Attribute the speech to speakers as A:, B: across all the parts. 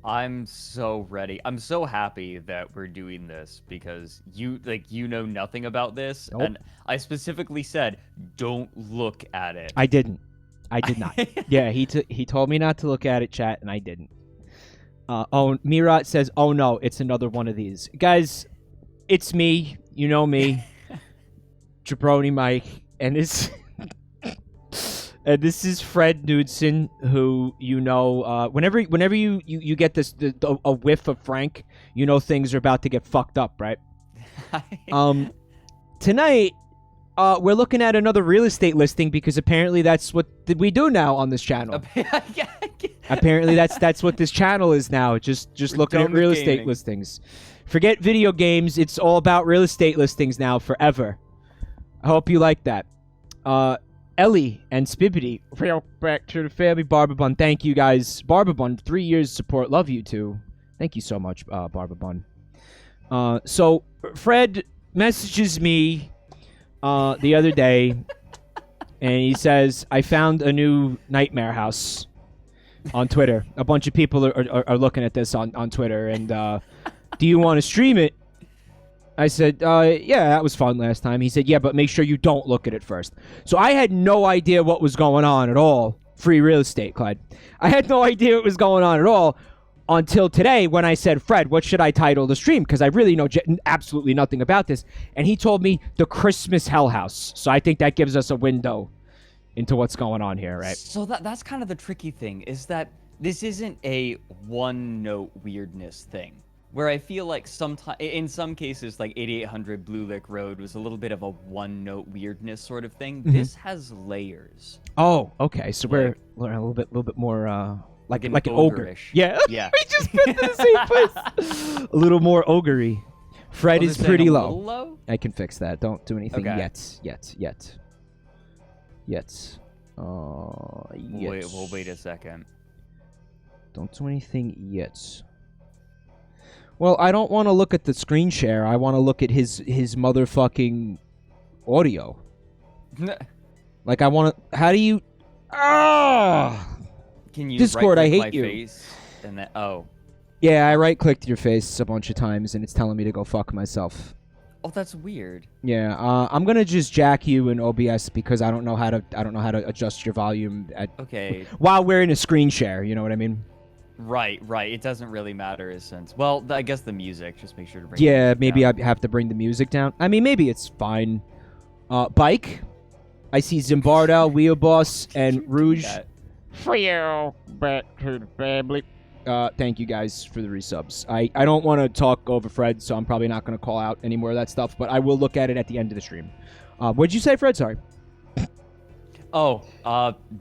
A: I'm so ready. I'm so happy that we're doing this because you know nothing about this,
B: Nope.
A: and I specifically said don't look at it.
B: I didn't. I did not. Yeah, he told me not to look at it, chat, and I didn't. Mirat says, "Oh no, it's another one of these guys. It's me. You know me, Jabroni Mike, and this." And this is Fred Knudsen, who whenever you get a whiff of Frank, you know things are about to get fucked up, right? Tonight, we're looking at another real estate listing because apparently that's what we do now on this channel. Apparently that's what this channel is now. Just looking at real estate listings. Forget video games. It's all about real estate listings now forever. I hope you like that. Ellie and Spibbity, real back to the family. Barbabun, thank you guys. Barbabun, 3 years support. Love you too. Thank you so much, Barbabun. So Fred messages me the other day, and he says, I found a new nightmare house on Twitter. A bunch of people are looking at this on Twitter, and do you want to stream it? I said, yeah, that was fun last time. He said, yeah, but make sure you don't look at it first. So I had no idea what was going on at all. Free real estate, Clyde. I had no idea what was going on at all until today when I said, Fred, what should I title the stream? Because I really know absolutely nothing about this. And he told me the Christmas Hellhouse. So I think that gives us a window into what's going on here, right?
A: So that's kind of the tricky thing, is that this isn't a one-note weirdness thing. Where I feel like in some cases, like 8800 Blue Lick Road was a little bit of a one-note weirdness sort of thing. Mm-hmm. This has layers.
B: Oh, okay. So we're a little bit more like an ogre. Yeah.
A: Yeah.
B: We just put it in the same place. A little more ogre-y. Fred is pretty low. I can fix that. Don't do anything yet. Yet.
A: Wait a second.
B: Don't do anything yet. Well, I don't want to look at the screen share. I want to look at his motherfucking audio. Like, I want to... How do you...
A: Can you
B: Discord, I hate
A: my
B: you.
A: Face and then,
B: Yeah, I right-clicked your face a bunch of times, and it's telling me to go fuck myself.
A: Oh, that's weird.
B: Yeah, I'm gonna just jack you in OBS because I don't know how to adjust your volume while we're in a screen share. You know what I mean?
A: Right. It doesn't really matter since... Well, I guess the music. Just make sure to bring
B: Yeah, maybe I have to bring the music down. I mean, maybe it's fine. Bike. I see Zimbardo, Wheel Boss, and Rouge. For you, back to the family. Thank you guys for the resubs. I don't want to talk over Fred, so I'm probably not going to call out any more of that stuff, but I will look at it at the end of the stream. What'd you say, Fred? Sorry.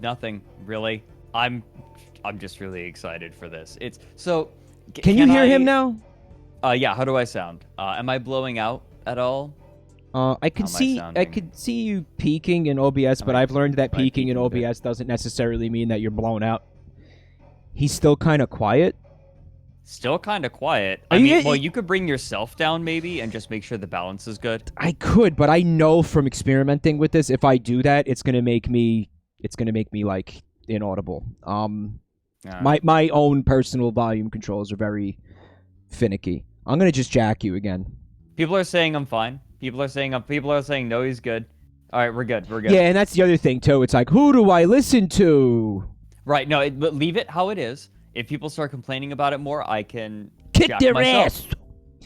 A: Nothing, really. I'm just really excited for this. It's so.
B: Can you hear him now?
A: Yeah. How do I sound? Am I blowing out at all?
B: I could see you peaking in OBS, but I've learned that peaking in OBS doesn't necessarily mean that you're blown out. He's still kind of quiet.
A: Still kind of quiet. I mean, well, you could bring yourself down maybe and just make sure the balance is good.
B: I could, but I know from experimenting with this, if I do that, it's gonna make me like inaudible. My own personal volume controls are very finicky. I'm gonna just jack you again.
A: People are saying I'm fine. People are saying no, he's good. All right, we're good.
B: Yeah, and that's the other thing too. It's like, who do I listen to?
A: Right. No, but leave it how it is. If people start complaining about it more, I can
B: kick
A: jack
B: their
A: myself.
B: ass.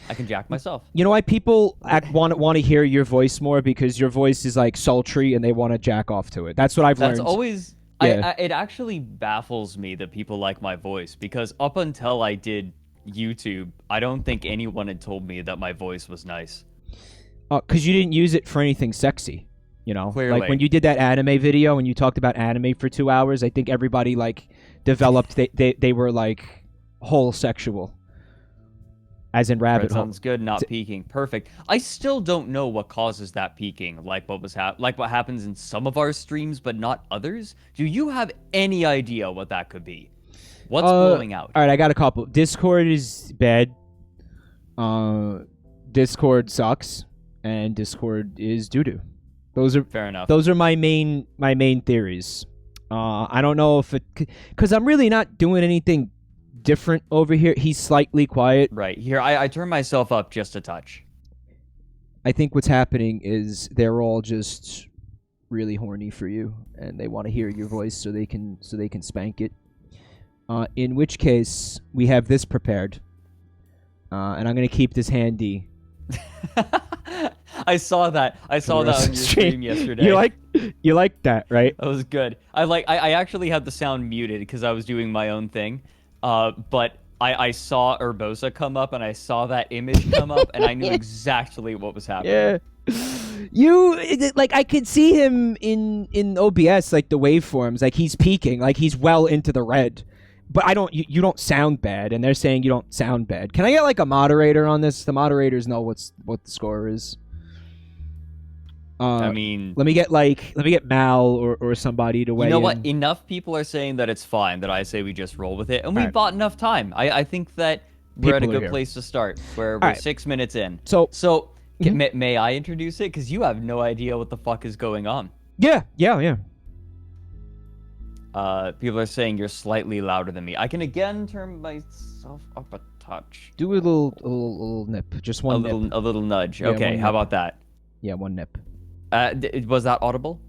A: I can jack myself.
B: You know why people want to hear your voice more? Because your voice is like sultry, and they want to jack off to it. That's what I've learned.
A: That's always. Yeah. It actually baffles me that people like my voice, because up until I did YouTube, I don't think anyone had told me that my voice was nice.
B: Because you didn't use it for anything sexy, you know?
A: Clearly.
B: Like when you did that anime video and you talked about anime for 2 hours, I think everybody like developed, they were like whole sexual. As in rabbit hole.
A: Sounds good, not peaking. Perfect. I still don't know what causes that peaking, like what happens in some of our streams, but not others. Do you have any idea what that could be? What's blowing out?
B: All right, I got a couple. Discord is bad. Discord sucks, and Discord is doo-doo. Those are
A: fair enough.
B: Those are my main theories. I don't know if it, because I'm really not doing anything different over here. He's slightly quiet.
A: Right. Here, I turn myself up just a touch.
B: I think what's happening is they're all just really horny for you, and they want to hear your voice so they can spank it. In which case, we have this prepared, and I'm gonna keep this handy.
A: I saw that. I saw that on your stream yesterday.
B: You like that, right?
A: That was good. I actually had the sound muted because I was doing my own thing. But I saw Urbosa come up, and I saw that image come up, and I knew exactly what was happening.
B: Yeah. I could see him in OBS, like the waveforms, like he's peaking, like he's well into the red. But you don't sound bad, and they're saying you don't sound bad. Can I get like a moderator on this? The moderators know what the score is.
A: I mean,
B: let me get Mal or somebody to weigh in.
A: You know what? Enough people are saying that it's fine that I say we just roll with it, and we bought enough time. I think that we're at a good place to start. We're 6 minutes in. So may I introduce it? Because you have no idea what the fuck is going on.
B: Yeah.
A: People are saying you're slightly louder than me. I can again turn myself up a touch.
B: Do a little nip, just one nip.
A: A little nudge. Yeah, okay, how about that?
B: Yeah, one nip.
A: Was that audible?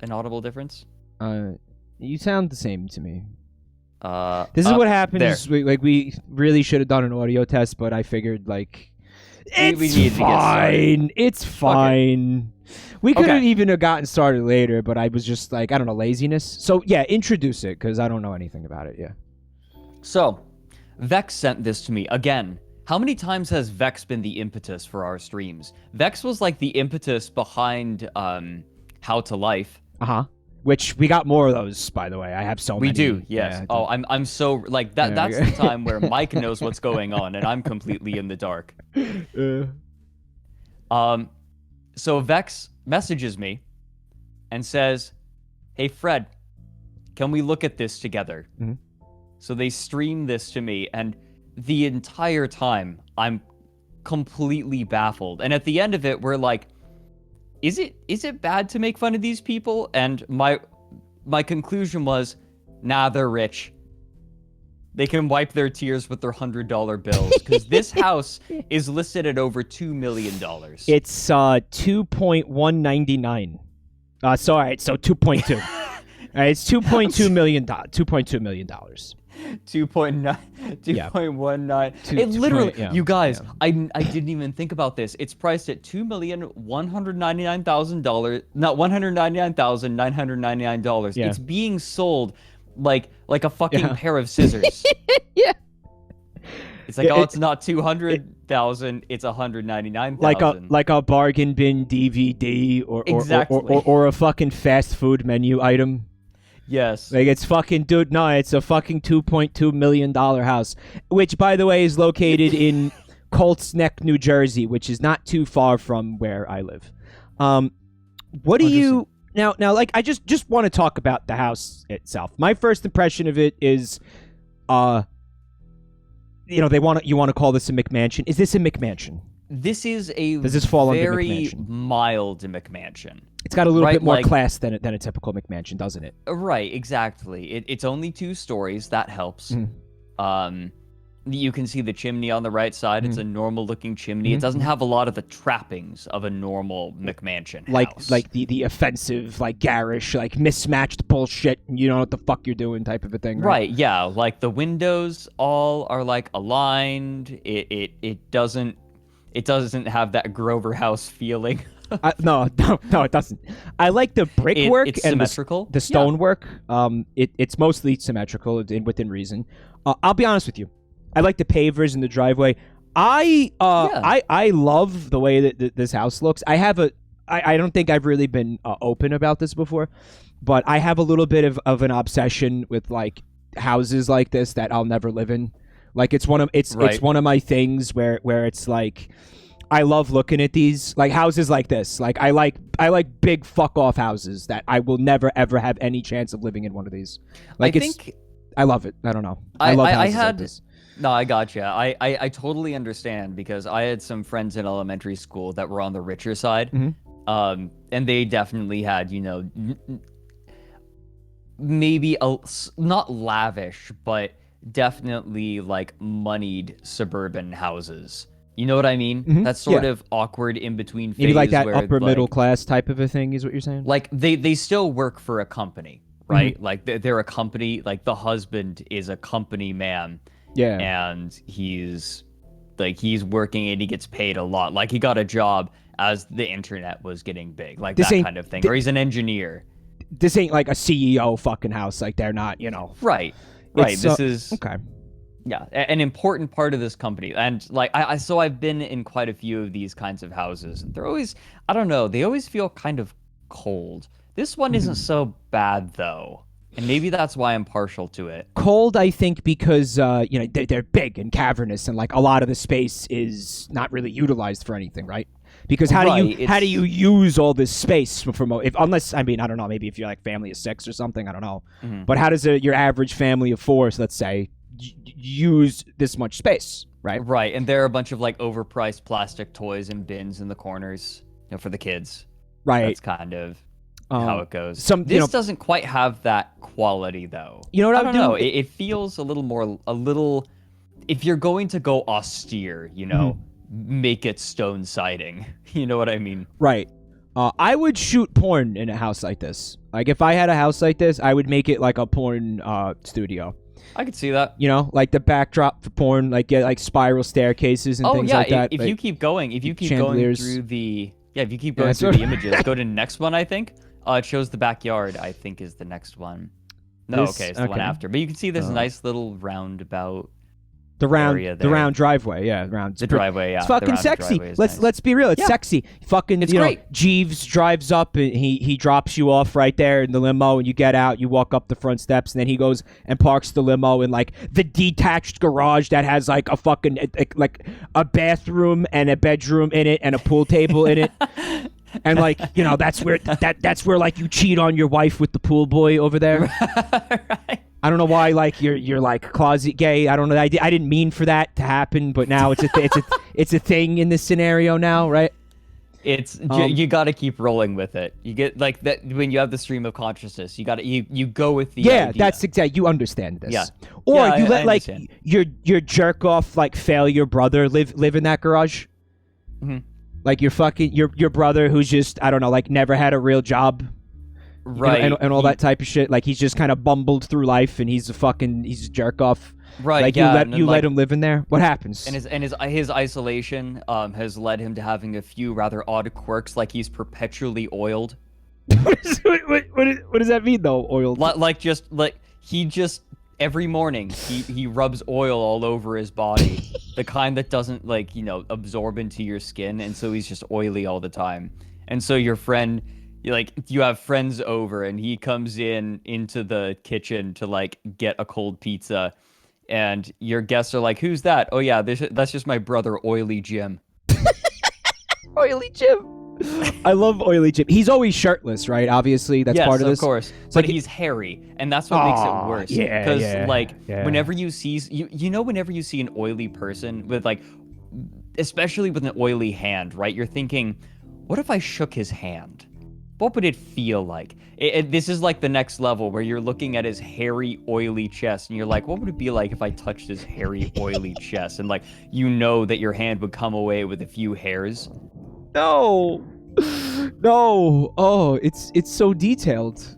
A: An audible difference?
B: You sound the same to me. This is what happens. We really should have done an audio test, but I figured it's fine. It's fine. We could have even gotten started later, but I was just I don't know, laziness. So yeah, introduce it because I don't know anything about it. Yeah. So,
A: Vex sent this to me again. How many times has Vex been the impetus for our streams? Vex was like the impetus behind How to Life.
B: Which we got more of those, by the way. I have so many.
A: We do, yes. Yeah, I'm so that. That's the time where Mike knows what's going on, and I'm completely in the dark. So Vex messages me and says, "Hey Fred, can we look at this together?"
B: Mm-hmm.
A: So they stream this to me, and the entire time I'm completely baffled. And at the end of it, we're like, is it bad to make fun of these people? And my conclusion was, nah, they're rich. They can wipe their tears with their $100 bills, because this house is listed at over $2 million.
B: It's 2.199. Sorry, so 2.2. It's $2.2 million. $2.2 million.
A: 2.19. It literally, you guys, I didn't even think about this. It's priced at $2,199,000, not $199,999.
B: Yeah.
A: It's being sold like a fucking pair of scissors.
B: Yeah.
A: It's like, it's not 200,000, it's 199,000.
B: Like a bargain bin DVD or a fucking fast food menu item.
A: Yes.
B: It's fucking, dude, no, it's a fucking $2.2 million house, which, by the way, is located in Colts Neck, New Jersey, which is not too far from where I live. What do you... Now, I just want to talk about the house itself. My first impression of it is, you want to call this a McMansion. Is this a McMansion?
A: This is
B: Does this fall under
A: very
B: McMansion?
A: Mild McMansion.
B: It's got a little bit more class than a typical McMansion, doesn't it?
A: Right, exactly. It's only 2 stories. That helps.
B: Mm-hmm.
A: You can see the chimney on the right side. Mm-hmm. It's a normal-looking chimney. Mm-hmm. It doesn't have a lot of the trappings of a normal McMansion house.
B: Like the offensive, garish, mismatched bullshit, you know what the fuck you're doing type of a thing, right?
A: Right, yeah. Like, the windows all are, aligned. It doesn't have that Grover House feeling.
B: No, it doesn't. I like the brickwork
A: it's
B: and
A: symmetrical.
B: The stonework. It's mostly symmetrical within reason. I'll be honest with you. I like the pavers in the driveway. I love the way that this house looks. I don't think I've really been open about this before, but I have a little bit of an obsession with houses like this that I'll never live in. It's one of my things where it's I love looking at these houses like this. I like big fuck off houses that I will never ever have any chance of living in one of these. I love it. I don't know. I love houses like this.
A: No, I gotcha. I totally understand, because I had some friends in elementary school that were on the richer side,
B: mm-hmm.
A: And they definitely had, maybe not lavish, but definitely like moneyed suburban houses. You know what I mean?
B: Mhm,
A: That's sort
B: yeah.
A: of awkward in between phase
B: Maybe like that
A: where
B: upper
A: like,
B: middle class type of a thing is what you're saying?
A: like they still work for a company, right? Like they're a company. Like the husband is a company man,
B: Yeah.
A: and he's working and he gets paid a lot. Like he got a job as the internet was getting big, like
B: This
A: that
B: ain't-
A: kind of thing. Or he's an engineer.
B: This ain't like a CEO fucking house. Like they're not,
A: Right.
B: It's,
A: This is
B: okay.
A: yeah, an important part of this company. And like so I've been in quite a few of these kinds of houses. And they're always, I don't know, they always feel kind of cold. This one isn't so bad though. And maybe that's why I'm partial to it.
B: Cold, I think, because they're big and cavernous, and like a lot of the space is not really utilized for anything, right? Because how do you use all this space unless I don't know, maybe if you're like family of 6 or something, I don't know. But how does your average family of 4, let's say, use this much space, right?
A: Right, and there are a bunch of like overpriced plastic toys and bins in the corners, for the kids.
B: Right.
A: That's kind of how it goes.
B: This
A: doesn't quite have that quality though.
B: You know what
A: I don't know. It feels a little. If you're going to go austere, make it stone siding. You know what I mean?
B: Right. I would shoot porn in a house like this. Like if I had a house like this, I would make it like a porn studio.
A: I could see that.
B: Like the backdrop for porn, like get like spiral staircases and things like that.
A: If
B: like,
A: you keep going, going through the images, go to the next one. I think it shows the backyard. I think is the next one. No, it's the one after. But you can see this nice little roundabout.
B: The round driveway, yeah,
A: the driveway, yeah.
B: It's fucking sexy. Let's be real, it's sexy. Fucking,
A: it's great.
B: Jeeves drives up and he drops you off right there in the limo, and you get out, you walk up the front steps, and then he goes and parks the limo in like the detached garage that has like a fucking like a bathroom and a bedroom in it and a pool table in it. And like, that's where like you cheat on your wife with the pool boy over there.
A: Right.
B: I don't know why, like you're like closet gay. I don't know. I didn't mean for that to happen, but now it's a thing in this scenario now, right?
A: It's you got to keep rolling with it. You get like that when you have the stream of consciousness. You got to you go with the idea.
B: That's exactly. You understand this,
A: yeah.
B: Or
A: yeah,
B: you
A: I
B: let like
A: understand.
B: your jerk off like failure brother live in that garage.
A: Mm-hmm.
B: Like your brother who's just, I don't know, like never had a real job.
A: Right.
B: And all that type of shit. Like he's just kind of bumbled through life and he's a jerk off.
A: Right.
B: Like
A: yeah,
B: you let him live in there. What happens?
A: And his isolation has led him to having a few rather odd quirks, like he's perpetually oiled.
B: What does that mean though? Oiled?
A: He just every morning he rubs oil all over his body, the kind that doesn't absorb into your skin, and so he's just oily all the time. And so your friend, you have friends over, and he comes into the kitchen to like get a cold pizza, and your guests are like, "Who's that?" "Oh yeah, that's just my brother, Oily Jim."
B: Oily Jim. I love Oily Jim. He's always shirtless, right? Obviously, that's part of this.
A: Of course.
B: So
A: but he's hairy, and that's what makes it worse.
B: Yeah,
A: because whenever you see whenever you see an oily person with especially with an oily hand, right? You're thinking, what if I shook his hand? What would it feel like? This is like the next level where you're looking at his hairy, oily chest, and you're like, what would it be like if I touched his hairy, oily chest? And that your hand would come away with a few hairs.
B: No. Oh, it's so detailed.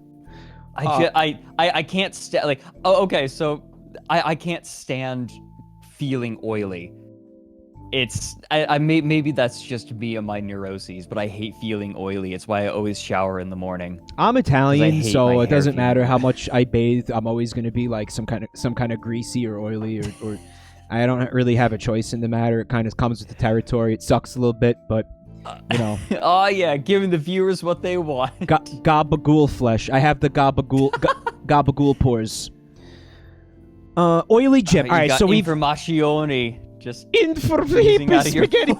A: I can't stand okay, so I can't stand feeling oily. Maybe that's just me and my neuroses, but I hate feeling oily. It's why I always shower in the morning.
B: I'm Italian, so it doesn't matter how much I bathe. I'm always going to be like some kind of greasy or oily or I don't really have a choice in the matter. It kind of comes with the territory. It sucks a little bit, but
A: Oh yeah, giving the viewers what they want.
B: Gabagool flesh. I have the gabagool pores. Oily Jim. All right, so we've
A: informazione. Just
B: spaghetti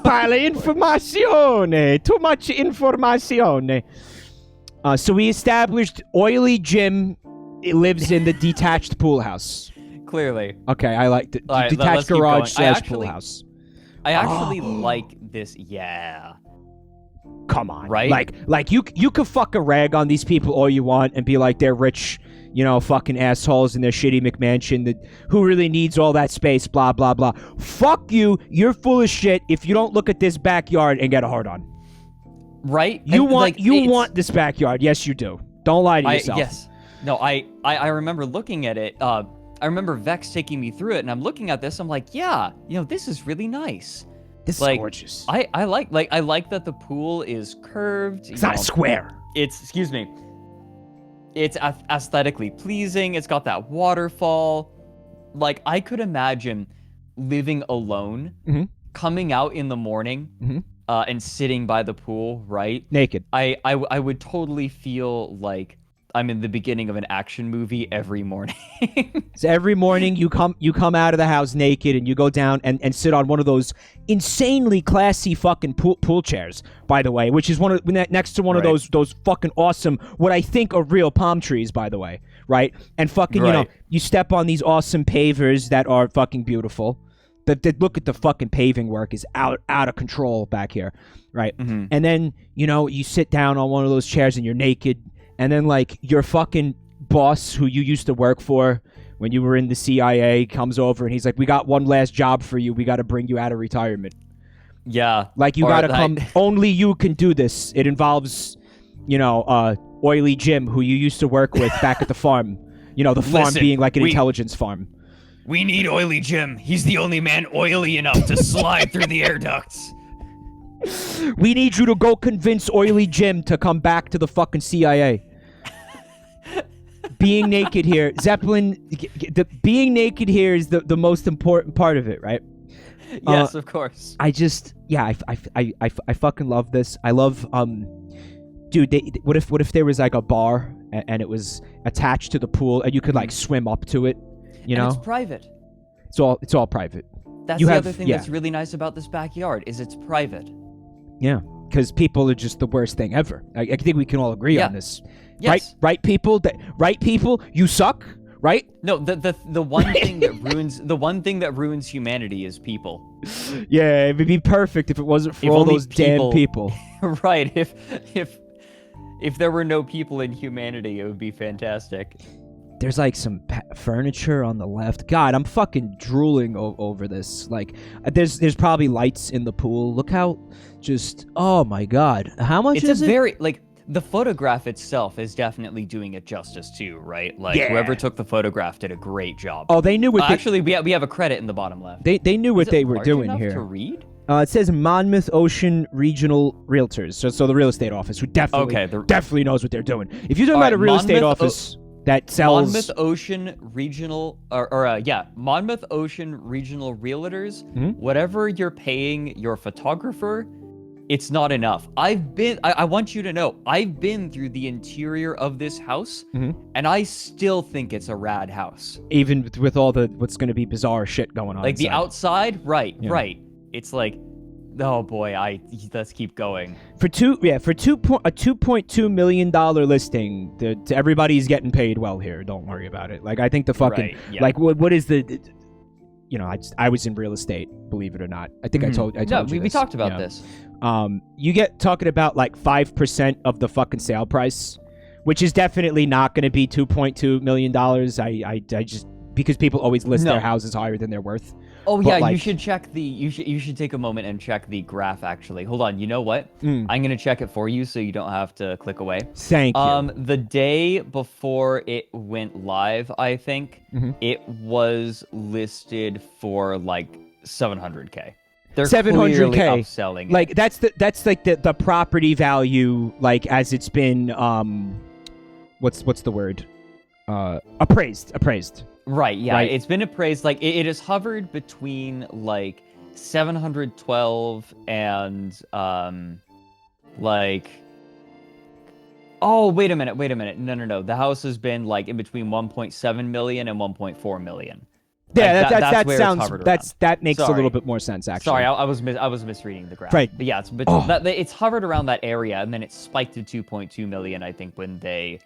B: pile informazione. Too much informazione. So we established Oily Jim lives in the detached pool house.
A: Clearly.
B: Okay, I like the detached garage / pool house.
A: I actually like this. Yeah.
B: Come on,
A: right?
B: Like you could fuck a rag on these people all you want and be like they're rich, fucking assholes in their shitty McMansion. Who really needs all that space? Blah, blah, blah. Fuck you. You're full of shit if you don't look at this backyard and get a hard on.
A: Right?
B: You want this backyard. Yes, you do. Don't lie to yourself.
A: Yes. No, I remember looking at it. I remember Vex taking me through it, and I'm looking at this. I'm like, yeah, this is really nice.
B: This is gorgeous.
A: I like that the pool is curved.
B: It's not square.
A: It's aesthetically pleasing. It's got that waterfall. Like, I could imagine living alone, coming out in the morning, and sitting by the pool, right?
B: Naked.
A: I would totally feel like I'm in the beginning of an action movie every morning.
B: So every morning you come out of the house naked and you go down and sit on one of those insanely classy fucking pool chairs, by the way, which is next to one of those fucking awesome, what I think are real palm trees, by the way, right? And fucking, you step on these awesome pavers that are fucking beautiful. Look at the fucking paving work is out of control back here, right? And then, you sit down on one of those chairs and you're naked. And then, like, your fucking boss, who you used to work for when you were in the CIA, comes over and he's like, we got one last job for you. We got to bring you out of retirement.
A: Yeah.
B: Like, you got to come. Only you can do this. It involves, Oily Jim, who you used to work with back at the farm. The farm being like an intelligence farm.
A: We need Oily Jim. He's the only man oily enough to slide through the air ducts.
B: We need you to go convince Oily Jim to come back to the fucking CIA. Being naked here, Zeppelin, being naked here is the most important part of it, right?
A: Yes, of course.
B: I fucking love this. I love, dude, what if there was like a bar and it was attached to the pool and you could like swim up to it,
A: And it's private.
B: It's all private.
A: That's the other thing that's really nice about this backyard is it's private.
B: Yeah, because people are just the worst thing ever. I think we can all agree on this.
A: Yes.
B: Right people, you suck, right?
A: No, the one thing that ruins humanity is people.
B: Yeah, it would be perfect if it wasn't for all those damn people.
A: Right. If there were no people in humanity, it would be fantastic.
B: There's like some furniture on the left. God, I'm fucking drooling over this. Like, there's probably lights in the pool. Look how oh my God. How much is it?
A: The photograph itself is definitely doing it justice too, right? Like, whoever took the photograph did a great job.
B: Oh, they knew what
A: actually, we have a credit in the bottom left.
B: They knew what they were doing here.
A: To read?
B: It says Monmouth Ocean Regional Realtors. So the real estate office, who definitely knows what they're doing. If you're talking about a real estate office that sells
A: Monmouth Ocean Regional Monmouth Ocean Regional Realtors, whatever you're paying your photographer, it's not enough. I want you to know, I've been through the interior of this house, and I still think it's a rad house.
B: Even with all what's going to be bizarre shit going on.
A: Like inside. The outside, right. It's like, oh boy, let's keep going.
B: For a $2.2 million listing, everybody's getting paid well here. Don't worry about it. Like, I think the fucking like what is the. I was in real estate, believe it or not. I think I told you this.
A: We talked about this.
B: You get talking about like 5% of the fucking sale price, which is definitely not going to be $2.2 million. I just, because people always list their houses higher than they're worth.
A: Oh yeah, you should check you should take a moment and check the graph actually. Hold on, you know what? I'm going to check it for you so you don't have to click away.
B: Thank you.
A: The day before it went live, I think, it was listed for like 700K. They're 700K upselling.
B: Like that's like the property value, like as it's been what's the word? Appraised.
A: Right, yeah. Right? It's been appraised, like it has hovered between like 712 and like, oh, wait a minute. No. The house has been like in between 1.7 million and 1.4 million.
B: Yeah,
A: like,
B: that makes a little bit more sense actually.
A: Sorry, I was misreading the graph.
B: Right.
A: But yeah, it's hovered around that area, and then it spiked to 2.2 million, I think, when they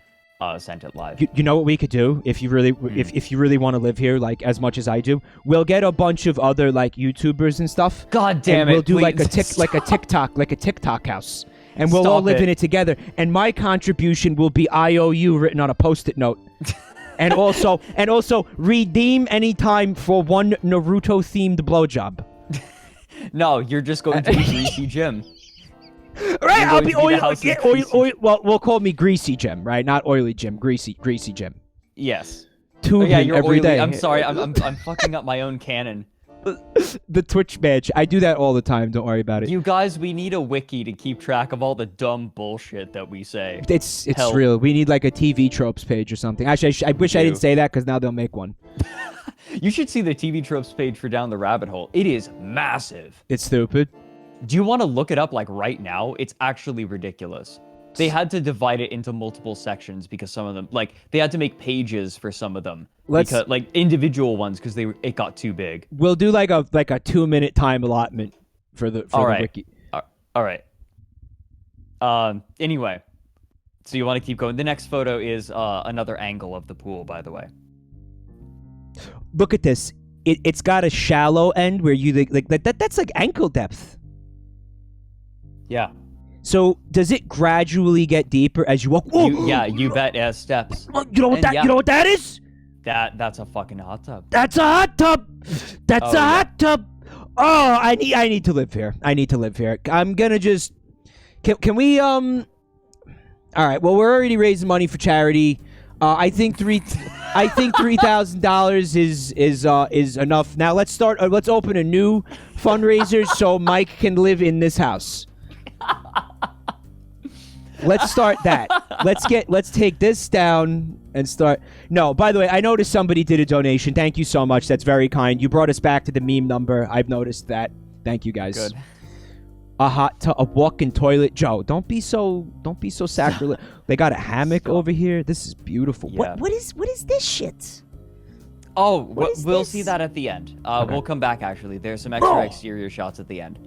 A: sent it live.
B: You know what we could do if you really if you really want to live here like as much as I do? We'll get a bunch of other like YouTubers and stuff.
A: God damn it!
B: We'll do like a TikTok house, and we'll all live in it together. And my contribution will be IOU written on a Post-it note. and also redeem anytime for one Naruto-themed blowjob.
A: No, you're just going to be Greasy Jim.
B: Right, I'll be oily. Well, we'll call me Greasy Jim, right? Not Oily Jim, Greasy Jim.
A: Yes.
B: Yeah,
A: you're
B: every
A: oily.
B: day.
A: I'm sorry, I'm fucking up my own canon.
B: The Twitch badge. I do that all the time. Don't worry about it.
A: You guys, we need a wiki to keep track of all the dumb bullshit that we say.
B: It's real. We need like a TV tropes page or something. Actually, I wish I didn't say that because now they'll make one.
A: You should see the TV tropes page for Down the Rabbit Hole. It is massive.
B: It's stupid.
A: Do you want to look it up like right now? It's actually ridiculous. They had to divide it into multiple sections because some of them, like, they had to make pages for some of them. Because, like, individual ones because it got too big.
B: We'll do like a 2-minute time allotment for the wiki.
A: All right. Anyway, so you want to keep going. The next photo is another angle of the pool, by the way.
B: Look at this. It's got a shallow end where you like that's like ankle depth.
A: Yeah.
B: So does it gradually get deeper as you walk?
A: You bet. As steps.
B: You know what You know what that is?
A: That's a fucking hot tub.
B: That's a hot tub. That's a hot tub. Oh, I need to live here. I need to live here. I'm gonna just. Can we All right. Well, we're already raising money for charity. I think $3,000 is enough. Now let's start. Let's open a new fundraiser so Mike can live in this house. Let's start that. Let's take this down and start. No, by the way, I noticed somebody did a donation. Thank you so much. That's very kind. You brought us back to the meme number. I've noticed that. Thank you guys.
A: Good.
B: A hot tub, a walk-in toilet. Joe, don't be so sacrilegious. They got a hammock over here. This is beautiful.
A: Yeah.
B: What is this shit?
A: Oh, we'll see that at the end. Okay. We'll come back actually. There's some extra exterior shots at the end.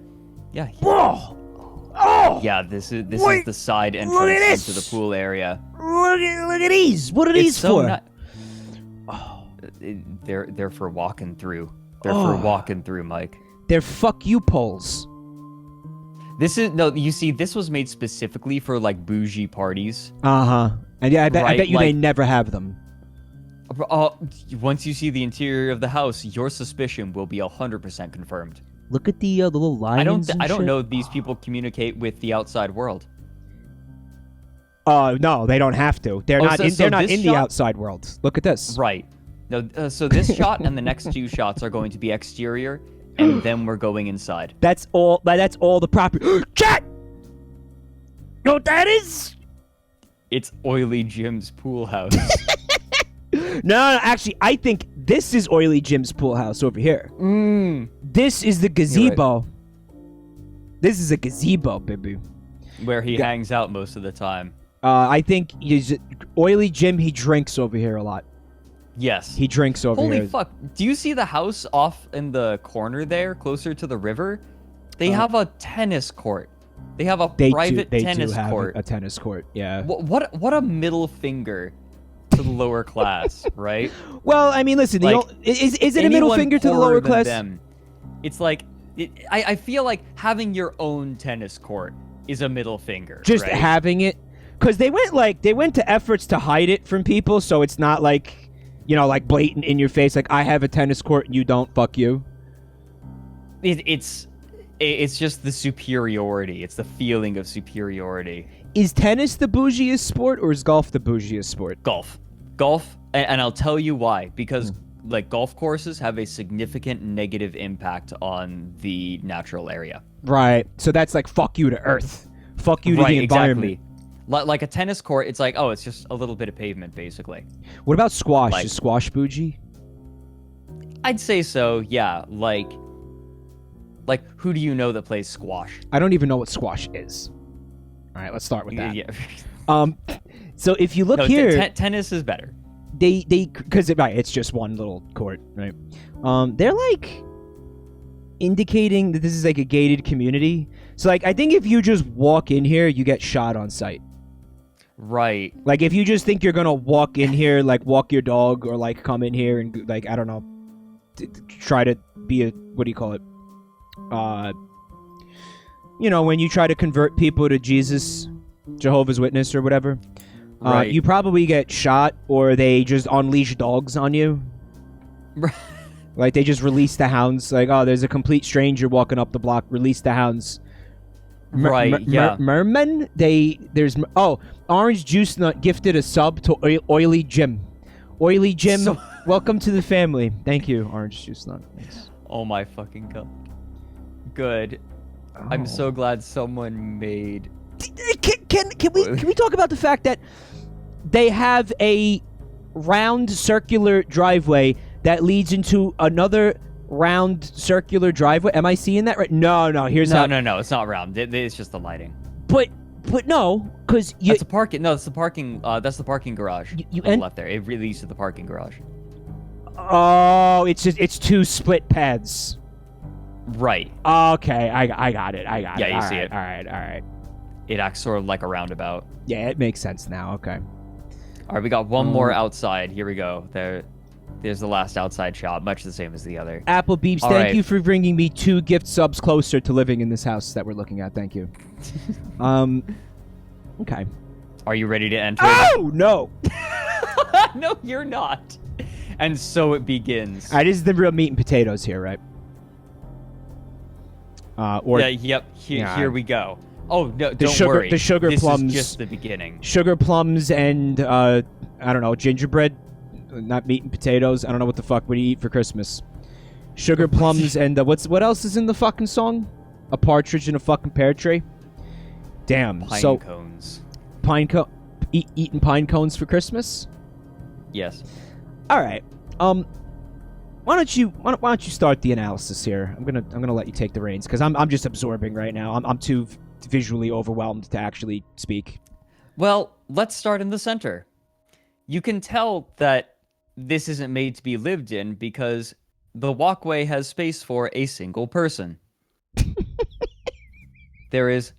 A: Yeah.
B: Whoa. Oh!
A: Yeah, this is the side entrance into the pool area.
B: Look at these. What are these for?
A: They're for walking through. They're for walking through, Mike.
B: They're fuck you poles.
A: You see, this was made specifically for like bougie parties.
B: And yeah, I bet you they never have them.
A: Once you see the interior of the house, your suspicion will be 100% confirmed.
B: Look at the little lines.
A: I don't know if these people communicate with the outside world.
B: No, they don't have to. They're not in the outside world. Look at this.
A: Right. No, so this shot and the next two shots are going to be exterior, and then we're going inside. That's
B: all the property. Chat! You know what that is?
A: It's Oily Jim's pool house.
B: No, actually, I think this is Oily Jim's pool house over here. This is the gazebo. Right. This is a gazebo, baby.
A: Where he hangs out most of the time.
B: I think Oily Jim, he drinks over here a lot.
A: Yes.
B: He drinks over here.
A: Holy fuck. Do you see the house off in the corner there, closer to the river? They have a tennis court. They have a private tennis court.
B: A tennis court, yeah.
A: What a middle finger to the lower class, right?
B: Well, I mean, listen, is it a middle finger to the lower class?
A: It's like, I feel like having your own tennis court is a middle finger.
B: Just having it? Because they went to efforts to hide it from people, so it's not like, like blatant in your face, like I have a tennis court and you don't, fuck you.
A: It's just the superiority. It's the feeling of superiority.
B: Is tennis the bougiest sport or is golf the bougiest sport?
A: Golf, and I'll tell you why. Because like golf courses have a significant negative impact on the natural area.
B: Right. So that's like fuck you to Earth, fuck you to the environment.
A: Exactly. Like a tennis court, it's like, oh, it's just a little bit of pavement, basically.
B: What about squash? Is squash bougie?
A: I'd say so. Yeah. Like, who do you know that plays squash?
B: I don't even know what squash is. All right, let's start with that.
A: Yeah.
B: So if you look here,
A: tennis is better.
B: Because it's just one little court, right? They're like indicating that this is like a gated community. So like, I think if you just walk in here, you get shot on sight.
A: Right.
B: Like if you just think you're gonna walk in here, like walk your dog, or like come in here and like I don't know, try to be a what do you call it? When you try to convert people to Jesus, Jehovah's Witness or whatever.
A: Right.
B: You probably get shot, or they just unleash dogs on you. Like, they just release the hounds. Like, oh, there's a complete stranger walking up the block. Release the hounds. Mermen? Orange Juice Nut gifted a sub to Oily Jim. Oily Jim, welcome to the family. Thank you, Orange Juice Nut. Thanks.
A: Oh my fucking god. Good. Oh. I'm so glad someone made...
B: Can we talk about the fact that they have a round circular driveway that leads into another round circular driveway? Am I seeing that right? No. Here's how.
A: No. It's not round. It's just the lighting.
B: But no, because
A: that's a parking. No, that's the parking. That's the parking garage. You left there. It really leads to the parking garage.
B: Oh, it's two split paths.
A: Right.
B: Okay, I got it.
A: Yeah, you see it.
B: All right.
A: It acts sort of like a roundabout.
B: Yeah, it makes sense now. Okay.
A: All right, we got one more outside. Here we go. There's the last outside shot, much the same as the other.
B: Apple Beeps, thank you for bringing me 2 gift subs closer to living in this house that we're looking at. Thank you. Okay.
A: Are you ready to enter?
B: Oh, no.
A: No, you're not. And so it begins.
B: All right, this is the real meat and potatoes here, right?
A: Here we go. Oh, no, don't worry.
B: The sugar plums.
A: This is just the beginning.
B: Sugar plums and, I don't know, gingerbread. Not meat and potatoes. I don't know what the fuck would you eat for Christmas. Sugar plums and, what else is in the fucking song? A partridge in a fucking pear tree? Damn.
A: Pine cones.
B: Eating pine cones for Christmas?
A: Yes.
B: All right. Why don't you start the analysis here? I'm gonna let you take the reins because I'm just absorbing right now. I'm too visually overwhelmed to actually speak.
A: Well, let's start in the center. You can tell that this isn't made to be lived in because the walkway has space for a single person. There is,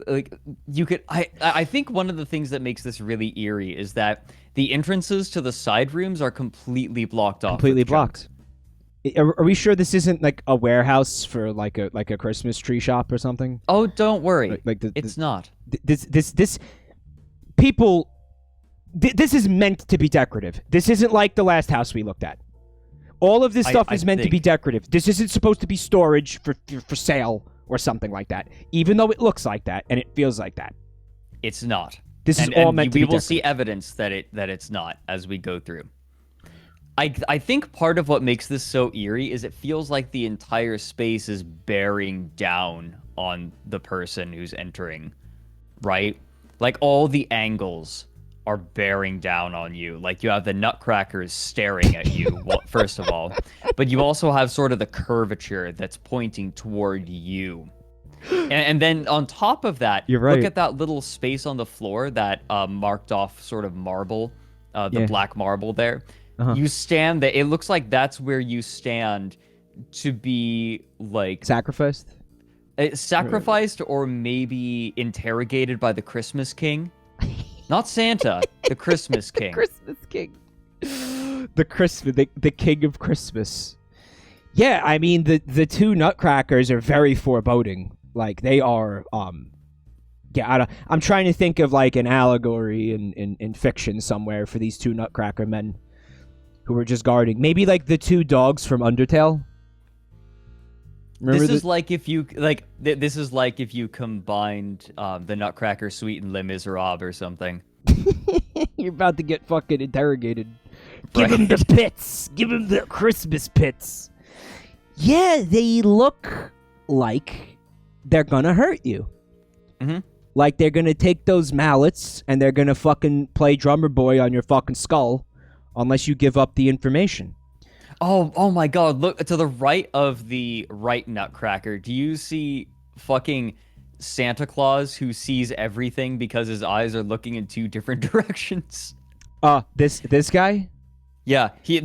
A: like, you could. I think one of the things that makes this really eerie is that the entrances to the side rooms are completely blocked off.
B: Completely blocked. Are we sure this isn't like a warehouse for like a Christmas tree shop or something?
A: Oh, don't worry. It's not.
B: This is meant to be decorative. This isn't like the last house we looked at. All of this stuff is meant to be decorative. This isn't supposed to be storage for sale or something like that. Even though it looks like that and it feels like that.
A: It's not.
B: This is all meant to be decorative.
A: We will see evidence that it's not as we go through. I think part of what makes this so eerie is it feels like the entire space is bearing down on the person who's entering, right? Like all the angles are bearing down on you. Like you have the nutcrackers staring at you, first of all, but you also have sort of the curvature that's pointing toward you. And then on top of that,
B: you're right.
A: Look at that little space on the floor, that marked off sort of marble, black marble there.
B: Uh-huh.
A: You stand there. It looks like that's where you stand to be like
B: sacrificed,
A: or maybe interrogated by the Christmas King. Not Santa, the Christmas King.
B: Christmas King. The King of Christmas. Yeah, I mean the two nutcrackers are very foreboding. Like they are. I'm trying to think of like an allegory in fiction somewhere for these two nutcracker men who were just guarding. Maybe like the two dogs from Undertale.
A: This is like if you combined the Nutcracker Suite and Les Miserables or something.
B: You're about to get fucking interrogated.
A: Right.
B: Give him the pits. Give him the Christmas pits. Yeah, they look like they're gonna hurt you.
A: Mm-hmm.
B: Like they're gonna take those mallets and they're gonna fucking play drummer boy on your fucking skull unless you give up the information.
A: Oh my god, look to the right of the right nutcracker. Do you see fucking Santa Claus who sees everything because his eyes are looking in two different directions?
B: This guy?
A: Yeah, he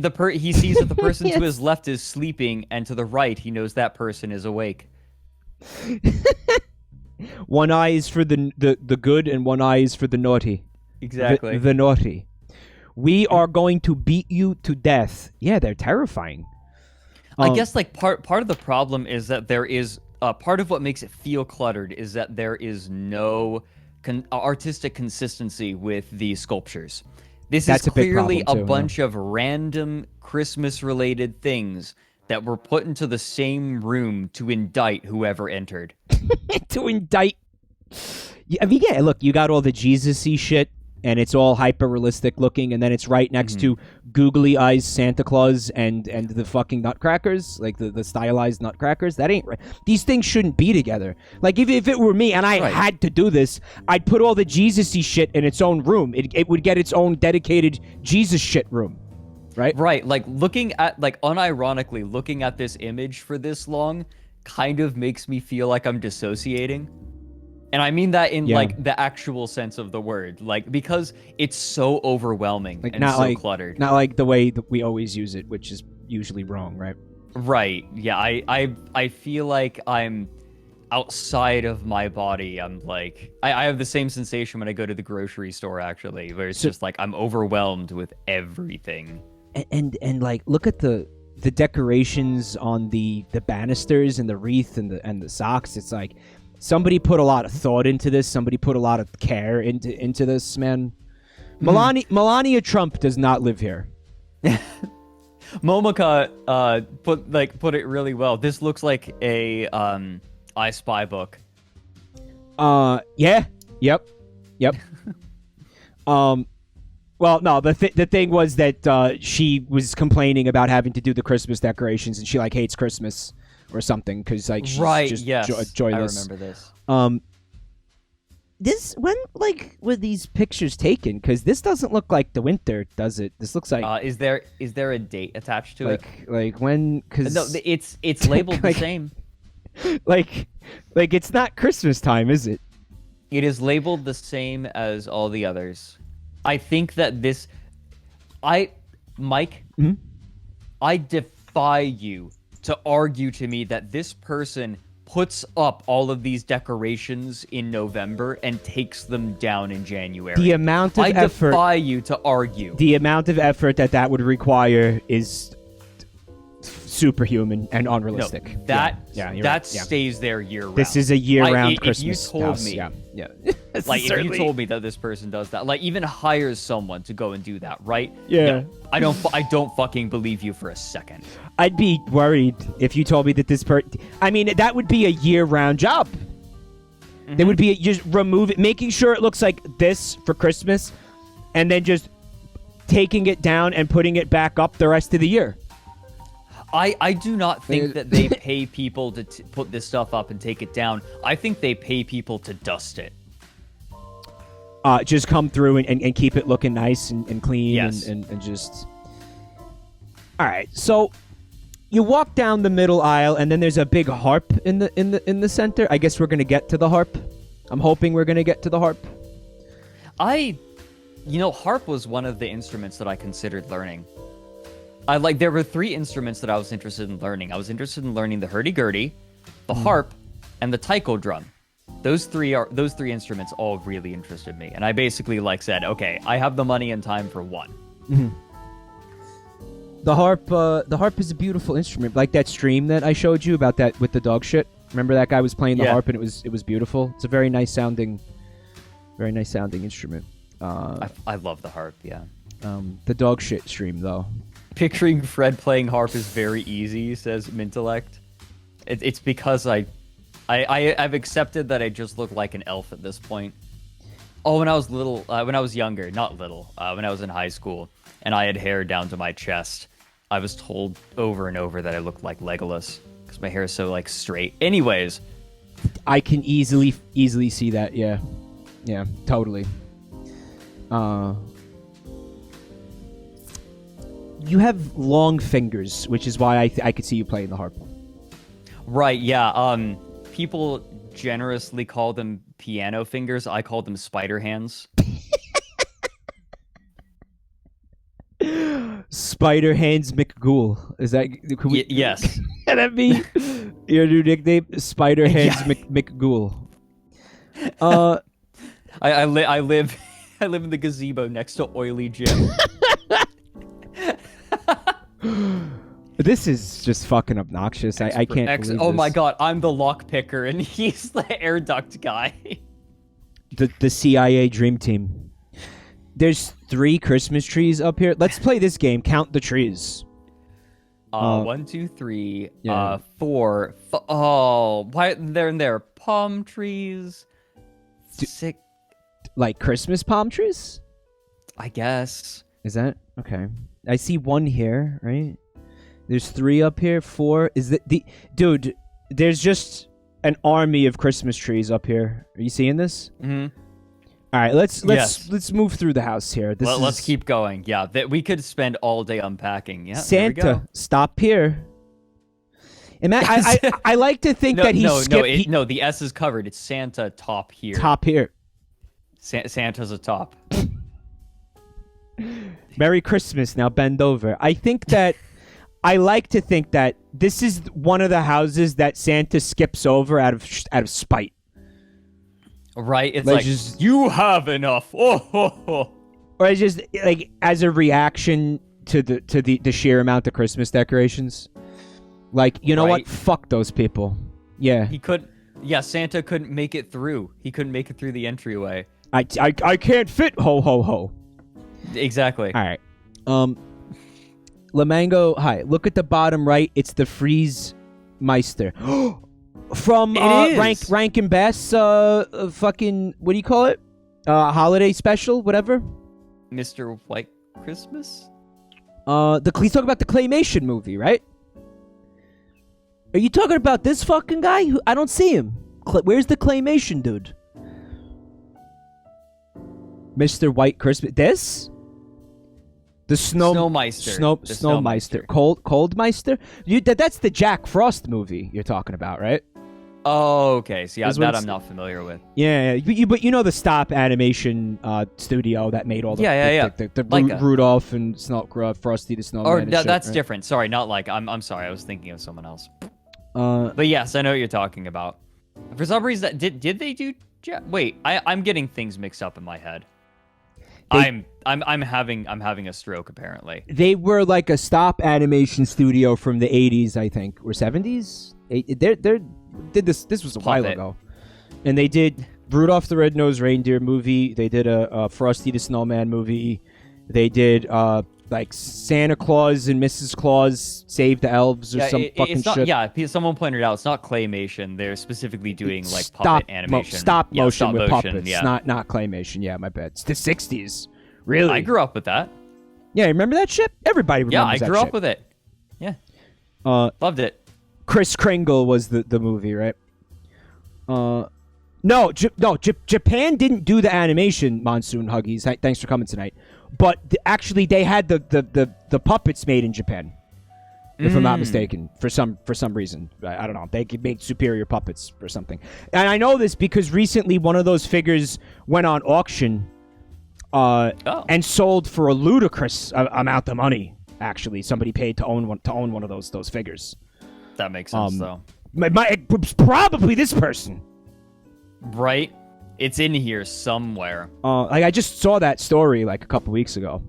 A: sees that the person yes. to his left is sleeping, and to the right he knows that person is awake.
B: One eye is for the good and one eye is for the naughty.
A: Exactly.
B: The naughty. We are going to beat you to death. Yeah, they're terrifying.
A: I guess like part of the problem is that there is part of what makes it feel cluttered is that there is no artistic consistency with the sculptures. This
B: That's
A: is clearly
B: a
A: bunch of random Christmas-related things that were put into the same room to indict whoever entered.
B: To indict. I mean, yeah, look, you got all the Jesus-y shit, and it's all hyper-realistic looking, and then it's right next to googly eyes Santa Claus and the fucking nutcrackers, like the stylized nutcrackers. That ain't right. These things shouldn't be together. Like, if it were me and I had to do this, I'd put all the Jesus-y shit in its own room. It would get its own dedicated Jesus shit room. Right?
A: Right. Like, unironically, looking at this image for this long kind of makes me feel like I'm dissociating. And I mean that in, like, the actual sense of the word. Like, because it's so overwhelming and so cluttered.
B: Not like the way that we always use it, which is usually wrong, right?
A: Right. Yeah, I feel like I'm outside of my body. I'm like, I have the same sensation when I go to the grocery store, actually, where it's just like I'm overwhelmed with everything.
B: And like, look at the decorations on the banisters and the wreath and the socks. It's like somebody put a lot of thought into this. Somebody put a lot of care into this, man. Melania Trump does not live here.
A: Momoka put it really well. This looks like a I Spy book.
B: Yeah. Yep. Well, no, the thing was that she was complaining about having to do the Christmas decorations, and she like hates Christmas or something because like she's just joyless.
A: I remember this.
B: When were these pictures taken? Because this doesn't look like the winter, does it? This looks like.
A: Is there a date attached to it?
B: Like when? Because
A: no, it's labeled the same.
B: Like it's not Christmas time, is it?
A: It is labeled the same as all the others. I think that this... Mike, I defy you to argue to me that this person puts up all of these decorations in November and takes them down in January.
B: The amount of effort...
A: I defy you to argue.
B: The amount of effort that would require is superhuman and unrealistic.
A: No, that stays there year-round.
B: This is a year-round Christmas
A: if you told
B: house.
A: me...
B: Yeah.
A: Like, if you told me that this person does that, like, even hires someone to go and do that, right?
B: Yeah.
A: No, I don't fucking believe you for a second.
B: I'd be worried if you told me that this person... I mean, that would be a year-round job. There would be just making sure it looks like this for Christmas, and then just taking it down and putting it back up the rest of the year.
A: I do not think that they pay people to put this stuff up and take it down. I think they pay people to dust it.
B: Just come through and keep it looking nice and clean.
A: Yes.
B: and just... All right, so you walk down the middle aisle, and then there's a big harp in the center. I guess we're going to get to the harp. I'm hoping we're going to get to the harp.
A: Harp was one of the instruments that I considered learning. There were 3 instruments that I was interested in learning. I was interested in learning the hurdy-gurdy, the harp, and the taiko drum. Those three instruments all really interested me. And I basically said, okay, I have the money and time for one.
B: Mm-hmm. The harp is a beautiful instrument. Like that stream that I showed you about that with the dog shit. Remember that guy was playing the harp and it was beautiful. It's a very nice sounding instrument.
A: I love the harp, yeah.
B: The dog shit stream though.
A: Picturing Fred playing harp is very easy, says Mintellect. It's because I've accepted that I just look like an elf at this point. Oh, when I was when I was younger, not little, when I was in high school, and I had hair down to my chest, I was told over and over that I looked like Legolas because my hair is so straight. Anyways,
B: I can easily see that. Yeah, totally. You have long fingers, which is why I could see you playing the harp. Right,
A: yeah. People generously call them piano fingers. I call them spider hands.
B: Spider Hands McGhoul. Is that...
A: Yes.
B: Can that be your new nickname? Spider Hands McGhoul.
A: I live in the gazebo next to Oily Jim.
B: This is just fucking obnoxious. I can't believe
A: oh
B: this.
A: my god, I'm the lock picker and he's the air duct guy.
B: the CIA dream team. There's 3 Christmas trees up here. Let's play this game. Count the trees.
A: 1, 2, 3,
B: yeah.
A: 4. Oh, why they're in there? Palm trees. 6.
B: Like Christmas palm trees?
A: I guess.
B: Is that okay? I see 1 here, right? There's 3 up here. 4. Is that the dude? There's just an army of Christmas trees up here. Are you seeing this?
A: Mm-hmm.
B: All right, let's move through the house here.
A: Let's keep going. Yeah, we could spend all day unpacking. Yeah,
B: Santa, stop here. And I like to think that he skipped.
A: No, the S is covered. It's Santa top here.
B: Top here.
A: Santa's a top.
B: Merry Christmas. Now bend over. I like to think that this is one of the houses that Santa skips over out of spite.
A: Right? It's like just, you have enough. Oh.
B: Or it's just like as a reaction to the sheer amount of Christmas decorations. Like, you know what? Fuck those people. Yeah.
A: Santa couldn't make it through. He couldn't make it through the entryway.
B: I can't fit. Ho ho ho.
A: Exactly.
B: All right. Lamango, hi. Look at the bottom right. It's the Freeze Meister. From Rankin Bass, fucking, what do you call it? Holiday special, whatever.
A: Mr. White Christmas?
B: He's talking about the Claymation movie, right? Are you talking about this fucking guy? I don't see him. Where's the Claymation dude? Mr. White Christmas. This? The
A: Snowmeister.
B: Snowmeister. Coldmeister? That's the Jack Frost movie you're talking about, right?
A: Oh, okay. So yeah, that I'm not familiar with.
B: Yeah. But you know the stop animation studio that made all the
A: like
B: Rudolph and Frosty the Snowman.
A: Or that's right? Different. Sorry, not like I'm sorry. I was thinking of someone else. But yes, I know what you're talking about. For some reason, did they do? Wait, I'm getting things mixed up in my head. I'm having a stroke apparently.
B: They were like a stop animation studio from the 80s, I think, or 70s. This was a while ago, and they did Rudolph the Red-Nosed Reindeer movie. They did a Frosty the Snowman movie. They did like Santa Claus and Mrs. Claus Save the Elves or some fucking shit.
A: Yeah, someone pointed out it's not claymation. They're specifically doing like puppet animation.
B: Stop motion with puppets, not claymation. Yeah, my bad. It's the 60s. Really?
A: I grew up with that.
B: Yeah, remember that shit? Everybody remembers that shit.
A: Yeah, I grew up with it. Yeah. Loved it.
B: Kris Kringle was the movie, right? Japan didn't do the animation, Monsoon Huggies. Thanks for coming tonight. But actually, they had the puppets made in Japan, if I'm not mistaken, for some reason. I don't know. They could make superior puppets or something. And I know this because recently one of those figures went on auction and sold for a ludicrous amount of money. Actually, somebody paid to own one of those figures.
A: That makes sense, though.
B: It's probably this person.
A: Right? It's in here somewhere.
B: I just saw that story like a couple weeks ago.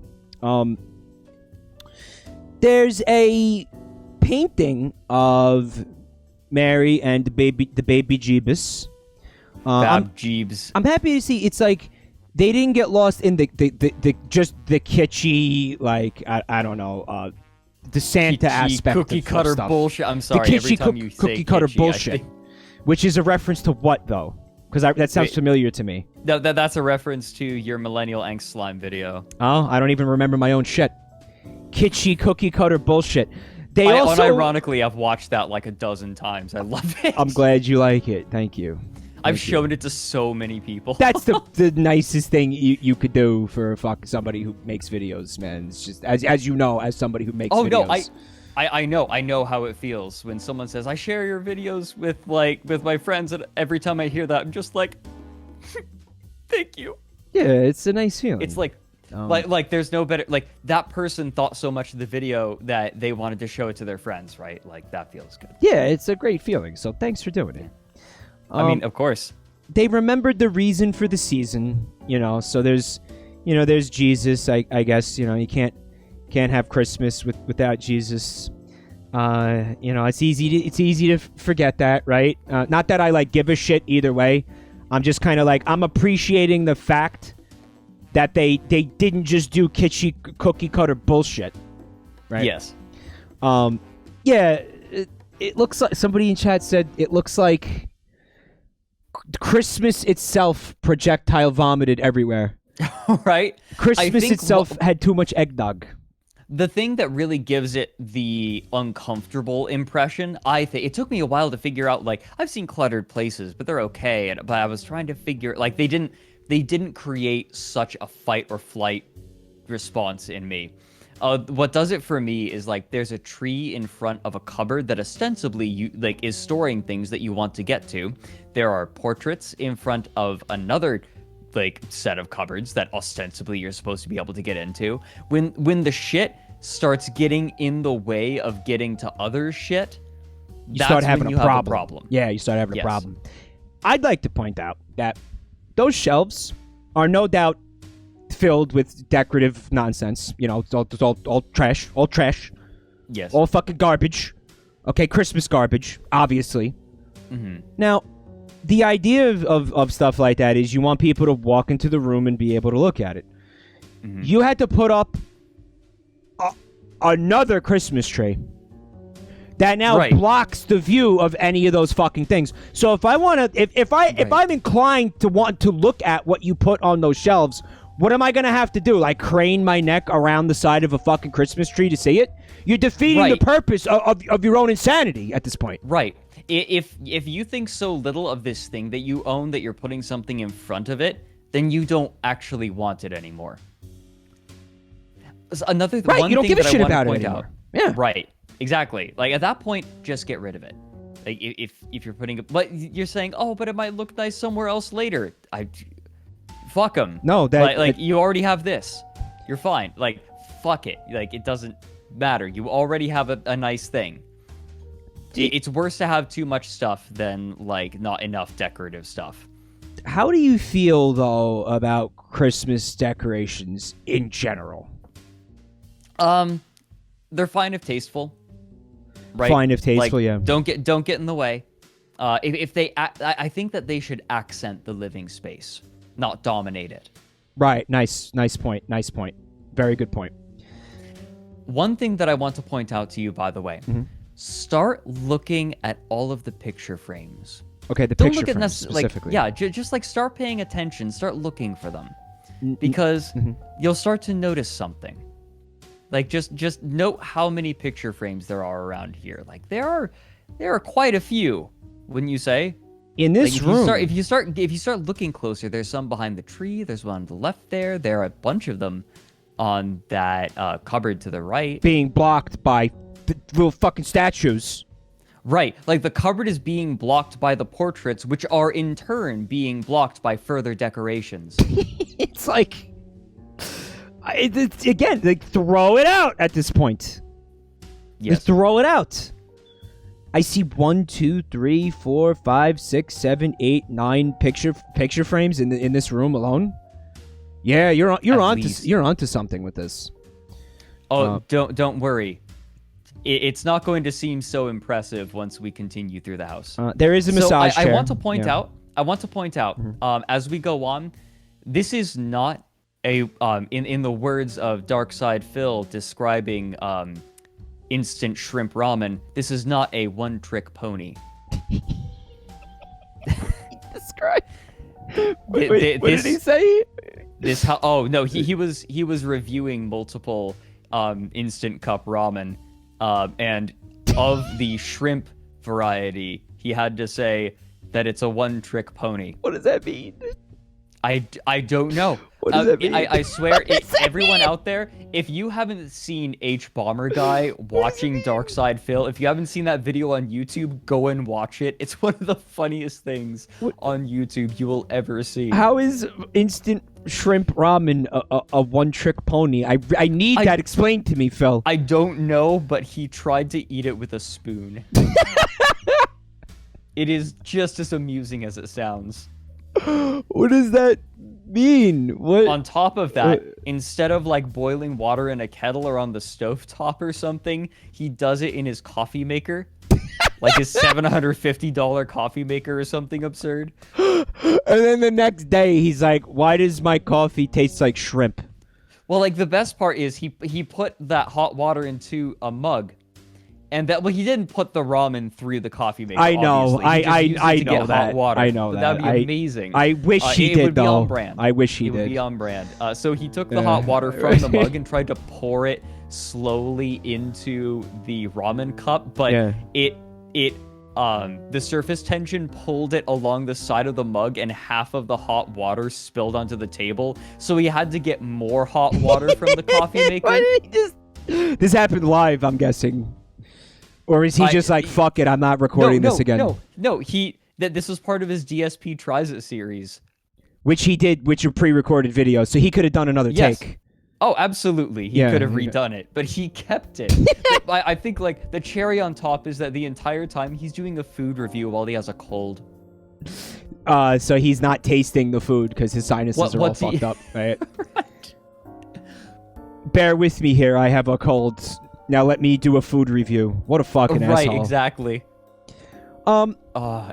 B: There's a painting of Mary and the baby Jeebus.
A: Jeebs.
B: I'm happy to see it's like they didn't get lost in the kitschy, like I don't know, the Santa aspect
A: cookie
B: of
A: cutter
B: stuff.
A: Bullshit. I'm sorry.
B: The
A: every time you say
B: cookie cutter
A: kitschy,
B: bullshit, which is a reference to what though? Because that sounds familiar to me.
A: That's a reference to your Millennial Angst Slime video.
B: Oh, I don't even remember my own shit. Kitschy cookie cutter bullshit. Unironically,
A: I've watched that like a dozen times. I love it.
B: I'm glad you like it. Thank you.
A: I've shown it to so many people.
B: That's the nicest thing you could do for somebody who makes videos, man. It's just as you know, as somebody who makes videos.
A: Oh no, I know how it feels when someone says I share your videos with my friends, and every time I hear that, I'm just like, thank you.
B: Yeah, it's a nice feeling.
A: It's like there's no better, like that person thought so much of the video that they wanted to show it to their friends, right? Like that feels good.
B: Yeah, it's a great feeling. So thanks for doing it.
A: I mean, of course.
B: They remembered the reason for the season, so there's Jesus. I guess you can't have Christmas without Jesus. It's easy to forget that, right? Not that I give a shit either way. I'm just kind of like, I'm appreciating the fact that they didn't just do kitschy cookie cutter bullshit. Right?
A: Yes.
B: Yeah, it looks like, somebody in chat said it looks like Christmas itself projectile vomited everywhere.
A: Right?
B: Christmas itself had too much eggnog.
A: The thing that really gives it the uncomfortable impression, I think, it took me a while to figure out, like, I've seen cluttered places, but they're okay, but I was trying to figure, like, they didn't create such a fight or flight response in me. What does it for me is, like, there's a tree in front of a cupboard that ostensibly is storing things that you want to get to. There are portraits in front of another, like, set of cupboards that ostensibly you're supposed to be able to get into. When the shit starts getting in the way of getting to other shit,
B: you start having
A: when
B: a
A: have
B: problem. Yeah, you start having a problem. I'd like to point out that those shelves are no doubt filled with decorative nonsense. You know, it's all trash.
A: Yes.
B: All fucking garbage. Okay, Christmas garbage, obviously.
A: Mm-hmm.
B: Now, the idea of stuff like that is you want people to walk into the room and be able to look at it. Mm-hmm. You had to put up another Christmas tree that now blocks the view of any of those fucking things. So if I want to, if I'm inclined to want to look at what you put on those shelves, what am I going to have to do? Like crane my neck around the side of a fucking Christmas tree to see it? You're defeating the purpose of your own insanity at this point.
A: Right. If you think so little of this thing that you own that you're putting something in front of it, then you don't actually want it anymore. Another one
B: you don't
A: thing
B: give a
A: that
B: shit
A: I want
B: about
A: to
B: it
A: point
B: anymore.
A: out.
B: Yeah.
A: Right. Exactly. Like at that point, just get rid of it. Like if you're putting it, but you're saying, oh, but it might look nice somewhere else later. Fuck them.
B: No, that
A: you already have this. You're fine. Like fuck it. Like it doesn't matter. You already have a nice thing. It's worse to have too much stuff than like not enough decorative stuff.
B: How do you feel though about Christmas decorations in general?
A: They're fine if tasteful. Right?
B: Fine if tasteful,
A: like,
B: yeah.
A: Don't get in the way. If they, I think that they should accent the living space, not dominate it.
B: Right. Nice point. Nice point. Very good point.
A: One thing that I want to point out to you, by the way, start looking at all of the picture frames.
B: Okay, the
A: Don't
B: picture
A: look at
B: frames specifically.
A: just like start paying attention, start looking for them, because you'll start to notice something. Like just note how many picture frames there are around here. Like there are quite a few, wouldn't you say?
B: In this room,
A: if you start looking closer, there's some behind the tree. There's one on the left there. There are a bunch of them on that cupboard to the right,
B: being blocked by the little fucking statues.
A: Right, like the cupboard is being blocked by the portraits, which are in turn being blocked by further decorations.
B: It's like, again, like throw it out at this point.
A: Yes.
B: Just throw it out. I see 1, 2, 3, 4, 5, 6, 7, 8, 9 picture frames in this room alone. Yeah, you're onto something with this.
A: Oh, don't worry. It's not going to seem so impressive once we continue through the house.
B: There is a massage chair.
A: I want to point out. As we go on, this is not a in the words of Darkside Phil describing instant shrimp ramen. This is not a one-trick pony.
B: Describe. What did he say?
A: He was reviewing multiple instant cup ramen. And of the shrimp variety, he had to say that it's a one-trick pony.
B: What does that mean?
A: I don't know.
B: What does that mean?
A: I swear, everyone out there, if you haven't seen H Bomber Guy watching Darkside Phil, if you haven't seen that video on YouTube, go and watch it. It's one of the funniest things on YouTube you will ever see.
B: How is instant shrimp ramen a one-trick pony? I need that explained to me, Phil.
A: I don't know, but he tried to eat it with a spoon. It is just as amusing as it sounds.
B: What does that mean? What?
A: On top of that, instead of like boiling water in a kettle or on the stovetop or something, he does it in his coffee maker. like his $750 coffee maker or something absurd.
B: And then the next day, he's like, "Why does my coffee taste like shrimp?"
A: Well, like the best part is he put that hot water into a mug, and that he didn't put the ramen through the coffee maker.
B: I know, I know that.
A: Hot water.
B: I know
A: But
B: that.
A: That'd be amazing.
B: I wish he did,
A: it would
B: though.
A: Be on brand.
B: I wish he
A: it
B: did.
A: Would be on brand. So he took the hot water from the mug and tried to pour it slowly into the ramen cup, but the surface tension pulled it along the side of the mug, and half of the hot water spilled onto the table. So he had to get more hot water from the coffee maker.
B: Why did he just... This happened live, I'm guessing. Or is he just like, fuck it, I'm not recording this again?
A: No. This was part of his DSP Tries It series.
B: Which he did, which are pre-recorded videos, so he could have done another take.
A: Oh, absolutely. He could have redone it, but he kept it. I think, like, the cherry on top is that the entire time he's doing a food review while he has a cold.
B: So he's not tasting the food because his sinuses are all fucked up, right?
A: Right.
B: Bear with me here. I have a cold. Now let me do a food review. What a fucking asshole.
A: Right, exactly.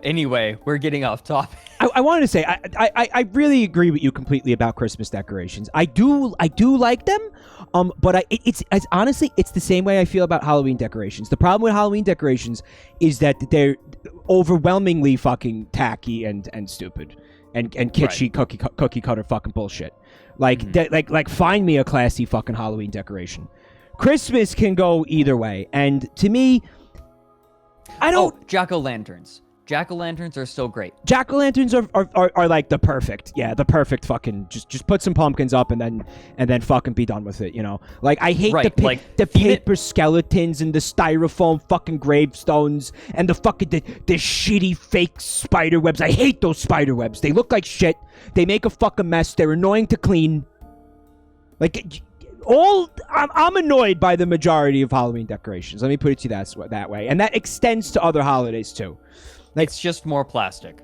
A: Anyway, we're getting off topic.
B: I wanted to say I really agree with you completely about Christmas decorations. I do like them, but it's honestly it's the same way I feel about Halloween decorations. The problem with Halloween decorations is that they're overwhelmingly fucking tacky and stupid and kitschy cookie cutter fucking bullshit. Like like find me a classy fucking Halloween decoration. Christmas can go either way, and to me, I don't.
A: Jack-o'-lanterns. Jack-o'-lanterns are so great.
B: Jack-o'-lanterns are like the perfect perfect fucking just put some pumpkins up and then fucking be done with it, you know? Like I hate the paper skeletons and the styrofoam fucking gravestones and the fucking the shitty fake spider webs. I hate those spider webs. They look like shit. They make a fucking mess. They're annoying to clean. Like I'm annoyed by the majority of Halloween decorations. Let me put it to you that way. And that extends to other holidays too. Like,
A: it's just more plastic.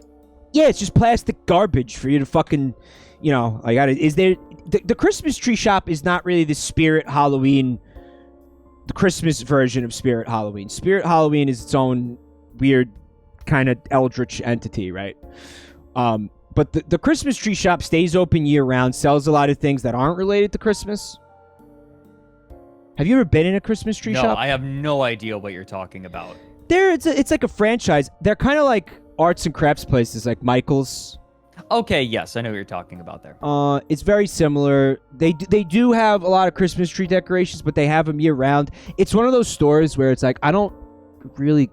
B: Yeah, it's just plastic garbage for you to fucking, you know, the Christmas tree shop is not really the Spirit Halloween, the Christmas version of Spirit Halloween. Spirit Halloween is its own weird kind of eldritch entity, right? But the Christmas tree shop stays open year round, sells a lot of things that aren't related to Christmas. Have you ever been in a Christmas tree shop?
A: No, I have no idea what you're talking about.
B: It's like a franchise. They're kind of like arts and crafts places, like Michael's.
A: Okay, yes, I know what you're talking about there.
B: It's very similar. They do have a lot of Christmas tree decorations, but they have them year round. It's one of those stores where it's like I don't really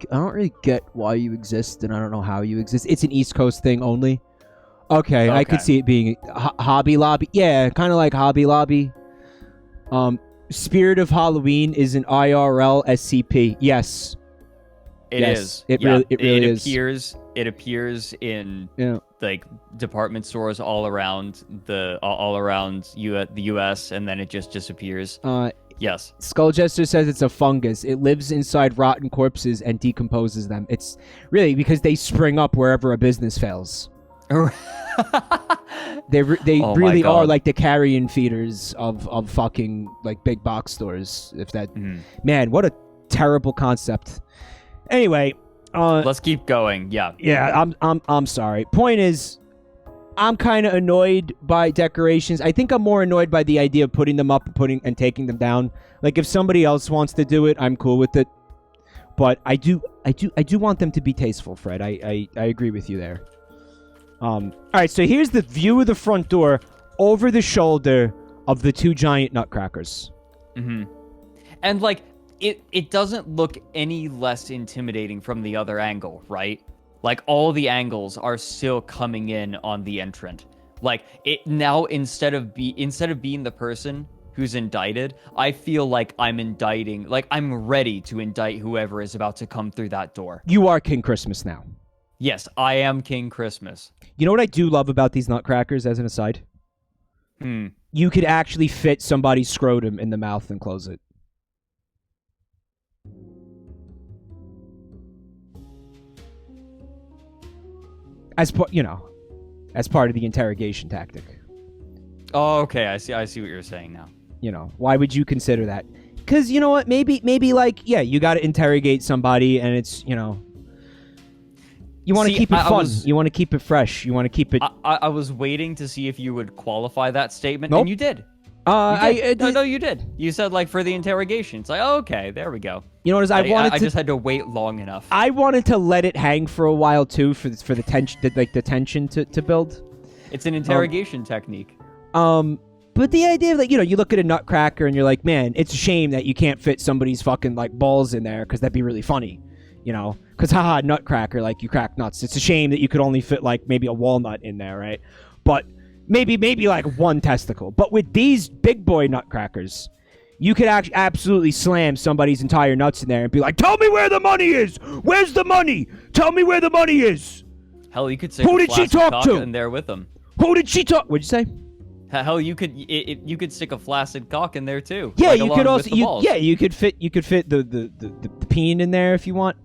B: get why you exist, and I don't know how you exist. It's an East Coast thing only. Okay. I could see it being Hobby Lobby. Yeah, kind of like Hobby Lobby. Spirit of Halloween is an IRL SCP. Yes.
A: It is.
B: It really is.
A: It appears in like department stores all around the US, and then it just disappears. Yes.
B: Skulljester says it's a fungus. It lives inside rotten corpses and decomposes them. It's really because they spring up wherever a business fails. They really are like the carrion feeders of fucking like big box stores. If that man, what a terrible concept. Anyway,
A: let's keep going.
B: Yeah. I'm sorry. Point is, I'm kind of annoyed by decorations. I think I'm more annoyed by the idea of putting them up, and taking them down. Like if somebody else wants to do it, I'm cool with it. But I do want them to be tasteful, Fred. I agree with you there. All right, so here's the view of the front door over the shoulder of the two giant nutcrackers.
A: Mm-hmm. And like it doesn't look any less intimidating from the other angle, right? Like all the angles are still coming in on the entrant. Like it now instead of being the person who's indicted, I feel like I'm indicting, like I'm ready to indict whoever is about to come through that door.
B: You are King Christmas now.
A: Yes, I am King Christmas.
B: You know what I do love about these nutcrackers, as an aside? You could actually fit somebody's scrotum in the mouth and close it. As part of the interrogation tactic.
A: Oh, okay. I see what you're saying now.
B: You know, why would you consider that? Because you know what? Maybe like, yeah, you got to interrogate somebody, and it's, you know, You want to keep it fun. You want to keep it fresh. You want to keep it...
A: I was waiting to see if you would qualify that statement,
B: Nope.
A: and you did. No, you did. You said, like, for the interrogation. It's like, oh, okay, there we go.
B: You know what?
A: I just had to wait long enough.
B: I wanted to let it hang for a while, too, for the tension, the tension to build.
A: It's an interrogation technique.
B: But the idea of, like, you look at a nutcracker and you're like, man, it's a shame that you can't fit somebody's fucking, like, balls in there because that'd be really funny. Because haha, nutcracker, like, you crack nuts. It's a shame that you could only fit, like, maybe a walnut in there, right? But maybe like one testicle. But with these big boy nutcrackers, you could absolutely slam somebody's entire nuts in there and be like, tell me where the money is! Where's the money? Tell me where the money is!
A: Hell, you could say
B: who did she talk to?
A: In there with them.
B: Who did she talk? What'd you say?
A: Hell, you could stick a flaccid cock in there too.
B: Yeah,
A: like,
B: you could also you could fit the peen in there if you want.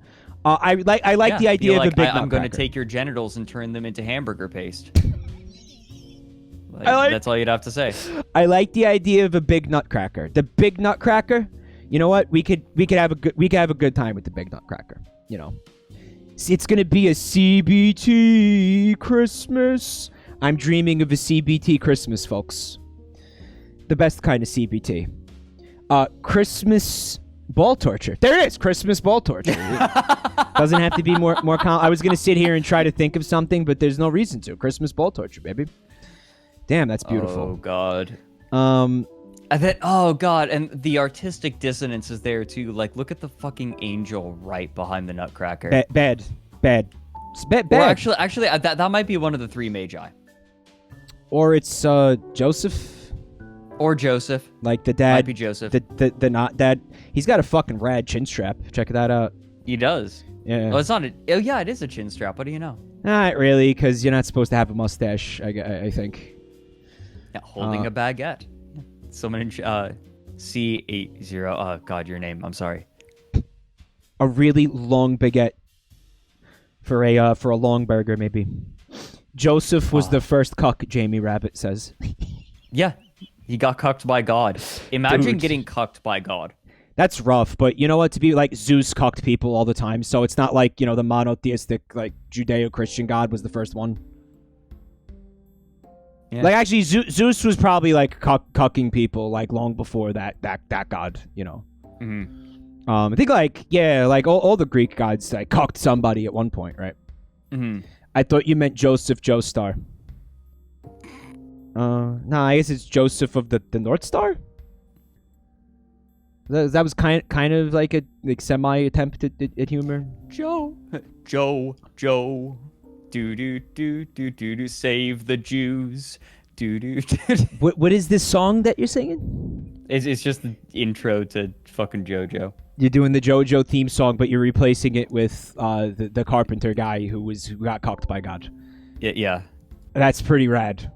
B: I like the idea of a big nutcracker.
A: I'm going to take your genitals and turn them into hamburger paste. That's all you'd have to say.
B: I like the idea of a big nutcracker. The big nutcracker. You know what? We could have a good time with the big nutcracker. It's going to be a CBT Christmas. I'm dreaming of a CBT Christmas, folks. The best kind of CBT. Christmas ball torture. There it is. Christmas ball torture. Doesn't have to be more I was going to sit here and try to think of something, but there's no reason to. Christmas ball torture, baby. Damn, that's beautiful.
A: Oh, God. Oh, God. And the artistic dissonance is there, too. Like, look at the fucking angel right behind the nutcracker.
B: Bad. It's bad.
A: Or actually, that might be one of the three magi.
B: Or it's Joseph.
A: Or Joseph.
B: Like the dad.
A: Might be Joseph.
B: The not dad. He's got a fucking rad chin strap. Check that out.
A: He does.
B: Yeah.
A: Oh, it's not yeah, it is a chin strap. What do you know?
B: Not really, because you're not supposed to have a mustache, I think.
A: Yeah, holding a baguette. Someone in C80. Oh, God, your name. I'm sorry.
B: A really long baguette for a long burger, maybe. Joseph was the first cuck, Jamie Rabbit says.
A: Yeah, he got cucked by God. Imagine getting cucked by God.
B: That's rough, but you know what? To be like Zeus cucked people all the time, so it's not like, the monotheistic, like, Judeo-Christian God was the first one. Yeah. Like, actually, Zeus was probably, like, cucking people, like, long before that God,
A: Mm-hmm.
B: I think, like, yeah, like, all the Greek gods, like, cucked somebody at one point, right?
A: Mm-hmm.
B: I thought you meant Joseph Joestar. No, I guess it's Joseph of the North Star? That was kind of like a semi-attempt at humor.
A: Joe. Do, save the Jews. Do.
B: What is this song that you're singing?
A: It's just the intro to fucking JoJo.
B: You're doing the JoJo theme song, but you're replacing it with the carpenter guy who got cocked by God.
A: Yeah.
B: That's pretty rad.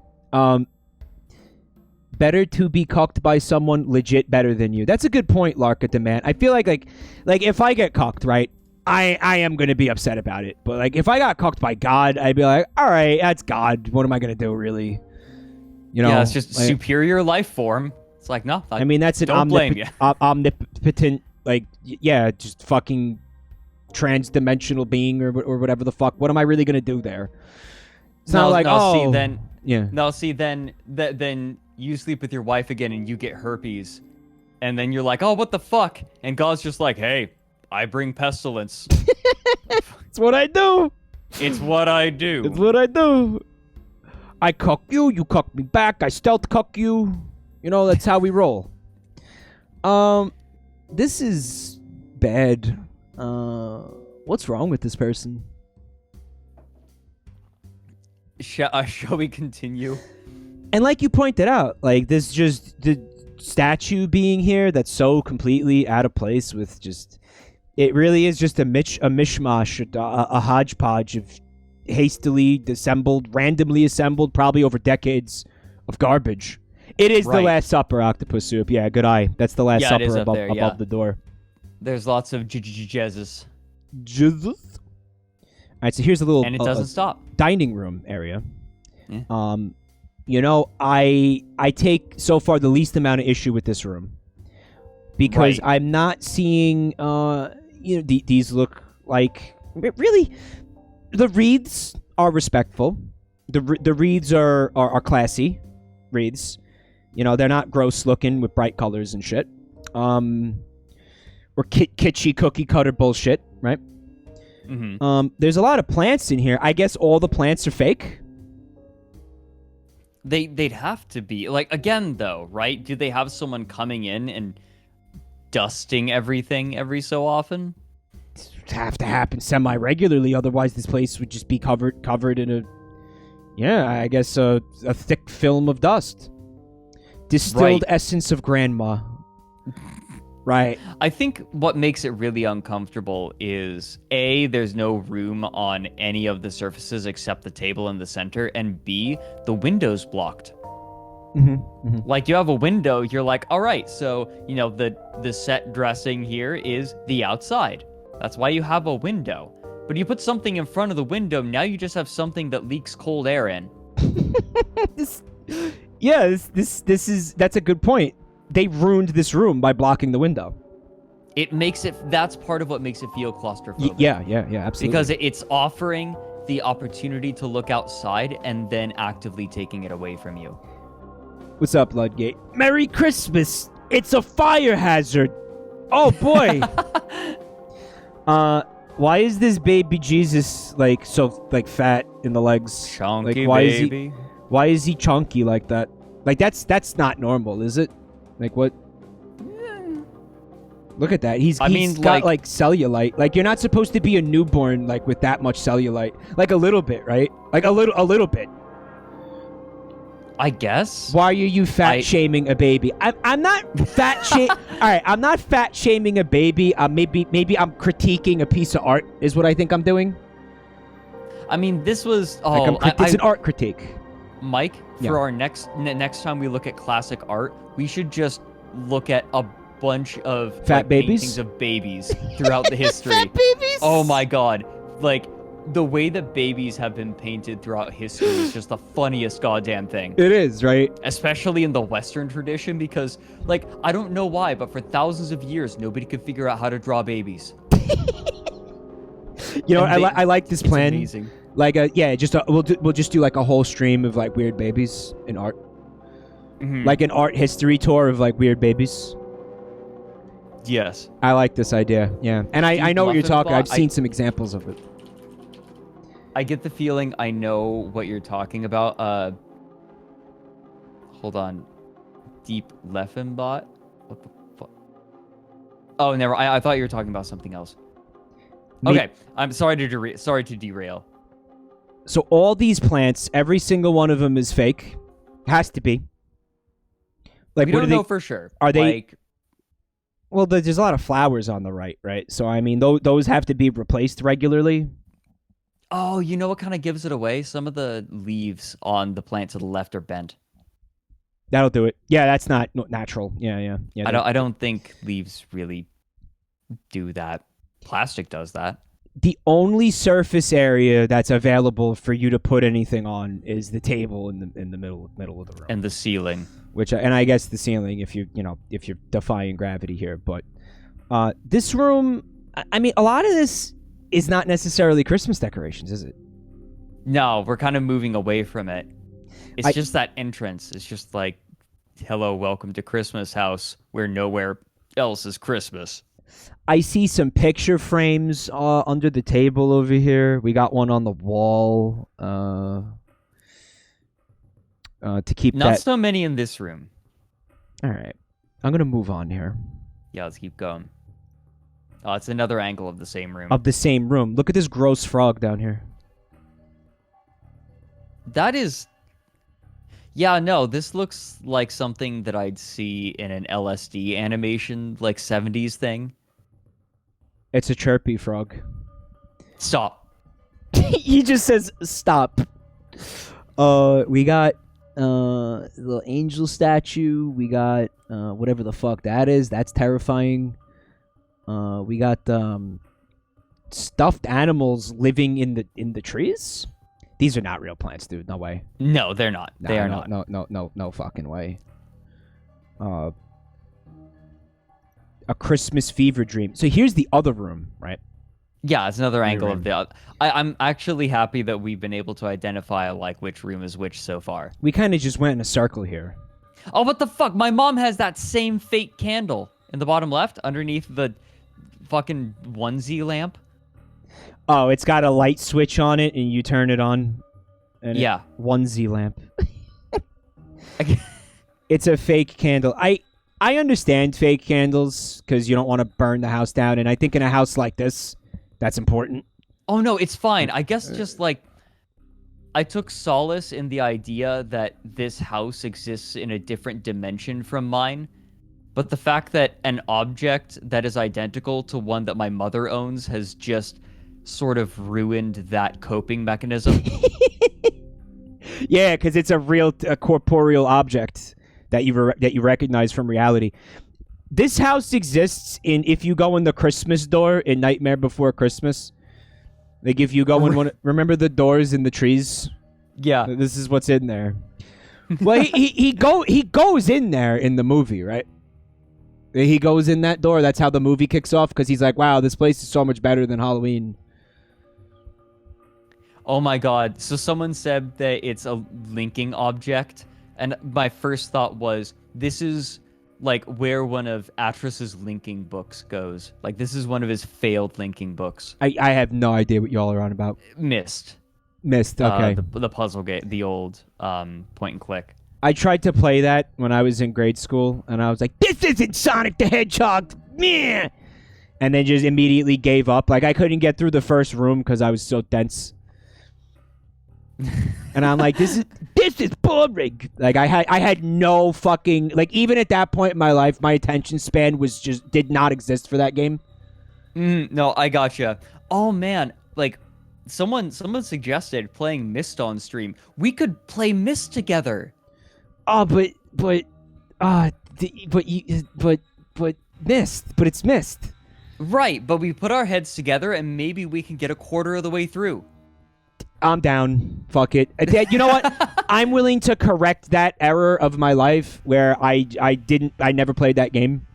B: Better to be cocked by someone legit better than you. That's a good point, Larka the man. I feel like if I get cocked, right, I am going to be upset about it. But like if I got cocked by God, I'd be like, all right, that's God. What am I going to do, really?
A: Yeah, it's just superior life form. It's like, no.
B: I mean, that's an omnipotent, like, yeah, just fucking trans-dimensional being or whatever the fuck. What am I really going to do there? It's not like,
A: see, then...
B: Yeah.
A: No, see, then you sleep with your wife again and you get herpes. And then you're like, oh, what the fuck? And God's just like, hey, I bring pestilence.
B: It's what I do.
A: It's what I do.
B: It's what I do. I cuck you, you cuck me back, I stealth cuck you. That's how we roll. This is bad. What's wrong with this person?
A: Shall we continue?
B: And like you pointed out, like this just the statue being here that's so completely out of place with just it really is just a mishmash, a hodgepodge of randomly assembled, probably over decades of garbage. It is the Last Supper, Octopus Soup. Yeah, good eye. That's the Last Supper above the door.
A: There's lots of Jesus.
B: Jesus. All right, so here's a little
A: and it doesn't stop
B: dining room area.
A: Yeah.
B: I take so far the least amount of issue with this room because I'm not seeing these look like really The wreaths are respectful. The wreaths are classy wreaths. You know, they're not gross looking with bright colors and shit. Or kitschy cookie cutter bullshit, right?
A: Mm-hmm.
B: There's a lot of plants in here. I guess all the plants are fake.
A: They'd have to be. Like, again, though, right? Do they have someone coming in and dusting everything every so often?
B: It'd have to happen semi-regularly, otherwise this place would just be covered in a... Yeah, I guess a thick film of dust. Distilled essence of grandma. Right.
A: I think what makes it really uncomfortable is, A, there's no room on any of the surfaces except the table in the center, and B, the window's blocked.
B: Mm-hmm. Mm-hmm.
A: Like, you have a window, you're like, all right, so, you know, the set dressing here is the outside. That's why you have a window. But you put something in front of the window, now you just have something that leaks cold air in.
B: That's a good point. They ruined this room by blocking the window.
A: That's part of what makes it feel claustrophobic.
B: Yeah, absolutely.
A: Because it's offering the opportunity to look outside and then actively taking it away from you.
B: What's up, Ludgate? Merry Christmas! It's a fire hazard! Oh, boy! Why is this baby Jesus, like, so, like, fat in the legs?
A: Chunky,
B: like,
A: baby.
B: Why is he chunky like that? Like, that's not normal, is it? Like, what? Look at that. He's got, like, cellulite. Like, you're not supposed to be a newborn, like, with that much cellulite. Like, a little bit, right? Like, a little bit.
A: I guess.
B: Why are you fat-shaming a baby? I'm not fat-shaming... All right, I'm not fat-shaming a baby. Maybe I'm critiquing a piece of art, is what I think I'm doing.
A: I mean, this was...
B: it's an art critique.
A: Mike, for our next time we look at classic art, we should just look at a bunch of
B: fat babies?
A: paintings of babies throughout the history.
B: Fat babies?
A: Oh my god. Like, the way that babies have been painted throughout history is just the funniest goddamn thing.
B: It is, right?
A: Especially in the Western tradition, because, like, I don't know why, but for thousands of years, nobody could figure out how to draw babies.
B: You know, I like this plan.
A: It's amazing.
B: Like, we'll just do like a whole stream of like weird babies in art, like an art history tour of like weird babies.
A: Yes,
B: I like this idea. Yeah, and I know what you're talking. I've seen some examples of it.
A: I get the feeling I know what you're talking about. Hold on, Deep Leffenbot. What the fuck? Oh, never. I thought you were talking about something else. Okay, I'm sorry to derail.
B: So all these plants, every single one of them is fake. Has to be. Like,
A: we don't know for sure.
B: Are they? Well, there's a lot of flowers on the right? So I mean, those have to be replaced regularly.
A: Oh, you know what kind of gives it away? Some of the leaves on the plant to the left are bent.
B: That'll do it. Yeah, that's not natural. Yeah.
A: I don't think leaves really do that. Plastic does that.
B: The only surface area that's available for you to put anything on is the table in the middle of the room
A: and the ceiling.
B: And I guess the ceiling if you're defying gravity here. But this room, I mean, a lot of this is not necessarily Christmas decorations, is it?
A: No, we're kind of moving away from it. It's just that entrance. It's just like, hello, welcome to Christmas house, where nowhere else is Christmas.
B: I see some picture frames under the table over here. We got one on the wall to keep
A: Not so many in this room.
B: All right. I'm going to move on here.
A: Yeah, let's keep going. Oh, it's another angle of the same room.
B: Look at this gross frog down here.
A: That is... Yeah, no, this looks like something that I'd see in an LSD animation, like 70s thing.
B: It's a chirpy frog.
A: Stop.
B: He just says stop. We got little angel statue. We got whatever the fuck that is. That's terrifying. We got stuffed animals living in the trees. These are not real plants, dude. No way.
A: No, they're not. They are not.
B: No fucking way. A Christmas fever dream. So here's the other room, right?
A: Yeah, it's another angle
B: Right.
A: of the. I'm actually happy that we've been able to identify like which room is which so far.
B: We kind of just went in a circle here.
A: Oh, what the fuck? My mom has that same fake candle in the bottom left underneath the fucking onesie lamp.
B: Oh, it's got a light switch on it, and you turn it on. And
A: Yeah.
B: Onesie lamp. It's a fake candle. I understand fake candles because you don't want to burn the house down, and I think in a house like this, that's important.
A: Oh no, it's fine. I guess just like I took solace in the idea that this house exists in a different dimension from mine. But the fact that an object that is identical to one that my mother owns has just sort of ruined that coping mechanism.
B: Yeah, because it's a corporeal object that you recognize from reality. This house exists if you go in the Christmas door in Nightmare Before Christmas. Like if you go in remember the doors in the trees?
A: Yeah.
B: This is what's in there. Well, he goes in there in the movie, right? He goes in that door. That's how the movie kicks off because he's like, "Wow, this place is so much better than Halloween."
A: Oh my god. So someone said that it's a linking object, and my first thought was this is like where one of Atris's linking books goes. Like this is one of his failed linking books.
B: I have no idea what y'all are on about.
A: Missed.
B: Okay.
A: The puzzle game, the old point and click.
B: I tried to play that when I was in grade school, and I was like, "This isn't Sonic the Hedgehog, meh!" And then just immediately gave up. Like I couldn't get through the first room because I was so dense. And I'm like, this is boring. Like I had no fucking like even at that point in my life, my attention span did not exist for that game.
A: No, I gotcha. Oh man, like someone suggested playing Myst on stream. We could play Myst together.
B: Oh, but it's Myst.
A: Right, but we put our heads together and maybe we can get a quarter of the way through.
B: I'm down. Fuck it. Dad, you know what? I'm willing to correct that error of my life where I never played that game.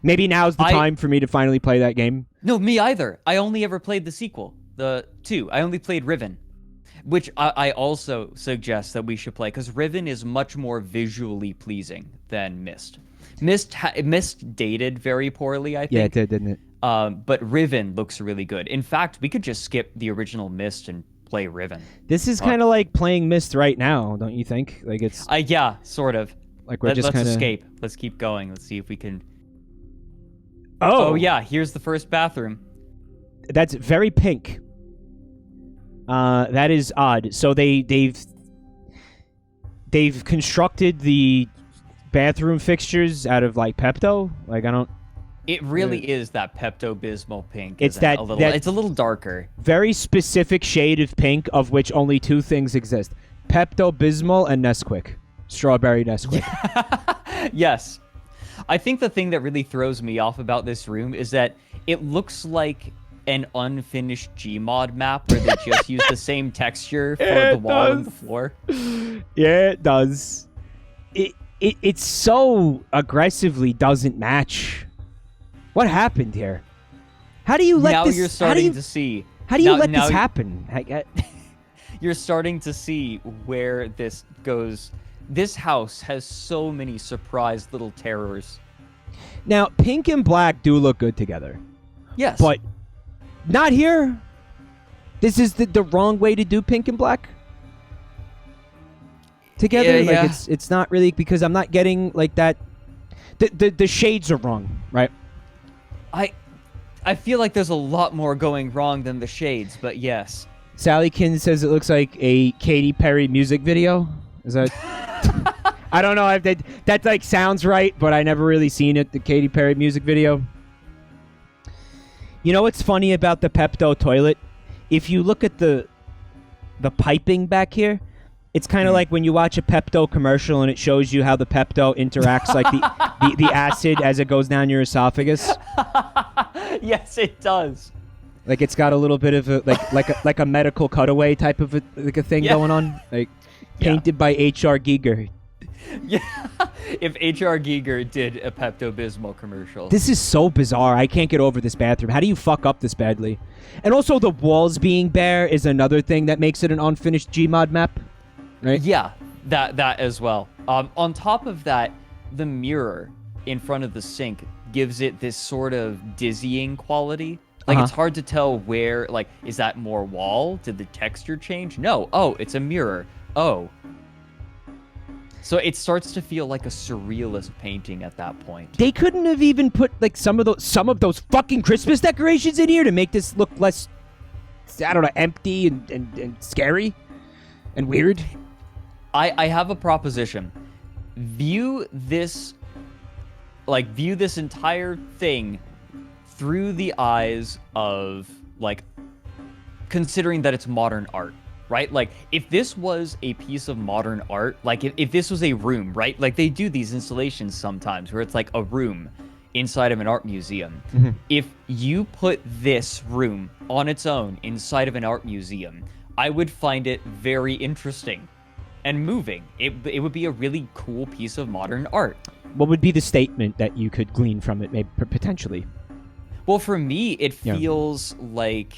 B: Maybe now's the time for me to finally play that game.
A: No, me either. I only ever played the sequel, the 2. I only played Riven, which I also suggest that we should play because Riven is much more visually pleasing than Myst. Myst dated very poorly, I think.
B: Yeah, it did, didn't it?
A: But Riven looks really good. In fact, we could just skip the original Myst and play Riven.
B: This is kind of like playing Myst right now, don't you think? Like it's
A: yeah, sort of.
B: Like let's
A: escape. Let's keep going. Let's see if we can.
B: Oh
A: yeah, here's the first bathroom.
B: That's very pink. That is odd. So they've constructed the bathroom fixtures out of like Pepto. Like I don't.
A: It really is that Pepto-Bismol pink.
B: It's
A: that it's a little darker.
B: Very specific shade of pink, of which only 2 things exist: Pepto-Bismol and Nesquik, strawberry Nesquik.
A: Yes, I think the thing that really throws me off about this room is that it looks like an unfinished Gmod map where they just use the same texture for the wall and the floor.
B: Yeah, it does. It so aggressively doesn't match. What happened here? How do you let this?
A: Now you're starting to see.
B: How do you let this happen?
A: You're starting to see where this goes. This house has so many surprise little terrors.
B: Now, pink and black do look good together.
A: Yes.
B: But not here. This is the wrong way to do pink and black together.
A: Yeah.
B: Like it's not really because I'm not getting like that. The shades are wrong, right?
A: I feel like there's a lot more going wrong than the shades, but yes.
B: Sallykin says it looks like a Katy Perry music video. Is that? I don't know if that like sounds right, but I never really seen it. The Katy Perry music video. You know what's funny about the Pepto toilet? If you look at the piping back here, it's kind of like when you watch a Pepto commercial and it shows you how the Pepto interacts like the acid as it goes down your esophagus.
A: Yes, it does.
B: Like it's got a little bit of a like a medical cutaway type of a thing going on, like painted by H.R. Giger.
A: Yeah, if H.R. Giger did a Pepto-Bismol commercial.
B: This is so bizarre. I can't get over this bathroom. How do you fuck up this badly? And also the walls being bare is another thing that makes it an unfinished Gmod map, right?
A: Yeah, that as well. On top of that, the mirror in front of the sink gives it this sort of dizzying quality. Like, it's hard to tell where, like, is that more wall? Did the texture change? No. Oh, it's a mirror. Oh. So it starts to feel like a surrealist painting at that point.
B: They couldn't have even put, like, some of those fucking Christmas decorations in here to make this look less, I don't know, empty and scary and weird.
A: I have a proposition. View this entire thing through the eyes of, like, considering that it's modern art, right? Like, if this was a piece of modern art, like, if this was a room, right? Like, they do these installations sometimes where it's like a room inside of an art museum. Mm-hmm. If you put this room on its own inside of an art museum, I would find it very interesting and moving. It would be a really cool piece of modern art.
B: What would be the statement that you could glean from it, maybe potentially?
A: Well, for me, it feels like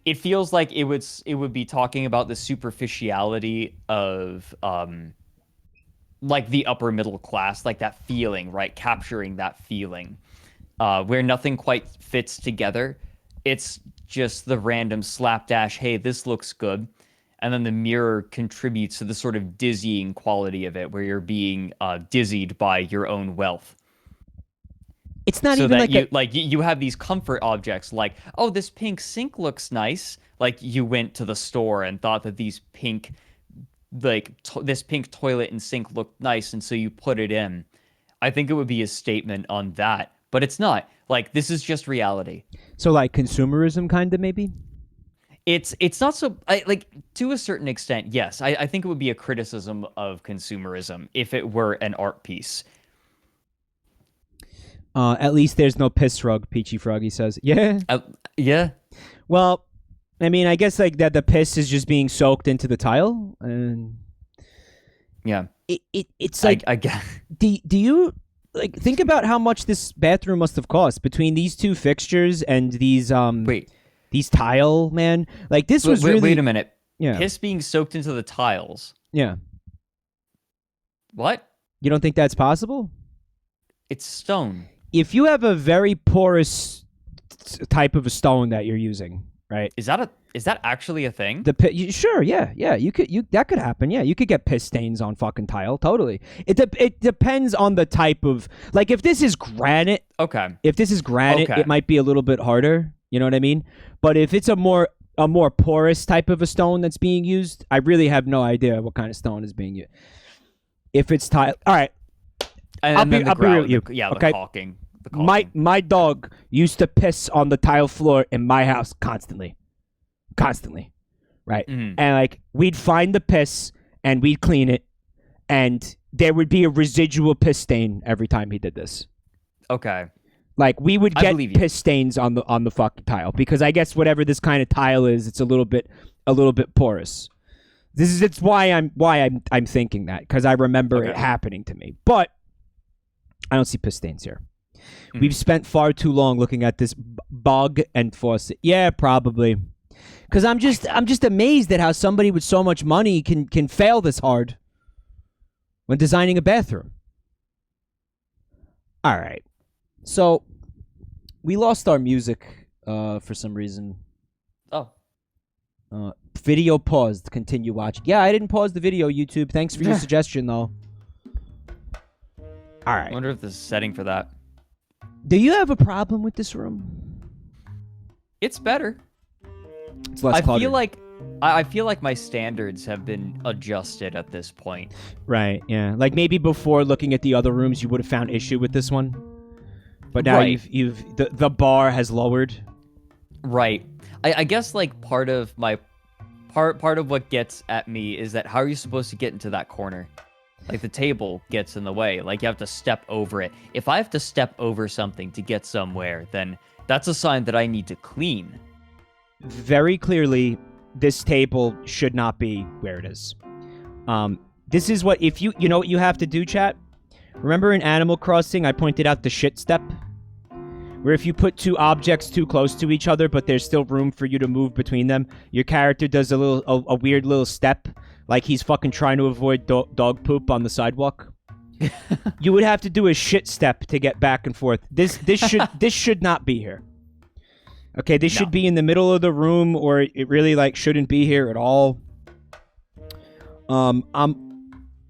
A: it would be talking about the superficiality of like the upper middle class, like that feeling, right? Capturing that feeling, where nothing quite fits together. It's just the random slapdash, hey, this looks good. And then the mirror contributes to the sort of dizzying quality of it, where you're being dizzied by your own wealth.
B: It's not
A: so
B: even
A: that you have these comfort objects, like, oh, this pink sink looks nice. Like, you went to the store and thought that these pink, this pink toilet and sink looked nice, and so you put it in. I think it would be a statement on that, but it's not. Like, this is just reality.
B: So, like, consumerism, kind of, maybe?
A: It's not so, like, to a certain extent, yes. I think it would be a criticism of consumerism if it were an art piece.
B: At least there's no piss rug, Peachy Froggy says. Yeah.
A: Yeah.
B: Well, I mean, I guess, like, that the piss is just being soaked into the tile, and
A: yeah.
B: It's like,
A: I guess.
B: Do you, like, think about how much this bathroom must have cost between these two fixtures and these these tile, man. Like, this was really...
A: Wait a minute.
B: Yeah.
A: Piss being soaked into the tiles.
B: Yeah.
A: What?
B: You don't think that's possible?
A: It's stone.
B: If you have a very porous type of a stone that you're using, right?
A: Is that actually a thing?
B: Sure, yeah. That could happen. Yeah, you could get piss stains on fucking tile. Totally. It depends on the type of, like, if this is granite.
A: Okay.
B: If this is granite, it might be a little bit harder. You know what I mean? But if it's a more porous type of a stone that's being used, I really have no idea what kind of stone is being used. If it's tile, all right.
A: And
B: I'll be real with you.
A: The caulking.
B: My dog used to piss on the tile floor in my house constantly, right? Mm-hmm. And, like, we'd find the piss and we'd clean it, and there would be a residual piss stain every time he did this.
A: Okay.
B: Like, we would get piss stains on the fucking tile, because I guess whatever this kind of tile is, it's a little bit porous. It's why I'm thinking that, because I remember it happening to me. But I don't see piss stains here. Mm. We've spent far too long looking at this bog and faucet. Yeah, probably. Because I'm just amazed at how somebody with so much money can fail this hard when designing a bathroom. All right. So we lost our music for some reason.
A: Oh.
B: Video paused. Continue watching. Yeah, I didn't pause the video, YouTube. Thanks for your suggestion, though. All right.
A: I wonder if there's a setting for that.
B: Do you have a problem with this room?
A: It's better.
B: It's less cluttered.
A: I feel like my standards have been adjusted at this point.
B: Right, yeah. Like, maybe before looking at the other rooms, you would have found issue with this one. But now the bar has lowered. Right.
A: I guess, like, part of what gets at me is that how are you supposed to get into that corner? Like, the table gets in the way. Like, you have to step over it. If I have to step over something to get somewhere, then that's a sign that I need to clean.
B: Very clearly, this table should not be where it is. This is what, if you know what you have to do, chat? Remember in Animal Crossing, I pointed out the shit step? Where if you put two objects too close to each other, but there's still room for you to move between them, your character does a weird little step, like he's fucking trying to avoid dog poop on the sidewalk. You would have to do a shit step to get back and forth. This should not be here. Okay, this should be in the middle of the room, or it really like shouldn't be here at all. I'm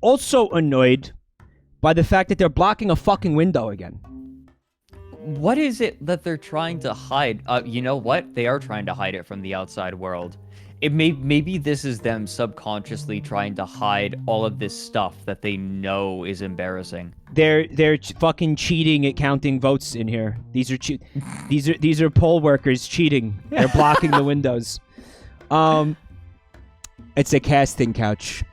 B: also annoyed by the fact that they're blocking a fucking window again.
A: What is it that they're trying to hide? You know what? They are trying to hide it from the outside world. Maybe this is them subconsciously trying to hide all of this stuff that they know is embarrassing.
B: They're fucking cheating at counting votes in here. These are poll workers cheating. They're blocking the windows. It's a casting couch.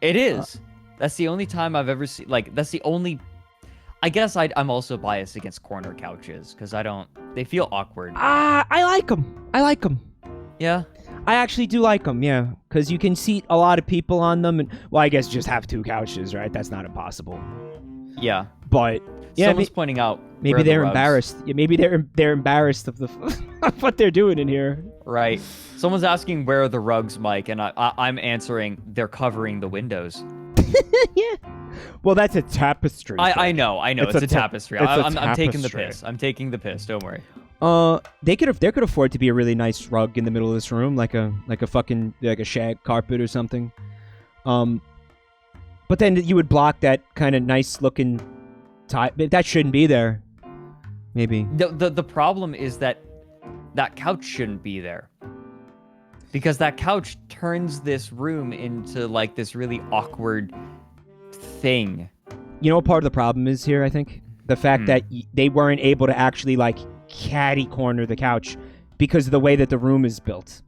A: It is. That's the only time I've ever seen. Like, that's the only. I guess I'm also biased against corner couches because they feel awkward.
B: I like them.
A: Yeah?
B: I actually do like them, yeah. Because you can seat a lot of people on them. And, well, I guess just have two couches, right? That's not impossible.
A: Yeah.
B: But, yeah.
A: Someone's pointing out.
B: Maybe they're embarrassed. Yeah, maybe they're embarrassed of of what they're doing in here.
A: Right. Someone's asking where are the rugs, Mike, and I'm answering they're covering the windows.
B: Yeah. Well, that's a tapestry.
A: I know. It's a tapestry. I'm taking the
B: tapestry.
A: piss. I'm taking the piss. Don't worry.
B: They could afford to be a really nice rug in the middle of this room, like a fucking like a shag carpet or something. But then you would block that kind of nice looking type. That shouldn't be there. Maybe.
A: The problem is that couch shouldn't be there. Because that couch turns this room into like this really awkward thing.
B: You know what part of the problem is here, I think? The fact that they weren't able to actually like catty corner the couch because of the way that the room is built.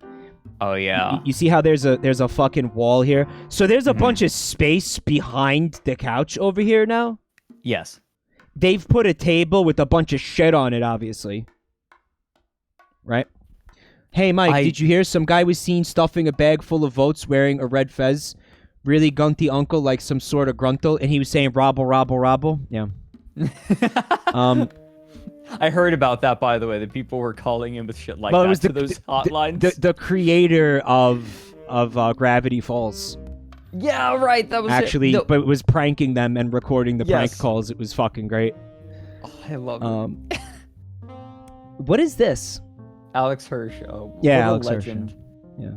A: Oh yeah.
B: You see how there's a fucking wall here? So there's a bunch of space behind the couch over here now?
A: Yes.
B: They've put a table with a bunch of shit on it, obviously. Right? Hey, Mike, did you hear some guy was seen stuffing a bag full of votes wearing a red fez? Really gunty uncle like some sort of gruntle, and he was saying robble, robble, robble. Yeah.
A: I heard about that, by the way, that people were calling him with shit like that to those hotlines.
B: The creator of Gravity Falls.
A: Yeah, right. That was
B: actually,
A: No.
B: but it was pranking them and recording the prank calls. It was fucking great.
A: Oh, I love it.
B: What is this?
A: Alex Hirsch.
B: Alex
A: legend.
B: Hirsch. Yeah.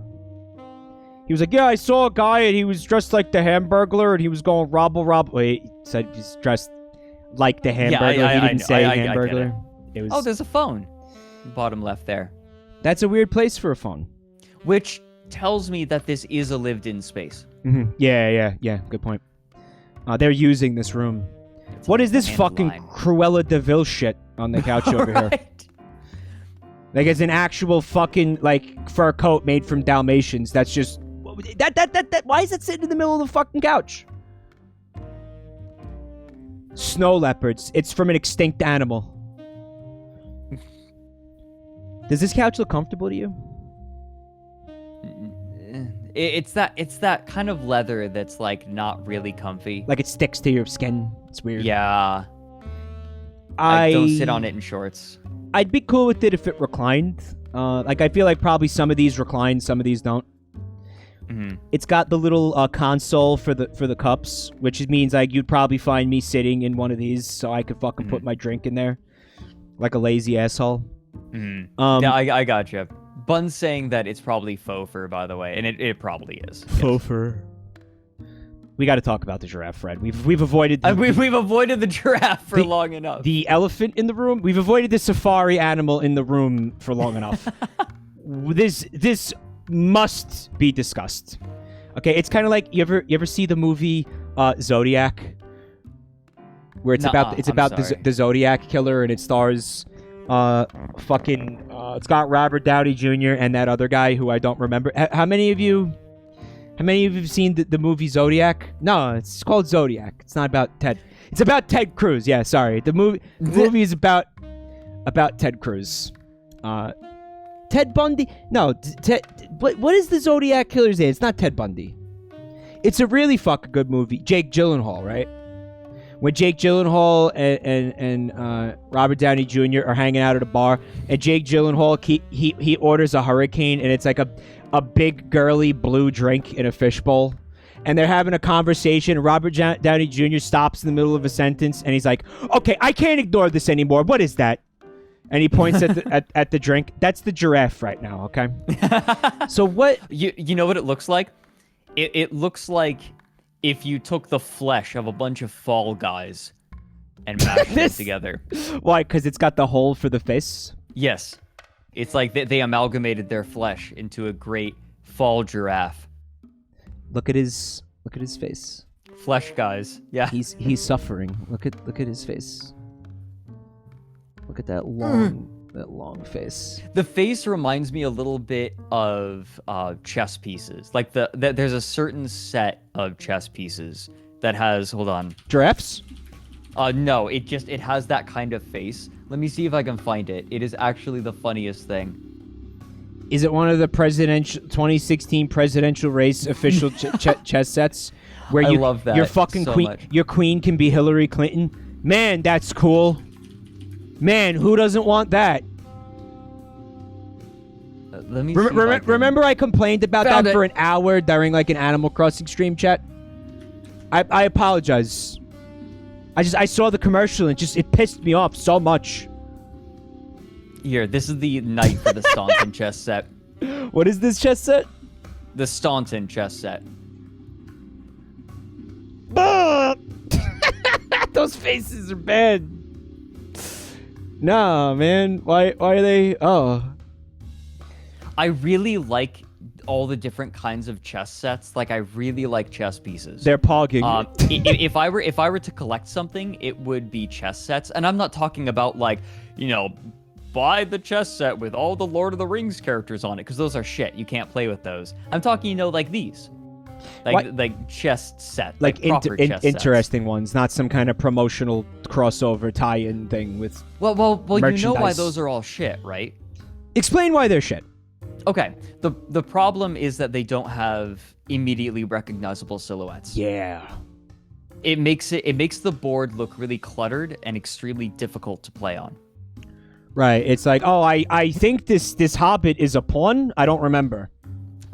B: He was like, yeah, I saw a guy and he was dressed like the Hamburglar and he was going robble, robble. Wait, he said he's dressed like the Hamburglar.
A: Yeah,
B: he didn't say Hamburglar.
A: It was... Oh, there's a phone. Bottom left there.
B: That's a weird place for a phone.
A: Which tells me that this is a lived-in space.
B: Mm-hmm. Yeah. Good point. They're using this room. What is this fucking Cruella de Vil shit on the couch over here? Like it's an actual fucking like fur coat made from Dalmatians. That's just that. Why is it sitting in the middle of the fucking couch? Snow leopards. It's from an extinct animal. Does this couch look comfortable to you?
A: It's that kind of leather that's like not really comfy.
B: Like it sticks to your skin. It's weird.
A: Yeah. I don't sit on it in shorts.
B: I'd be cool with it if it reclined. Like I feel like probably some of these recline, some of these don't.
A: Mm-hmm.
B: It's got the little console for the cups, which means like you'd probably find me sitting in one of these, so I could fucking put my drink in there, like a lazy asshole.
A: Mm-hmm. Yeah, I got you. Bun's saying that it's probably faux fur, by the way, and it probably is.
B: Faux fur. We got to talk about the giraffe, Fred. We've avoided
A: we've avoided the giraffe for long enough.
B: The elephant in the room. We've avoided the safari animal in the room for long enough. This must be discussed. Okay, it's kind of like you ever see the movie Zodiac, where it's about the Zodiac killer, and it stars it's got Robert Downey Jr. and that other guy who I don't remember. How many of you have seen the movie Zodiac? No, it's called Zodiac. It's not about Ted. It's about Ted Cruz. Yeah, sorry. The movie is about Ted Cruz. Ted Bundy? No, Ted. What is the Zodiac killer's name? It's not Ted Bundy. It's a really fucking good movie. Jake Gyllenhaal, right? When Jake Gyllenhaal and Robert Downey Jr. are hanging out at a bar, and Jake Gyllenhaal he orders a hurricane, and it's like a big girly blue drink in a fishbowl, and they're having a conversation. Robert Downey Jr. stops in the middle of a sentence, and he's like, "Okay, I can't ignore this anymore. What is that?" And he points at the drink. That's the giraffe right now. Okay. So what?
A: You know what it looks like? It looks like if you took the flesh of a bunch of Fall Guys and mashed them together.
B: Why? Because it's got the hole for the face?
A: Yes. It's like they amalgamated their flesh into a great fall giraffe.
B: Look at his face.
A: Flesh Guys. Yeah.
B: He's suffering. Look at his face. Look at that long face.
A: The face reminds me a little bit of chess pieces. Like there's a certain set of chess pieces that has, hold on.
B: Giraffes?
A: No, it has that kind of face. Let me see if I can find it. It is actually the funniest thing.
B: Is it one of the 2016 presidential race official chess sets where
A: I love that
B: your fucking
A: so
B: queen,
A: much.
B: Your queen can be Hillary Clinton? Man, that's cool. Man, who doesn't want that?
A: Let me
B: remember I complained about that for an hour during like an Animal Crossing stream chat? I apologize. I saw the commercial and it pissed me off so much.
A: Here, this is the knight for the Staunton chess set.
B: What is this chess set?
A: The Staunton chess set.
B: Those faces are bad. Nah, man. Why are they? Oh.
A: I really like all the different kinds of chess sets. Like, I really like chess pieces.
B: They're pogging.
A: If I were to collect something, it would be chess sets. And I'm not talking about, like, buy the chess set with all the Lord of the Rings characters on it, because those are shit. You can't play with those. I'm talking, like these. Like chess set.
B: Like
A: proper chess
B: interesting
A: sets.
B: ones, not some kind of promotional crossover tie-in thing with
A: Well,
B: merchandise.
A: You know why those are all shit, right?
B: Explain why they're shit.
A: Okay. The problem is that they don't have immediately recognizable silhouettes.
B: Yeah.
A: It makes the board look really cluttered and extremely difficult to play on.
B: Right. It's like, oh, I think this hobbit is a pawn. I don't remember.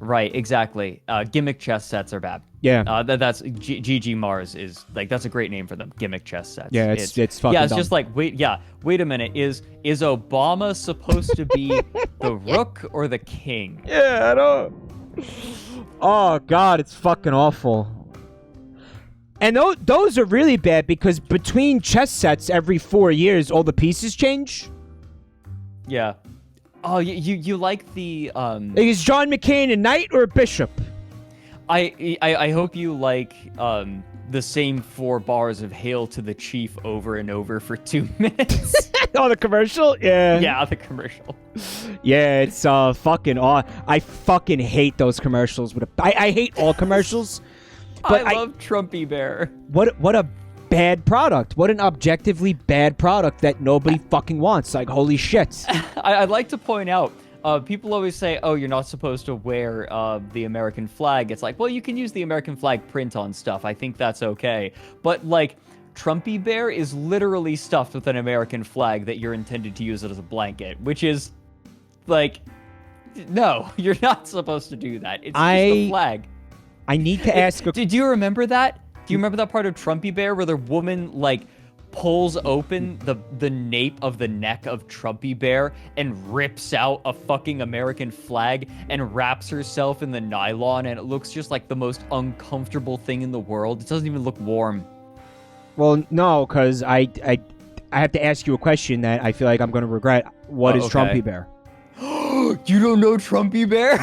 A: Right, exactly. Gimmick chess sets are bad.
B: Yeah.
A: That's GG Mars is like, that's a great name for them. Gimmick chess sets.
B: Yeah, it's fucking
A: yeah. It's
B: dumb.
A: just like, wait a minute. Is Obama supposed to be the rook or the king?
B: Yeah, I don't. Oh God, it's fucking awful. And those are really bad because between chess sets every 4 years, all the pieces change.
A: Yeah. Oh, you like the
B: Is John McCain a knight or a bishop?
A: I hope you like the same 4 bars of "Hail to the Chief" over and over for 2 minutes.
B: Oh, the commercial? Yeah.
A: Yeah, the commercial.
B: Yeah, it's fucking I fucking hate those commercials. I hate all commercials. But
A: I love Trumpy Bear.
B: What a bad product. What an objectively bad product that nobody fucking wants. Like, holy shit.
A: I'd like to point out, people always say, oh, you're not supposed to wear the American flag. It's like, well, you can use the American flag print on stuff. I think that's okay. But, like, Trumpy Bear is literally stuffed with an American flag that you're intended to use it as a blanket, which is, like, no, you're not supposed to do that. It's just a flag.
B: I need to ask...
A: Do you remember that? Do you remember that part of Trumpy Bear where the woman, like, pulls open the nape of the neck of Trumpy Bear and rips out a fucking American flag and wraps herself in the nylon, and it looks just like the most uncomfortable thing in the world? It doesn't even look warm.
B: Well, no, because I have to ask you a question that I feel like I'm going to regret. What is Trumpy Bear?
A: You don't know Trumpy Bear?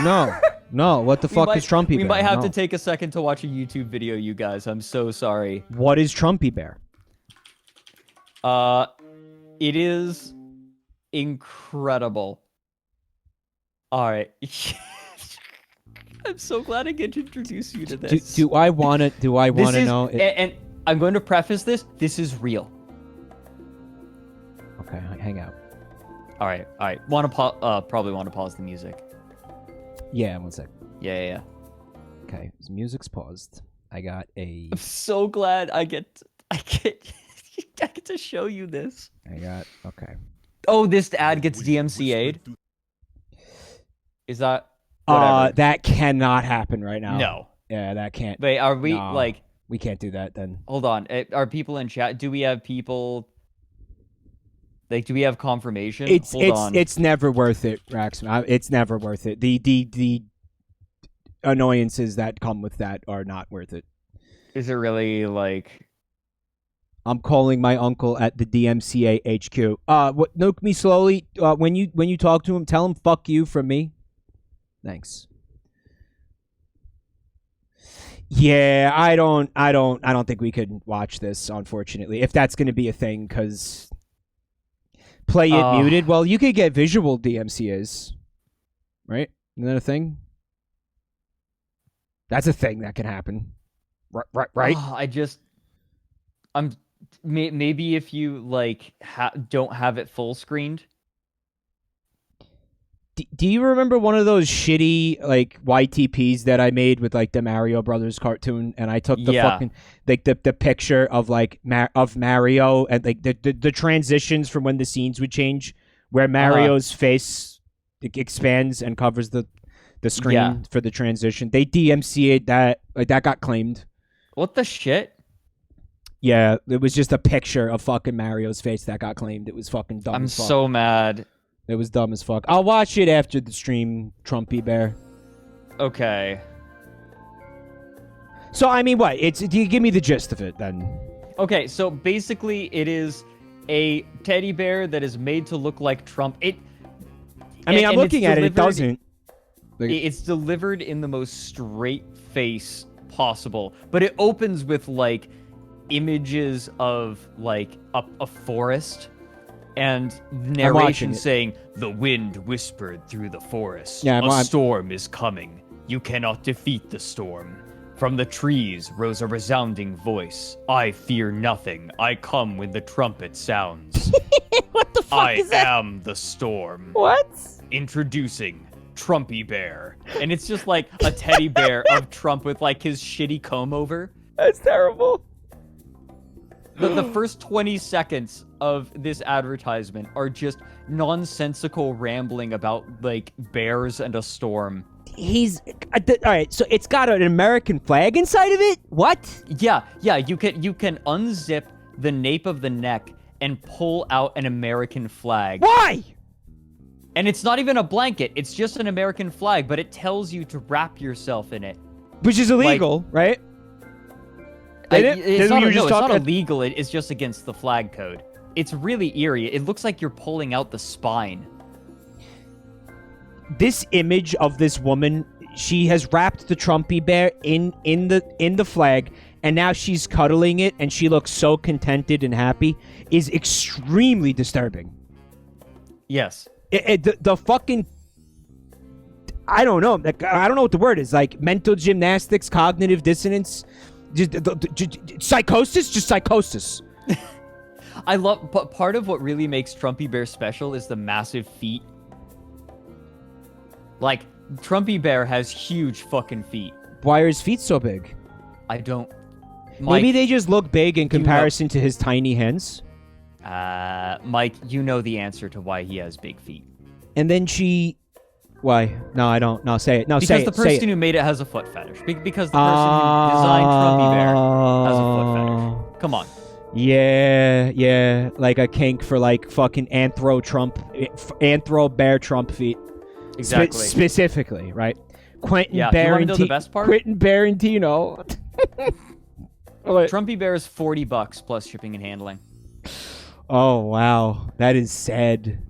B: No, what the fuck is Trumpy Bear?
A: We might have to take a second to watch a YouTube video, you guys. I'm so sorry.
B: What is Trumpy Bear?
A: It is incredible. All right. I'm so glad I get to introduce you to this.
B: Do I want to know?
A: And I'm going to preface this. This is real.
B: Okay, hang out.
A: All right. Probably want to pause the music.
B: Yeah, one sec.
A: Yeah.
B: Okay, so music's paused. I got a.
A: I'm so glad I get to show you this.
B: Okay.
A: Oh, this ad gets DMCA'd? Is that whatever?
B: That cannot happen right now.
A: No.
B: Yeah, that can't.
A: Wait, are we
B: like we can't do that then.
A: Hold on. Are people in chat? Do we have people like do we have confirmation?
B: It's never worth it, Raxman. It's never worth it. The annoyances that come with that are not worth it.
A: Is it really like
B: I'm calling my uncle at the DMCA HQ. Nuke me slowly. When you talk to him, tell him fuck you from me. Thanks. Yeah, I don't think we could watch this, unfortunately, if that's going to be a thing, because play it muted. Well, you could get visual DMCAs, right? Isn't that a thing? That's a thing that can happen, right?
A: Maybe if you like don't have it full screened.
B: Do you remember one of those shitty like YTPs that I made with like the Mario Brothers cartoon, and I took the fucking like the picture of like of Mario and like the transitions from when the scenes would change, where Mario's face expands and covers the screen for the transition. They DMCA'd that, like that got claimed.
A: What the shit?
B: Yeah, it was just a picture of fucking Mario's face that got claimed. It was fucking dumb.
A: I'm so mad.
B: It was dumb as fuck. I'll watch it after the stream, Trumpy Bear.
A: Okay.
B: So, I mean, what? Do you give me the gist of it, then?
A: Okay, so basically it is a teddy bear that is made to look like Trump.
B: I'm looking at it. It doesn't.
A: It's delivered in the most straight face possible. But it opens with, like, images of, like, a forest. And narration saying, "The wind whispered through the forest. A storm is coming. You cannot defeat the storm. From the trees rose a resounding voice. I fear nothing. I come when the trumpet sounds."
B: What the fuck is that?
A: I am the storm.
B: What?
A: Introducing Trumpy Bear. And it's just like a teddy bear of Trump with like his shitty comb over.
B: That's terrible.
A: The first 20 seconds of this advertisement are just nonsensical rambling about, like, bears and a storm.
B: All right, so it's got an American flag inside of it? What?
A: Yeah, you can unzip the nape of the neck and pull out an American flag.
B: Why?
A: And it's not even a blanket, it's just an American flag, but it tells you to wrap yourself in it.
B: Which is illegal, right?
A: It's not illegal, it's just against the flag code. It's really eerie. It looks like you're pulling out the spine.
B: This image of this woman, she has wrapped the Trumpy Bear in the flag, and now she's cuddling it, and she looks so contented and happy, is extremely disturbing.
A: Yes.
B: The fucking... I don't know. I don't know what the word is. Like, mental gymnastics, cognitive dissonance... psychosis? Just psychosis.
A: I love... But part of what really makes Trumpy Bear special is the massive feet. Like, Trumpy Bear has huge fucking feet.
B: Why are his feet so big?
A: I don't...
B: Mike, maybe they just look big in comparison to his tiny hands?
A: Mike, you know the answer to why he has big feet.
B: And then she... Why? No, I don't. No, say it. No, say it.
A: Because the person who made it has a foot fetish. Because the person who designed Trumpy Bear has a foot fetish. Come on.
B: Yeah. Like a kink for like fucking anthro bear Trump feet.
A: Exactly.
B: Specifically, right? Quentin
A: Barentino. You want to know the best part?
B: Quentin Barentino.
A: Trumpy Bear is $40 plus shipping and handling.
B: Oh, wow. That is sad.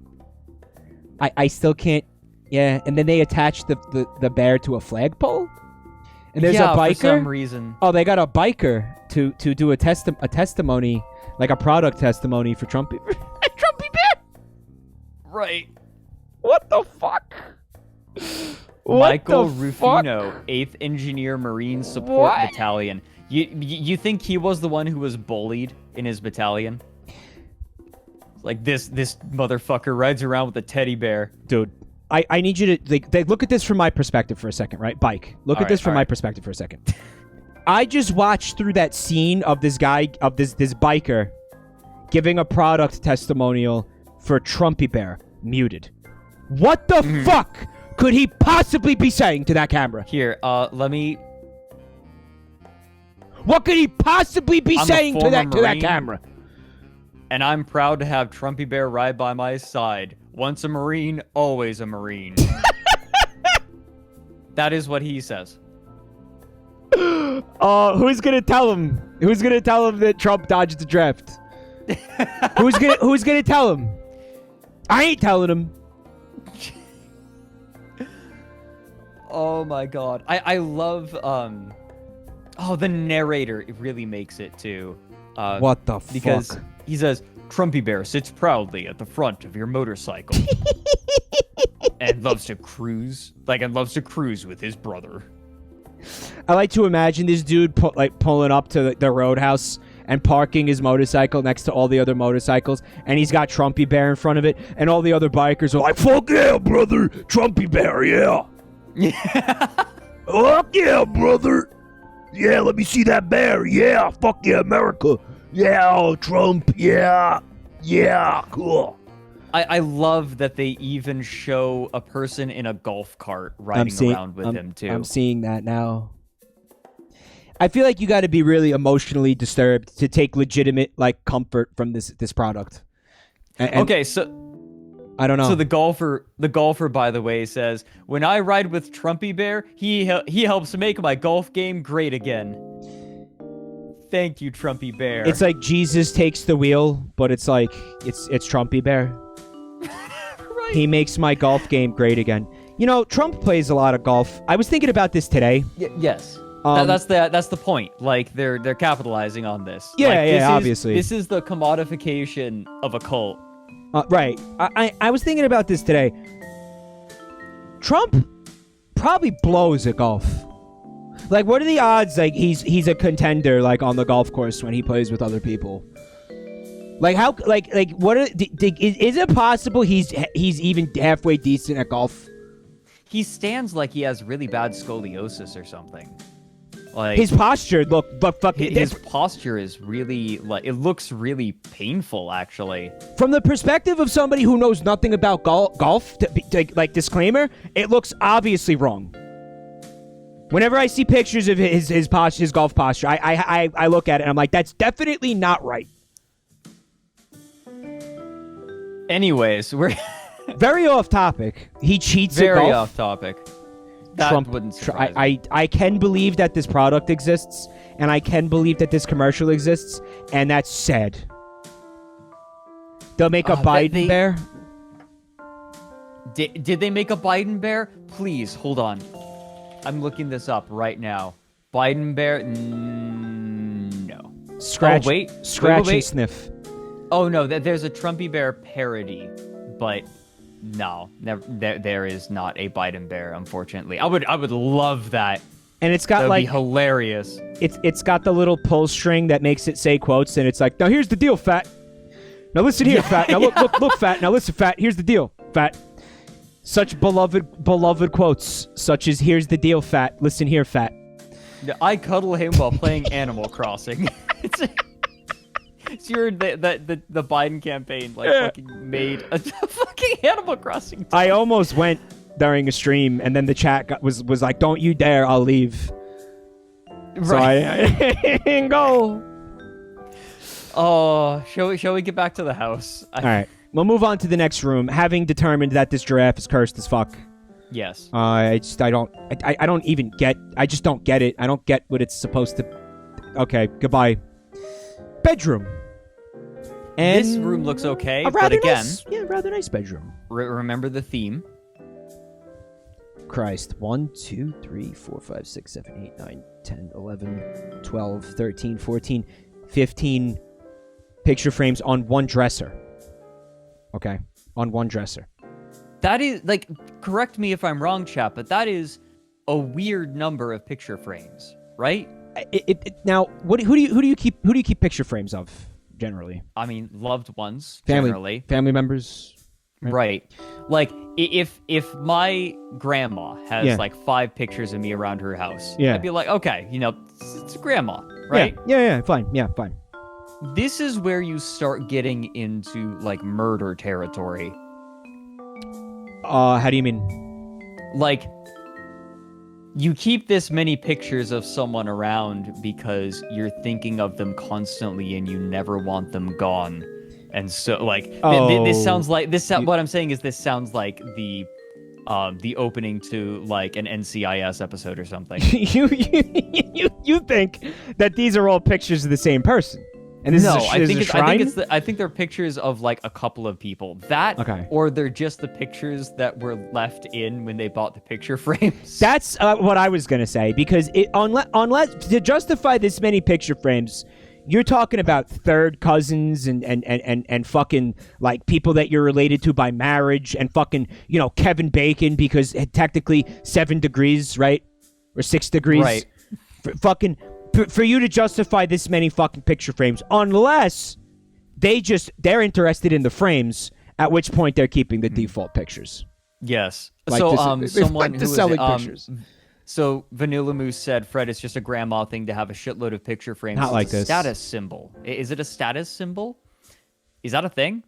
B: I still can't... Yeah, and then they attach the bear to a flagpole? And there's a biker?
A: For some reason.
B: Oh, they got a biker to do a testimony, like a product testimony for Trumpy Bear?
A: Right.
B: What the fuck?
A: Michael Rufino, 8th Engineer Marine Support Battalion. You think he was the one who was bullied in his battalion? Like, this motherfucker rides around with a teddy bear.
B: Dude. I need you to look at this from my perspective for a second, right? Bike. Look at this from my perspective for a second. I just watched through that scene of this guy, of this biker, giving a product testimonial for Trumpy Bear, muted. What the fuck could he possibly be saying to that camera?
A: Here, let me...
B: What could he possibly be saying to that camera?
A: And I'm proud to have Trumpy Bear ride by my side. Once a Marine, always a Marine. That is what he says.
B: Who's gonna tell him? Who's gonna tell him that Trump dodged the draft? Who's gonna tell him? I ain't telling him.
A: Oh my god. I love the narrator, it really makes it too.
B: What the fuck?
A: Because he says, Trumpy Bear sits proudly at the front of your motorcycle. And loves to cruise with his brother.
B: I like to imagine this dude pulling up to the roadhouse and parking his motorcycle next to all the other motorcycles, and he's got Trumpy Bear in front of it, and all the other bikers are like, fuck yeah, brother! Trumpy Bear, yeah!
A: Yeah.
B: Fuck yeah, brother! Yeah, let me see that bear, yeah! Fuck yeah, America! Yeah, oh, Trump, yeah! Yeah, cool!
A: I love that they even show a person in a golf cart riding around with him, too.
B: I'm seeing that now. I feel like you got to be really emotionally disturbed to take legitimate comfort from this product.
A: Okay, so
B: I don't know.
A: So the golfer, by the way, says, "When I ride with Trumpy Bear, he helps make my golf game great again." Thank you, Trumpy Bear.
B: It's like Jesus takes the wheel, but it's like it's Trumpy Bear.
A: Right.
B: He makes my golf game great again. You know, Trump plays a lot of golf. I was thinking about this today.
A: Yes. That's the point. Like they're capitalizing on this.
B: Yeah, obviously.
A: This is the commodification of a cult.
B: Right. I was thinking about this today. Trump probably blows at golf. Like, what are the odds? Like, he's a contender on the golf course when he plays with other people. Like, how? Like what? Is it possible he's even halfway decent at golf?
A: He stands like he has really bad scoliosis or something. Like
B: his posture,
A: his posture is really it looks really painful, actually.
B: From the perspective of somebody who knows nothing about golf, disclaimer, it looks obviously wrong. Whenever I see pictures of his golf posture, I look at it and I'm like, that's definitely not right.
A: Anyways, we're
B: very off topic. He cheats at golf.
A: Very off topic. That
B: Trump
A: wouldn't surprise me.
B: I can believe that this product exists, and I can believe that this commercial exists, and that's sad. They'll make a Biden bear.
A: Did they make a Biden bear? Please, hold on. I'm looking this up right now. Biden bear? No.
B: Scratch.
A: Oh, wait.
B: Scratch
A: wait.
B: and sniff.
A: Oh, no. There's a Trumpy Bear parody, but no. There is not a Biden bear, unfortunately. I would love that.
B: And it's got
A: that would be hilarious.
B: It's got the little pull string that makes it say quotes, and it's like, now here's the deal, fat. Now listen here, fat. Now look, fat. Now listen, fat. Here's the deal, fat. Such beloved quotes, such as "Here's the deal, fat. Listen here, fat."
A: I cuddle him while playing Animal Crossing. It's your the Biden campaign fucking made a fucking Animal Crossing.
B: I almost went during a stream, and then the chat was like, "Don't you dare! I'll leave." Right. So I go.
A: Oh, shall we get back to the house?
B: All right. We'll move on to the next room, having determined that this giraffe is cursed as fuck.
A: Yes.
B: I just don't get it. I don't get what it's supposed to. Okay, goodbye. Bedroom. And
A: this room looks okay,
B: but
A: again,
B: rather nice bedroom.
A: Remember the theme.
B: Christ. 1, 2, 3, 4, 5, 6, 7, 8, 9, 10, 11, 12, 13, 14, 15 picture frames on one dresser. Okay, on one dresser.
A: That is, correct me if I'm wrong, chap, but that is a weird number of picture frames, right?
B: Now, who do you keep picture frames of generally?
A: I mean, loved ones,
B: generally.
A: Family
B: members.
A: Right. Like, if my grandma has like 5 pictures of me around her house, I'd be like, okay, it's grandma, right?
B: Yeah, fine.
A: This is where you start getting into like murder territory.
B: How do you mean?
A: Like, you keep this many pictures of someone around because you're thinking of them constantly and you never want them gone. And so, like, this sounds like what I'm saying is this sounds like the opening to like an NCIS episode or something.
B: you think that these are all pictures of the same person? And this
A: I think they're pictures of like a couple of people. Or they're just the pictures that were left in when they bought the picture frames.
B: That's what I was gonna say, because unless to justify this many picture frames, you're talking about third cousins and fucking like people that you're related to by marriage and fucking Kevin Bacon, because technically 7 degrees, right, or 6 degrees,
A: right?
B: For you to justify this many fucking picture frames, unless they're interested in the frames, at which point they're keeping the default pictures.
A: Yes.
B: Like
A: so
B: someone who selling pictures.
A: So Vanilla Moose said, Fred, it's just a grandma thing to have a shitload of picture frames.
B: Not like this.
A: Status symbol. Is it a status symbol? Is that a thing?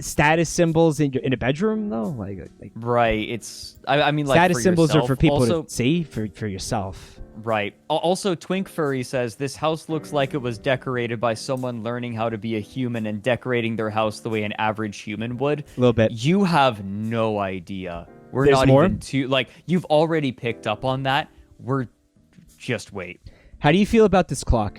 B: Status symbols in a bedroom, though? Like
A: right. It's. I mean, like,
B: status
A: for
B: symbols
A: yourself.
B: Are for people
A: also,
B: to see for yourself.
A: Right. Also, Twink Furry says this house looks like it was decorated by someone learning how to be a human and decorating their house the way an average human would.
B: A little bit.
A: You have no idea.
B: There's not more?
A: Even too like you've already picked up on that. Just wait.
B: How do you feel about this clock?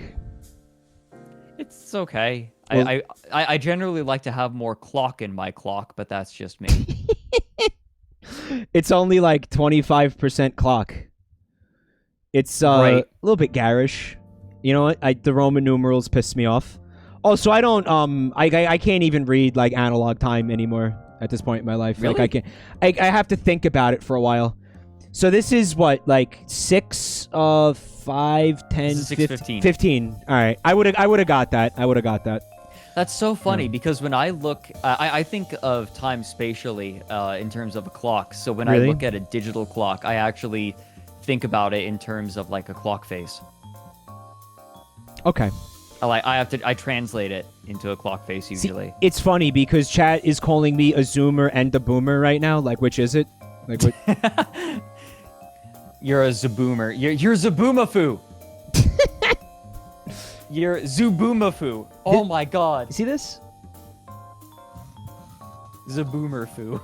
A: It's okay.
B: Well,
A: I generally like to have more clock in my clock, but that's just me.
B: It's only like 25% clock. It's
A: right.
B: A little bit garish. You know what? The Roman numerals piss me off. Also, I don't I can't even read like analog time anymore at this point in my life.
A: Really?
B: Like I have to think about it for a while. So this is what, like 6 5 10 15. All right. I would have got that.
A: That's so funny because when I look, I think of time spatially in terms of a clock. So when I look at a digital clock, I actually think about it in terms of like a clock face.
B: Okay.
A: I translate it into a clock face usually.
B: See, it's funny because chat is calling me a zoomer and a boomer right now. Like, which is it? Like, what?
A: You're a zaboomer. You're Zaboomafu. You're Zuboomafu. Oh my god.
B: See this?
A: Zaboomerfu.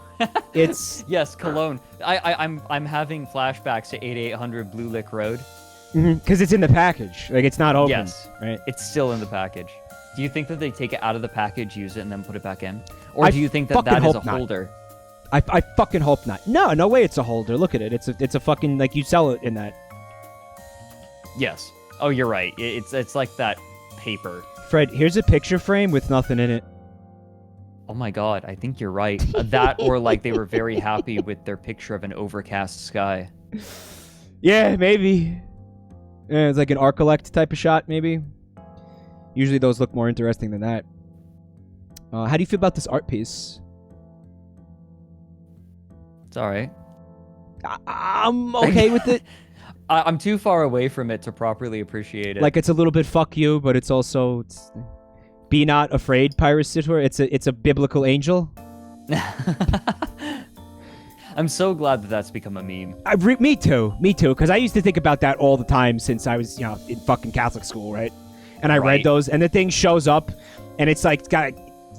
B: It's
A: yes, Cologne. I'm having flashbacks to 8800 Blue Lick Road.
B: Because it's in the package. Like, it's not open.
A: Yes,
B: right?
A: It's still in the package. Do you think that they take it out of the package, use it, and then put it back in? Or do you think that is a holder?
B: I fucking hope not. No way it's a holder. Look at it. It's a fucking, like, you sell it in that.
A: Yes. Oh, you're right. It's like that paper.
B: Fred, here's a picture frame with nothing in it.
A: Oh my god, I think you're right. That or like they were very happy with their picture of an overcast sky.
B: Yeah, maybe. Yeah, it's like an Arcolect type of shot, maybe. Usually those look more interesting than that. How do you feel about this art piece?
A: It's alright.
B: I'm okay with it.
A: I'm too far away from it to properly appreciate it.
B: Like, it's a little bit fuck you, but it's also... be not afraid, Pyrocitor. It's a biblical angel.
A: I'm so glad that that's become a meme.
B: Me too, because I used to think about that all the time since I was, in fucking Catholic school, right? And I read those, and the thing shows up, and it's like, it's got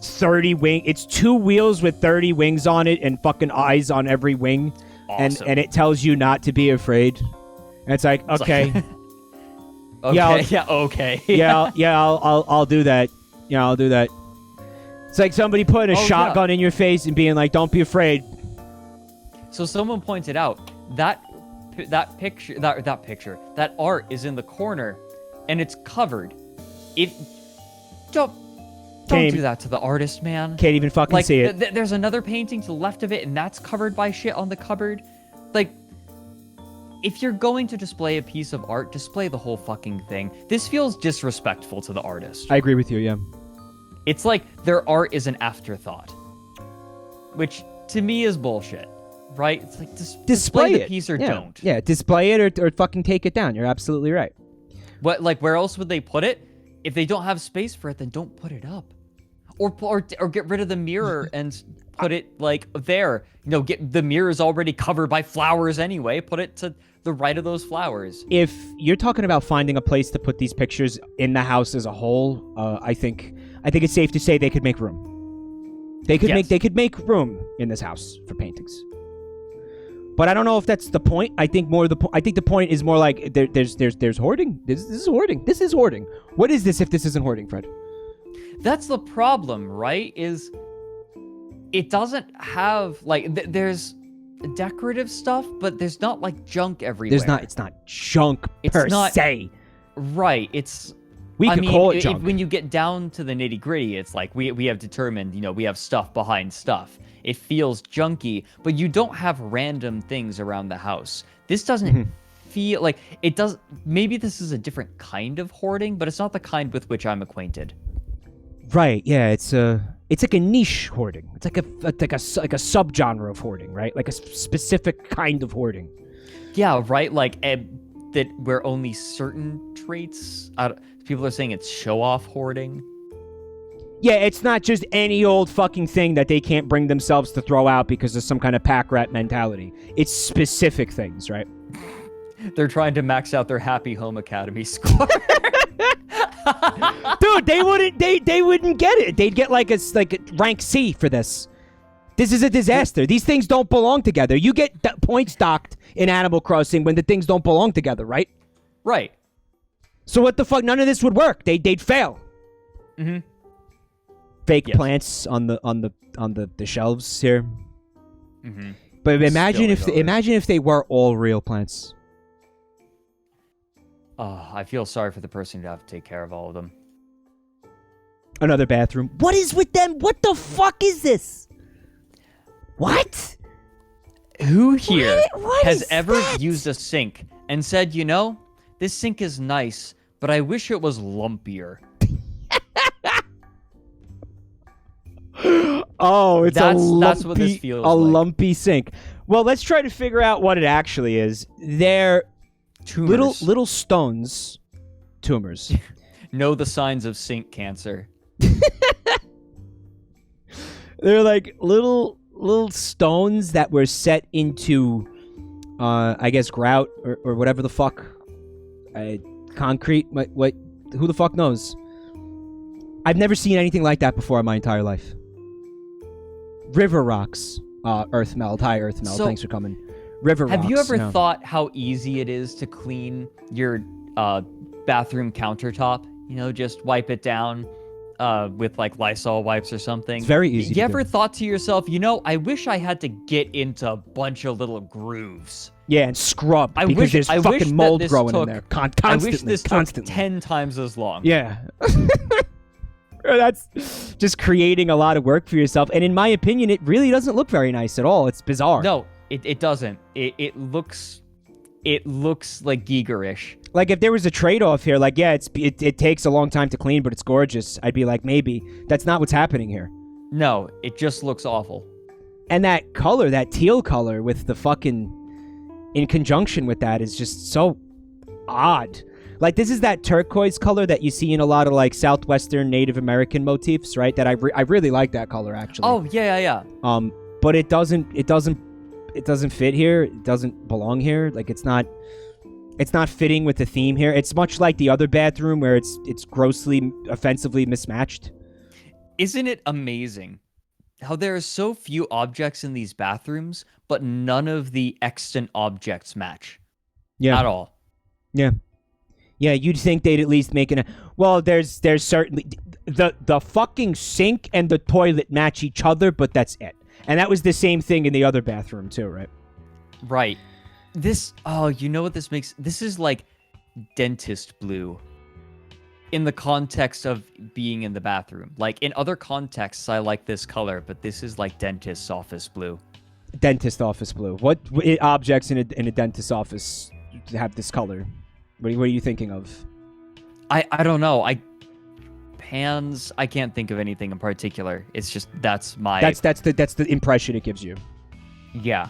B: 30 wings. It's 2 wheels with 30 wings on it and fucking eyes on every wing. Awesome. And it tells you not to be afraid. And it's like, okay.
A: Okay, okay.
B: I'll do that. Yeah, I'll do that. It's like somebody putting a shotgun in your face and being like, don't be afraid.
A: So someone pointed out that art is in the corner and it's covered. Don't do that to the artist, man.
B: Can't even fucking see it.
A: There's another painting to the left of it and that's covered by shit on the cupboard. Like, if you're going to display a piece of art, display the whole fucking thing. This feels disrespectful to the artist.
B: I agree with you, yeah.
A: It's like their art is an afterthought. which to me is bullshit, right? It's like
B: display
A: the
B: it.
A: piece or don't.
B: Yeah, display it or fucking take it down. You're absolutely right.
A: What, like, where else would they put it? If they don't have space for it, then don't put it up. Or get rid of the mirror and put it, like, there. You know, get the mirror is already covered by flowers anyway. Put it to the right of those flowers.
B: If you're talking about finding a place to put these pictures in the house as a whole, I think it's safe to say they could make room. They could make room in this house for paintings. But I don't know if that's the point. I think the point is more like there's hoarding. This is hoarding. This is hoarding. What is this if this isn't hoarding, Fred?
A: That's the problem, right? Is it doesn't have, like, there's decorative stuff, but there's not, like, junk everywhere.
B: It's not junk per se.
A: Right.
B: We could call it junk.
A: When you get down to the nitty gritty, it's like we have determined, you know, we have stuff behind stuff. It feels junky, but you don't have random things around the house. This doesn't feel like it does. Maybe this is a different kind of hoarding, but it's not the kind with which I'm acquainted.
B: Right. Yeah. It's like a niche hoarding. It's like a subgenre of hoarding, right? Like a specific kind of hoarding. Yeah.
A: Right. Like that where only certain traits. People are saying it's show-off hoarding.
B: Yeah, it's not just any old fucking thing that they can't bring themselves to throw out because of some kind of pack rat mentality. It's specific things, right?
A: They're trying to max out their Happy Home Academy score.
B: Dude, they wouldn't get it. They'd get like a rank C for this. This is a disaster. These things don't belong together. You get points docked in Animal Crossing when the things don't belong together, right?
A: Right.
B: So what the fuck? None of this would work. They'd fail.
A: Mm-hmm.
B: Fake plants on the shelves here.
A: Mm-hmm.
B: But imagine if they were all real plants.
A: Oh, I feel sorry for the person who have to take care of all of them.
B: Another bathroom. What is with them? What the fuck is this? What?
A: Who here
B: what
A: has
B: is
A: ever
B: that?
A: used a sink and said, you know, this sink is nice, but I wish it was lumpier?
B: Oh,
A: that's what this feels like.
B: Lumpy sink. Well, let's try to figure out what it actually is. They're
A: tumors.
B: little stones. Tumors.
A: Know the signs of sink cancer.
B: They're like little stones that were set into, I guess, grout or whatever the fuck. Concrete. What? Who the fuck knows? I've never seen anything like that before in my entire life. River rocks. Earth melt. Hi, Earth melt. Thanks for coming. River rocks.
A: Have you ever thought how easy it is to clean your bathroom countertop? You know, just wipe it down with like Lysol wipes or something.
B: It's very easy.
A: You ever thought to yourself, you know, I wish I had to get into a bunch of little grooves.
B: Yeah, and scrub because there's fucking mold growing in there. Constantly.
A: I wish this took 10 times as long.
B: Yeah. That's just creating a lot of work for yourself. And in my opinion, it really doesn't look very nice at all. It's bizarre.
A: No, it doesn't. It looks like Giger-ish.
B: Like if there was a trade-off here, like, yeah, it takes a long time to clean, but it's gorgeous. I'd be like, maybe. That's not what's happening here.
A: No, it just looks awful.
B: And that color, that teal color with the fucking, in conjunction with that is just so odd. Like, this is that turquoise color that you see in a lot of, like, Southwestern Native American motifs, right? That I really like that color, actually.
A: Oh, yeah.
B: But it doesn't fit here. It doesn't belong here. Like, it's not fitting with the theme here. It's much like the other bathroom where it's grossly, offensively mismatched.
A: Isn't it amazing how there are so few objects in these bathrooms, but none of the extant objects match?
B: Yeah.
A: At all.
B: Yeah. Yeah, you'd think they'd at least make well, there's certainly the fucking sink and the toilet match each other, but that's it. And that was the same thing in the other bathroom too, right?
A: Right. You know what this makes? This is like dentist blue in the context of being in the bathroom. Like in other contexts, I like this color, but this is like dentist's office blue.
B: Dentist office blue. What objects in a dentist's office have this color? What are you thinking of?
A: I don't know. hands, I can't think of anything in particular. It's just that's
B: the impression it gives you.
A: Yeah.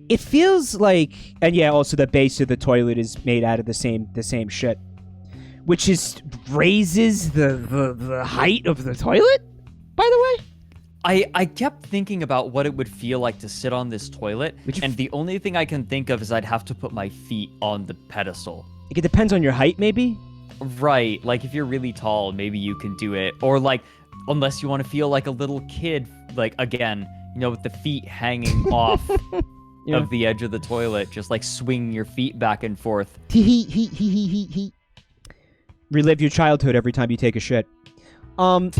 B: It feels like, and yeah, also the base of the toilet is made out of the same shit, which is raises the height of the toilet. By the way,
A: I kept thinking about what it would feel like to sit on this toilet, and the only thing I can think of is I'd have to put my feet on the pedestal.
B: It depends on your height, maybe.
A: Right, like if you're really tall, maybe you can do it, or like unless you want to feel like a little kid, like again, with the feet hanging off. Yeah. Of the edge of the toilet, just like swing your feet back and forth.
B: Relive your childhood every time you take a shit. I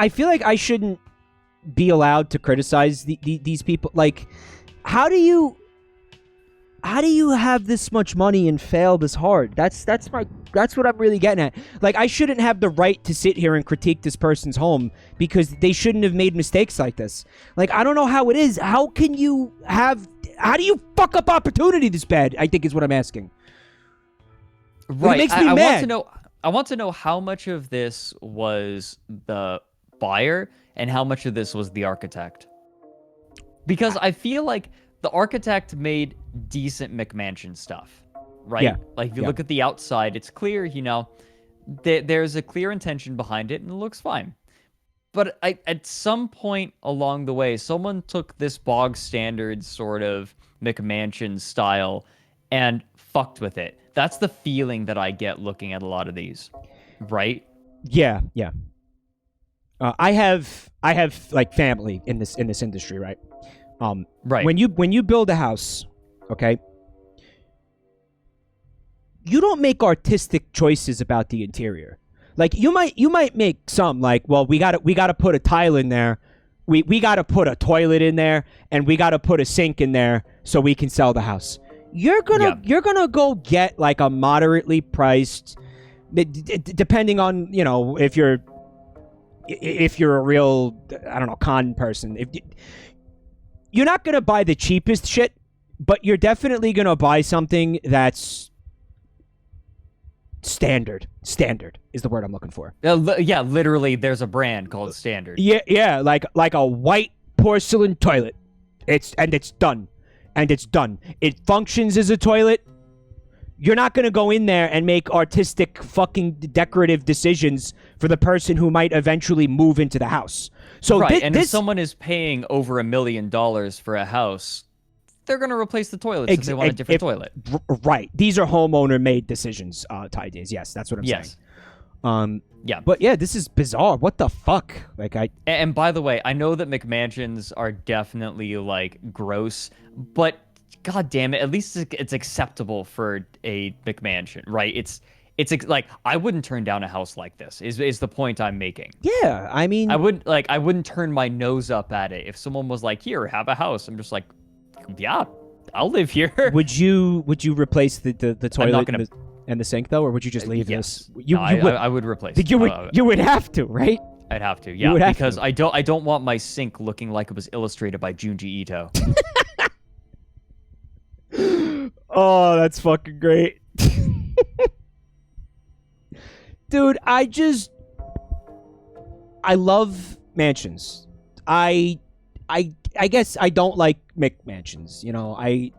B: feel like I shouldn't be allowed to criticize these people. Like, how do you have this much money and fail this hard? That's what I'm really getting at. Like, I shouldn't have the right to sit here and critique this person's home because they shouldn't have made mistakes like this. Like, I don't know how it is. How do you fuck up opportunity this bad? I think is what I'm asking.
A: Right.
B: It makes me mad.
A: I want to know how much of this was the buyer and how much of this was the architect. Because I feel like the architect made decent McMansion stuff, right?
B: Yeah.
A: Like, if you look at the outside, it's clear, there's a clear intention behind it, and it looks fine. But at some point along the way, someone took this bog standard sort of McMansion style and fucked with it. That's the feeling that I get looking at a lot of these, right?
B: Yeah. I have like family in this industry, right?
A: Right.
B: When you build a house, okay, you don't make artistic choices about the interior. Like, you might make some, like, well, we gotta put a tile in there, we gotta put a toilet in there, and we gotta put a sink in there so we can sell the house. You're gonna go get like a moderately priced, depending on if you're a real, I don't know, con person. You're not going to buy the cheapest shit, but you're definitely going to buy something that's standard. Standard is the word I'm looking for.
A: Yeah, literally, there's a brand called Standard.
B: Yeah, like a white porcelain toilet. It's done. And it's done. It functions as a toilet. You're not going to go in there and make artistic fucking decorative decisions for the person who might eventually move into the house. So
A: right, if someone is paying over $1 million for a house, they're going to replace the toilet if they want a different toilet.
B: Right. These are homeowner-made decisions, Ty Days. Yes, that's what I'm saying.
A: Yeah.
B: But yeah, this is bizarre. What the fuck?
A: And by the way, I know that McMansions are definitely like gross, but god damn it, at least it's acceptable for a McMansion, right? It's like, I wouldn't turn down a house like this is the point I'm making.
B: Yeah, I mean,
A: I wouldn't turn my nose up at it if someone was like, here, have a house. I'm just like, yeah, I'll live here.
B: Would you replace the toilet and the sink though, or would you just leave this?
A: I would replace it.
B: You would have to, right?
A: I'd have to, yeah, because I don't want my sink looking like it was illustrated by Junji Ito.
B: Oh, that's fucking great. Dude, I love mansions. I guess I don't like McMansions. I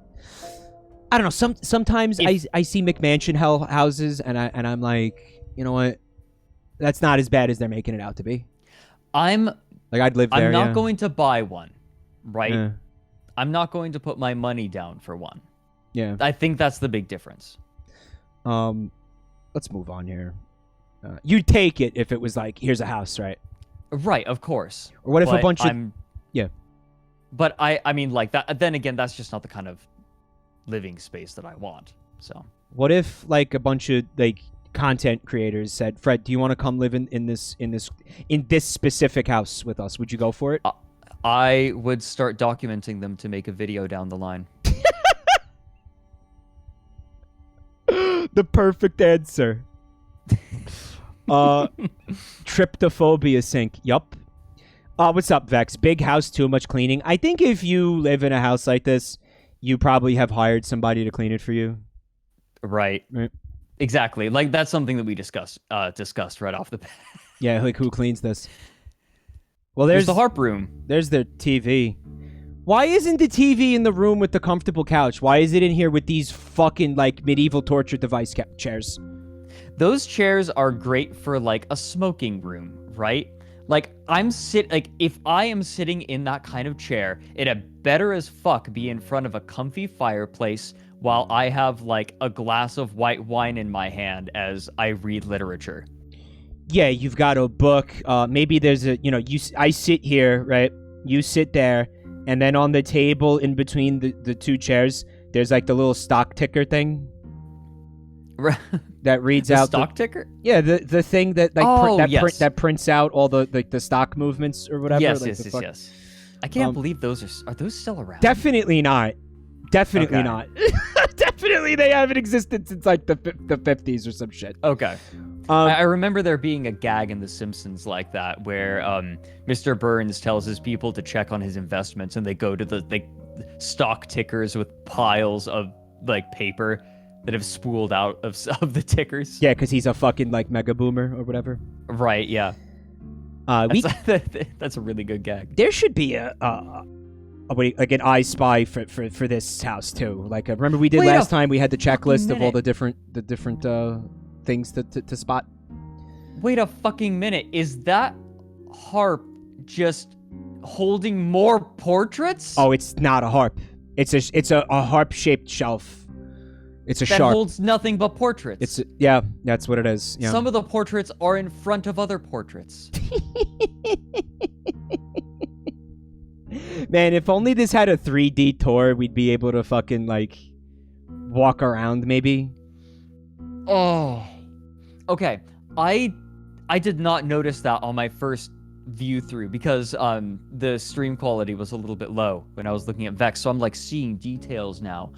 B: don't know. Sometimes I see McMansion houses and I'm like, you know what? That's not as bad as they're making it out to be. I'd live there.
A: I'm not going to buy one, right? Yeah. I'm not going to put my money down for one.
B: Yeah.
A: I think that's the big difference.
B: Let's move on here. You'd take it if it was like, here's a house, right?
A: Right, of course.
B: Or what if a bunch of... Yeah.
A: But I mean, like, that. Then again, that's just not the kind of living space that I want. So
B: what if like a bunch of like content creators said, Fred, do you want to come live in this specific house with us? Would you go for it?
A: I would start documenting them to make a video down the line.
B: The perfect answer. Tryptophobia sink. Yup. What's up, Vex? Big house, too much cleaning. I think if you live in a house like this, you probably have hired somebody to clean it for you.
A: Right. Exactly. Like that's something that we discussed right off the bat.
B: Yeah, like who cleans this? Well,
A: There's the harp room.
B: There's their TV. Why isn't the TV in the room with the comfortable couch? Why is it in here with these fucking like medieval torture device chairs?
A: Those chairs are great for like a smoking room, right? Like if I am sitting in that kind of chair, it had better as fuck be in front of a comfy fireplace while I have like a glass of white wine in my hand as I read literature.
B: Yeah, you've got a book. Maybe there's I sit here, right? You sit there, and then on the table in between the two chairs, there's like the little stock ticker thing. That reads out
A: stock ticker.
B: Yeah, the thing that like that prints out all the stock movements or whatever.
A: Yes,
B: like
A: yes. I can't believe those are those still around?
B: Definitely not. Definitely not. Definitely they haven't existed since like the 50s or some shit.
A: Okay. I remember there being a gag in The Simpsons like that where Mr. Burns tells his people to check on his investments and they go to the stock tickers with piles of like paper that have spooled out of the tickers.
B: Yeah, because he's a fucking like mega boomer or whatever.
A: Right, yeah. That's a really good gag.
B: There should be like an I Spy for this house too. Like remember we did last time we had the checklist of all the different things to spot.
A: Wait a fucking minute. Is that harp just holding more portraits?
B: Oh, it's not a harp. It's a harp-shaped shelf. It's a
A: that
B: sharp.
A: holds nothing but portraits.
B: Yeah, that's what it is. Yeah.
A: Some of the portraits are in front of other portraits.
B: Man, if only this had a 3D tour, we'd be able to fucking like walk around maybe.
A: Oh. Okay. I did not notice that on my first view through because the stream quality was a little bit low when I was looking at Vex, so I'm like seeing details now.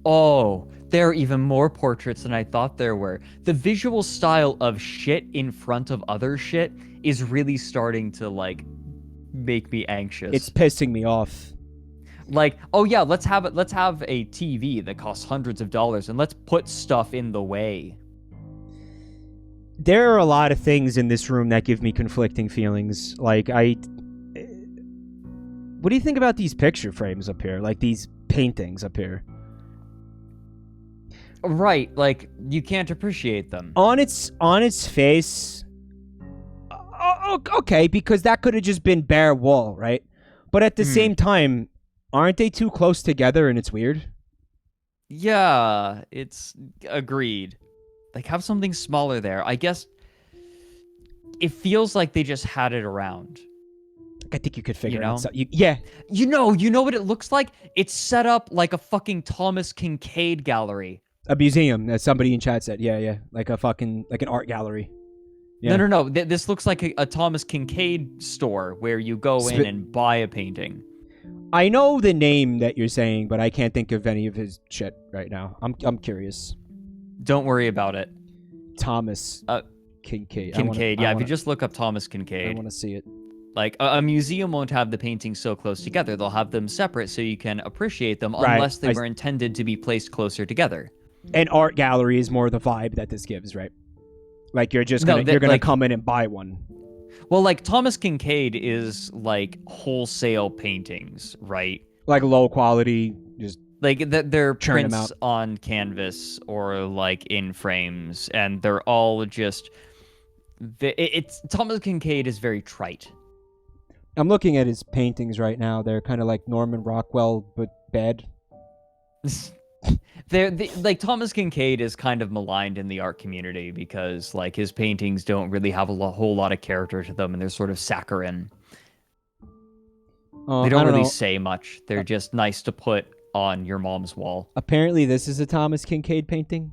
A: Oh, there are even more portraits than I thought there were. The visual style of shit in front of other shit is really starting to like make me anxious.
B: It's pissing me off.
A: Like, oh yeah, let's have a TV that costs hundreds of dollars and let's put stuff in the way.
B: There are a lot of things in this room that give me conflicting feelings. Like what do you think about these picture frames up here? Like these paintings up here?
A: Right, like you can't appreciate them.
B: On its face, okay, because that could have just been bare wall, right? But at the same time, aren't they too close together and it's weird?
A: Yeah, it's agreed. Like have something smaller there. I guess it feels like they just had it around.
B: I think you could figure
A: it out.
B: Yeah.
A: You know what it looks like? It's set up like a fucking Thomas Kincaid gallery.
B: A museum, as somebody in chat said. Yeah. Like a fucking, like an art gallery. Yeah.
A: No. This looks like a Thomas Kincaid store where you go in and buy a painting.
B: I know the name that you're saying, but I can't think of any of his shit right now. I'm curious.
A: Don't worry about it.
B: Thomas Kincaid.
A: If you just look up Thomas Kincaid.
B: I want to see it.
A: Like, a museum won't have the paintings so close together. They'll have them separate so you can appreciate them unless they were intended to be placed closer together.
B: An art gallery is more the vibe that this gives, right? Like, you're just gonna come in and buy one.
A: Well, like, Thomas Kincaid is, like, wholesale paintings, right?
B: Like, low quality, just...
A: Like, they're prints on canvas or, like, in frames, and they're all just... Thomas Kincaid is very trite.
B: I'm looking at his paintings right now. They're kind of like Norman Rockwell, but bad.
A: Like, Thomas Kincaid is kind of maligned in the art community because, like, his paintings don't really have a whole lot of character to them, and they're sort of saccharine. They don't really say much. They're just nice to put on your mom's wall.
B: Apparently, this is a Thomas Kincaid painting,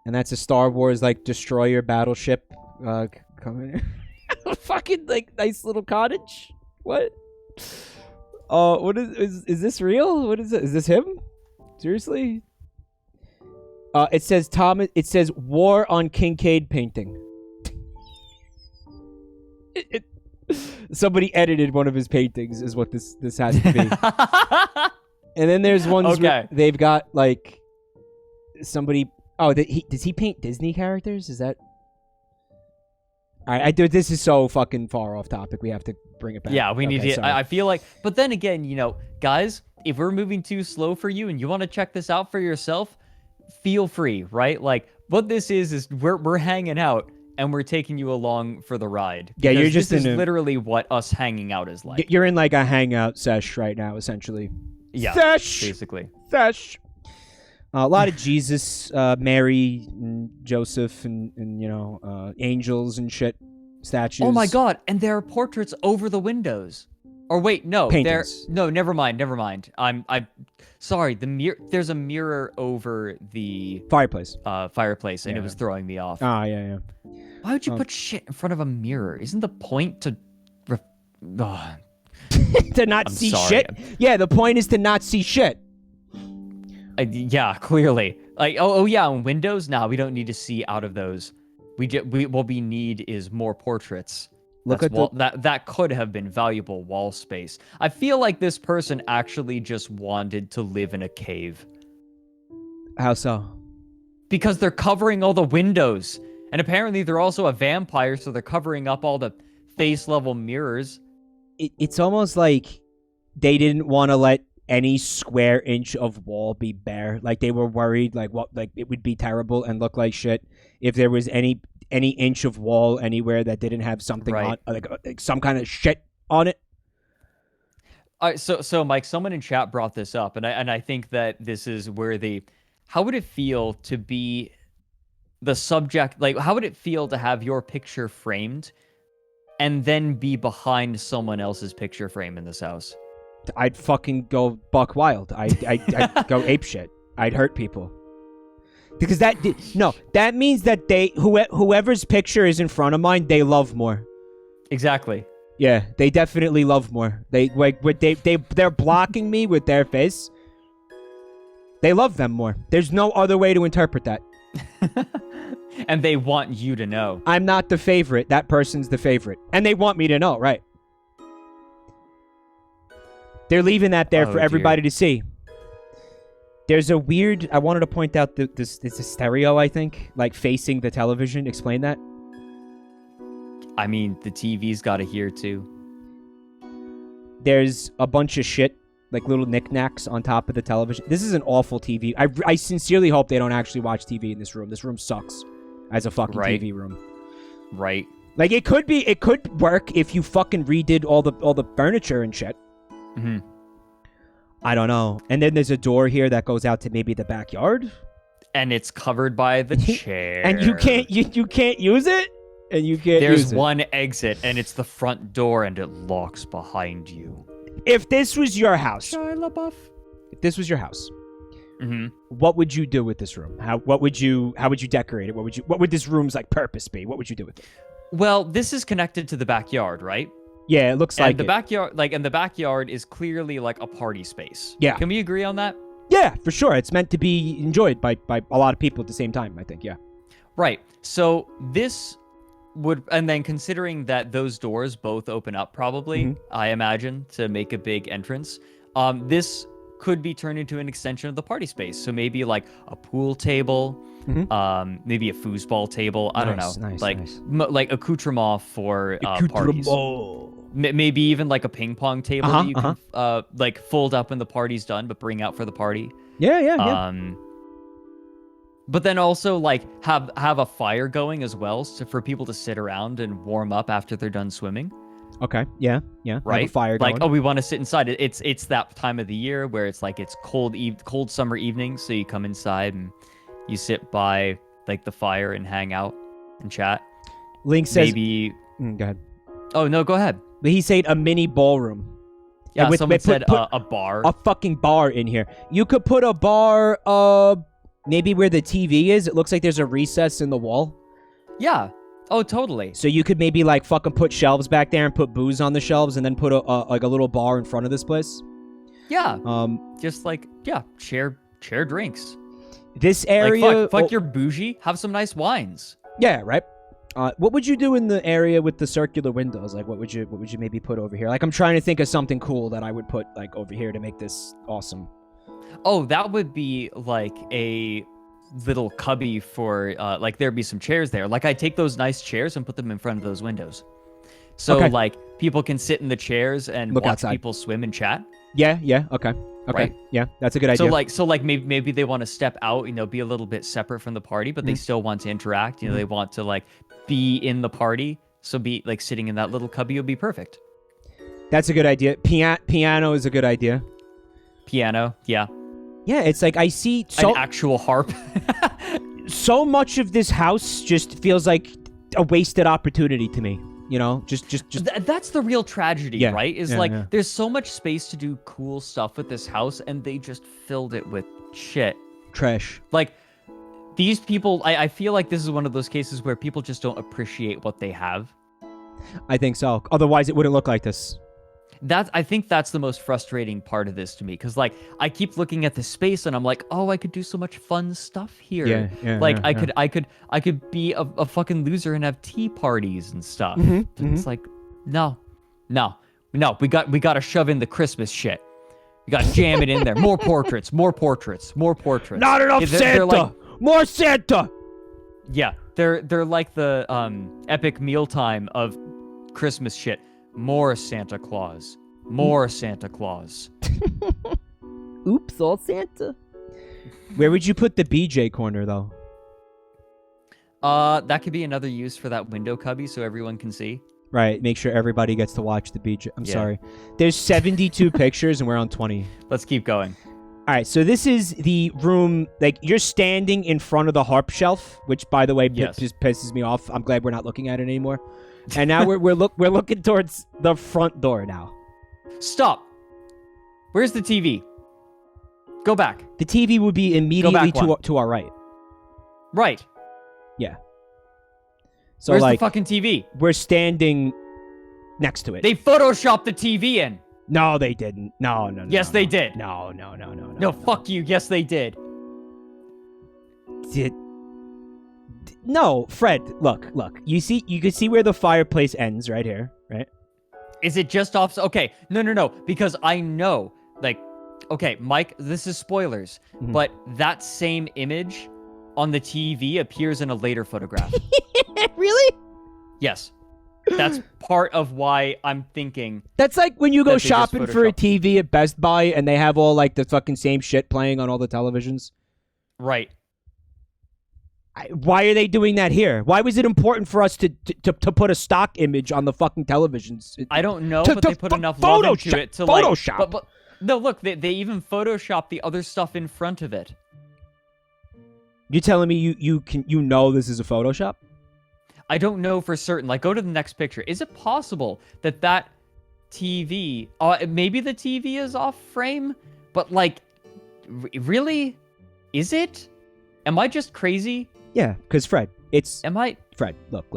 B: and that's a Star Wars like destroyer battleship coming. Fucking like nice little cottage. What? What is this real? What is it? Is this him? Seriously? It says Thomas. It says War on Kincaid painting. Somebody edited one of his paintings, is what this has to be. And then there's ones where they've got like somebody Oh, does he paint Disney characters? Is that? All right, this is so fucking far off topic. We have to bring it back.
A: Yeah, we need to. I feel like, but then again, guys, if we're moving too slow for you and you want to check this out for yourself, feel free, right? Like, what this is we're hanging out and we're taking you along for the ride.
B: Yeah, you're just
A: this is literally what us hanging out is like.
B: You're in like a hangout sesh right now, essentially.
A: Yeah,
B: sesh,
A: basically.
B: Sesh. A lot of Jesus, Mary, and Joseph, and angels and shit, statues.
A: Oh my god! And there are portraits over the windows. Or wait, no,
B: Paintings.
A: Never mind. I'm sorry. There's a mirror over the
B: fireplace.
A: And it was throwing me off.
B: Ah, yeah.
A: Why would you put shit in front of a mirror? Isn't the point to
B: to not see shit? Yeah, the point is to not see shit.
A: Yeah, clearly. Like, yeah, on windows, we don't need to see out of those. What we need is more portraits. That could have been valuable wall space. I feel like this person actually just wanted to live in a cave.
B: How so?
A: Because they're covering all the windows. And apparently they're also a vampire, so they're covering up all the face-level mirrors.
B: It's almost like they didn't want to let any square inch of wall be bare. Like, they were worried, like it would be terrible and look like shit if there was any inch of wall anywhere that didn't have something on, like some kind of shit on it.
A: All right, so Mike, someone in chat brought this up, and I think that this is where how would it feel to be the subject? Like, how would it feel to have your picture framed and then be behind someone else's picture frame in this house?
B: I'd fucking go buck wild. I'd go apeshit. I'd hurt people. Because that means that whoever's picture is in front of mine, they love more.
A: Exactly.
B: Yeah, they definitely love more. They're blocking me with their face. They love them more. There's no other way to interpret that.
A: And they want you to know.
B: I'm not the favorite. That person's the favorite. And they want me to know, right? They're leaving that there for everybody to see. There's a weird... I wanted to point out that it's a stereo, I think, like facing the television. Explain that.
A: I mean, the TV's got to hear too.
B: There's a bunch of shit, like little knickknacks on top of the television. This is an awful TV. I sincerely hope they don't actually watch TV in this room. This room sucks as a fucking TV room.
A: Right.
B: Like, it could work if you fucking redid all the furniture and shit.
A: Mm-hmm.
B: I don't know. And then there's a door here that goes out to maybe the backyard.
A: And it's covered by the chair.
B: And you can't use it? And you can't
A: There's one exit, and it's the front door, and it locks behind you.
B: If this was your house...
A: Shia LaBeouf?
B: If this was your house,
A: mm-hmm.
B: What would you do with this room? How would you decorate it? What would this room's like purpose be? What would you do with it?
A: Well, this is connected to the backyard, right?
B: Yeah, it looks like
A: the backyard, and the backyard is clearly like a party space.
B: Yeah.
A: Can we agree on that?
B: Yeah, for sure. It's meant to be enjoyed by a lot of people at the same time, I think, yeah.
A: Right. So this would, and then considering that those doors both open up probably, mm-hmm. I imagine, to make a big entrance, this could be turned into an extension of the party space. So maybe like a pool table, mm-hmm.
B: Maybe a foosball
A: table. I don't know. Like accoutrement for parties. Maybe even like a ping pong table that you can like fold up when the party's done, but bring out for the party.
B: Yeah.
A: But then also like have a fire going as well, so for people to sit around and warm up after they're done swimming.
B: Okay. Yeah.
A: Right.
B: Have a fire
A: going.
B: Like,
A: we want to sit inside. It's that time of the year where it's like it's cold summer evenings, so you come inside and you sit by like the fire and hang out and chat.
B: Link says
A: maybe.
B: Go ahead.
A: Oh no, go ahead.
B: But he said a mini ballroom.
A: Yeah, someone said a bar.
B: A fucking bar in here. You could put a bar, maybe where the TV is. It looks like there's a recess in the wall.
A: Yeah. Oh, totally.
B: So you could maybe like fucking put shelves back there and put booze on the shelves and then put like a little bar in front of this place.
A: Yeah. Just like, share drinks.
B: This area...
A: Like, fuck your bougie. Have some nice wines.
B: Yeah, right? What would you do in the area with the circular windows? Like, what would you maybe put over here? Like, I'm trying to think of something cool that I would put, like, over here to make this awesome.
A: Oh, that would be, like, a little cubby for like there'd be some chairs there. Like I take those nice chairs and put them in front of those windows. So like people can sit in the chairs and
B: look
A: watch
B: outside.
A: people swim and chat.
B: Yeah, okay.
A: Right?
B: Yeah, that's a good idea.
A: So like maybe they want to step out, be a little bit separate from the party, but they still want to interact. They want to like be in the party. So be like sitting in that little cubby would be perfect.
B: That's a good idea. Piano is a good idea.
A: Piano, yeah.
B: Yeah, it's like I see
A: an actual harp.
B: So much of this house just feels like a wasted opportunity to me. Just.
A: That's the real tragedy, right? Is
B: yeah.
A: There's so much space to do cool stuff with this house, and they just filled it with shit.
B: Trash.
A: Like, these people, I feel like this is one of those cases where people just don't appreciate what they have.
B: I think so. Otherwise, it wouldn't look like this.
A: I think that's the most frustrating part of this to me, because like I keep looking at the space and I'm like, oh, I could do so much fun stuff here. I could be a fucking loser and have tea parties and stuff. It's like, no, we got to shove in the Christmas shit. We got to jam it in there. More portraits. Not
B: enough Santa. More Santa.
A: Yeah, they're like the epic mealtime of Christmas shit. More Santa Claus.
B: Oops, all Santa. Where would you put the BJ corner, though?
A: That could be another use for that window cubby so everyone can see.
B: Right, make sure everybody gets to watch the BJ. I'm sorry. There's 72 pictures and we're on 20.
A: Let's keep going.
B: All right, so this is the room, like, you're standing in front of the harp shelf, which, by the way, just pisses me off. I'm glad we're not looking at it anymore. And now we're looking towards the front door now.
A: Stop. Where's the TV? Go back.
B: The TV would be immediately to our right.
A: Right.
B: Yeah. So
A: where's the fucking TV?
B: We're standing next to it.
A: They photoshopped the TV in.
B: No, they didn't. No.
A: Yes, they did.
B: No.
A: No, fuck you. Yes, they did.
B: No, Fred, look. You can see where the fireplace ends right here, right?
A: Is it just off? Okay, no, because I know, like, okay, Mike, this is spoilers, but that same image on the TV appears in a later photograph.
B: Really?
A: Yes. That's part of why I'm thinking.
B: That's like when you go shopping for a TV at Best Buy and they have all, like, the fucking same shit playing on all the televisions.
A: Right.
B: Why are they doing that here? Why was it important for us to put a stock image on the fucking televisions?
A: I don't know, but they put enough love into it to
B: Photoshop.
A: Like, but no, look, they even Photoshopped the other stuff in front of it.
B: You telling me you know this is a Photoshop?
A: I don't know for certain. Like, go to the next picture. Is it possible that TV? Maybe the TV is off frame, but like, really, is it? Am I just crazy?
B: Yeah, because Fred, Fred, look.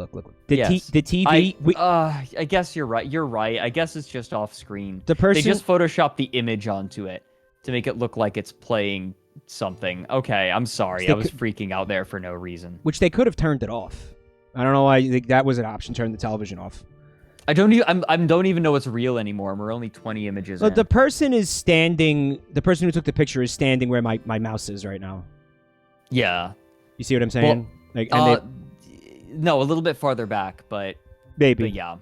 B: The TV...
A: I guess you're right. You're right. I guess it's just off screen. They just photoshopped the image onto it to make it look like it's playing something. Okay, I'm sorry. I was freaking out there for no reason.
B: Which they could have turned it off. I don't know why that was an option, turn the television off.
A: I don't even know it's real anymore. We're only 20 images in.
B: The person who took the picture is standing where my mouse is right now.
A: Yeah.
B: You see what I'm saying?
A: No, a little bit farther back, but
B: maybe.
A: But yeah.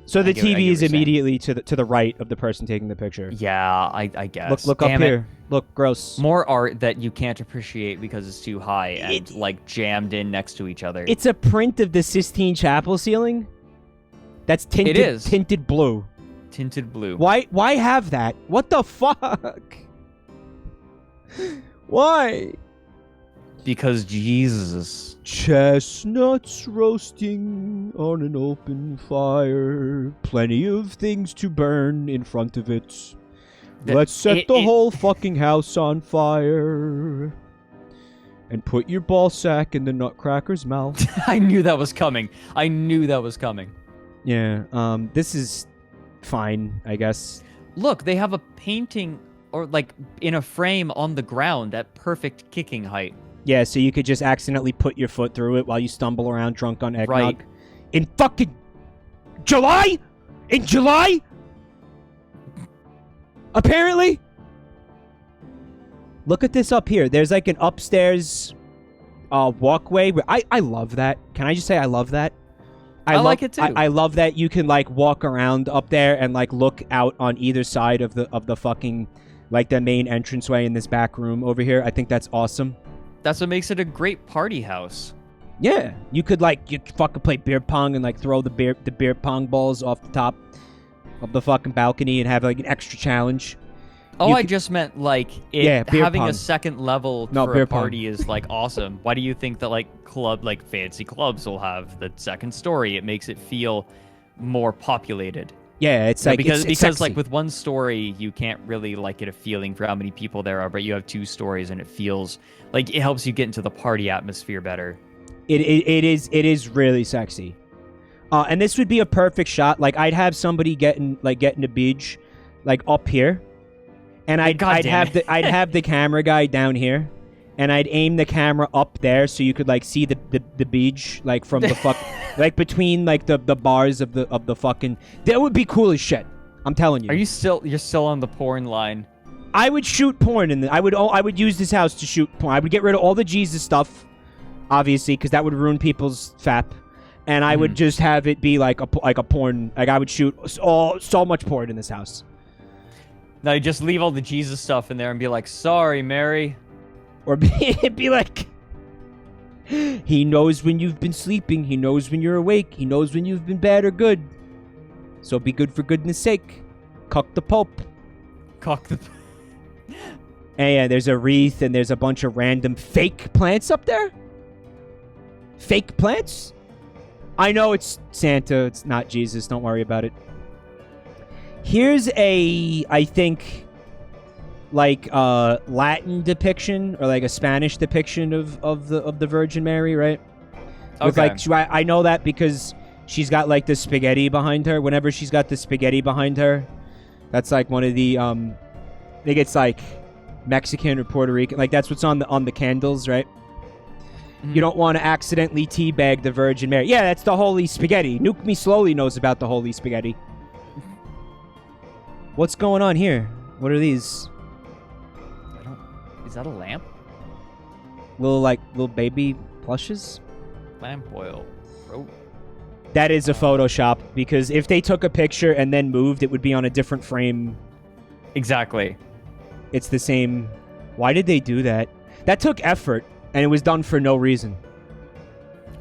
B: So the TV is immediately to the right of the person taking the picture.
A: Yeah, I guess.
B: Look up here. Look, gross.
A: More art that you can't appreciate because it's too high and like jammed in next to each other.
B: It's a print of the Sistine Chapel ceiling. That's tinted.
A: It is
B: tinted blue.
A: Tinted blue.
B: Why have that? What the fuck? Why?
A: Because Jesus.
B: Chestnuts roasting on an open fire. Plenty of things to burn in front of it. Let's set the whole fucking house on fire. And put your ball sack in the nutcracker's mouth.
A: I knew that was coming.
B: Yeah, this is fine, I guess.
A: Look, they have a painting or like in a frame on the ground at perfect kicking height.
B: Yeah, so you could just accidentally put your foot through it while you stumble around drunk on eggnog.
A: Right.
B: In fucking July? In July? Apparently? Look at this up here. There's like an upstairs walkway. I love that. Can I just say I love that?
A: I like it too.
B: I love that you can like walk around up there and like look out on either side of the fucking like the main entranceway in this back room over here. I think that's awesome.
A: That's what makes it a great party house.
B: Yeah, you could fucking play beer pong and like throw the beer pong balls off the top of the fucking balcony and have like an extra challenge.
A: Oh, I just meant like having
B: pong.
A: A second level for a party is like awesome. Why do you think that like fancy clubs will have the second story? It makes it feel more populated.
B: Yeah, it's like
A: because
B: sexy.
A: Like with one story you can't really like get a feeling for how many people there are, but you have two stories and it feels like it helps you get into the party atmosphere better.
B: It is really sexy. And this would be a perfect shot. Like I'd have somebody getting the beach like up here. And I'd have the camera guy down here, and I'd aim the camera up there so you could like see the beach like from the fuck like between like the bars of the fucking. That would be cool as shit. I'm telling you.
A: You're still on the porn line? I
B: would shoot porn I would use this house to shoot porn. I would get rid of all the Jesus stuff, obviously, because that would ruin people's fap. And I would just have it be like a porn. Like I would shoot so much porn in this house.
A: No, you just leave all the Jesus stuff in there and be like, sorry, Mary.
B: Or be like, he knows when you've been sleeping. He knows when you're awake. He knows when you've been bad or good. So be good for goodness sake. Cuck the Pope. And yeah, there's a wreath and there's a bunch of random fake plants up there. Fake plants? I know it's Santa. It's not Jesus. Don't worry about it. Here's I think, like Latin depiction or like a Spanish depiction of the Virgin Mary, right?
A: Okay.
B: With like, I know that because she's got like the spaghetti behind her. Whenever she's got the spaghetti behind her, that's like one of the I think it's like Mexican or Puerto Rican. Like that's what's on the candles, right? You don't want to accidentally teabag the Virgin Mary. Yeah, that's the holy spaghetti. Nuke Me Slowly knows about the holy spaghetti. What's going on here? What are these?
A: Is that a lamp?
B: Little baby plushes?
A: Lamp oil. Oh.
B: That is a Photoshop, because if they took a picture and then moved, it would be on a different frame.
A: Exactly.
B: It's the same. Why did they do that? That took effort, and it was done for no reason.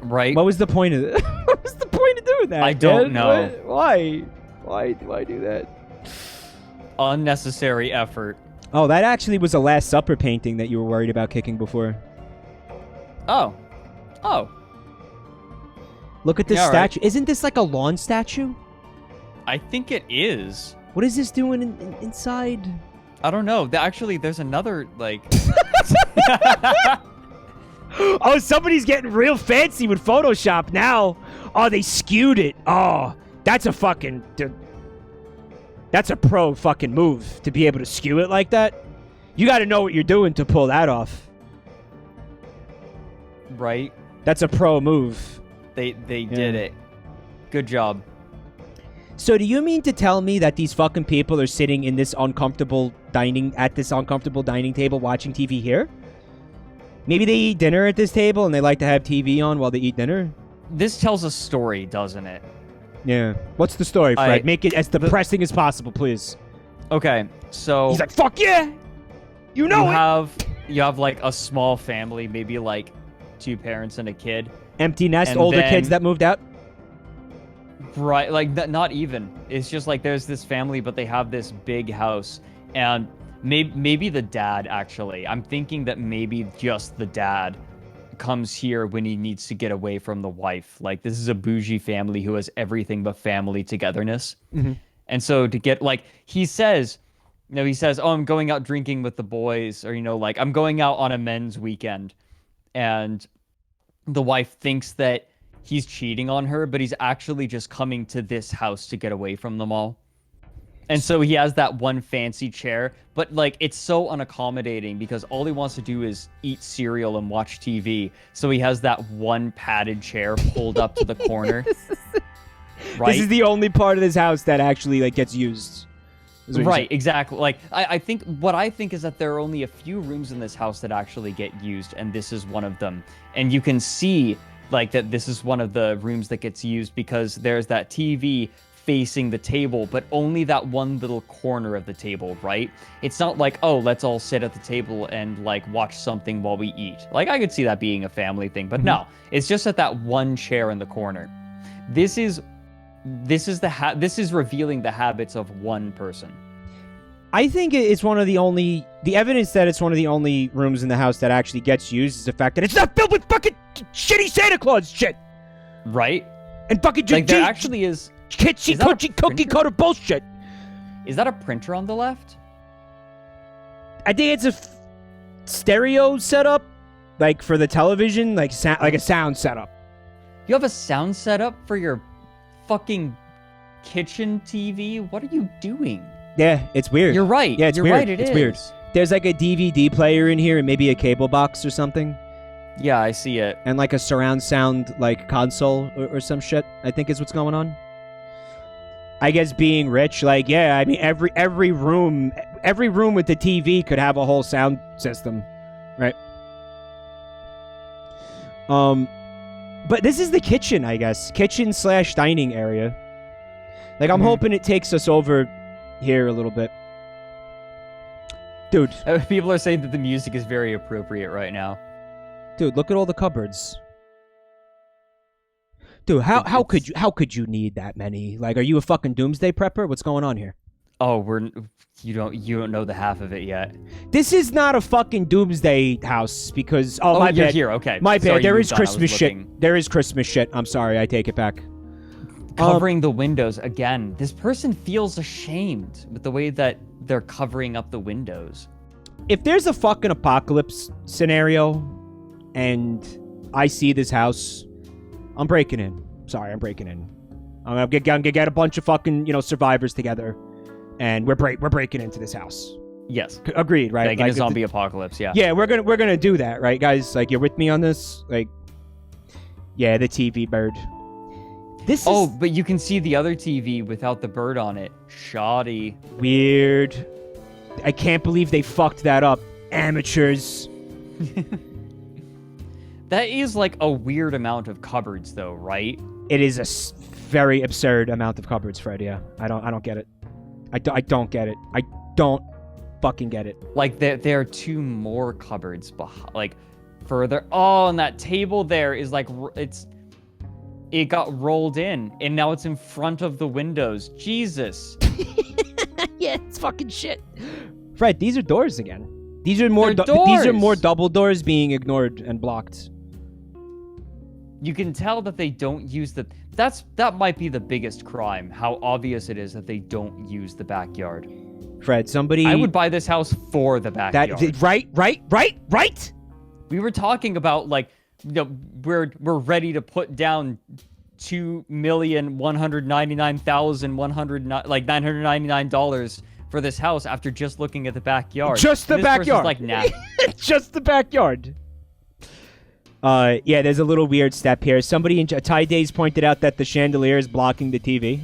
A: Right.
B: What was the point of it? What was the point of doing that?
A: I don't know.
B: Why? Why do that?
A: Unnecessary effort.
B: Oh, that actually was a Last Supper painting that you were worried about kicking before.
A: Oh.
B: Look at this statue. Right. Isn't this like a lawn statue?
A: I think it is.
B: What is this doing inside?
A: I don't know. Actually, there's another, like...
B: Oh, somebody's getting real fancy with Photoshop now. Oh, they skewed it. Oh, that's a fucking... That's a pro fucking move to be able to skew it like that. You got to know what you're doing to pull that off.
A: Right.
B: That's a pro move.
A: They did it. Good job.
B: So do you mean to tell me that these fucking people are sitting in this uncomfortable dining table watching TV here? Maybe they eat dinner at this table and they like to have TV on while they eat dinner?
A: This tells a story, doesn't it?
B: Yeah. What's the story, Fred? Make it as depressing as possible, please.
A: Okay, so...
B: He's like, fuck yeah! You
A: have like a small family, maybe like 2 parents and a kid.
B: Empty nest, older kids that moved out?
A: Right, like not even. It's just like there's this family, but they have this big house. And maybe the dad, actually. I'm thinking that maybe just the dad comes here when he needs to get away from the wife. Like, this is a bougie family who has everything but family togetherness. Mm-hmm. And so to get, like, he says, oh, I'm going out drinking with the boys, or, like, I'm going out on a men's weekend. And the wife thinks that he's cheating on her, but he's actually just coming to this house to get away from them all. And so he has that one fancy chair, but like it's so unaccommodating because all he wants to do is eat cereal and watch TV. So he has that one padded chair pulled up to the corner. Right?
B: This is the only part of this house that actually like gets used.
A: Right, exactly. Like, I think is that there are only a few rooms in this house that actually get used, and this is one of them. And you can see, like, that this is one of the rooms that gets used because there's that TV facing the table, but only that one little corner of the table, right? It's not like, oh, let's all sit at the table and, like, watch something while we eat. Like, I could see that being a family thing, but no. It's just at that one chair in the corner. This is revealing the habits of one person.
B: I think it's one of the only... The evidence that it's one of the only rooms in the house that actually gets used is the fact that it's not filled with fucking shitty Santa Claus shit!
A: Right?
B: And fucking...
A: Like, there actually is...
B: cookie cutter bullshit!
A: Is that a printer on the left?
B: I think it's a stereo setup, like, for the television, like a sound setup.
A: You have a sound setup for your fucking kitchen TV? What are you doing?
B: Yeah, it's weird.
A: You're right.
B: Yeah, it's
A: You're
B: weird.
A: right,
B: It's weird. There's like a DVD player in here and maybe a cable box or something.
A: Yeah, I see it.
B: And like a surround sound like console or some shit, I think is what's going on. I guess being rich, like, yeah, I mean every room with the TV could have a whole sound system, right? But this is the kitchen, I guess. Kitchen/dining area. Like, I'm hoping it takes us over here a little bit. Dude.
A: People are saying that the music is very appropriate right now.
B: Dude, look at all the cupboards. Dude, how could you need that many? Like, are you a fucking doomsday prepper? What's going on here?
A: Oh, you don't know the half of it yet.
B: This is not a fucking doomsday house because my
A: you're
B: bad.
A: Here, okay.
B: My bad.
A: Sorry,
B: there is Christmas shit. There is Christmas shit. I'm sorry. I take it back.
A: Covering the windows again. This person feels ashamed with the way that they're covering up the windows.
B: If there's a fucking apocalypse scenario and I see this house, I'm breaking in. Sorry, I'm breaking in. I'm gonna get a bunch of fucking, survivors together, and we're breaking into this house.
A: Yes.
B: Agreed, right?
A: Like a zombie apocalypse, yeah.
B: Yeah, we're gonna do that, right, guys? Like, you're with me on this? Like, yeah, the TV bird.
A: But you can see the other TV without the bird on it. Shoddy.
B: Weird. I can't believe they fucked that up. Amateurs.
A: That is like a weird amount of cupboards, though, right?
B: It is a very absurd amount of cupboards, Fred. Yeah, I don't get it. I don't get it. I don't fucking get it.
A: Like there are two more cupboards behind, like further. Oh, and that table there is like it got rolled in, and now it's in front of the windows. Jesus.
B: Yeah, it's fucking shit. Fred, these are doors again. These are more double doors being ignored and blocked.
A: You can tell that they don't use that might be the biggest crime, how obvious it is that they don't use the backyard.
B: Fred,
A: I would buy this house for the backyard.
B: Right?
A: We were talking about, like, we're ready to put down $2,199,999 for this house after just looking at the backyard.
B: Just the backyard.
A: Like, nah.
B: Just the backyard. Yeah, there's a little weird step here. Somebody in Ty Days pointed out that the chandelier is blocking the TV.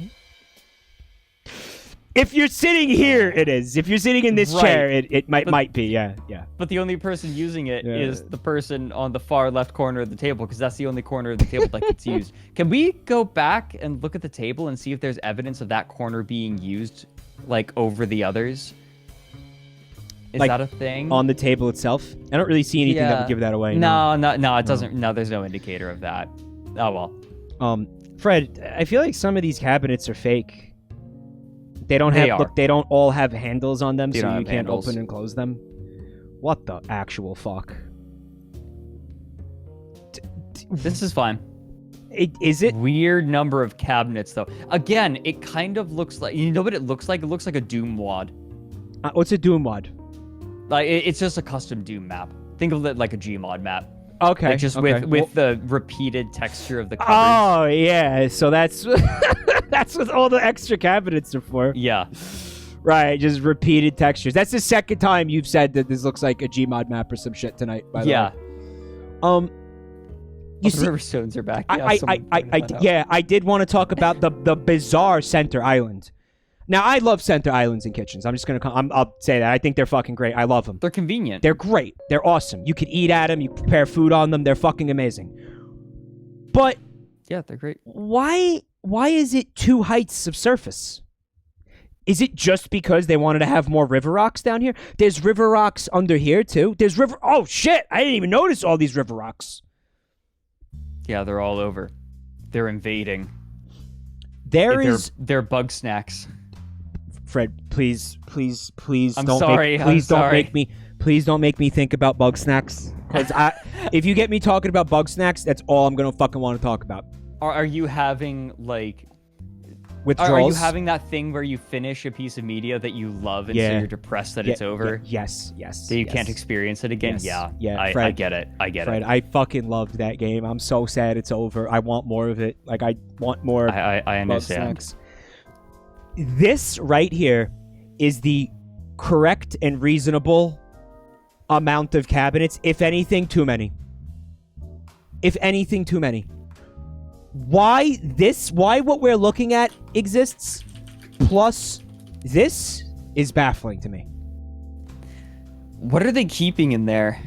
B: If you're sitting here, it is. If you're sitting in this chair, it might be. Yeah.
A: But the only person using it is the person on the far left corner of the table, because that's the only corner of the table that gets used. Can we go back and look at the table and see if there's evidence of that corner being used, like, over the others? Is that a thing?
B: On the table itself? I don't really see anything that would give that away.
A: No, it doesn't. No, there's no indicator of that. Oh, well.
B: Fred, I feel like some of these cabinets are fake. They don't all have handles on them, so you can't open and close them. What the actual fuck?
A: This is fine.
B: Is it?
A: Weird number of cabinets, though. Again, it kind of looks like... You know what it looks like? It looks like a Doom wad.
B: What's a Doom wad?
A: Like, it's just a custom Doom map. Think of it like a Gmod map.
B: Okay.
A: Like, just with the repeated texture of the cupboards.
B: Oh, yeah. So that's... That's what all the extra cabinets are for.
A: Yeah.
B: Right, just repeated textures. That's the second time you've said that this looks like a Gmod map or some shit tonight, by the way.
A: You see, Riverstones are back.
B: I did want to talk about the bizarre center island. Now, I love center islands and kitchens. I'll say that. I think they're fucking great. I love them.
A: They're convenient.
B: They're great. They're awesome. You can eat at them. You prepare food on them. They're fucking amazing. But
A: yeah, they're great.
B: Why is it 2 heights of surface? Is it just because they wanted to have more river rocks down here? There's river rocks under here, too. Oh, shit. I didn't even notice all these river rocks.
A: Yeah, they're all over. They're invading. They're bug snacks.
B: Fred, please
A: I'm
B: don't
A: sorry.
B: Please don't make me think about bug snacks. Because if you get me talking about bug snacks, that's all I'm gonna fucking want to talk about.
A: Are you having like
B: withdrawals?
A: Are you having that thing where you finish a piece of media that you love and so you're depressed that it's over?
B: Yes.
A: That you can't experience it again?
B: Yes,
A: Yeah.
B: Fred,
A: I get it.
B: Fred, I fucking loved that game. I'm so sad it's over. I want more of it. Like, I want more.
A: I understand.
B: Bug snacks. This right here is the correct and reasonable amount of cabinets. If anything, too many. Why what we're looking at exists plus this is baffling to me.
A: What are they keeping in there?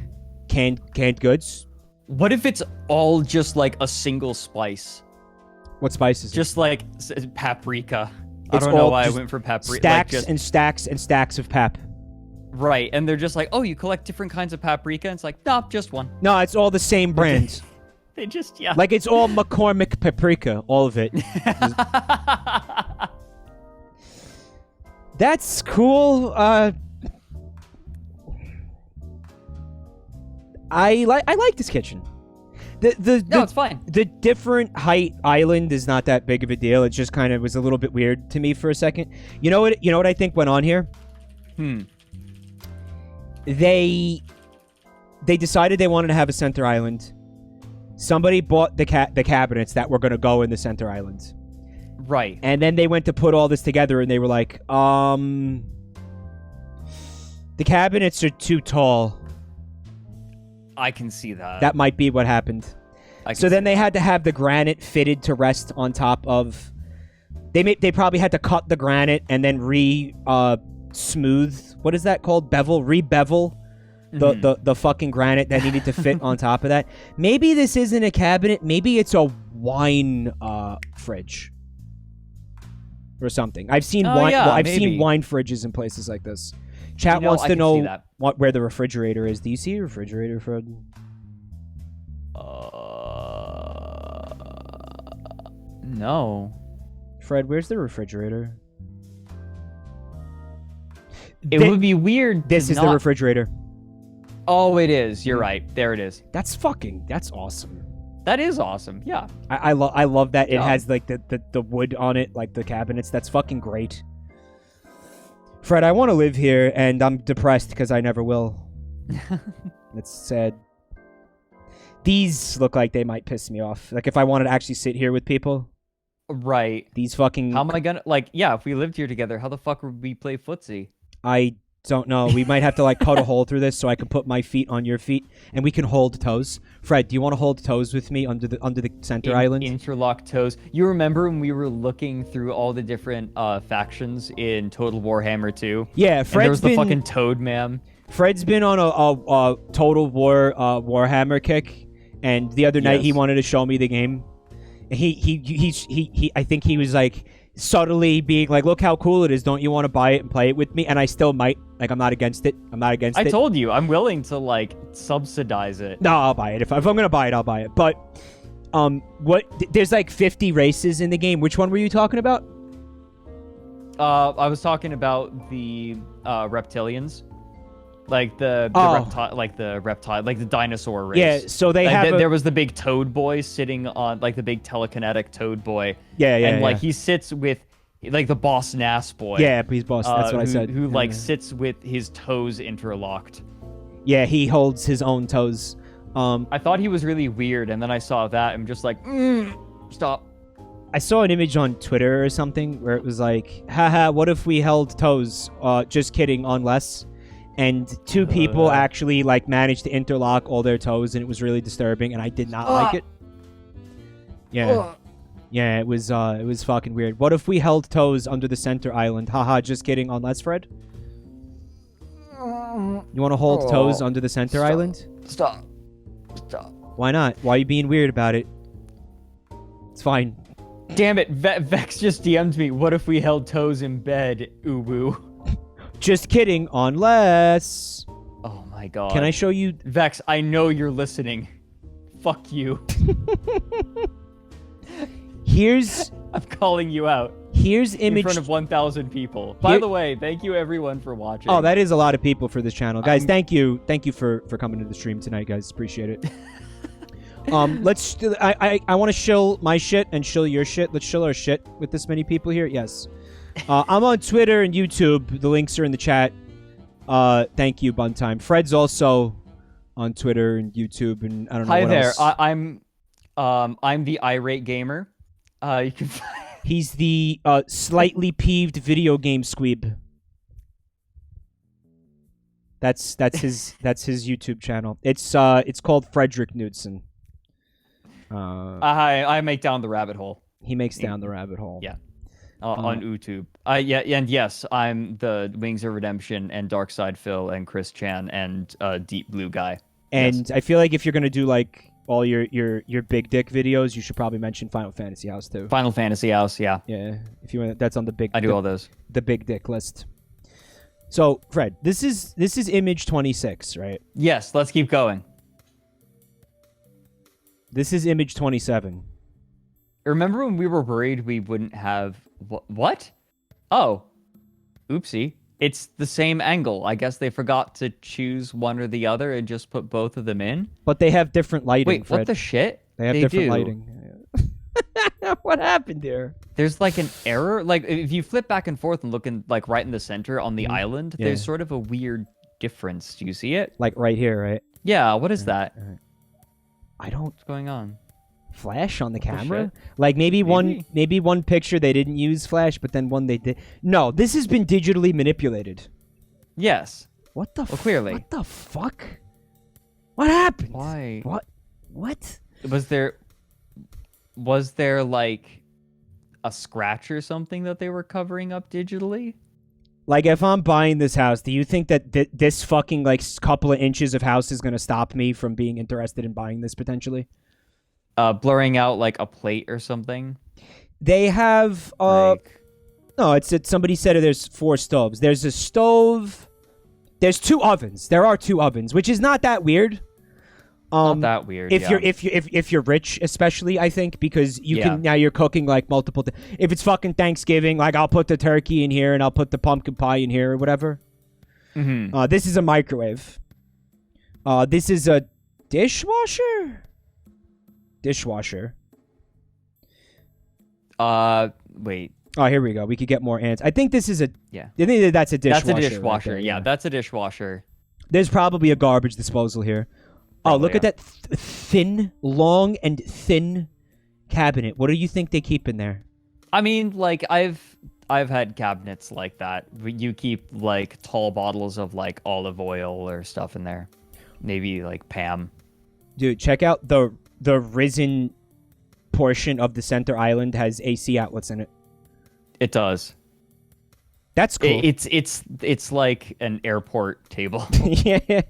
B: Canned goods.
A: What if it's all just like a single spice?
B: What spice is it?
A: Just like paprika. I don't know why I went for paprika.
B: Stacks and stacks and stacks of pap.
A: Right, and they're just like, oh, you collect different kinds of paprika? And it's like, no, just one.
B: No, it's all the same brand.
A: They just, yeah.
B: Like, it's all McCormick paprika, all of it. That's cool. I like this kitchen.
A: No, it's fine.
B: The different height island is not that big of a deal. It just kind of was a little bit weird to me for a second. You know what I think went on here? They decided they wanted to have a center island. Somebody bought the cabinets that were going to go in the center island.
A: Right.
B: And then they went to put all this together and they were like, the cabinets are too tall.
A: I can see that.
B: That might be what happened. So then they had to have the granite fitted to rest on top of. They probably had to cut the granite and then smooth. What is that called? Re-bevel the fucking granite that needed to fit on top of that. Maybe this isn't a cabinet. Maybe it's a wine fridge or something. I've seen seen wine fridges in places like this. Chat wants to know where the refrigerator is. Do you see a refrigerator, Fred?
A: No.
B: Fred, where's the refrigerator?
A: It would be weird.
B: This is the refrigerator.
A: Oh, it is. You're right. There it is.
B: That's awesome.
A: That is awesome. Yeah.
B: I love that it has like the wood on it, like the cabinets. That's fucking great. Fred, I want to live here, and I'm depressed because I never will. It's sad. These look like they might piss me off. Like, if I wanted to actually sit here with people.
A: Right.
B: These fucking...
A: How am I gonna... Like, yeah, if we lived here together, how the fuck would we play footsie?
B: I don't know. We might have to, like, cut a hole through this so I can put my feet on your feet, and we can hold toes. Fred, do you want to hold toes with me under the center island?
A: Interlock toes. You remember when we were looking through all the different factions in Total Warhammer 2?
B: Yeah,
A: there was the fucking Toad Man.
B: Fred's been on a Total Warhammer kick, and the other night he wanted to show me the game. He I think he was like subtly being like, look how cool it is, don't you want to buy it and play it with me? And I still might. Like, I'm not against it. I
A: told you, I'm willing to, like, subsidize it.
B: No, I'll buy it. If I'm gonna buy it, I'll buy it. But there's like 50 races in the game. Which one were you talking about?
A: I was talking about the reptilians. Like the dinosaur race.
B: Yeah, so they
A: there was the big toad boy sitting on, like, the big telekinetic toad boy.
B: Yeah.
A: He sits with, like, the boss Nass boy.
B: Yeah, he's boss. That's what I said.
A: Who sits with his toes interlocked.
B: Yeah, he holds his own toes.
A: I thought he was really weird, and then I saw that, and I'm just like, stop.
B: I saw an image on Twitter or something where it was like, haha, what if we held toes? Just kidding, unless. And two people actually, like, managed to interlock all their toes, and it was really disturbing, and I did not like it. Yeah. Yeah, it was fucking weird. What if we held toes under the center island? Haha, just kidding. Unless, Fred? You want to hold toes under the center island?
A: Stop.
B: Why not? Why are you being weird about it? It's fine.
A: Damn it, Vex just DM'd me. What if we held toes in bed, uwu?
B: Just kidding, unless...
A: Oh my god.
B: Can I show you...
A: Vex, I know you're listening. Fuck you.
B: Here's...
A: I'm calling you out.
B: Here's image...
A: In front of 1,000 people. By the way, thank you everyone for watching.
B: Oh, that is a lot of people for this channel. Guys, thank you. Thank you for coming to the stream tonight, guys. Appreciate it. Let's... I want to shill my shit and shill your shit. Let's shill our shit with this many people here. Yes. I'm on Twitter and YouTube. The links are in the chat. Thank you, Buntime. Fred's also on Twitter and YouTube, and I don't know
A: what
B: there.
A: Else. I'm the irate gamer. You can.
B: He's the slightly peeved video game squeeb. That's his YouTube channel. It's called Fredrik Knudsen.
A: I make down the rabbit hole.
B: He makes down the rabbit hole.
A: Yeah. On YouTube. Yeah, and yes, I'm the Wings of Redemption and Darkside Phil and Chris Chan and Deep Blue Guy.
B: And
A: yes.
B: I feel like if you're gonna do like all your big dick videos, you should probably mention Final Fantasy House too.
A: Final Fantasy House, yeah.
B: Yeah, if you want, that's on the big.
A: I do all those.
B: The big dick list. So Fred, this is image 26, right?
A: Yes, let's keep going.
B: This is image 27.
A: Remember when we were worried we wouldn't have... What? Oh. Oopsie. It's the same angle. I guess they forgot to choose one or the other and just put both of them in.
B: But they have different lighting,
A: Wait,
B: Fred.
A: what the shit?
B: They have different lighting. What happened there?
A: There's like an error. Like if you flip back and forth and look in like right in the center on the island, there's sort of a weird difference. Do you see it?
B: Like right here, right?
A: Yeah, what is that?
B: I don't...
A: What's going on?
B: Flash on the camera? Like maybe one picture they didn't use flash, but then one they did. No, this has been digitally manipulated.
A: Yes.
B: What the
A: clearly.
B: What the fuck? What happened?
A: Why?
B: What?
A: Was there like a scratch or something that they were covering up digitally?
B: Like if I'm buying this house, do you think that this fucking like couple of inches of house is going to stop me from being interested in buying this potentially?
A: Blurring out like a plate or something.
B: They have no, it's somebody said there's 4 stoves. There's a stove. There's 2 ovens. There are 2 ovens, which is not that weird.
A: Not that weird.
B: If you're rich, especially, I think, because you can now you're cooking like multiple. If it's fucking Thanksgiving, like I'll put the turkey in here and I'll put the pumpkin pie in here or whatever.
A: Mm-hmm.
B: This is a microwave. This is a dishwasher.
A: Wait.
B: Oh, here we go. We could get more ants. I think this is a...
A: Yeah.
B: I think that's a dishwasher.
A: That's a dishwasher.
B: Right there,
A: yeah, that's a dishwasher.
B: There's probably a garbage disposal here. Probably, look at that long and thin cabinet. What do you think they keep in there?
A: I mean, like, I've had cabinets like that. You keep, like, tall bottles of, like, olive oil or stuff in there. Maybe, like, Pam.
B: Dude, check out the risen portion of the center island has AC outlets in it.
A: It does.
B: That's cool.
A: It's like an airport table.
B: Yeah.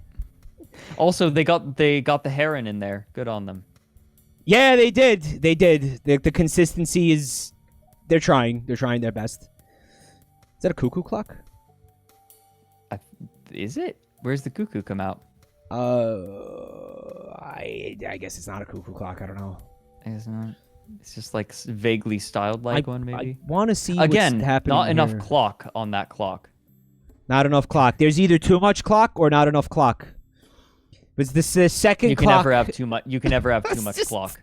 A: Also, they got the heron in there. Good on them.
B: Yeah, they did. They did. The consistency is... They're trying. They're trying their best. Is that a cuckoo clock?
A: Is it? Where's the cuckoo come out?
B: I guess it's not a cuckoo clock. I don't know.
A: I guess not. It's just like vaguely styled like one, maybe.
B: I want to see
A: again.
B: What's happening
A: Not enough
B: here.
A: clock on that clock.
B: Not enough clock. There's either too much clock or not enough clock. But this the second
A: you can
B: clock.
A: Never have too much. You can never have too much clock.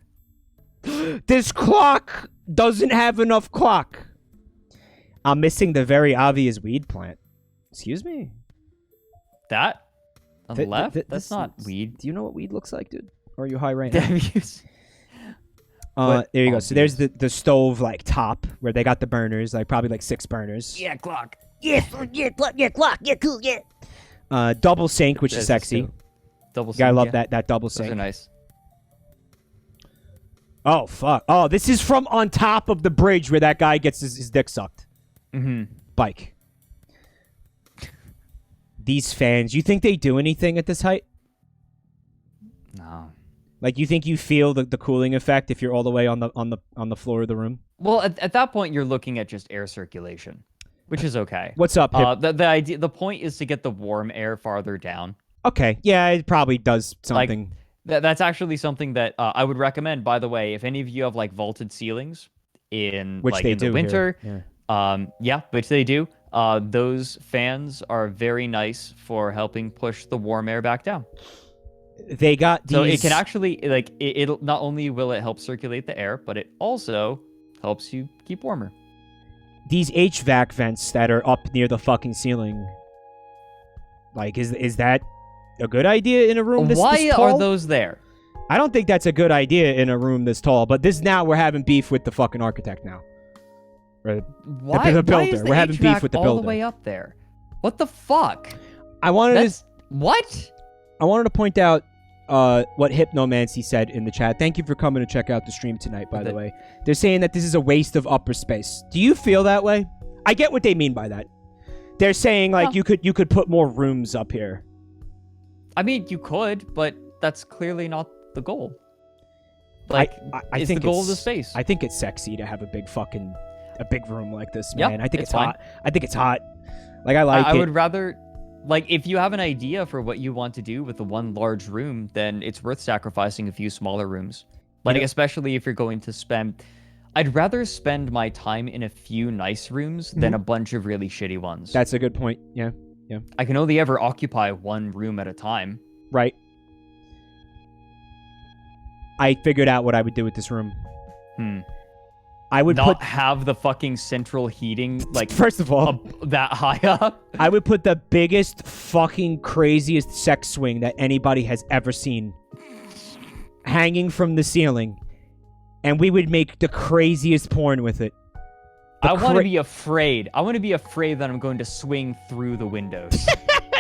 B: This clock doesn't have enough clock. I'm missing the very obvious weed plant. Excuse me.
A: That on the left? That's not
B: looks,
A: weed.
B: Do you know what weed looks like, dude? Or are you high right now? There you go. So there's the stove like top where they got the burners, like probably like 6 burners.
A: Yeah, clock.
C: Yes, yeah, clock, yeah, clock, yeah, cool, yeah.
B: Double sink, which is sexy.
A: Double sink.
B: I love that double sink.
A: Those are nice.
B: Oh, fuck. Oh, this is from on top of the bridge where that guy gets his dick sucked.
A: Mm-hmm.
B: Bike. These fans, you think they do anything at this height?
A: No.
B: Like, you think you feel the cooling effect if you're all the way on the floor of the room?
A: Well, at that point, you're looking at just air circulation, which is okay.
B: What's up, Hip?
A: The point is to get the warm air farther down.
B: Okay, yeah, it probably does something.
A: Like, that's actually something that I would recommend. By the way, if any of you have like vaulted ceilings in the winter, which they do. Those fans are very nice for helping push the warm air back down.
B: They got these...
A: So it can actually, like, it'll not only will it help circulate the air, but it also helps you keep warmer.
B: These HVAC vents that are up near the fucking ceiling, like, is that a good idea in a room this tall?
A: Why are those there?
B: I don't think that's a good idea in a room this tall, but now we're having beef with the fucking architect now. Right. The builder.
A: Why is the
B: we're having
A: HVAC
B: beef with the
A: all
B: builder.
A: the way up there? What the fuck?
B: I wanted to point out what Hypnomancy said in the chat. Thank you for coming to check out the stream tonight, by the way. They're saying that this is a waste of upper space. Do you feel that way? I get what they mean by that. They're saying, like, you could put more rooms up here.
A: I mean, you could, but that's clearly not the goal. Like,
B: I
A: it's
B: think
A: the goal of the space.
B: I think it's sexy to have a big room like this, man.
A: Yep,
B: I think it's
A: fine.
B: hot. I think it's hot. Like, I like it.
A: I would rather, like, if you have an idea for what you want to do with the one large room, then it's worth sacrificing a few smaller rooms. Like, especially if you're going to spend... I'd rather spend my time in a few nice rooms than a bunch of really shitty ones.
B: That's a good point. Yeah.
A: I can only ever occupy one room at a time.
B: Right. I figured out what I would do with this room. I would
A: not have the fucking central heating, like,
B: first of all,
A: that high up.
B: I would put the biggest, fucking craziest sex swing that anybody has ever seen hanging from the ceiling, and we would make the craziest porn with it.
A: I want to be afraid. I want to be afraid that I'm going to swing through the windows.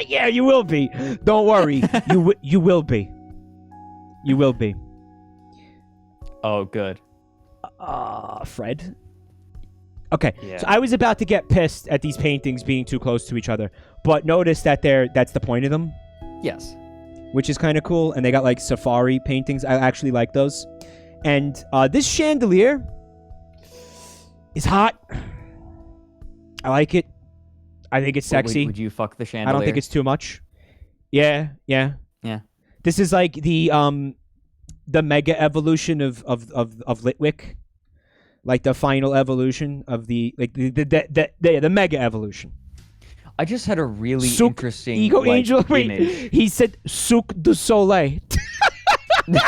B: Yeah, you will be. Don't worry. You will be. You will be.
A: Oh, good.
B: Fred? Okay,
A: yeah.
B: So I was about to get pissed at these paintings being too close to each other, but notice that that's the point of them.
A: Yes.
B: Which is kind of cool, and they got, like, safari paintings. I actually like those. And this chandelier is hot. I like it. I think it's sexy.
A: Would you fuck the chandelier?
B: I don't think it's too much. Yeah. This is like the mega evolution of Litwick, like the final evolution of the mega evolution.
A: I just had a really interesting
B: Ego Angel.
A: image.
B: Wait, he said Souk du Soleil. Souk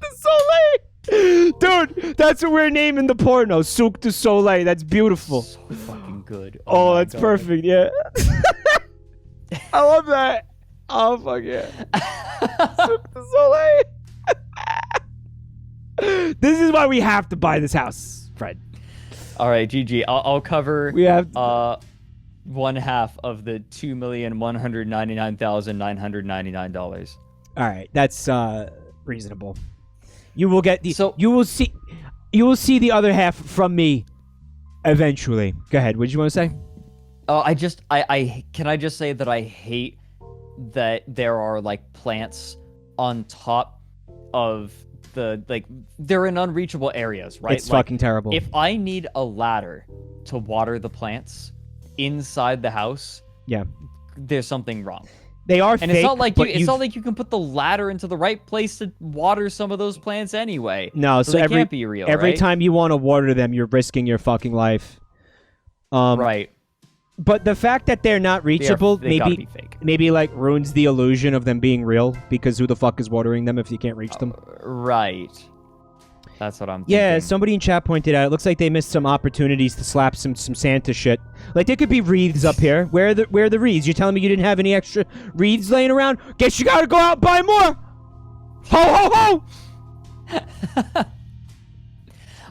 B: du Soleil. Dude, that's what we're naming the porno. Souk du Soleil. That's beautiful.
A: So fucking good.
B: Oh, that's perfect. Yeah. I love that. Oh, fuck yeah. Souk du Soleil. This is why we have to buy this house, Fred.
A: All right, GG. I'll cover one half of the $2,199,999.
B: All right, that's reasonable. You will get the.
A: So
B: you will see the other half from me eventually. Go ahead. What did you want to say?
A: I can I just say that I hate that there are, like, plants on top of the, like, they're in unreachable areas, right?
B: It's fucking terrible.
A: If I need a ladder to water the plants inside the house,
B: yeah,
A: there's something wrong.
B: They are
A: and
B: fake,
A: it's not like it's not like you can put the ladder into the right place to water some of those plants anyway.
B: No, so
A: they can't be real,
B: every
A: right?
B: time you want to water them, you're risking your fucking life.
A: Right.
B: But the fact that they're not reachable maybe like ruins the illusion of them being real, because who the fuck is watering them if you can't reach them?
A: Right. That's what I'm thinking.
B: Yeah, somebody in chat pointed out, it looks like they missed some opportunities to slap some Santa shit. Like, there could be wreaths up here. Where are the wreaths? You're telling me you didn't have any extra wreaths laying around? Guess you gotta go out and buy more! Ho, ho, ho!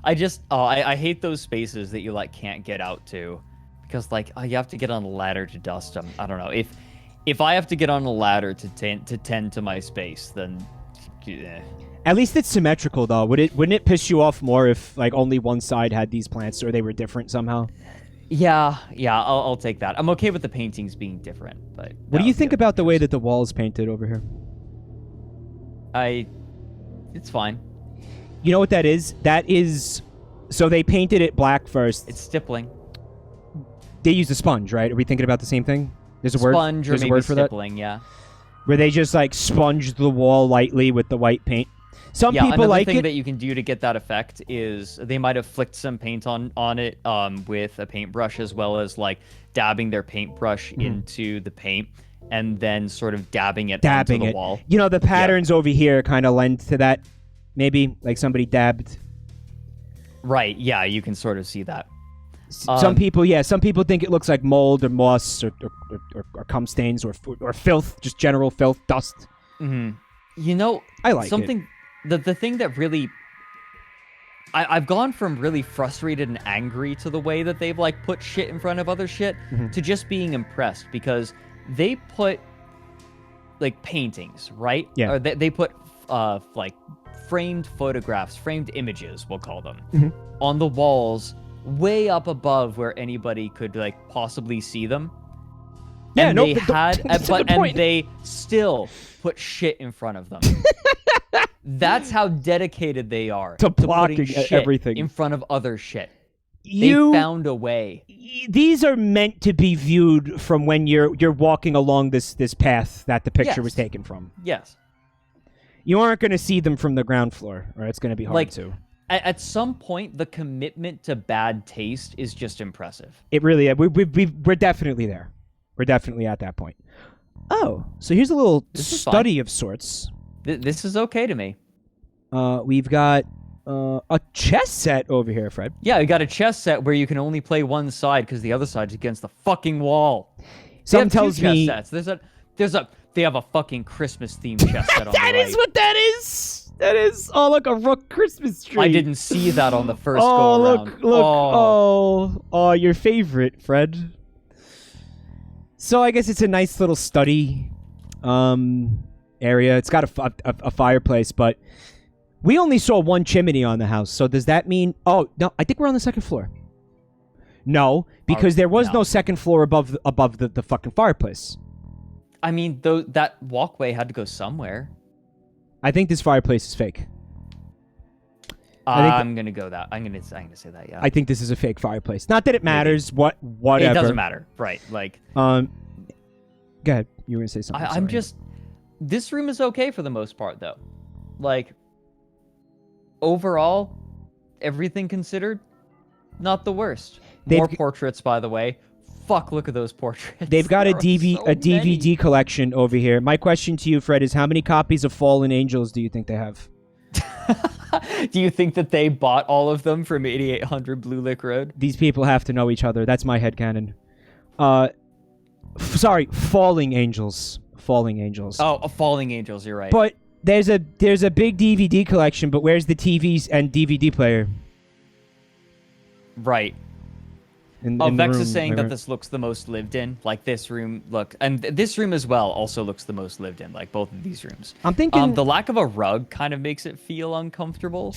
A: I hate those spaces that you, like, can't get out to. Because, like, you have to get on a ladder to dust them. I don't know. If I have to get on a ladder to tend to my space, then
B: At least it's symmetrical, though. Wouldn't it piss you off more if like only one side had these plants or they were different somehow?
A: Yeah, I'll take that. I'm okay with the paintings being different, but
B: what do you think about the way that the wall is painted over here?
A: It's fine.
B: You know what that is? That is, so they painted it black first.
A: It's stippling.
B: They used a sponge, right? Are we thinking about the same thing? There's a word.
A: Sponge or
B: There's
A: maybe
B: a word for
A: stippling,
B: that?
A: yeah.
B: Where they just like sponged the wall lightly with the white paint. Some people like
A: thing
B: it.
A: That you can do to get that effect is they might have flicked some paint on it with a paintbrush, as well as like dabbing their paintbrush into the paint and then sort of dabbing it onto the wall.
B: You know, the patterns over here kind of lend to that. Maybe like somebody dabbed.
A: Right. Yeah, you can sort of see that.
B: Some people think it looks like mold or moss or cum stains or filth, just general filth, dust.
A: Mm-hmm. You know,
B: I like
A: something.
B: it.
A: The thing that really, I've gone from really frustrated and angry to the way that they've like put shit in front of other shit to just being impressed, because they put like paintings, right?
B: Yeah.
A: Or they put like framed photographs, framed images, we'll call them, on the walls way up above where anybody could like possibly see them.
B: Yeah,
A: and
B: no,
A: and they still put shit in front of them. That's how dedicated they are
B: to blocking
A: shit
B: everything
A: in front of other shit. They found a way.
B: These are meant to be viewed from when you're walking along this path that the picture was taken from.
A: Yes.
B: You aren't going to see them from the ground floor, or it's going to be hard to.
A: At some point, the commitment to bad taste is just impressive.
B: It really is. We're definitely there. We're definitely at that point. Oh, so here's a little study of sorts.
A: This is okay to me.
B: We've got a chess set over here, Fred.
A: Yeah, we got a chess set where you can only play one side because the other side's against the fucking wall.
B: Someone tells me
A: chess sets. They have a fucking Christmas themed chess set on the right.
B: That is what that is. That is. Oh, look, a rook Christmas tree.
A: I didn't see that on the first go around.
B: Look. Oh, your favorite, Fred. So I guess it's a nice little study area. It's got a fireplace, but we only saw one chimney on the house. So does that mean... Oh, no, I think we're on the second floor. No, because there was no second floor above the fucking fireplace.
A: I mean, though, that walkway had to go somewhere.
B: I think this fireplace is fake.
A: I'm gonna go that. I'm gonna say that. Yeah.
B: I think this is a fake fireplace. Not that it matters. Whatever.
A: It doesn't matter, right? Like.
B: Go ahead. You were gonna say something.
A: I'm just. This room is okay for the most part, though. Like. Overall, everything considered, not the worst. More portraits, by the way. Fuck! Look at those portraits.
B: They've got a DVD collection over here. My question to you, Fred, is how many copies of Fallen Angels do you think they have?
A: Do you think that they bought all of them from 8800 Blue Lick Road?
B: These people have to know each other. That's my headcanon. Sorry, Falling Angels. Falling Angels.
A: Oh, Falling Angels, you're right.
B: But there's a big DVD collection, but where's the TVs and DVD player?
A: Right. Vex is saying that this looks the most lived in. Like this room, and this room as well also looks the most lived in. Like both of these rooms.
B: I'm thinking
A: the lack of a rug kind of makes it feel uncomfortable.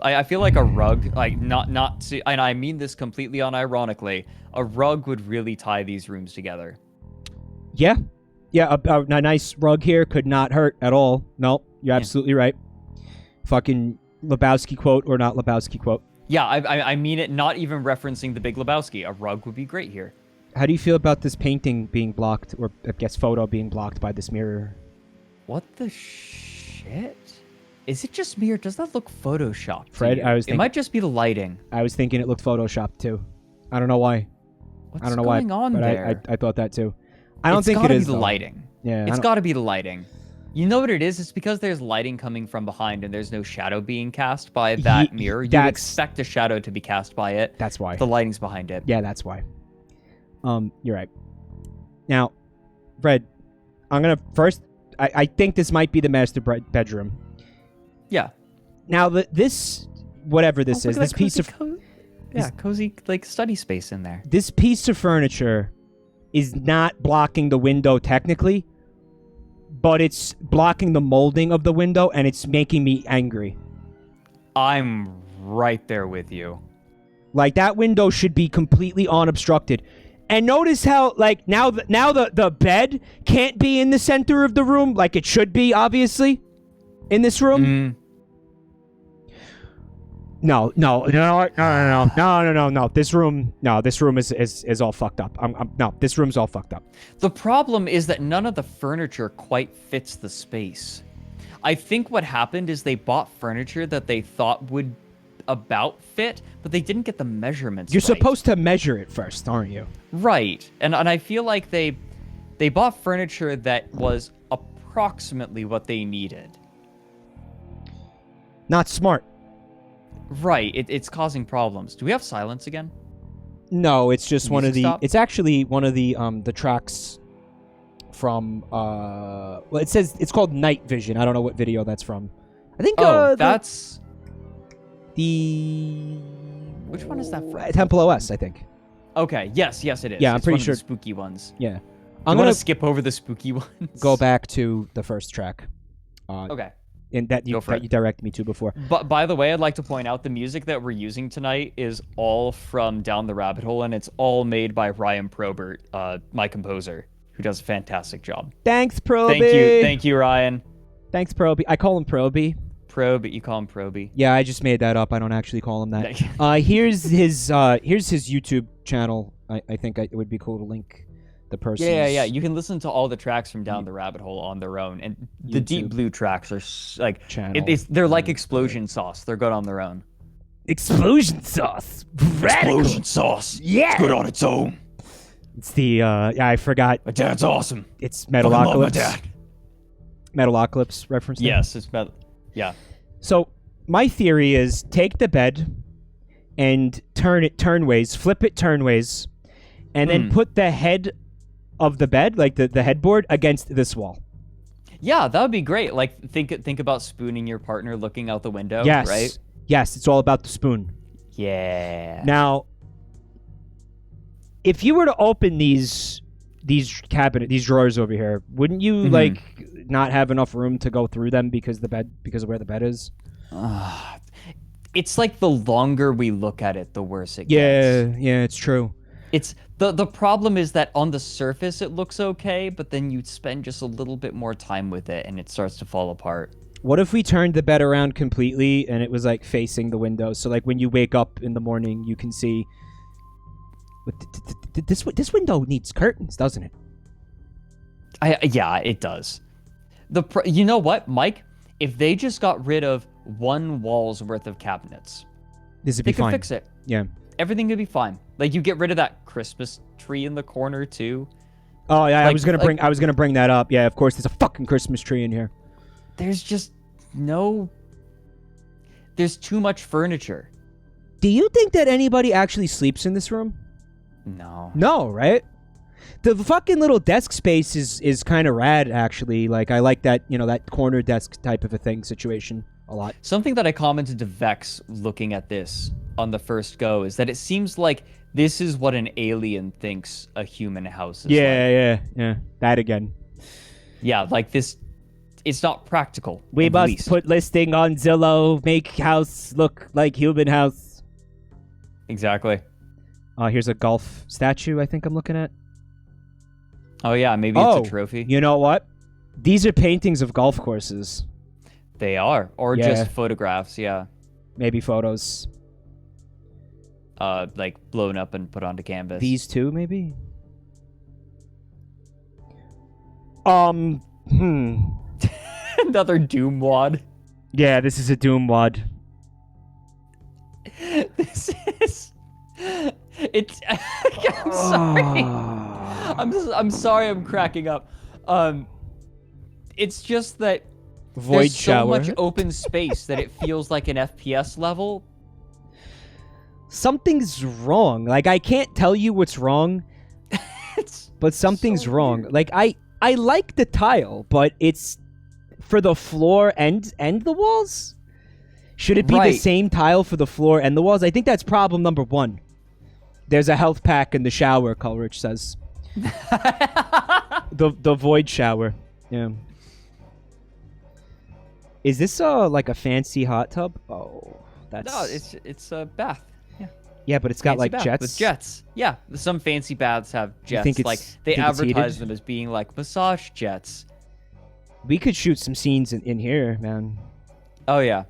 A: I feel like a rug, like not to, and I mean this completely unironically, a rug would really tie these rooms together.
B: Yeah, a nice rug here could not hurt at all. No, you're absolutely right. Fucking Lebowski quote or not Lebowski quote.
A: Yeah, I mean it, not even referencing the Big Lebowski. A rug would be great here.
B: How do you feel about this painting being blocked, or I guess photo being blocked by this mirror?
A: What the shit? Is it just me, or does that look photoshopped?
B: Fred,
A: it might just be the lighting.
B: I was thinking it looked photoshopped too. I don't know why.
A: What's going on there?
B: I thought that too. I don't think it is
A: the lighting.
B: Yeah,
A: it's got to be the lighting. You know what it is? It's because there's lighting coming from behind and there's no shadow being cast by that mirror. You expect a shadow to be cast by it.
B: That's why.
A: The lighting's behind it.
B: Yeah, that's why. You're right. Now, Fred, I'm going to first... I think this might be the master bedroom.
A: Yeah.
B: Now, this... Whatever this is, this piece of...
A: Cozy, like, study space in there.
B: This piece of furniture is not blocking the window technically, but it's blocking the molding of the window, and it's making me angry.
A: I'm right there with you.
B: Like, that window should be completely unobstructed. And notice how, like, now the bed can't be in the center of the room like it should be, obviously, in this room. No. This room is all fucked up. No, this room's all fucked up.
A: The problem is that none of the furniture quite fits the space. I think what happened is they bought furniture that they thought would about fit, but they didn't get the measurements
B: You're
A: right.
B: supposed to measure it first, aren't you?
A: Right. And I feel like they bought furniture that was approximately what they needed.
B: Not smart.
A: Right. It's causing problems. Do we have silence again?
B: No, it's just one of the...
A: Stop?
B: It's actually one of the tracks from... well, it says... It's called Night Vision. I don't know what video that's from. I think...
A: that's...
B: Which
A: one is that from?
B: Temple OS, I think.
A: Okay. Yes, it is.
B: Yeah, I'm
A: it's
B: pretty
A: one of
B: sure...
A: the spooky ones.
B: Yeah.
A: I'm going to skip over the spooky ones.
B: Go back to the first track.
A: Okay.
B: And that you directed me to before.
A: But by the way, I'd like to point out the music that we're using tonight is all from Down the Rabbit Hole, and it's all made by Ryan Probert, my composer, who does a fantastic job.
B: Thanks, Proby.
A: Thank you, Ryan.
B: Thanks, Proby. I call him Proby.
A: Proby, you call him Proby.
B: Yeah, I just made that up. I don't actually call him that. Here's his YouTube channel. I think it would be cool to link the person.
A: Yeah. You can listen to all the tracks from Down the Rabbit Hole on their own, and the Deep Blue tracks are like they're like explosion sauce. They're good on their own.
B: Explosion sauce. Radical.
A: Explosion sauce.
C: Yeah.
A: It's good on its own.
B: It's the I forgot.
A: My dad's awesome.
B: It's
A: Fucking love my
B: Metalocalypse.
A: dad.
B: Metalocalypse reference.
A: Yes, it's yeah.
B: So my theory is take the bed and turn it turnways, flip it turnways, and then put the head of the bed, like the headboard, against this wall.
A: Yeah, that would be great. Like think about spooning your partner looking out the window.
B: Yes.
A: Right.
B: Yes, it's all about the spoon.
A: Yeah.
B: Now, if you were to open these drawers over here, wouldn't you like not have enough room to go through them because of where the bed is?
A: It's like the longer we look at it, the worse it gets.
B: Yeah, it's true.
A: It's the problem is that on the surface it looks okay, but then you spend just a little bit more time with it and it starts to fall apart.
B: What if we turned the bed around completely and it was like facing the window? So like when you wake up in the morning, you can see. This window needs curtains, doesn't it?
A: Yeah, it does. You know what, Mike? If they just got rid of one wall's worth of cabinets,
B: This would be fine.
A: They could fix it.
B: Yeah.
A: Everything could be fine. Like you get rid of that Christmas tree in the corner too.
B: Oh yeah,
A: Like-
B: I was gonna bring that up. Yeah, of course, there's a fucking Christmas tree in here.
A: There's just there's too much furniture.
B: Do you think that anybody actually sleeps in this room?
A: No.
B: No, right? The fucking little desk space is kind of rad, actually. Like, I like that, that corner desk type of a thing situation a lot.
A: Something that I commented to Vex looking at this on the first go is that it seems like this is what an alien thinks a human house is like.
B: Yeah. That again.
A: Yeah, like this, it's not practical.
B: We
A: at
B: must
A: least.
B: put listing on Zillow, make house look like human house.
A: Exactly.
B: Here's a golf statue I think I'm looking at.
A: Oh yeah, maybe it's a trophy.
B: You know what? These are paintings of golf courses.
A: They are. Or just photographs, yeah.
B: Maybe photos.
A: Like blown up and put onto canvas.
B: These two, maybe?
A: Another Doom wad.
B: Yeah, this is a Doom wad.
A: This is... It's... I'm sorry. I'm sorry I'm cracking up. It's just that
B: Void
A: there's
B: shower.
A: so much open space that it feels like an FPS level.
B: Something's wrong. Like, I can't tell you what's wrong, but something's
A: so
B: wrong.
A: weird.
B: Like, I like the tile, but it's for the floor and the walls? Should it be the
A: Right.
B: same tile for the floor and the walls? I think that's problem number one. There's a health pack in the shower, Coleridge says. The void shower. Yeah. Is this like a fancy hot tub? Oh, that's...
A: No, it's a bath. Yeah.
B: Yeah, but it's got
A: Fancy
B: like
A: bath
B: jets.
A: with jets. Yeah, some fancy baths have jets.
B: think it's-
A: Like
B: think
A: they
B: it's
A: advertise
B: heated?
A: them as being like massage jets.
B: We could shoot some scenes in here, man.
A: Oh yeah,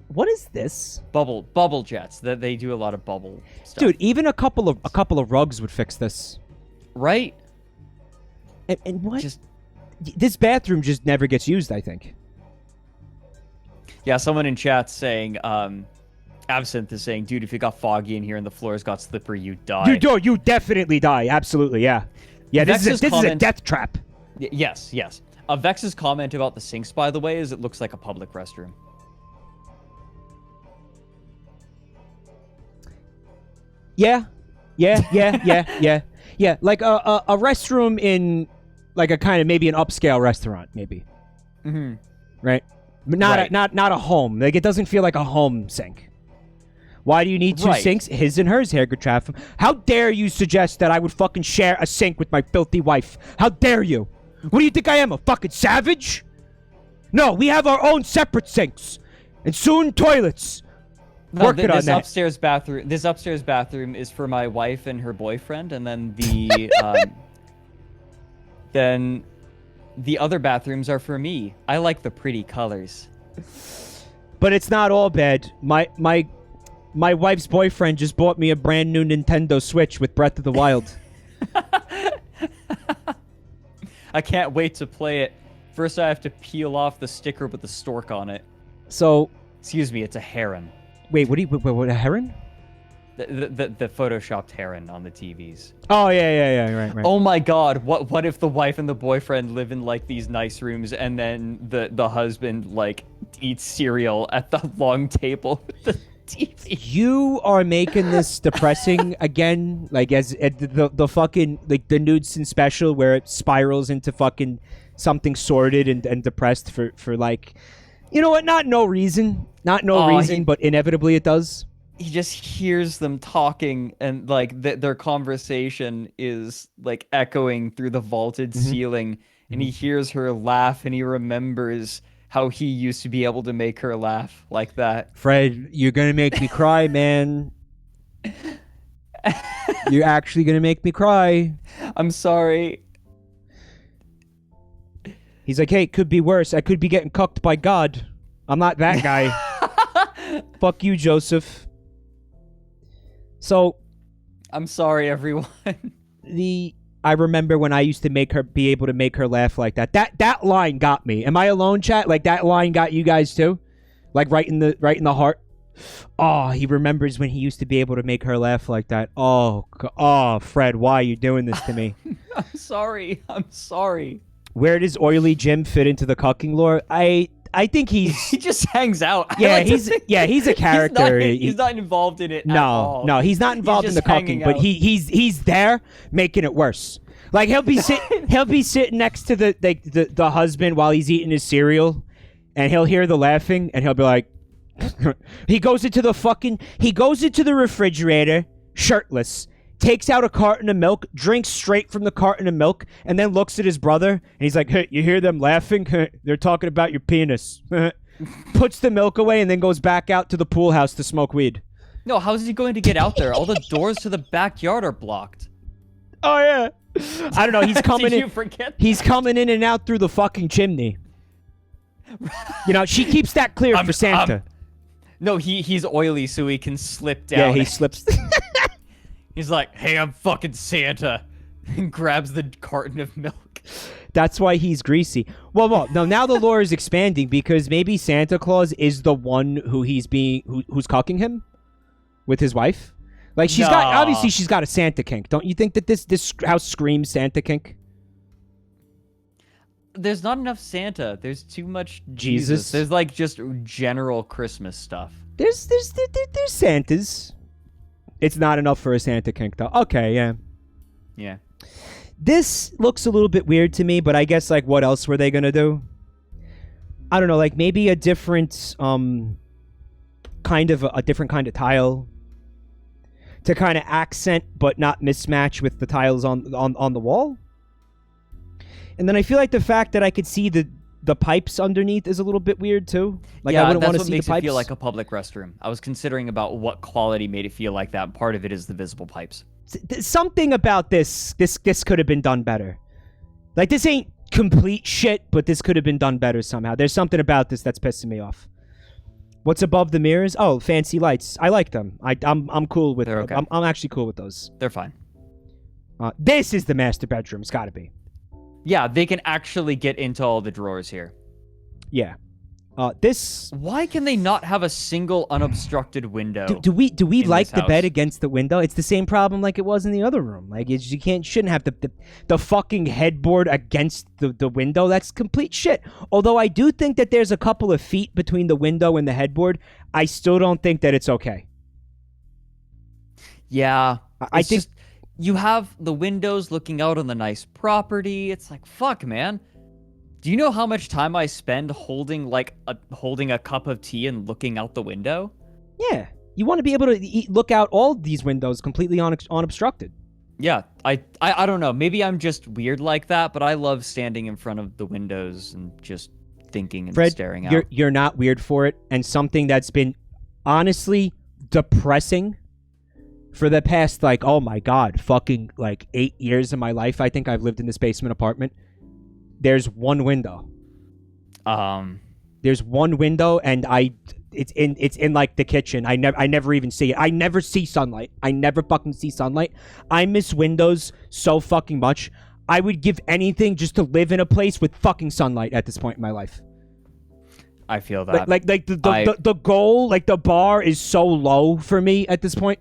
B: What is this?
A: bubble jets. That they do a lot of bubble stuff.
B: Dude, even a couple of rugs would fix this.
A: Right?
B: And what?
A: Just
B: This bathroom just never gets used, I think.
A: yeah. Someone in chat saying, Absinthe is saying, dude, if it got foggy in here and the floors got slippery, you'd die.
B: You definitely die. Absolutely, yeah. Yeah, this is a death trap.
A: Yes. Vex's comment about the sinks, by the way, is it looks like a public restroom.
B: Yeah. Like a restroom in like a kind of maybe an upscale restaurant, maybe.
A: Mm-hmm.
B: Right? But not a home. Like it doesn't feel like a home sink. Why do you need two sinks? His and hers, Herr Traff. How dare you suggest that I would fucking share a sink with my filthy wife? How dare you? What do you think I am, a fucking savage? No, we have our own separate sinks. And soon toilets.
A: No,
B: Working on that.
A: This upstairs bathroom is for my wife and her boyfriend, and then the then the other bathrooms are for me. I like the pretty colors.
B: But it's not all bad. My wife's boyfriend just bought me a brand new Nintendo Switch with Breath of the Wild.
A: I can't wait to play it. First, I have to peel off the sticker with the stork on it.
B: So,
A: excuse me, it's a heron.
B: Wait, what a heron?
A: The photoshopped heron on the TVs.
B: Oh yeah, right.
A: Oh my god, what if the wife and the boyfriend live in like these nice rooms and then the husband like eats cereal at the long table with the TV?
B: You are making this depressing again, like as the fucking like the Knudsen special where it spirals into fucking something sordid and depressed for like, you know what? Not no reason, but inevitably it does.
A: He just hears them talking, and like their conversation is like echoing through the vaulted ceiling, and he hears her laugh, and he remembers how he used to be able to make her laugh like that.
B: Fred, you're gonna make me cry, man. You're actually gonna make me cry.
A: I'm sorry.
B: He's like, hey, it could be worse. I could be getting cucked by God. I'm not that guy. Fuck you, Joseph. So,
A: I'm sorry, everyone.
B: I remember when I used to be able to make her laugh like that. That line got me. Am I alone, chat? Like that line got you guys too? Like right in the heart. Oh, he remembers when he used to be able to make her laugh like that. Oh, Fred, why are you doing this to me?
A: I'm sorry.
B: Where does Oily Jim fit into the cucking lore? I think he
A: just hangs out.
B: Yeah, he's a character.
A: He's not involved in it. At all.
B: No, he's not involved in the cucking, but he's there making it worse. Like he'll be sitting next to the husband while he's eating his cereal, and he'll hear the laughing, and he'll be like, he goes into the refrigerator shirtless, takes out a carton of milk, drinks straight from the carton of milk, and then looks at his brother, and he's like, hey, you hear them laughing? They're talking about your penis. Puts the milk away and then goes back out to the pool house to smoke weed.
A: No, how is he going to get out there? All the doors to the backyard are blocked.
B: Oh, yeah. I don't know. He's coming
A: Did
B: in.
A: you forget?
B: He's coming in and out through the fucking chimney. You know, she keeps that clear for Santa.
A: No, he's oily, so he can slip down.
B: Yeah, he slips.
A: He's like, hey, I'm fucking Santa. And grabs the carton of milk.
B: That's why he's greasy. Well, no, now the lore is expanding because maybe Santa Claus is the one who's cucking him with his wife. Like she's got a Santa kink. Don't you think that this house screams Santa kink?
A: There's not enough Santa. There's too much
B: Jesus.
A: There's like just general Christmas stuff.
B: There's Santas. It's not enough for a Santa kink though. Okay, yeah.
A: Yeah.
B: This looks a little bit weird to me, but I guess like what else were they gonna do? I don't know, like maybe a different kind of tile to kind of accent but not mismatch with the tiles on the wall. And then I feel like the fact that I could see the pipes underneath is a little bit weird too. Like
A: yeah,
B: I wouldn't want to
A: that's what
B: see
A: makes
B: the pipes.
A: it feel like a public restroom. I was considering about what quality made it feel like that. Part of it is the visible pipes.
B: Something about this could have been done better. Like, this ain't complete shit, but this could have been done better somehow. There's something about this that's pissing me off. What's above the mirrors? Oh, fancy lights. I like them. I'm cool with.
A: Okay.
B: I'm actually cool with those.
A: They're fine.
B: This is the master bedroom. It's got to be.
A: Yeah, they can actually get into all the drawers here.
B: Yeah. This.
A: Why can they not have a single unobstructed window?
B: Do we like the bed
A: house?
B: against the window? It's the same problem like it was in the other room. Like, shouldn't have the fucking headboard against the window. That's complete shit. Although I do think that there's a couple of feet between the window and the headboard, I still don't think that it's okay.
A: Yeah,
B: I think
A: just, you have the windows looking out on the nice property. It's like, fuck, man. Do you know how much time I spend holding a cup of tea and looking out the window?
B: Yeah, you want to be able to look out all these windows completely unobstructed.
A: Yeah, I don't know. Maybe I'm just weird like that, but I love standing in front of the windows and just thinking and
B: Fred,
A: staring out.
B: You're not weird for it, and something that's been honestly depressing for the past, like, oh my god, fucking, like, 8 years of my life, I think I've lived in this basement apartment. There's one window. There's one window, and it's in like the kitchen. I never even see it. I never see sunlight. I never fucking see sunlight. I miss windows so fucking much. I would give anything just to live in a place with fucking sunlight at this point in my life.
A: I feel that.
B: Like the goal, like the bar is so low for me at this point.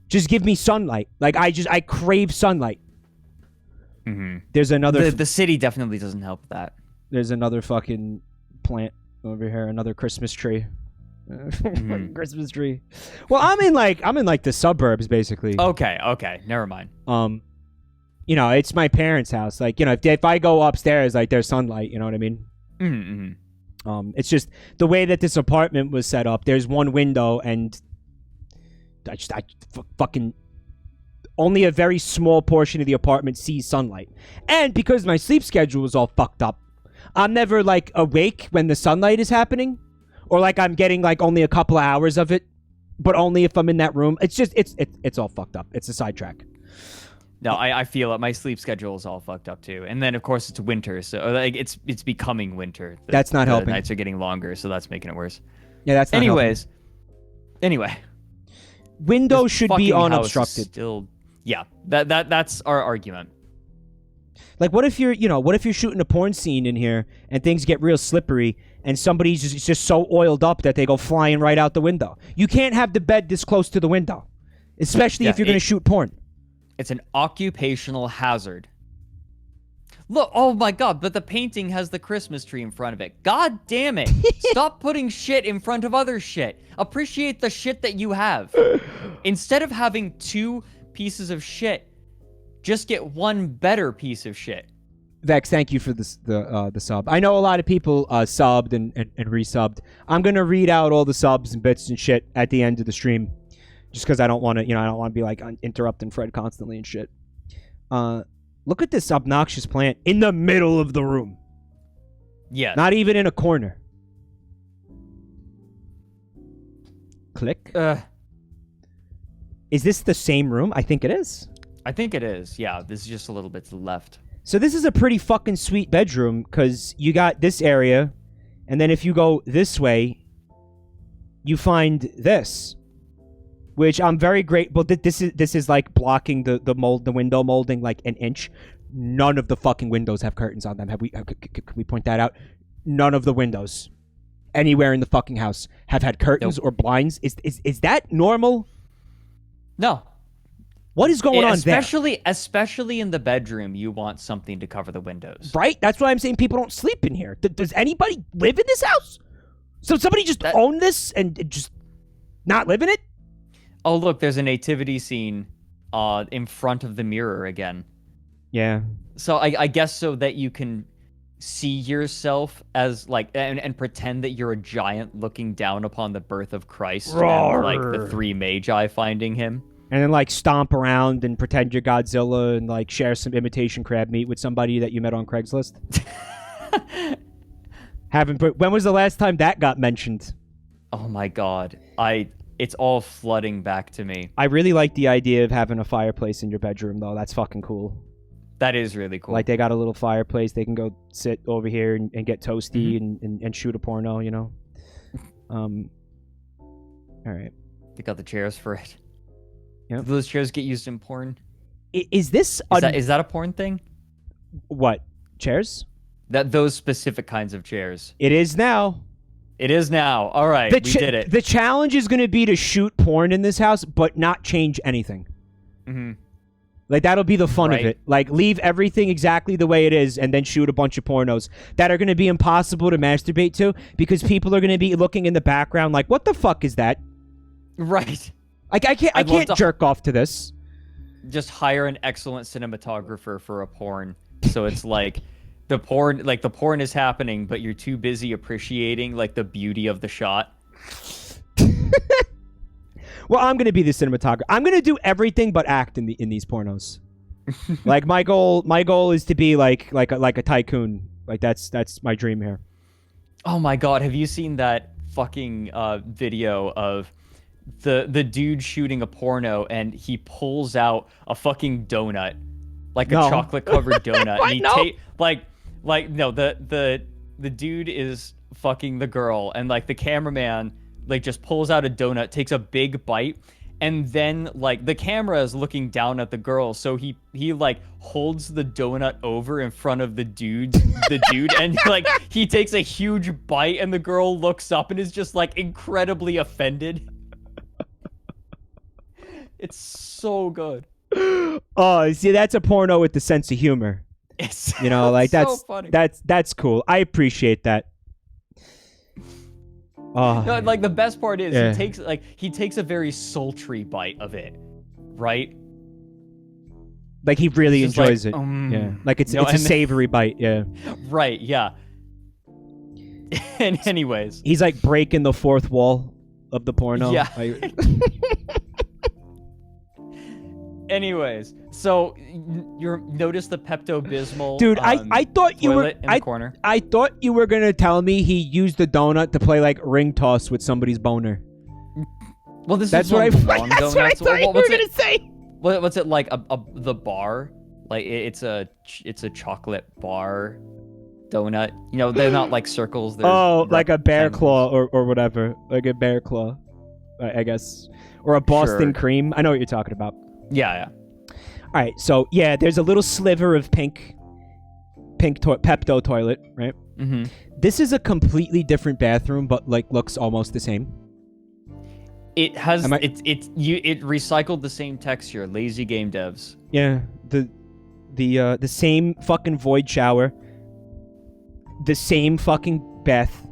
B: Just give me sunlight. Like I crave sunlight.
A: Mm-hmm.
B: There's another.
A: The city definitely doesn't help that.
B: There's another fucking plant over here. Another Christmas tree. Christmas tree. Well, I'm in like the suburbs basically.
A: Okay. Never mind.
B: You know, it's my parents' house. Like, you know, if I go upstairs, like, there's sunlight. You know what I mean?
A: Mm-hmm.
B: It's just the way that this apartment was set up. There's one window, and I fucking only a very small portion of the apartment sees sunlight. And because my sleep schedule was all fucked up, I'm never, like, awake when the sunlight is happening. Or, like, I'm getting, like, only a couple of hours of it. But only if I'm in that room. It's just, it's all fucked up. It's a sidetrack.
A: No, I feel it. My sleep schedule is all fucked up, too. And then, of course, it's winter. So, like, it's becoming winter.
B: That's not helping.
A: The nights are getting longer, so that's making it worse.
B: Yeah, that's not helping.
A: Anyway.
B: Windows should be unobstructed.
A: Still, yeah, that's our argument.
B: Like, what if you're shooting a porn scene in here and things get real slippery and somebody's just so oiled up that they go flying right out the window? You can't have the bed this close to the window, especially if you're going to shoot porn.
A: It's an occupational hazard. Look, oh my god, but the painting has the Christmas tree in front of it. God damn it. Stop putting shit in front of other shit. Appreciate the shit that you have. Instead of having two pieces of shit, just get one better piece of shit.
B: Vex, thank you for the sub. I know a lot of people subbed and resubbed. I'm going to read out all the subs and bits and shit at the end of the stream. Just because I don't want to, be like interrupting Fred constantly and shit. Look at this obnoxious plant in the middle of the room.
A: Yeah.
B: Not even in a corner. Click. Is this the same room? I think it is.
A: I think it is. Yeah, this is just a little bit to the left.
B: So this is a pretty fucking sweet bedroom because you got this area, and then if you go this way, you find this. Which I'm very grateful. This is like blocking the window molding like an inch. None of the fucking windows have curtains on them. Can we point that out? None of the windows anywhere in the fucking house have had curtains or blinds. Is that normal?
A: No.
B: What is going on there?
A: Especially in the bedroom, you want something to cover the windows.
B: Right? That's why I'm saying people don't sleep in here. Does anybody live in this house? So somebody just own this and just not live in it?
A: Oh, look, there's a nativity scene in front of the mirror again.
B: Yeah.
A: So I guess so that you can see yourself as, like, and pretend that you're a giant looking down upon the birth of Christ and, like, the three magi finding him.
B: And then like stomp around and pretend you're Godzilla and like share some imitation crab meat with somebody that you met on Craigslist. When was the last time that got mentioned?
A: Oh my god. It's all flooding back to me.
B: I really like the idea of having a fireplace in your bedroom though. That's fucking cool.
A: That is really cool.
B: Like they got a little fireplace. They can go sit over here and get toasty and shoot a porno, you know? All right.
A: They got the chairs for it.
B: Yep.
A: Do those chairs get used in porn?
B: Is this...
A: Is that a porn thing?
B: What? Chairs?
A: Those specific kinds of chairs.
B: It is now.
A: It is now. All right, we did it.
B: The challenge is going to be to shoot porn in this house, but not change anything.
A: Mm-hmm.
B: Like, that'll be the fun of it. Like, leave everything exactly the way it is and then shoot a bunch of pornos that are going to be impossible to masturbate to because people are going to be looking in the background like, what the fuck is that?
A: Right.
B: Like, I can't jerk off to this.
A: Just hire an excellent cinematographer for a porn. So it's like the porn is happening, but you're too busy appreciating like the beauty of the shot.
B: Well, I'm gonna be the cinematographer. I'm gonna do everything but act in these pornos. Like my goal is to be like a tycoon. Like that's my dream here.
A: Oh my god, have you seen that fucking video of the dude shooting a porno and he pulls out a fucking donut, like a chocolate covered donut, and he the dude is fucking the girl, and like the cameraman like just pulls out a donut, takes a big bite, and then like the camera is looking down at the girl, so he like holds the donut over in front of the dude and like he takes a huge bite, and the girl looks up and is just like incredibly offended. It's so good.
B: Oh, see, that's a porno with the sense of humor.
A: It's
B: like
A: so funny.
B: That's cool. I appreciate that.
A: No, like the best part is he takes a very sultry bite of it, right?
B: Like he really enjoys it. Yeah, like it's a savory bite. Yeah.
A: Right. Yeah. And anyways,
B: he's like breaking the fourth wall of the porno.
A: Yeah. Anyways, so you notice the Pepto-Bismol
B: dude, I thought you were
A: in the corner.
B: I thought you were gonna tell me he used the donut to play like ring toss with somebody's boner.
A: Well,
B: that's what I thought you were gonna say.
A: What's it like? The bar? Like it's a chocolate bar donut. You know, they're not like circles.
B: Oh, like a bear claw or whatever, like a bear claw, I guess, or a Boston cream. I know what you're talking about.
A: Yeah.
B: All right, so yeah, there's a little sliver of pink Pepto toilet, right?
A: Mm-hmm.
B: This is a completely different bathroom, but like looks almost the same.
A: It has it recycled the same texture. Lazy game devs.
B: Yeah, the same fucking void shower, the same fucking bath,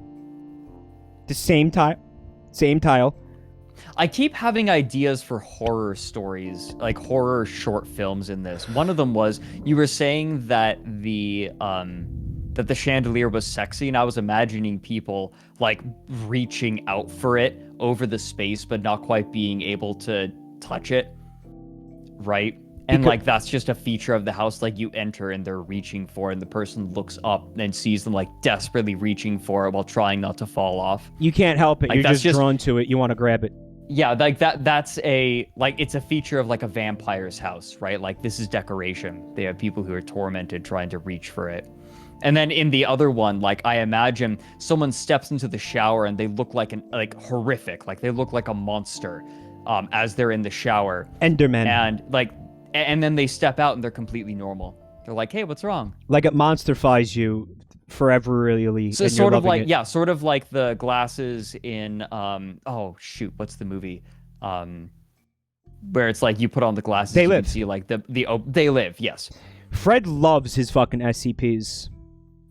B: the same tile.
A: I keep having ideas for horror stories, like horror short films in this. One of them was, you were saying that the chandelier was sexy, and I was imagining people like reaching out for it over the space but not quite being able to touch it, right? And like that's just a feature of the house, like you enter and they're reaching for it, and the person looks up and sees them like desperately reaching for it while trying not to fall off.
B: You can't help it. Like, you're just drawn to it. You want to grab it.
A: Yeah, like that's it's a feature of like a vampire's house, right? Like this is decoration. They have people who are tormented trying to reach for it. And then in the other one, like I imagine someone steps into the shower and they look like horrific, like they look like a monster as they're in the shower.
B: Enderman.
A: And then they step out and they're completely normal. They're like, "Hey, what's wrong?"
B: Like it monsterfies you forever, really.
A: So sort of like the glasses in what's the movie? Where it's like you put on the glasses,
B: They Live.
A: Can see like They Live. Yes.
B: Fred loves his fucking SCPs.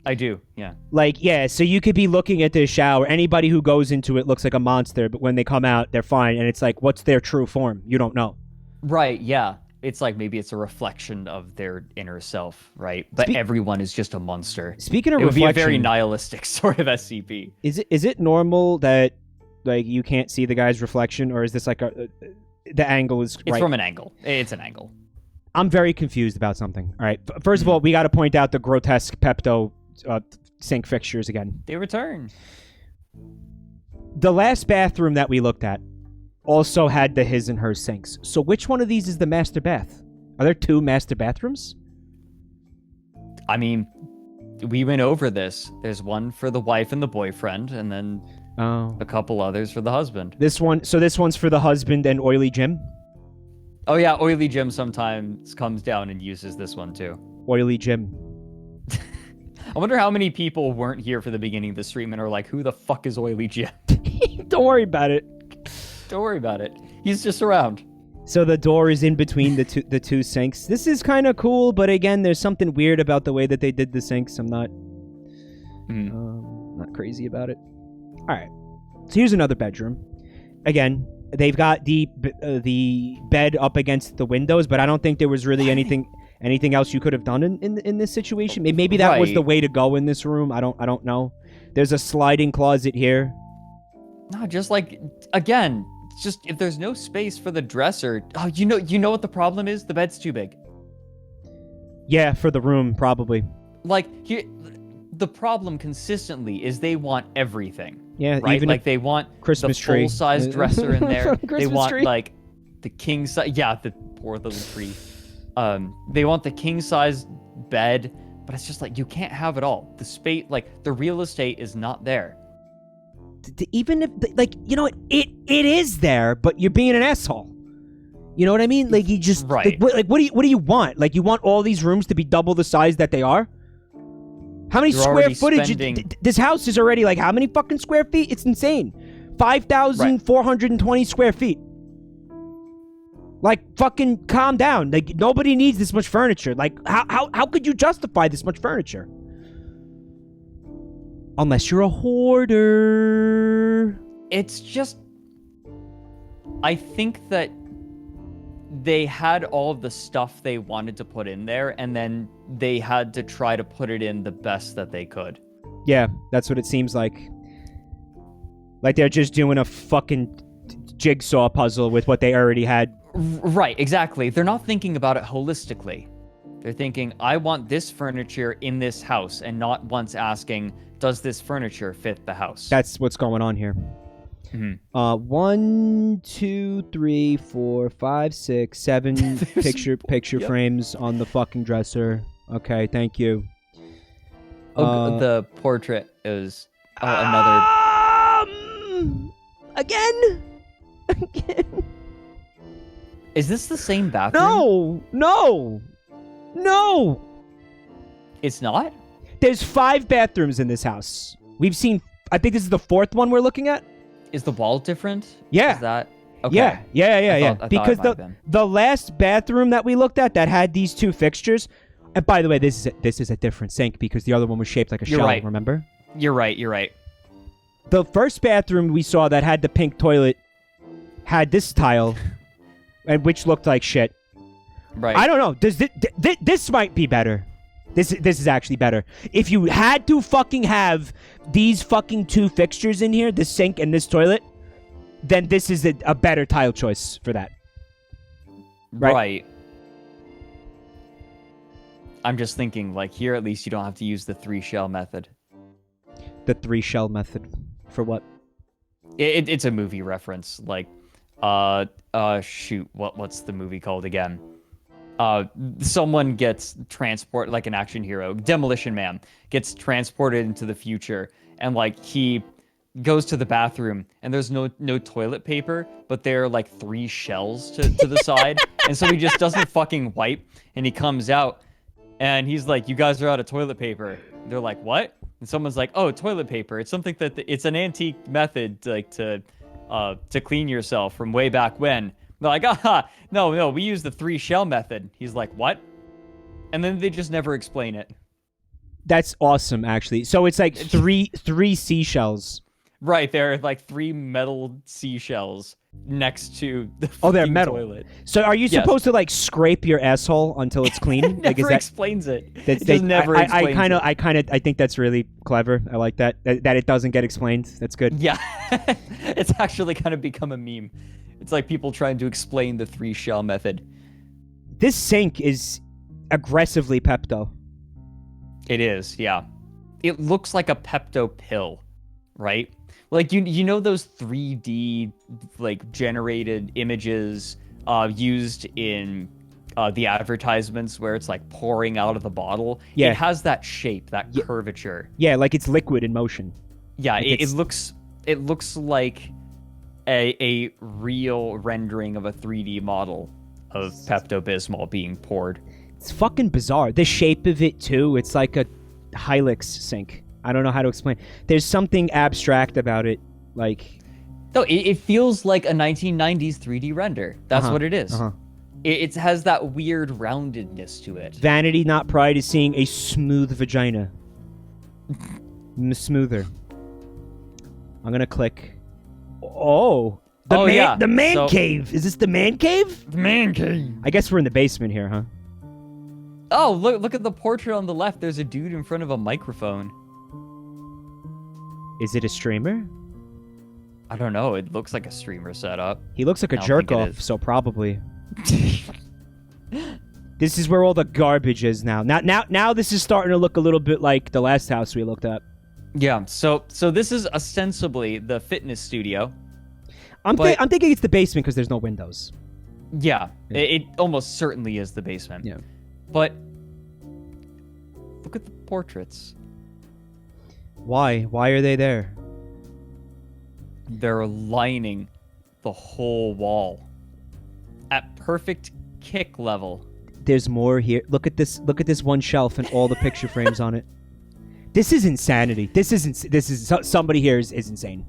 A: I do. Yeah.
B: Like, yeah. So you could be looking at this shower. Anybody who goes into it looks like a monster, but when they come out, they're fine. And it's like, what's their true form? You don't know.
A: Right. Yeah. It's like maybe it's a reflection of their inner self, right? But everyone is just a monster.
B: Speaking of
A: it would
B: reflection,
A: be a very nihilistic sort of SCP.
B: Is it normal that like you can't see the guy's reflection, or is this like the angle is right.
A: It's from an angle. It's an angle.
B: I'm very confused about something. All right. First of all, we got to point out the grotesque Pepto sink fixtures again.
A: They return.
B: The last bathroom that we looked at also had the his and her sinks. So which one of these is the master bath? Are there 2 master bathrooms?
A: I mean, we went over this. There's one for the wife and the boyfriend, and then a couple others for the husband.
B: This one's for the husband and Oily Jim?
A: Oh yeah, Oily Jim sometimes comes down and uses this one too.
B: Oily Jim.
A: I wonder how many people weren't here for the beginning of the stream and are like, who the fuck is Oily Jim?
B: Don't worry about it.
A: Don't worry about it. He's just around.
B: So the door is in between the two sinks. This is kind of cool, but again, there's something weird about the way that they did the sinks. I'm not crazy about it. All right. So here's another bedroom. Again, they've got the bed up against the windows, but I don't think there was really anything else you could have done in this situation. Maybe that was the way to go in this room. I don't know. There's a sliding closet here.
A: No, just like, again, just if there's no space for the dresser, you know what the problem is? The bed's too big.
B: Yeah, for the room, probably.
A: Like, here, the problem consistently is they want everything.
B: Yeah,
A: right?
B: even
A: Like, they want
B: Christmas
A: the
B: tree.
A: full-size dresser in there. They want,
B: tree.
A: like, the king-size... Yeah, the poor little tree. They want the king-size bed, but it's just like, you can't have it all. The space, like, the real estate is not there.
B: Even if, like, you know what, it is there, but you're being an asshole. You know what I mean? Like, you just
A: right.
B: Like, what do you want? Like, you want all these rooms to be double the size that they are? How many square footage? This house is already like how many fucking square feet? It's insane. 5,420 square feet. Like, fucking calm down. Like, nobody needs this much furniture. Like, how could you justify this much furniture? Unless you're a hoarder.
A: It's just... I think that they had all of the stuff they wanted to put in there, and then they had to try to put it in the best that they could.
B: Yeah, that's what it seems like. Like they're just doing a fucking jigsaw puzzle with what they already had.
A: Right, exactly. They're not thinking about it holistically. They're thinking, I want this furniture in this house, and not once asking, does this furniture fit the house?
B: That's what's going on here. Mm-hmm. 1, 2, 3, 4, 5, 6, 7 picture frames on the fucking dresser. Okay, thank you.
A: The portrait is another.
B: Again.
A: Is this the same bathroom?
B: No.
A: It's not?
B: There's 5 bathrooms in this house. We've seen, I think this is the 4th one we're looking at. Is
A: the wall different?
B: Yeah.
A: Is that... Okay.
B: Yeah. Because the last bathroom that we looked at that had these 2 fixtures, and by the way, this is a different sink because the other one was shaped like a shell,
A: right.
B: Remember?
A: You're right.
B: The first bathroom we saw that had the pink toilet had this tile, and which looked like shit.
A: Right.
B: I don't know. This might be better. This is actually better. If you had to fucking have these fucking 2 fixtures in here, the sink and this toilet, then this is a better tile choice for that.
A: Right. I'm just thinking, like, here at least you don't have to use the 3-shell method.
B: The 3-shell method? For what?
A: It's a movie reference. Like, shoot, what's the movie called again? Someone gets transported, like an action hero, Demolition Man, gets transported into the future, and like he goes to the bathroom, and there's no toilet paper, but there are like 3 shells to the side, and so he just doesn't fucking wipe, and he comes out, and he's like, "You guys are out of toilet paper." And they're like, "What?" And someone's like, "Oh, toilet paper. It's something that it's an antique method to clean yourself from way back when." They're like, no, we use the 3-shell method. He's like, what? And then they just never explain it.
B: That's awesome, actually. So it's like three seashells.
A: Right, there are like 3 metal seashells next to the
B: they're metal.
A: toilet.
B: So are you supposed to like scrape your asshole until it's clean?
A: It never explains it. It just never explains it.
B: I think that's really clever. I like that it doesn't get explained. That's good.
A: Yeah, it's actually kind of become a meme. It's like people trying to explain the 3-shell method.
B: This sink is aggressively Pepto.
A: It is, yeah. It looks like a Pepto pill, right? Like you know those 3D like generated images used in the advertisements where it's like pouring out of the bottle?
B: Yeah.
A: It has that shape, that curvature.
B: Yeah, like it's liquid in motion.
A: Yeah,
B: like
A: it looks like a real rendering of a 3D model of Pepto-Bismol being poured.
B: It's fucking bizarre. The shape of it too. It's like a Hilux sink. I don't know how to explain. There's something abstract about it, like.
A: No, it feels like a 1990s 3D render. That's what it is. It has that weird roundedness to it.
B: Vanity, not pride, is seeing a smooth vagina. Smoother. I'm gonna click. Oh. The man cave. Is this the man cave?
A: The man cave.
B: I guess we're in the basement here, huh?
A: Oh, look at the portrait on the left. There's a dude in front of a microphone.
B: Is it a streamer?
A: I don't know. It looks like a streamer setup.
B: He looks like a jerk off, so probably. This is where all the garbage is now. Now this is starting to look a little bit like the last house we looked at.
A: Yeah. So this is ostensibly the fitness studio.
B: I'm thinking it's the basement because there's no windows.
A: Yeah. It almost certainly is the basement.
B: Yeah.
A: But look at the portraits.
B: Why? Why are they there?
A: They're lining the whole wall at perfect kick level.
B: There's more here. Look at this one shelf and all the picture frames on it. This is insanity. This is somebody here is insane.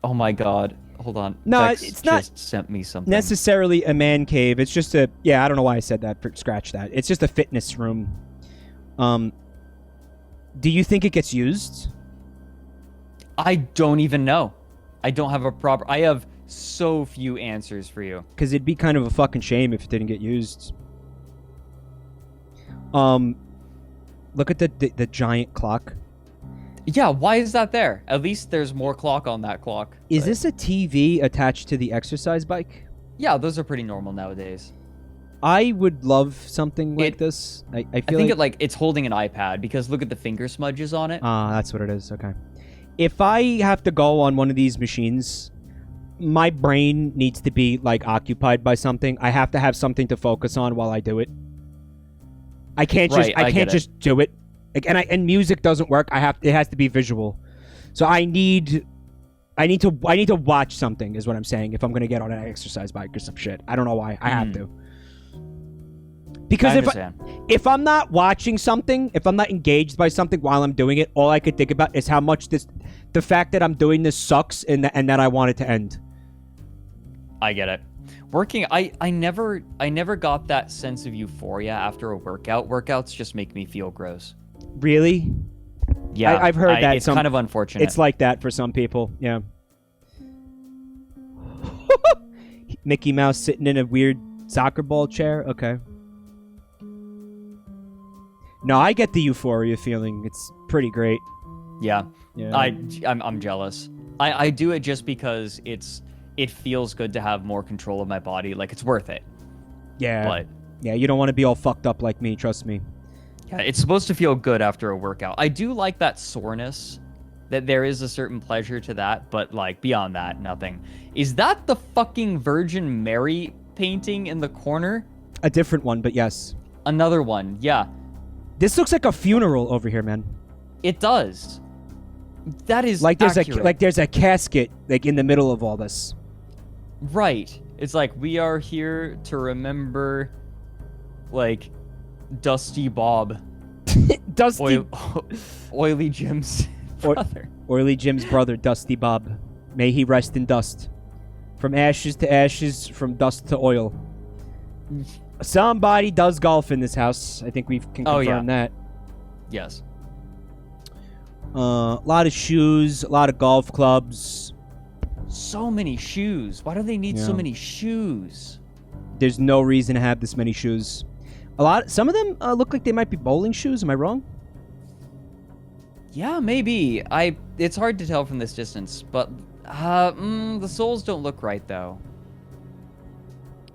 A: Oh my god. Hold on.
B: No,
A: Vex
B: it's not
A: just sent me something.
B: Necessarily a man cave. It's just a I don't know why I said that. Scratch that. It's just a fitness room. Do you think it gets used?
A: I don't even know. I don't have a proper... I have so few answers for you.
B: Because it'd be kind of a fucking shame if it didn't get used. Look at the giant clock.
A: Yeah, why is that there? At least there's more clock on that clock.
B: Is this a TV attached to the exercise bike?
A: Yeah, those are pretty normal nowadays.
B: I would love something like this. I feel
A: like it's holding an iPad because look at the finger smudges on it.
B: Ah, that's what it is. Okay. If I have to go on one of these machines, my brain needs to be like occupied by something. I have to have something to focus on while I do it. I can't just do it. Like, and music doesn't work. It has to be visual. So I need to watch something is what I'm saying if I'm going to get on an exercise bike or some shit. I don't know why. I have to. Because if I'm not watching something, if I'm not engaged by something while I'm doing it, all I could think about is how much the fact that I'm doing this sucks and that I want it to end.
A: I get it. I never got that sense of euphoria after a workout. Workouts just make me feel gross.
B: Really?
A: Yeah,
B: I've heard that.
A: It's kind of unfortunate.
B: It's like that for some people. Yeah. Mickey Mouse sitting in a weird soccer ball chair. Okay. No, I get the euphoria feeling. It's pretty great.
A: Yeah.
B: Yeah.
A: I'm jealous. I do it just because it feels good to have more control of my body. Like it's worth it.
B: Yeah.
A: But
B: yeah, you don't want to be all fucked up like me. Trust me.
A: Yeah, it's supposed to feel good after a workout. I do like that soreness. That there is a certain pleasure to that, but like beyond that, nothing. Is that the fucking Virgin Mary painting in the corner?
B: A different one, but yes.
A: Another one, yeah.
B: This looks like a funeral over here, man.
A: It does. That is
B: like there's
A: accurate.
B: there's a casket like in the middle of all this.
A: Right. It's like we are here to remember, like, Dusty Bob.
B: Dusty.
A: Oily Jim's brother.
B: Oily Jim's brother, Dusty Bob. May he rest in dust. From ashes to ashes, from dust to oil. Somebody does golf in this house. I think we can confirm that.
A: Yes.
B: A lot of shoes, a lot of golf clubs.
A: So many shoes. Why do they need so many shoes?
B: There's no reason to have this many shoes. Some of them look like they might be bowling shoes. Am I wrong?
A: Yeah, maybe. It's hard to tell from this distance, but The souls don't look right though.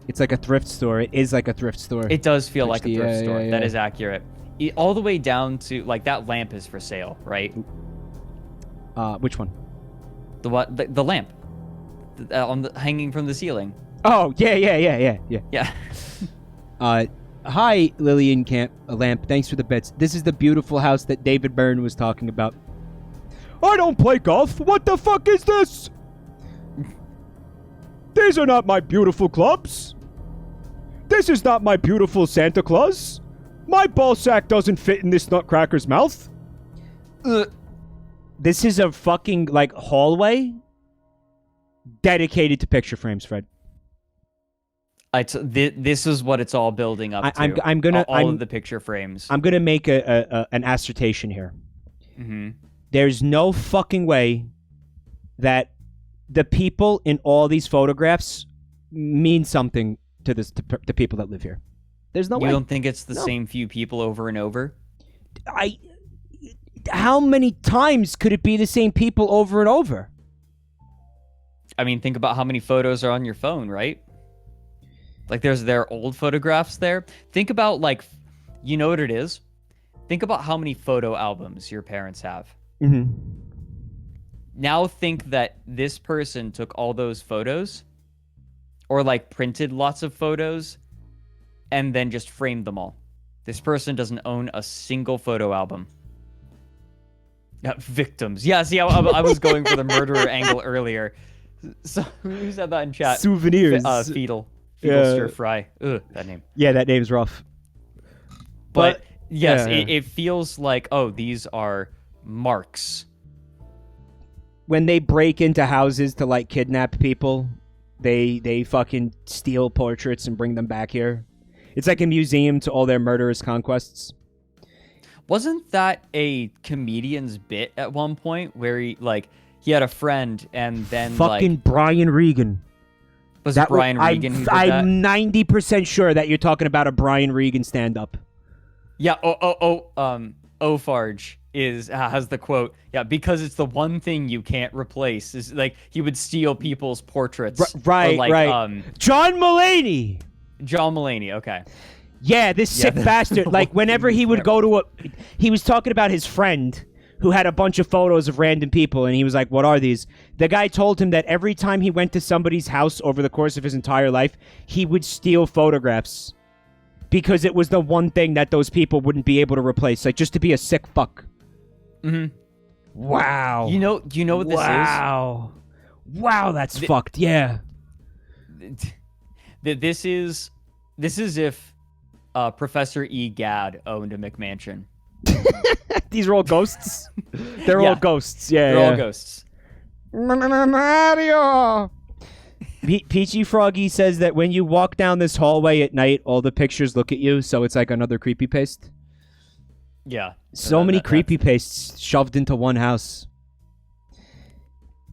B: It's like a thrift store. It is like a thrift store.
A: It does feel like a thrift store.
B: Yeah.
A: That is accurate. All the way down to like that lamp is for sale, right?
B: Which one?
A: The what? The lamp on the hanging from the ceiling.
B: Oh yeah.
A: Yeah.
B: Hi, Lillian Lamp. Thanks for the bits. This is the beautiful house that David Byrne was talking about. I don't play golf. What the fuck is this? These are not my beautiful clubs. This is not my beautiful Santa Claus. My ball sack doesn't fit in this nutcracker's mouth. This is a fucking, like, hallway dedicated to picture frames, Fred.
A: This is what it's all building up to.
B: I'm gonna
A: all of the picture frames.
B: I'm gonna make an assertion here.
A: Mm-hmm.
B: There's no fucking way that the people in all these photographs mean something to the people that live here. There's no way.
A: You don't think it's the same few people over and over?
B: How many times could it be the same people over and over?
A: I mean, think about how many photos are on your phone, right? Like, there are old photographs there. Think about, like, you know what it is? Think about how many photo albums your parents have.
B: Mm-hmm.
A: Now think that this person took all those photos, or, like, printed lots of photos, and then just framed them all. This person doesn't own a single photo album. Victims. Yeah, see, I was going for the murderer angle earlier. So, who said that in chat?
B: Souvenirs.
A: Fetal stir fry. Ugh, that name.
B: Yeah, that name's rough.
A: But yes, it feels like, oh, these are marks.
B: When they break into houses to, like, kidnap people, they fucking steal portraits and bring them back here. It's like a museum to all their murderous conquests.
A: Wasn't that a comedian's bit at one point where he had a friend and then
B: fucking Brian Regan.
A: Was it Brian Regan who did that?
B: I'm 90% sure that you're talking about a Brian Regan stand-up.
A: Yeah. Ofarge has the quote. Yeah, because it's the one thing you can't replace. Is like he would steal people's portraits.
B: Right. John Mulaney.
A: John Mulaney. Okay.
B: Yeah, this sick bastard. Like whenever he would go to he was talking about his friend who had a bunch of photos of random people, and he was like, what are these? The guy told him that every time he went to somebody's house over the course of his entire life, he would steal photographs. Because it was the one thing that those people wouldn't be able to replace. Like, just to be a sick fuck.
A: Mm-hmm.
B: Wow.
A: Do you know what this is?
B: Wow, that's fucked, yeah.
A: This is if Professor E. Gadd owned a McMansion.
B: These are all ghosts? They're all ghosts, yeah.
A: They're all ghosts.
B: Mario! Peachy Froggy says that when you walk down this hallway at night, all the pictures look at you, so it's like another creepypaste.
A: Yeah.
B: So many creepypastes shoved into one house.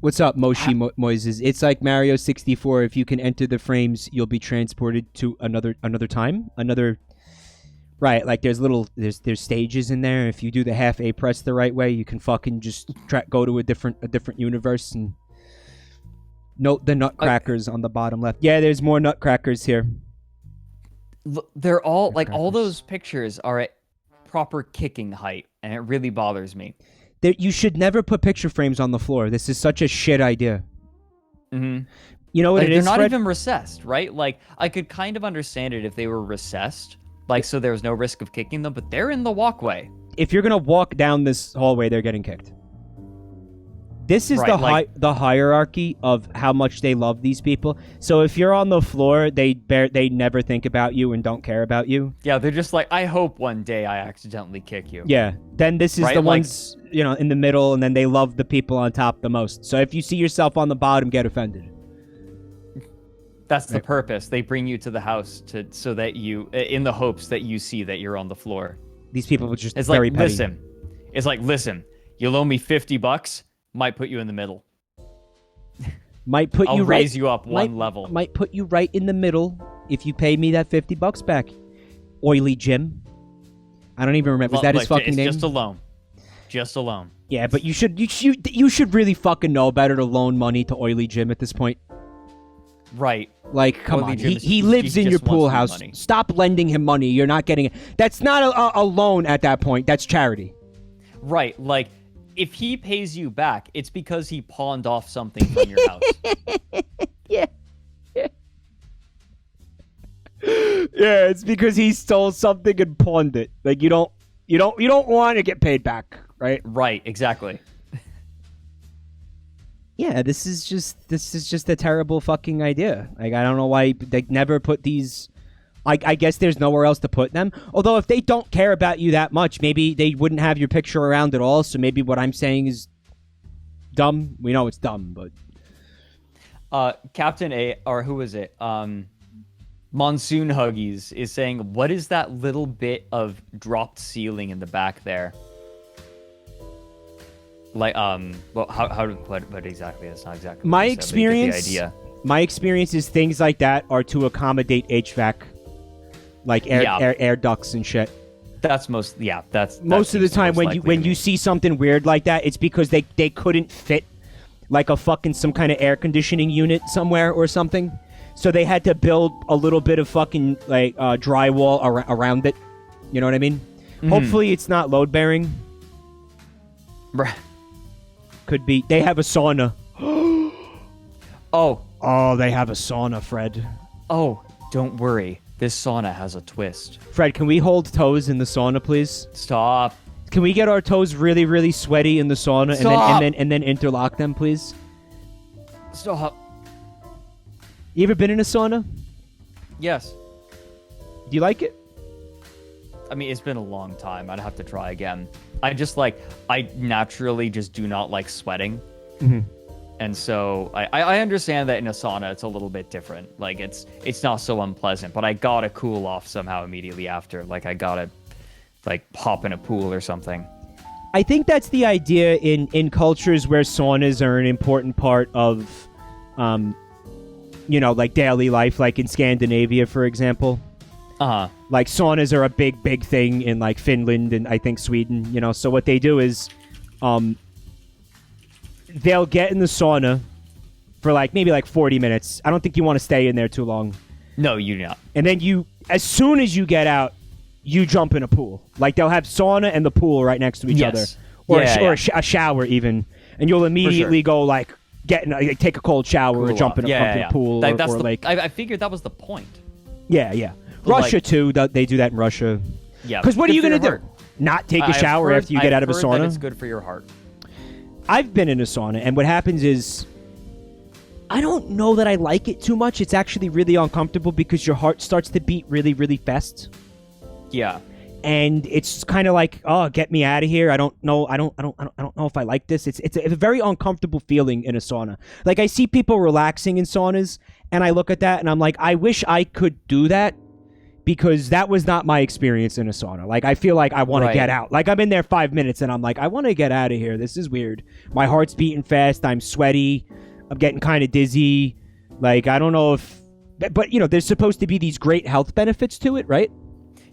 B: What's up, Moshi Moises? It's like Mario 64. If you can enter the frames, you'll be transported to another time. Right, like there's stages in there. If you do the half A press the right way, you can fucking just go to a different universe and note the nutcrackers on the bottom left. Yeah, there's more nutcrackers here.
A: They're all like all those pictures are at proper kicking height, and it really bothers me.
B: You should never put picture frames on the floor. This is such a shit idea.
A: Mm-hmm.
B: You know what it is,
A: they're not
B: Fred?
A: even recessed, right? Like, I could kind of understand it if they were recessed, like so there was no risk of kicking them, but they're in the walkway.
B: If you're going to walk down this hallway, they're getting kicked. This is the hierarchy of how much they love these people. So if you're on the floor, they never think about you and don't care about you.
A: Yeah, they're just like, I hope one day I accidentally kick you.
B: Yeah. Then this is the ones, in the middle, and then they love the people on top the most. So if you see yourself on the bottom, get offended.
A: That's the purpose. They bring you to the house so that you, in the hopes that you see that you're on the floor.
B: These people are just
A: it's
B: very
A: like,
B: petty.
A: Listen, you'll owe me $50. Might put you in the middle.
B: I'll
A: raise you up one level.
B: Might put you right in the middle if you pay me that $50 back. Oily Jim. I don't even remember. Is that his fucking name?
A: Just a loan. Just a loan.
B: Yeah, but you should really fucking know better to loan money to Oily Jim at this point.
A: Right.
B: Like, come
A: Oily
B: on.
A: Jim
B: He lives in your pool house.
A: money.
B: Stop lending him money. You're not getting it. That's not a loan at that point. That's charity.
A: Right. Like, if he pays you back, it's because he pawned off something from your house.
B: Yeah. Yeah, it's because he stole something and pawned it. Like, you don't want to get paid back, right?
A: Right, exactly.
B: Yeah, this is just a terrible fucking idea. Like, I don't know why they never put these. I guess there's nowhere else to put them. Although if they don't care about you that much, maybe they wouldn't have your picture around at all. So maybe what I'm saying is dumb. We know it's dumb, but
A: Captain A, or who is it? Monsoon Huggies is saying, what is that little bit of dropped ceiling in the back there? Like, well, what exactly? That's not exactly
B: my
A: what you said, but you get the
B: experience.
A: idea.
B: My experience is things like that are to accommodate HVAC, like air ducts and shit.
A: That's most of the
B: time when you see something weird like that, it's because they couldn't fit like a fucking some kind of air conditioning unit somewhere or something. So they had to build a little bit of fucking like drywall around it. You know what I mean? Mm-hmm. Hopefully it's not load bearing. Could be. They have a sauna. Oh, they have a sauna, Fred.
A: Oh, don't worry. This sauna has a twist.
B: Fred, can we hold toes in the sauna, please?
A: Stop.
B: Can we get our toes really, really sweaty in the sauna and then interlock them, please?
A: Stop.
B: You ever been in a sauna?
A: Yes.
B: Do you like it?
A: I mean, it's been a long time. I'd have to try again. I naturally just do not like sweating.
B: Mm-hmm.
A: And so I understand that in a sauna it's a little bit different. Like it's not so unpleasant, but I gotta cool off somehow immediately after. Like I gotta like hop in a pool or something.
B: I think that's the idea in cultures where saunas are an important part of like daily life, like in Scandinavia, for example.
A: Uh-huh.
B: Like saunas are a big thing in like Finland and I think Sweden, So what they do is they'll get in the sauna for maybe 40 minutes. I don't think you want to stay in there too long.
A: No, you do not.
B: And then as soon as you get out, you jump in a pool. Like they'll have sauna and the pool right next to each other. Or a shower even. And you'll immediately go take a cold shower or jump in a pool.
A: I figured that was the point.
B: Yeah. Russia too, they do that in Russia.
A: Yeah.
B: Because what are you going to do? Not take a shower after you get out of a sauna?
A: That it's good for your heart.
B: I've been in a sauna, and what happens is, I don't know that I like it too much. It's actually really uncomfortable because your heart starts to beat really, really fast.
A: Yeah.
B: And it's kind of like, oh, get me out of here. I don't know if I like this. It's a very uncomfortable feeling in a sauna. Like I see people relaxing in saunas, and I look at that, and I'm like, I wish I could do that. Because that was not my experience in a sauna. Like, I feel like I want to get out. Like, I'm in there 5 minutes, and I'm like, I want to get out of here. This is weird. My heart's beating fast. I'm sweaty. I'm getting kind of dizzy. Like, I don't know if... But, there's supposed to be these great health benefits to it, right?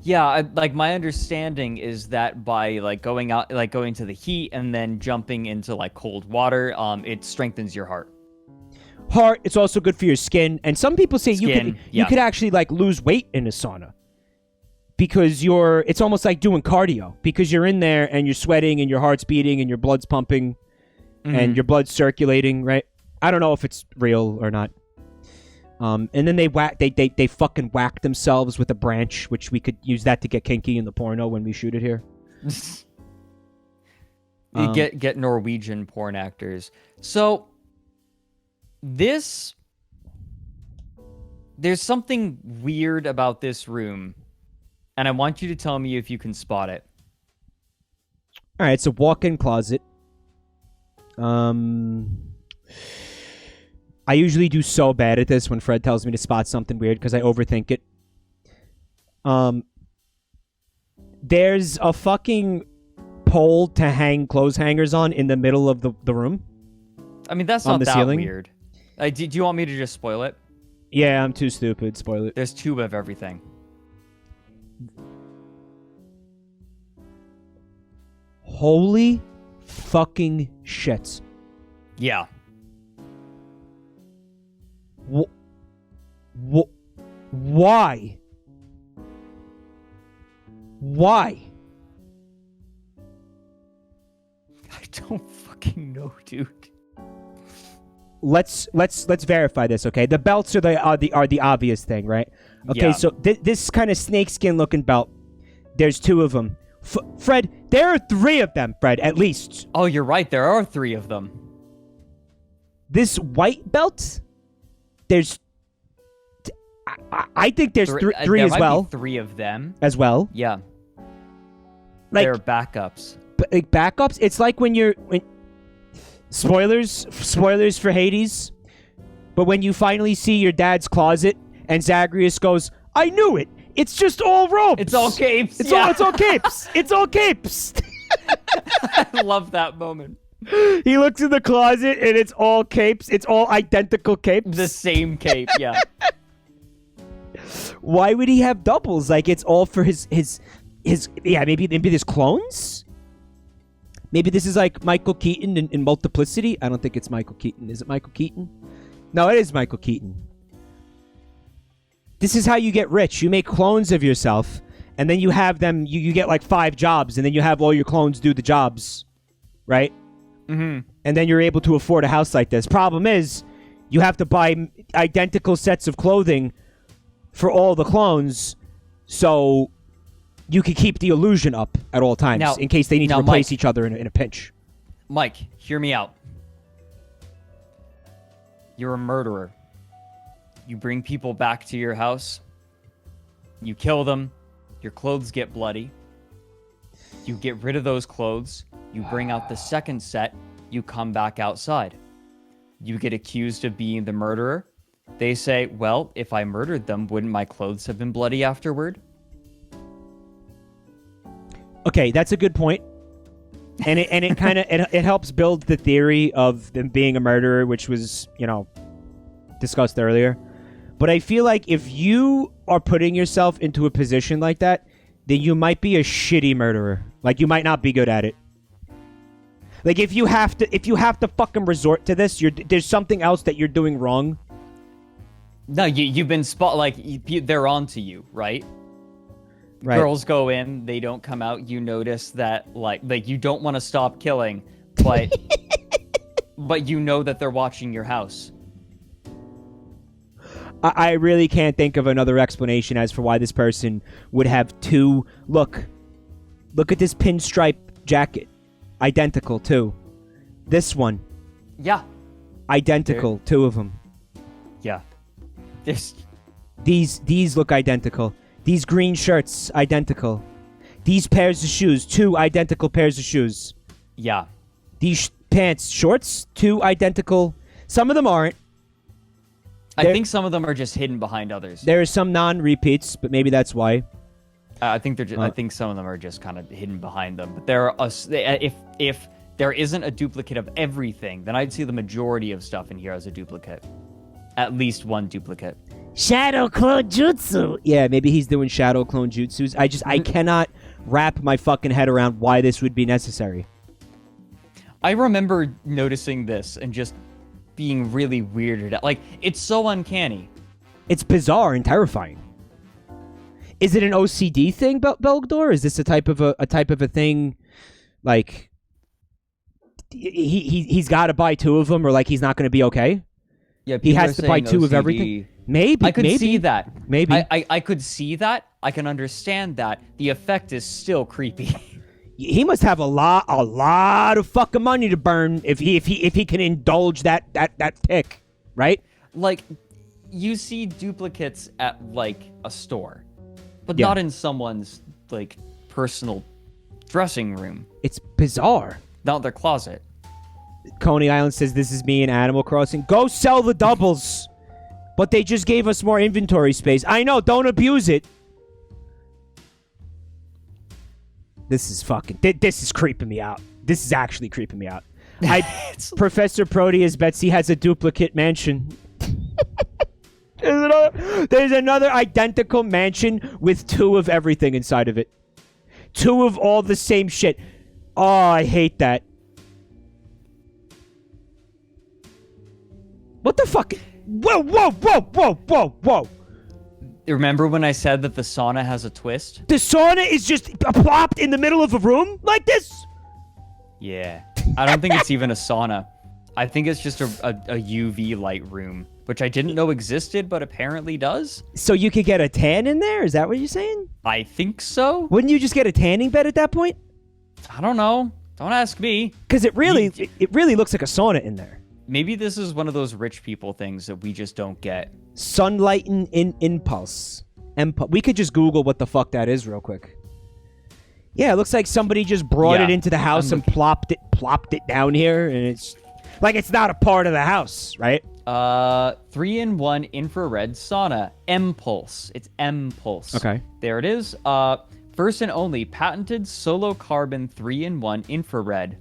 A: Yeah, my understanding is that by, going out, going to the heat and then jumping into, cold water, it strengthens your heart.
B: Heart, it's also good for your skin, and some people say you could actually lose weight in a sauna because it's almost like doing cardio because you're in there and you're sweating and your heart's beating and your blood's pumping and your blood's circulating, right? I don't know if it's real or not. And then they fucking whack themselves with a branch, which we could use that to get kinky in the porno when we shoot it here.
A: You get Norwegian porn actors. So there's something weird about this room, and I want you to tell me if you can spot it.
B: All right, it's a walk-in closet. I usually do so bad at this when Fred tells me to spot something weird because I overthink it. There's a fucking pole to hang clothes hangers on in the middle of the room.
A: I mean, that's not that
B: ceiling.
A: Weird. Do you want me to just spoil it?
B: Yeah, I'm too stupid. Spoil it.
A: There's 2 of everything.
B: Holy fucking shit.
A: Yeah.
B: Why? Why?
A: I don't fucking know, dude.
B: Let's verify this, okay? The belts are the obvious thing, right? Okay,
A: Yeah.
B: so this kind of snakeskin looking belt, there's 2 of them. Fred, there are 3 of them, Fred, at least.
A: Oh, you're right. There are 3 of them.
B: This white belt, there's... I think there's three
A: there
B: as
A: might
B: well.
A: Be 3 of them.
B: As well.
A: Yeah.
B: Like,
A: they're backups.
B: Like backups? It's like when spoilers for Hades. But when you finally see your dad's closet and Zagreus goes, I knew it! It's just all ropes!
A: It's all capes!
B: It's all capes! It's all capes!
A: I love that moment.
B: He looks in the closet and it's all capes. It's all identical capes.
A: The same cape, yeah.
B: Why would he have doubles? Like, it's all for his maybe there's clones? Maybe this is like Michael Keaton in Multiplicity? I don't think it's Michael Keaton. Is it Michael Keaton? No, it is Michael Keaton. This is how you get rich. You make clones of yourself, and then you have them, you get like 5 jobs, and then you have all your clones do the jobs. Right?
A: Mm-hmm.
B: And then you're able to afford a house like this. Problem is, you have to buy identical sets of clothing for all the clones, so you can keep the illusion up at all times
A: now,
B: in case they need to replace each other in a pinch.
A: Mike, hear me out. You're a murderer. You bring people back to your house. You kill them. Your clothes get bloody. You get rid of those clothes. You bring out the second set. You come back outside. You get accused of being the murderer. They say, well, if I murdered them, wouldn't my clothes have been bloody afterward?
B: Okay, that's a good point. And it kind of it helps build the theory of them being a murderer, which was, discussed earlier. But I feel like if you are putting yourself into a position like that, then you might be a shitty murderer. Like, you might not be good at it. Like, if you have to fucking resort to this, there's something else that you're doing wrong.
A: No, you've been they're onto you, right?
B: Right.
A: Girls go in, they don't come out. You notice that, like you don't want to stop killing, but but you know that they're watching your house.
B: I really can't think of another explanation as for why this person would have 2. Look at this pinstripe jacket, identical too. This one,
A: Yeah.
B: identical, 2 of them.
A: Yeah.
B: These look identical. These green shirts, identical. These pairs of shoes, 2 identical pairs of shoes.
A: Yeah.
B: These pants, shorts, 2 identical. Some of them aren't.
A: I think some of them are just hidden behind others.
B: There are some non-repeats, but maybe that's why.
A: I think they're. I think some of them are just kind of hidden behind them. But there are if there isn't a duplicate of everything, then I'd see the majority of stuff in here as a duplicate. At least one duplicate.
C: Shadow clone jutsu.
B: Yeah, maybe he's doing shadow clone jutsus. I cannot wrap my fucking head around why this would be necessary.
A: I remember noticing this and just being really weirded out. Like, it's so uncanny.
B: It's bizarre and terrifying. Is it an OCD thing, Belgdor? Is this a type of a thing? Like, he's got to buy 2 of them, or like he's not going to be okay.
A: Yeah,
B: he has to buy 2 of everything. Maybe
A: I could see that.
B: Maybe
A: I could see that. I can understand that. The effect is still creepy.
B: He must have a lot of fucking money to burn if he can indulge that pick, right?
A: Like, you see duplicates at like a store, but
B: Yeah.
A: not in someone's like personal dressing room.
B: It's bizarre.
A: Not their closet.
B: Coney Island says this is me in Animal Crossing. Go sell the doubles. But they just gave us more inventory space. I know, don't abuse it. This is fucking... This is creeping me out. This is actually creeping me out. Professor Proteus Betsy has a duplicate mansion. There's another identical mansion with 2 of everything inside of it. 2 of all the same shit. Oh, I hate that. What the fuck? Whoa, whoa, whoa, whoa, whoa, whoa.
A: Remember when I said that the sauna has a twist?
B: The sauna is just plopped in the middle of a room like this?
A: Yeah. I don't think it's even a sauna. I think it's just a UV light room, which I didn't know existed, but apparently does.
B: So you could get a tan in there? Is that what you're saying?
A: I think so.
B: Wouldn't you just get a tanning bed at that point?
A: I don't know. Don't ask me.
B: Because it really looks like a sauna in there.
A: Maybe this is one of those rich people things that we just don't get.
B: Sunlighten in impulse. We could just Google what the fuck that is real quick. Yeah, it looks like somebody just brought it into the house and plopped it down here, and it's like it's not a part of the house, right?
A: 3-in-1 infrared sauna. M-Pulse. It's M-Pulse.
B: Okay.
A: There it is. First and only patented solo carbon 3-in-1 infrared.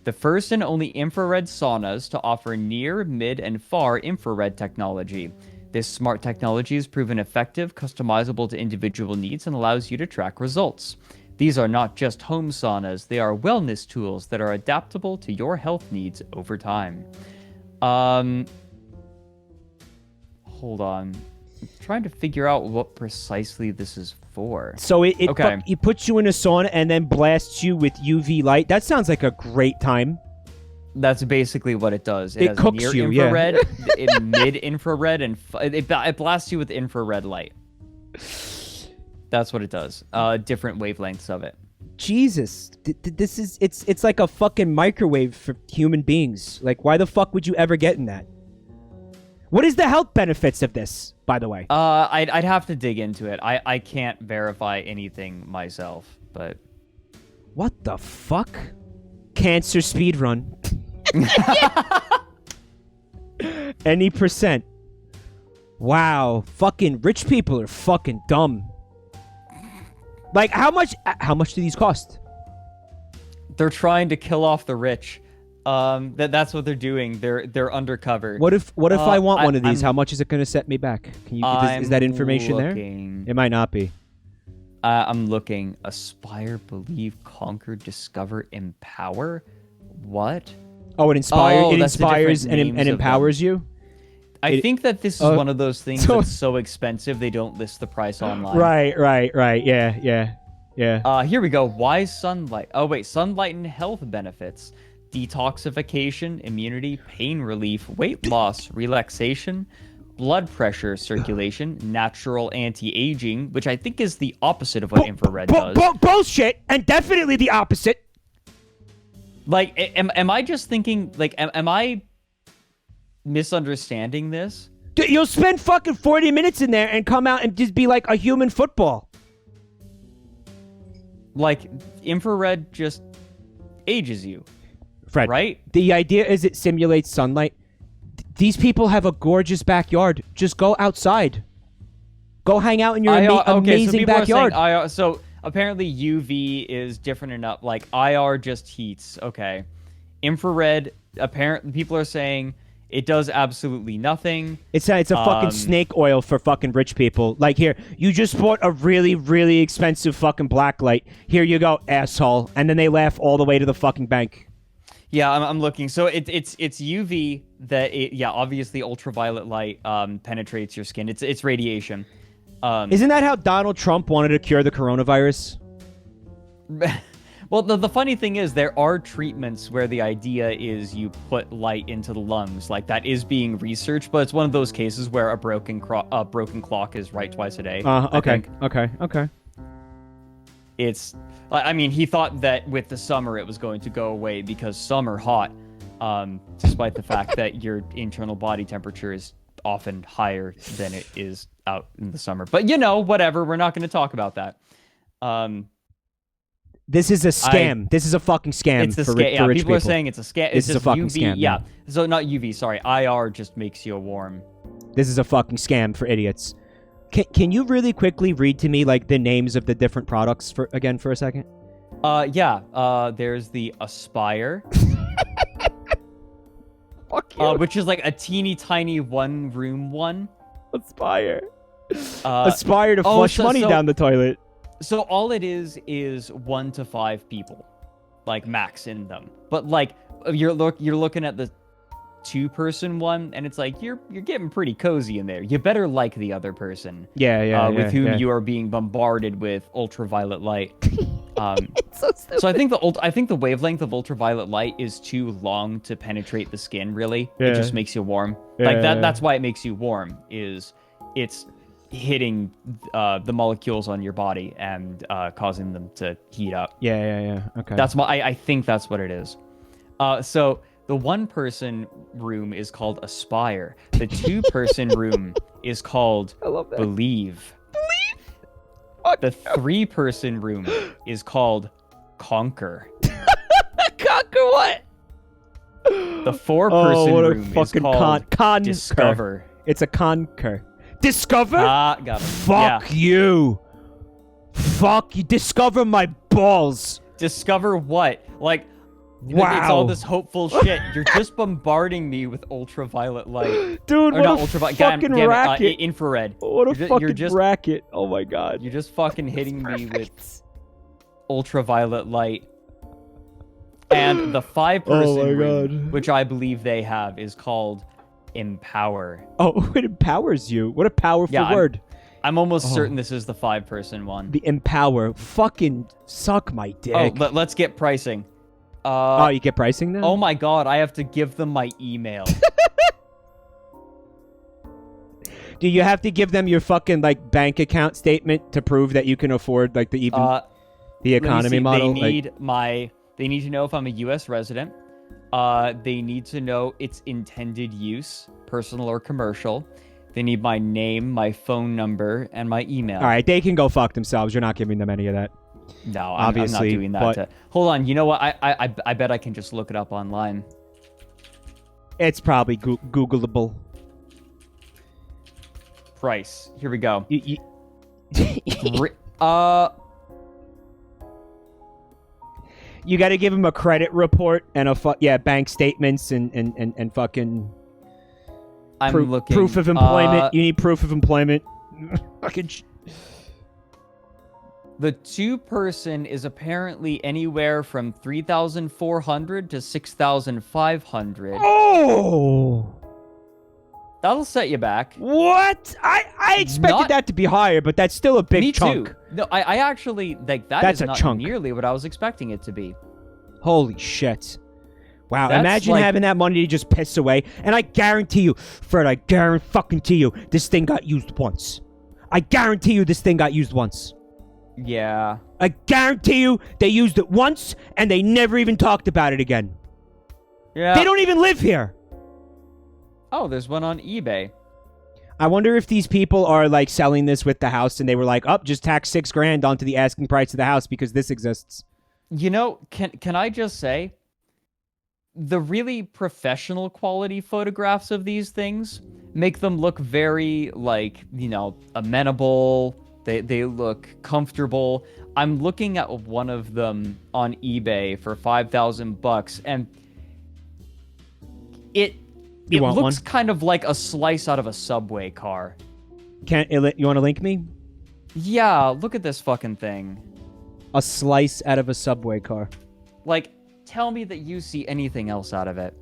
A: The first and only infrared saunas to offer near, mid, and far infrared technology. This smart technology is proven effective, customizable to individual needs, and allows you to track results. These are not just home saunas, they are wellness tools that are adaptable to your health needs over time. Hold on. I'm trying to figure out what precisely this is for.
B: So it puts you in a sauna and then blasts you with UV light. That sounds like a great time.
A: That's basically what it does.
B: It
A: has
B: cooks
A: near
B: you,
A: infrared, mid-infrared, and it blasts you with infrared light. That's what it does. Different wavelengths of it.
B: Jesus, this is it's like a fucking microwave for human beings. Like, why the fuck would you ever get in that? What is the health benefits of this, by the way?
A: I'd have to dig into it. I can't verify anything myself, but
B: what the fuck? Cancer speed run. Any percent. Wow, fucking rich people are fucking dumb. Like, how much do these cost?
A: They're trying to kill off the rich. That's what they're doing. They're undercover.
B: What if I want one of these? How much is it going to set me back? Can you? Is that information
A: looking.
B: there? It might not be.
A: I'm looking. Aspire, believe, conquer, discover, empower. What?
B: Oh, it inspires and empowers you.
A: I think that this is one of those things that's so expensive they don't list the price online.
B: Right. Yeah.
A: Here we go. Why sunlight? Oh wait, sunlight and health benefits. Detoxification, immunity, pain relief, weight loss, relaxation, blood pressure circulation, natural anti-aging, which I think is the opposite of what infrared does.
B: Bullshit, and definitely the opposite.
A: Like, am I just thinking, like, am I misunderstanding this?
B: Dude, you'll spend fucking 40 minutes in there and come out and just be like a human football.
A: Like, infrared just ages you.
B: Fred,
A: right?
B: The idea is it simulates sunlight. These people have a gorgeous backyard. Just go outside. Go hang out in your amazing backyard.
A: So apparently UV is different enough. Like IR just heats. Okay. Infrared, apparently people are saying it does absolutely nothing.
B: It's a fucking snake oil for fucking rich people. Like, here, you just bought a really, really expensive fucking black light. Here you go, asshole. And then they laugh all the way to the fucking bank.
A: Yeah, I'm looking. So it's UV that obviously ultraviolet light penetrates your skin. It's radiation.
B: Isn't that how Donald Trump wanted to cure the coronavirus?
A: Well, the funny thing is there are treatments where the idea is you put light into the lungs. Like, that is being researched, but it's one of those cases where a broken clock is right twice a day.
B: Okay.
A: It's, I mean, he thought that with the summer it was going to go away because some are hot, despite the fact that your internal body temperature is often higher than it is out in the summer. But, whatever. We're not going to talk about that.
B: This is a scam. This is a fucking scam.
A: It's a
B: for
A: scam.
B: rich
A: People
B: people
A: are saying it's a scam.
B: This is a fucking
A: UV,
B: scam.
A: Yeah. So not UV, sorry. IR just makes you warm.
B: This is a fucking scam for idiots. Can you really quickly read to me, like, the names of the different products for a second?
A: There's the Aspire.
B: Fuck you.
A: Which is like a teeny tiny one-room one.
B: Aspire. Aspire to flush money down the toilet.
A: So all it is 1 to 5 people, like, max in them. But, like, you're looking at the two-person one, and it's like you're getting pretty cozy in there. You better like the other person. With whom you are being bombarded with ultraviolet light.
B: It's so stupid.
A: So I think the wavelength of ultraviolet light is too long to penetrate the skin. Really, it just makes you warm. That's why it makes you warm. Is it's hitting the molecules on your body and causing them to heat up.
B: Yeah. Okay.
A: That's why I think that's what it is. So the one-person room is called Aspire. The two-person room is called Believe. The three-person room is called Conquer.
B: Conquer what?
A: The four-person room is called Discover.
B: It's a conquer. Discover?
A: Got it.
B: Fuck you. Fuck you. Discover my balls.
A: Discover what? Like,
B: wow.
A: It's all this hopeful shit. You're just bombarding me with ultraviolet light.
B: Dude, what a fucking racket.
A: Infrared.
B: What a fucking racket. Oh my god.
A: You're just fucking hitting me with ultraviolet light. And the five-person room, which I believe they have, is called Empower.
B: Oh, it empowers you. What a powerful word.
A: I'm almost certain this is the five-person one.
B: The Empower. Fucking suck my dick.
A: Oh, let's get pricing.
B: You get pricing now?
A: Oh my god, I have to give them my email.
B: Do you have to give them your fucking like bank account statement to prove that you can afford like the economy model?
A: They need to know if I'm a US resident. They need to know its intended use, personal or commercial. They need my name, my phone number, and my email.
B: All right, they can go fuck themselves. You're not giving them any of that.
A: No,
B: obviously,
A: I'm not doing that. Hold on, you know what? I bet I can just look it up online.
B: It's probably Googleable.
A: Price. Here we go.
B: You got to give them a credit report and bank statements and fucking proof of employment. You need proof of employment. Fucking.
A: The two-person is apparently anywhere from 3,400 to 6,500.
B: Oh!
A: That'll set you back.
B: What? I expected that to be higher, but that's still a big chunk.
A: Me too. No, I actually, that's not
B: chunk.
A: Nearly what I was expecting it to be.
B: Holy shit. Wow, imagine having that money to just piss away. And I guarantee you, Fred, I guarantee you, this thing got used once. I guarantee you this thing got used once.
A: Yeah.
B: I guarantee you they used it once and they never even talked about it again.
A: Yeah.
B: They don't even live here.
A: Oh, there's one on eBay.
B: I wonder if these people are like selling this with the house and they were like, just tax $6,000 onto the asking price of the house because this exists.
A: You know, can I just say, the really professional quality photographs of these things make them look very, like, amenable. They look comfortable. I'm looking at one of them on eBay for $5,000, and it looks kind of like a slice out of a Subway car.
B: You want to link me?
A: Yeah, look at this fucking thing.
B: A slice out of a Subway car.
A: Like, tell me that you see anything else out of it.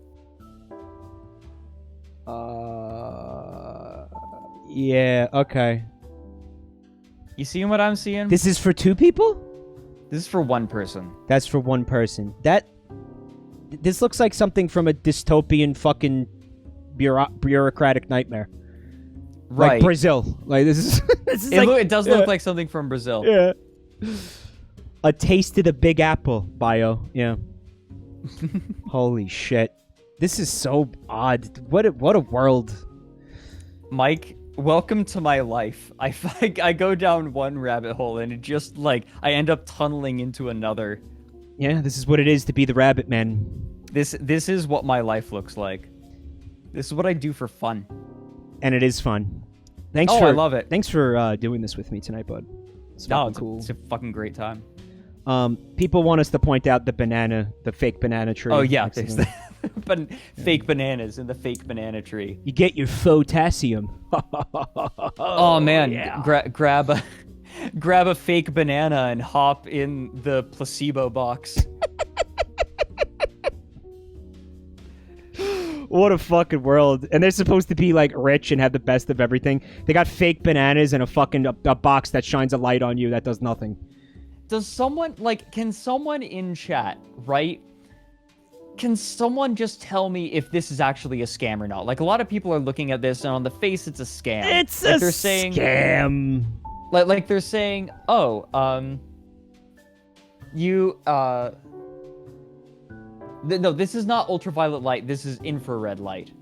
B: Yeah, okay.
A: You seeing what I'm seeing?
B: This is for two people?
A: This is for one person.
B: That's for one person. This looks like something from a dystopian fucking bureaucratic nightmare.
A: Right.
B: Like Brazil. Like this is
A: it does look like something from Brazil.
B: Yeah. A taste of the Big Apple bio. Yeah. Holy shit. This is so odd. What a world.
A: Mike, welcome to my life. I go down one rabbit hole and it just I end up tunneling into another.
B: Yeah, this is what it is to be the rabbit man.
A: This is what my life looks like. This is what I do for fun.
B: And it is fun. I
A: love it.
B: Thanks for doing this with me tonight, bud. It's cool.
A: It's a fucking great time.
B: People want us to point out the fake banana tree.
A: Oh yeah, fake bananas in the fake banana tree.
B: You get your photasium.
A: Oh man,
B: yeah.
A: grab a fake banana and hop in the placebo box.
B: What a fucking world. And they're supposed to be like rich and have the best of everything. They got fake bananas and a box that shines a light on you that does nothing.
A: Does someone, like, can someone in chat, right? Can someone just tell me if this is actually a scam or not? Like, a lot of people are looking at this, and on the face, it's a scam.
B: It's
A: like,
B: a scam.
A: Like, they're saying, oh, no, this is not ultraviolet light. This is infrared light.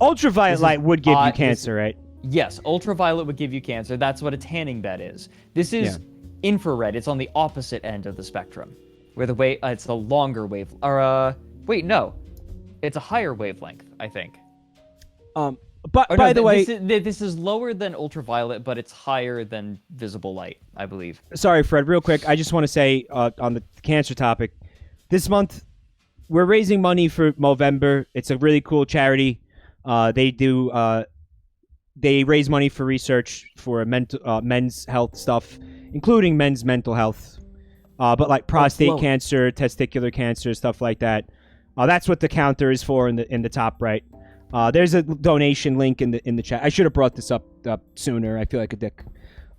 B: Ultraviolet light would give you cancer, right?
A: Yes, ultraviolet would give you cancer. That's what a tanning bed is. This is infrared. It's on the opposite end of the spectrum. Where the it's a longer wave, or wait, no, it's a higher wavelength, I think.
B: But by the way,
A: this is lower than ultraviolet, but it's higher than visible light, I believe.
B: Sorry, Fred. Real quick, I just want to say on the cancer topic, this month we're raising money for Movember. It's a really cool charity. They raise money for research for men's health stuff, including men's mental health. But like prostate cancer, testicular cancer, stuff like that. That's what the counter is for in the top right. There's a donation link in the chat. I should have brought this up sooner. I feel like a dick.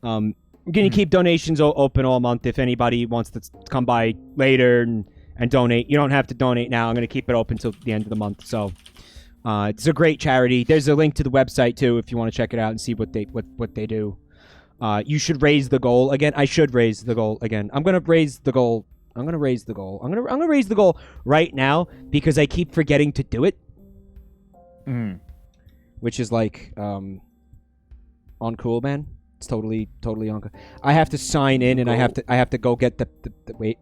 B: We're gonna keep donations open all month. If anybody wants to come by later and donate, you don't have to donate now. I'm gonna keep it open till the end of the month. So it's a great charity. There's a link to the website too if you want to check it out and see what they do. You should raise the goal again. I should raise the goal again. I'm gonna raise the goal. I'm gonna raise the goal right now because I keep forgetting to do it. Which is like uncool, man. It's totally uncool. I have to sign in and I have to go get the wait.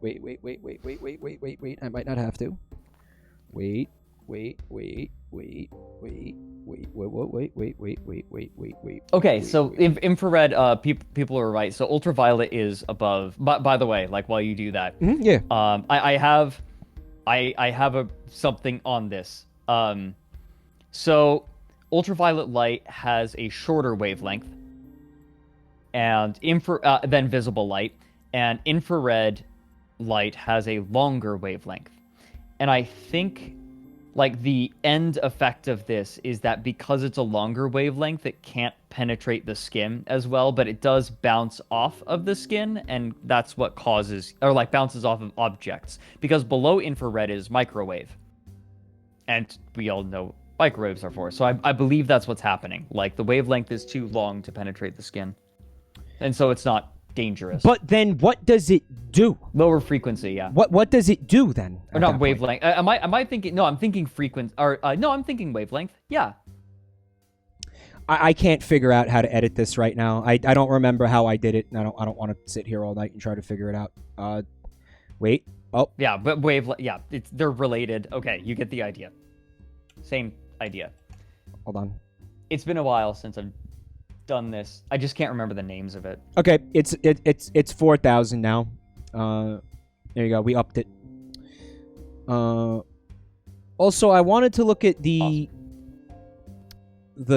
B: I might not have to. Wait.
A: Okay, so infrared, people are right. So ultraviolet is above. By the way, like while you do that,
B: yeah.
A: I have something on this. So ultraviolet light has a shorter wavelength, and than visible light, and infrared light has a longer wavelength, and I think. Like, the end effect of this is that because it's a longer wavelength, it can't penetrate the skin as well, but it does bounce off of the skin, and that's what causes, or like bounces off of objects. Because below infrared is microwave. And we all know microwaves are for. So I believe that's what's happening. Like, the wavelength is too long to penetrate the skin. And so it's not dangerous.
B: But then what does it do?
A: Lower frequency, yeah.
B: What does it do then?
A: Or not wavelength. Am I thinking? No, I'm thinking frequency. Or no, I'm thinking wavelength. Yeah.
B: I can't figure out how to edit this right now. I don't remember how I did it, and I don't want to sit here all night and try to figure it out. Wait. Oh.
A: Yeah, but yeah, they're related. Okay, you get the idea. Same idea.
B: Hold on.
A: It's been a while since I've done this. I just can't remember the names of it.
B: Okay, it's 4,000 now. There you go. We upped it. Also, I wanted to look at the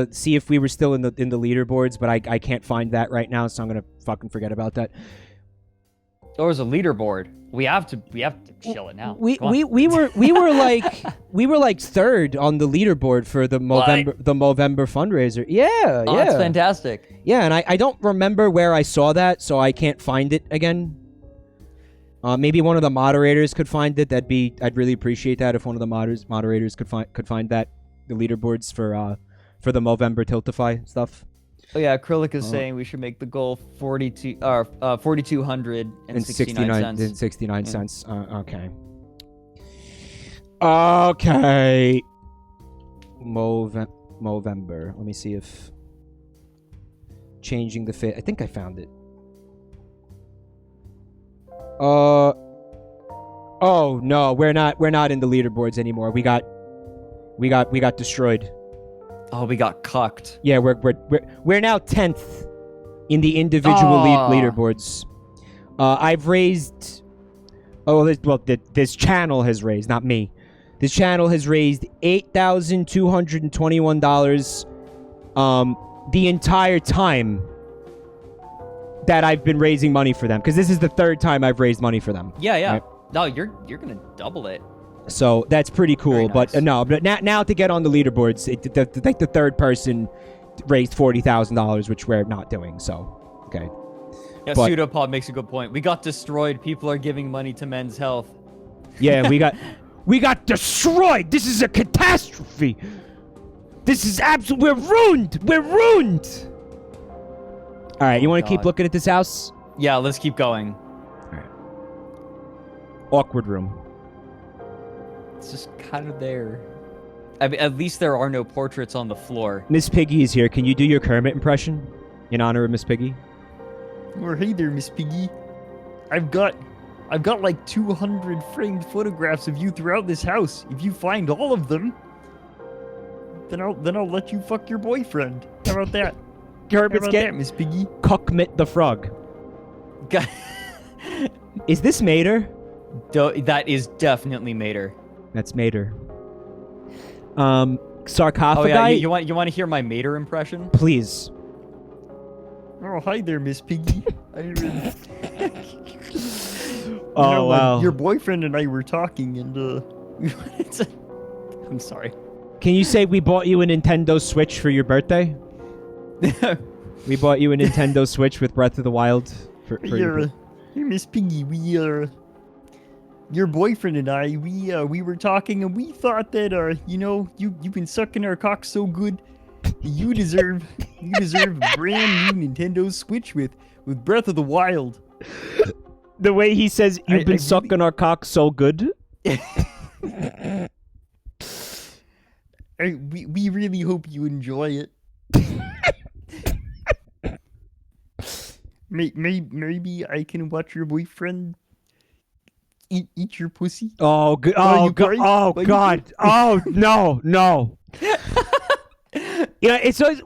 B: see if we were still in the leaderboards, but I can't find that right now, so I'm gonna fucking forget about that.
A: Oh, there's a leaderboard. We have to chill it now.
B: We were like third on the leaderboard for the Movember fundraiser. Yeah,
A: oh,
B: yeah.
A: That's fantastic.
B: Yeah, and I don't remember where I saw that, so I can't find it again. Maybe one of the moderators could find it. I'd really appreciate that if one of the moderators could find that, the leaderboards for the Movember Tiltify stuff.
A: Oh yeah, Acrylic is saying we should make the goal 4,269
B: cents. Okay. Okay. Movember. Let me see if changing the fit. I think I found it. Oh no, we're not in the leaderboards anymore. We got destroyed.
A: Oh, we got cucked.
B: Yeah, we're now 10th in the individual leaderboards. I've raised. This channel has raised, not me. This channel has raised $8,221. The entire time that I've been raising money for them, because this is the third time I've raised money for them.
A: Yeah.
B: Right?
A: No, you're gonna double it.
B: So that's pretty cool.
A: Nice.
B: But but now to get on the leaderboards, the third person raised $40,000, which we're not doing. So okay.
A: Yeah, Pseudopod makes a good point. We got destroyed. People are giving money to Men's Health.
B: Yeah, we got destroyed. This is a catastrophe. This is absolute. We're ruined. We're ruined. All right, you want to keep looking at this house?
A: Yeah, let's keep going.
B: All right. Awkward room.
A: It's just kind of there. I mean, at least there are no portraits on the floor.
B: Miss Piggy is here. Can you do your Kermit impression in honor of Miss Piggy?
D: Or hey there, Miss Piggy. I've got like 200 framed photographs of you throughout this house. If you find all of them, then I'll let you fuck your boyfriend. How about that?
B: Kermit's
D: that, Miss Piggy?
B: Cuckmit the frog. Is this Mater?
A: That is definitely Mater.
B: That's Mater. Sarcophagi.
A: Oh yeah, you want to hear my Mater impression?
B: Please.
D: Oh, hi there, Miss Piggy.
B: Wow.
D: Your boyfriend and I were talking, and
A: I'm sorry.
B: Can you say we bought you a Nintendo Switch for your birthday? We bought you a Nintendo Switch with Breath of the Wild for your
D: Miss Piggy. Your boyfriend and I, we were talking, and we thought that you've been sucking our cock so good, you deserve a brand new Nintendo Switch with Breath of the Wild.
B: The way he says you've been sucking our cock so good.
D: We really hope you enjoy it. Maybe I can watch your boyfriend eat your pussy.
B: Oh, good. Oh, God. Oh, no. Yeah, it's always,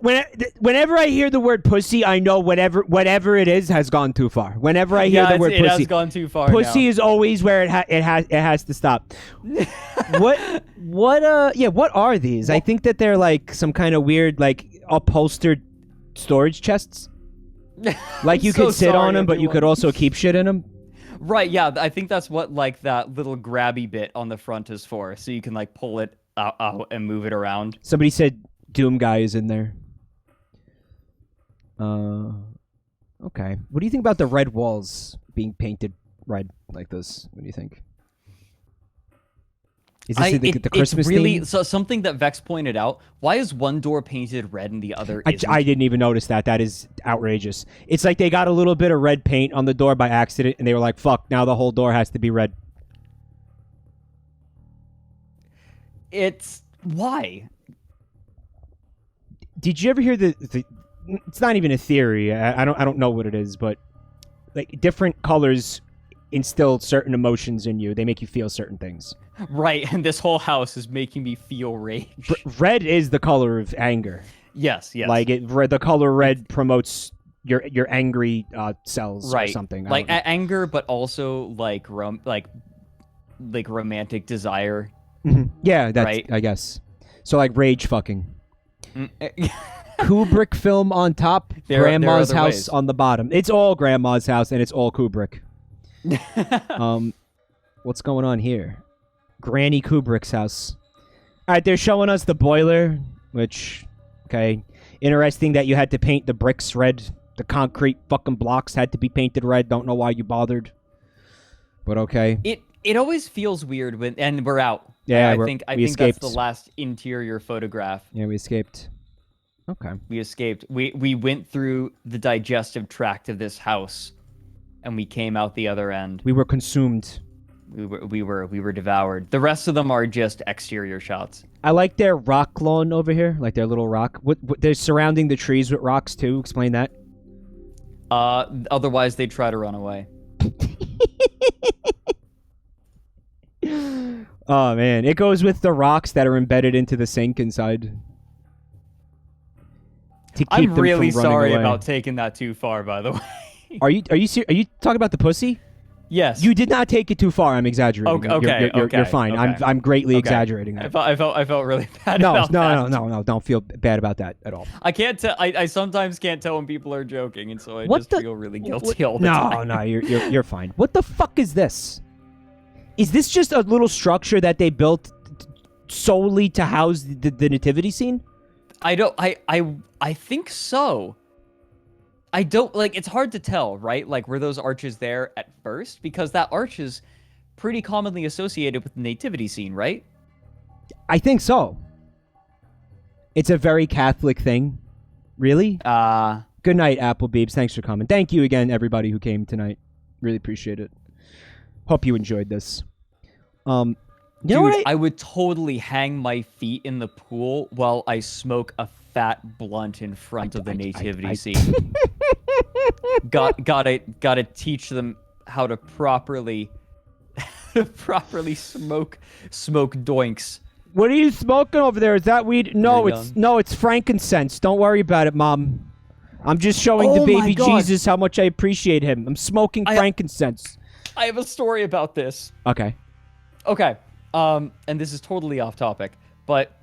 B: whenever I hear the word pussy, I know whatever it is has gone too far. Whenever I hear the word pussy,
A: it has gone too far.
B: Pussy
A: now.
B: is always where it has to stop. What are these? I think that they're like some kind of weird like upholstered storage chests. Like you could sit on them, but you could also keep shit in them.
A: Right, yeah, I think that's what like that little grabby bit on the front is for, so you can like pull it out and move it around.
B: Somebody said Doom Guy is in there. Okay. What do you think about the red walls being painted red like this? What do you think? Is this the Christmas theme?
A: So something that Vex pointed out, why is one door painted red and the other isn't?
B: I didn't even notice that. That is outrageous. It's like they got a little bit of red paint on the door by accident, and they were like, fuck, now the whole door has to be red.
A: Why?
B: Did you ever hear the it's not even a theory. I don't know what it is, but like different colors instill certain emotions in you. They make you feel certain things.
A: Right, and this whole house is making me feel rage.
B: Red is the color of anger.
A: Yes.
B: Like the color red promotes your angry cells or something.
A: Like anger, but also like romantic desire.
B: Mm-hmm. Yeah, that's
A: right?
B: I guess. So like rage fucking. Kubrick film on top, Grandma's house
A: ways.
B: On the bottom. It's all Grandma's house and it's all Kubrick. What's going on here? Granny Kubrick's house. All right, they're showing us the boiler, which, okay. Interesting that you had to paint the bricks red. The concrete fucking blocks had to be painted red. Don't know why you bothered. But okay.
A: It always feels weird and we're out.
B: Yeah,
A: I think that's the last interior photograph.
B: Yeah, we escaped. Okay.
A: We escaped. We went through the digestive tract of this house, and we came out the other end.
B: We were consumed.
A: We were devoured. The rest of them are just exterior shots.
B: I like their rock lawn over here, like their little rock. What they're surrounding the trees with rocks too. Explain that.
A: Otherwise they'd try to run away.
B: Oh man, it goes with the rocks that are embedded into the sink inside.
A: I'm really sorry about taking that too far, by the way.
B: Are you talking about the pussy?
A: Yes.
B: You did not take it too far. I'm exaggerating.
A: Okay.
B: You're fine.
A: Okay.
B: I'm greatly exaggerating that.
A: I felt really bad. about that.
B: No. Don't feel bad about that at all.
A: I can't tell. I sometimes can't tell when people are joking, and so I feel really guilty all the time.
B: No, you're fine. What the fuck is this? Is this just a little structure that they built solely to house the nativity scene?
A: I think so. I don't, like, it's hard to tell, right? Like, were those arches there at first? Because that arch is pretty commonly associated with the nativity scene, right?
B: I think so. It's a very Catholic thing. Really? Good night, Applebeeps. Thanks for coming. Thank you again, everybody who came tonight. Really appreciate it. Hope you enjoyed this. You know what?
A: I would totally hang my feet in the pool while I smoke a fat blunt in front of the nativity scene. Gotta teach them how to properly smoke doinks.
B: What are you smoking over there? Is that weed? No, it's frankincense. Don't worry about it, Mom. I'm just showing the baby Jesus how much I appreciate him. I'm smoking frankincense.
A: I have a story about this.
B: Okay.
A: And this is totally off topic, but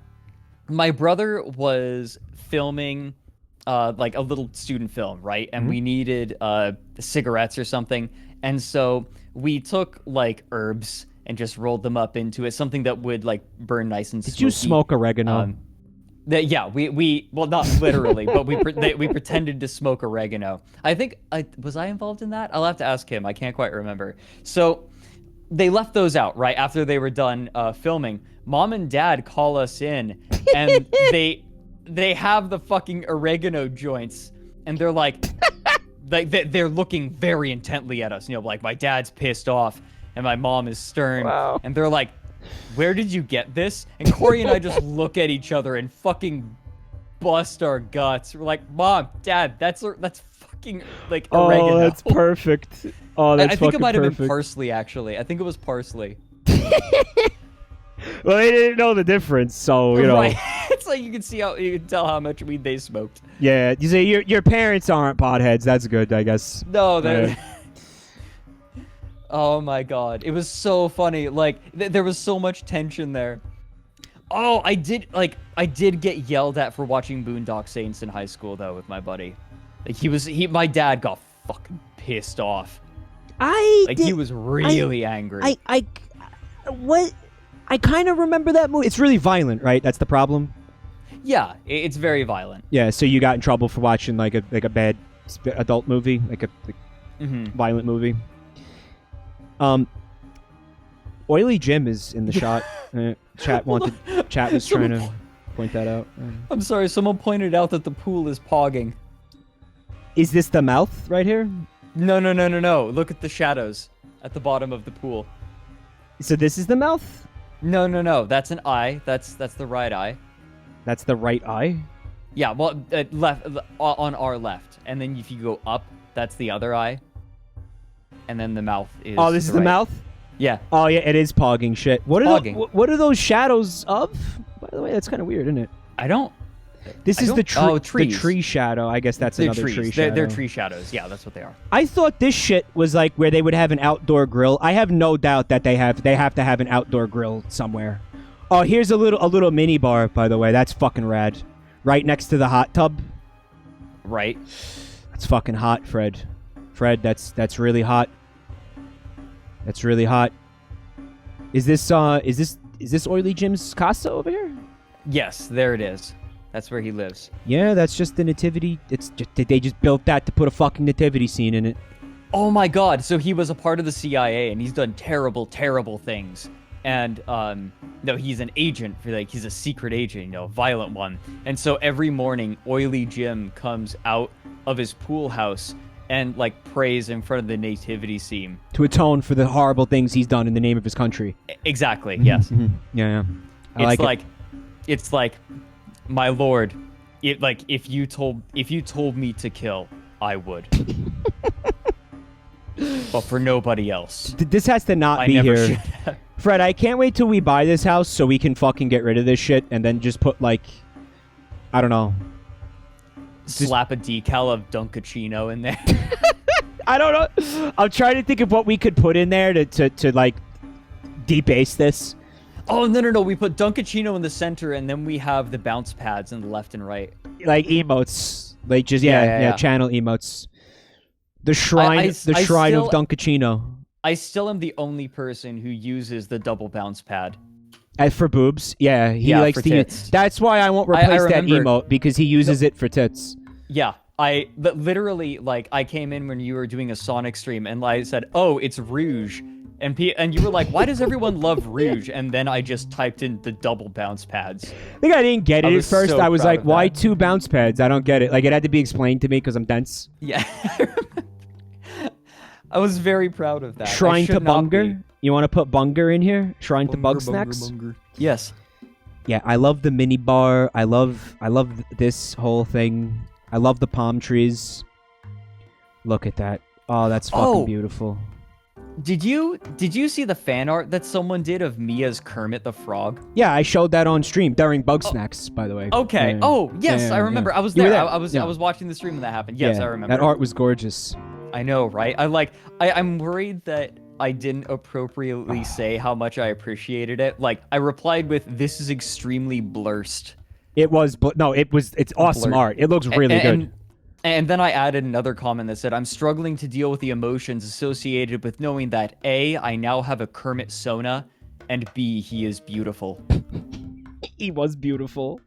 A: my brother was filming like a little student film, right? And we needed cigarettes or something. And so we took like herbs and just rolled them up into it, something that would like burn nice and smoky.
B: Did you smoke oregano?
A: Yeah, we well, not literally, but we pretended to smoke oregano. I think was I involved in that? I'll have to ask him. I can't quite remember. So they left those out right after they were done filming. Mom and Dad call us in, and they have the fucking oregano joints, and they're like they're looking very intently at us. You know, like my dad's pissed off, and my mom is stern, and they're like, "Where did you get this?" And Corey and I just look at each other and fucking bust our guts. We're like, "Mom, Dad, that's fucking like oregano."
B: Oh, that's perfect. Oh, that's
A: I think it might have
B: perfect.
A: been parsley, actually. I think it was parsley.
B: Well, they didn't know the difference, so you know.
A: Right. It's like you can tell how much weed they smoked.
B: Yeah, you say your parents aren't potheads. That's good, I guess.
A: No, they're. Oh my god, it was so funny. Like there was so much tension there. Oh, I did get yelled at for watching Boondock Saints in high school though with my buddy. Like my dad got fucking pissed off. He was really angry.
B: I kind of remember that movie. It's really violent, right? That's the problem.
A: Yeah, it's very violent.
B: Yeah, so you got in trouble for watching like a bad adult movie, like a violent movie. Oily Jim is in the shot. Chat was trying to point that out.
A: I'm sorry, someone pointed out that the pool is pogging.
B: Is this the mouth right here?
A: No. Look at the shadows at the bottom of the pool.
B: So this is the mouth?
A: No. That's an eye. That's the right eye.
B: That's the right eye?
A: Yeah, well, left on our left. And then if you go up, that's the other eye. And then the mouth is
B: Oh, this is the mouth?
A: Yeah.
B: Oh, yeah, it is pogging shit. What are those shadows of? By the way, that's kind of weird, isn't it? This is the tree shadow. I guess that's another tree shadow.
A: They're tree shadows. Yeah, that's what they are.
B: I thought this shit was like where they would have an outdoor grill. I have no doubt that they have to have an outdoor grill somewhere. Oh, here's a little mini bar, by the way. That's fucking rad. Right next to the hot tub.
A: Right.
B: That's fucking hot, Fred. Fred, that's really hot. That's really hot. Is this Oily Jim's casa over here?
A: Yes, there it is. That's where he lives.
B: Yeah, that's just the nativity. They just built that to put a fucking nativity scene in it.
A: Oh my god, so he was a part of the CIA and he's done terrible, terrible things. And no, he's an agent he's a secret agent, a violent one. And so every morning Oily Jim comes out of his pool house and prays in front of the nativity scene
B: to atone for the horrible things he's done in the name of his country.
A: Exactly. Yes.
B: Mm-hmm. Yeah.
A: It's like, my lord, if you told me to kill, I would. But for nobody else.
B: This has to not be here. Fred, I can't wait till we buy this house so we can fucking get rid of this shit and then just put I don't know.
A: Slap a decal of Dunkachino in there.
B: I don't know. I'm trying to think of what we could put in there to debase this.
A: Oh, no. We put Dunkachino in the center, and then we have the bounce pads in the left and right.
B: Like emotes. Channel emotes. The shrine of Dunkachino.
A: I still am the only person who uses the double bounce pad.
B: For boobs, yeah, he likes
A: for
B: to
A: tits.
B: use. That's why I won't replace that
A: remember-
B: emote because he uses it for tits.
A: Yeah, but literally, like, I came in when you were doing a Sonic stream, and I said, "Oh, it's Rouge," and you were like, "Why does everyone love Rouge?" And then I just typed in the double bounce pads.
B: I think I didn't get it at first.
A: so
B: I was
A: proud
B: like,
A: of
B: "Why
A: that.
B: 2 bounce pads?" I don't get it. Like, it had to be explained to me because I'm dense.
A: Yeah, I was very proud of that. I
B: Shrine to
A: should not
B: Bunger.
A: be.
B: You want to put Bunger in here? Shrine to Bug Snacks.
A: Yes.
B: Yeah, I love the mini bar. I love this whole thing. I love the palm trees. Look at that. Oh, that's fucking beautiful.
A: Did you see the fan art that someone did of me as Kermit the Frog?
B: Yeah, I showed that on stream during Bug Snacks, by the way.
A: Okay.
B: Yeah.
A: Oh, yes,
B: Yeah,
A: I remember.
B: yeah.
A: I was
B: You were
A: there.
B: there.
A: I was
B: Yeah.
A: watching the stream when that happened. Yes,
B: Yeah,
A: I remember.
B: that art was gorgeous.
A: I know, right? I'm worried that I didn't appropriately say how much I appreciated it. Like, I replied with, "This is extremely blurst."
B: It was, but no, it's awesome art. It looks really good.
A: And then I added another comment that said, "I'm struggling to deal with the emotions associated with knowing that A, I now have a Kermit Sona, and B, he is beautiful."
B: He was beautiful.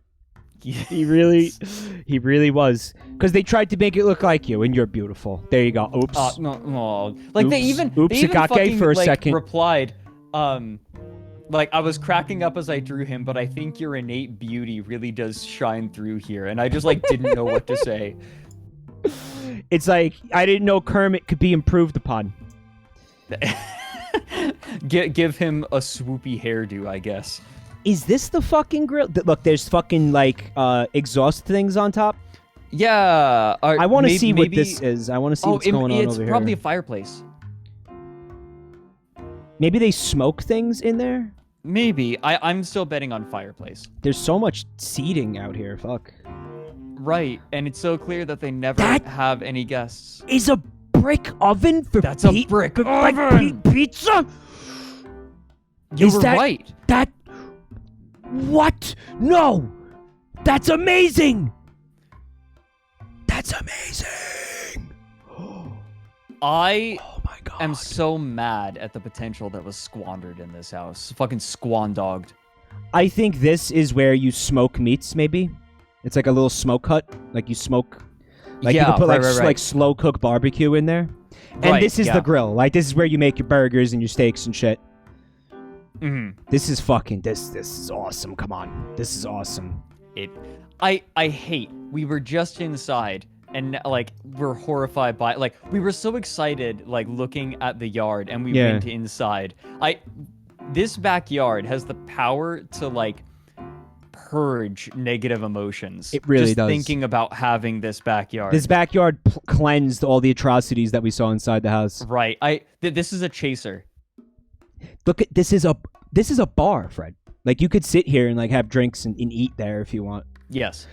B: He really was. Because they tried to make it look like you, and you're beautiful. There you go. Oops.
A: No. Like, they even
B: Ikake
A: fucking,
B: for a
A: like,
B: second.
A: replied, like, I was cracking up as I drew him, but I think your innate beauty really does shine through here. And I just, like, didn't know what to say.
B: It's like, I didn't know Kermit could be improved upon.
A: Give him a swoopy hairdo, I guess.
B: Is this the fucking grill? Look, there's fucking, like, exhaust things on top.
A: Yeah.
B: I want to see what this is. I want to see what's going on over here.
A: It's probably a fireplace.
B: Maybe they smoke things in there?
A: Maybe. I'm still betting on fireplace.
B: There's so much seating out here. Fuck.
A: Right. And it's so clear that they never have any guests.
B: Is a brick oven for
A: That's a brick oven!
B: Pizza?
A: You were right.
B: That... What? No! That's amazing! That's amazing!
A: I
B: Oh my god.
A: am so mad at the potential that was squandered in this house. Fucking squandogged.
B: I think this is where you smoke meats, maybe. It's like a little smoke hut. Like you smoke... Like you can put like slow cook barbecue in there. And this is the grill. Like this is where you make your burgers and your steaks and shit.
A: Mm-hmm.
B: This is fucking... This is awesome. Come on. This is awesome.
A: I hate. We were just inside, and like we're horrified by like we were so excited like looking at the yard, and we went inside. This backyard has the power to like purge negative emotions.
B: It really
A: just
B: does.
A: Thinking about having this backyard.
B: This backyard cleansed all the atrocities that we saw inside the house.
A: Right. This is a chaser.
B: Look at this is a bar, Fred. Like you could sit here and like have drinks and eat there if you want.
A: Yes.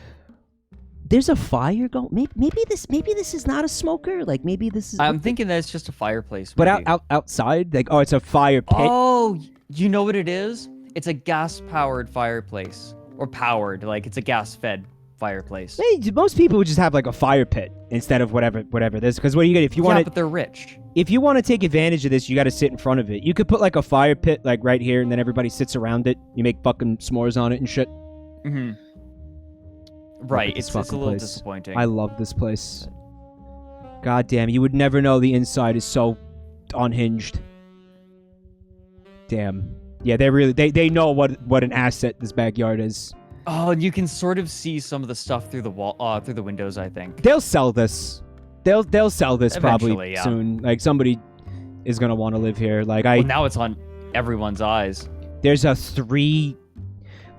B: There's a fire going. Maybe this is not a smoker. Like maybe this is.
A: I'm thinking that it's just a fireplace.
B: But
A: maybe.
B: outside, like it's a fire pit.
A: Oh, you know what it is? It's a gas-powered fireplace, or powered. Like it's a gas-fed fireplace.
B: Hey, most people would just have like a fire pit instead of whatever this. Because what do you get if you want to?
A: But they're rich.
B: If you want to take advantage of this, you got to sit in front of it. You could put like a fire pit like right here, and then everybody sits around it. You make fucking s'mores on it and shit.
A: Mm-hmm. Right, it's a little
B: place.
A: disappointing.
B: I love this place. God damn, you would never know the inside is so unhinged. Damn. Yeah, they know what an asset this backyard is.
A: Oh, you can sort of see some of the stuff through the wall, through the windows. I think
B: they'll sell this. They'll sell this probably
A: yeah.
B: soon. Like somebody is gonna want to live here. Like
A: well, now it's on everyone's eyes.
B: There's a 3.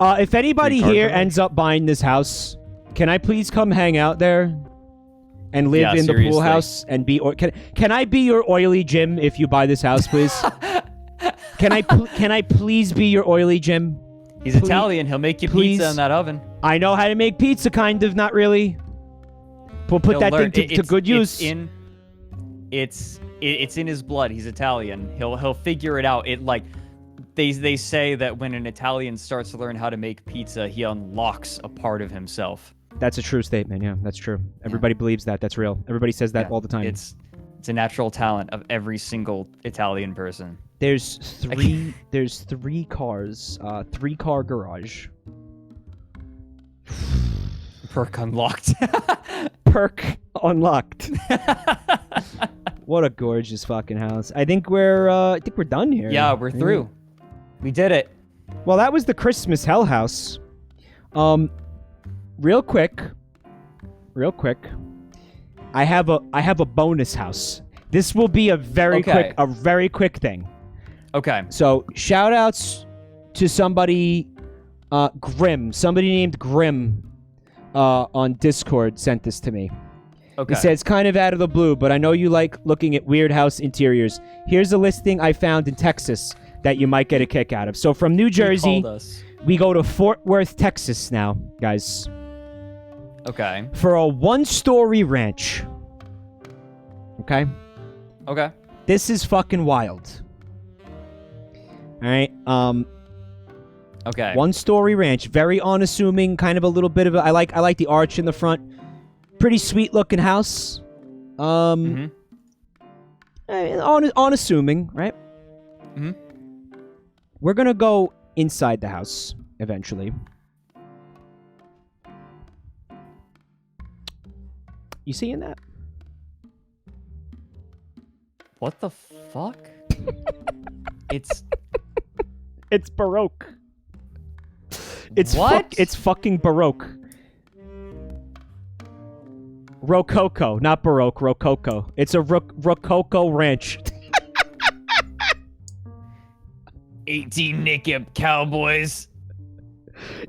B: If anybody here ends up buying this house, can I please come hang out there and live in the pool house and be? Can I be your oily Jim if you buy this house, please? Can I please be your oily Jim?
A: He's Italian. He'll make you pizza in that oven.
B: I know how to make pizza, kind of, not really. We'll put that thing to good use.
A: It's in his blood. He's Italian. He'll figure it out. It like they say that when an Italian starts to learn how to make pizza, he unlocks a part of himself.
B: That's a true statement. Yeah, that's true. Everybody believes that. That's real. Everybody says that all the time.
A: It's a natural talent of every single Italian person.
B: There's three. There's 3 cars. 3-car garage.
A: Perk unlocked.
B: Perk unlocked. What a gorgeous fucking house. I think we're done here.
A: Yeah, we're through. We did it.
B: Well, that was the Christmas Hellhouse. Real quick. I have a bonus house. This will be a very quick thing.
A: Okay.
B: So, shout outs to somebody named Grim on Discord sent this to me.
A: Okay.
B: He said it's kind of out of the blue, but I know you like looking at weird house interiors. Here's a listing I found in Texas that you might get a kick out of. So from New Jersey, we go to Fort Worth, Texas now, guys.
A: Okay.
B: For a 1-story ranch. Okay?
A: Okay.
B: This is fucking wild. Alright,
A: okay.
B: 1-story ranch, very unassuming, kind of a little bit of I like the arch in the front. Pretty sweet looking house. Unassuming, right?
A: Mm-hmm.
B: We're gonna go inside the house eventually. You seeing that?
A: What the fuck? It's
B: Baroque. It's
A: what?
B: It's fucking Baroque. Rococo, not Baroque, Rococo. It's a Rococo ranch.
A: 18 naked cowboys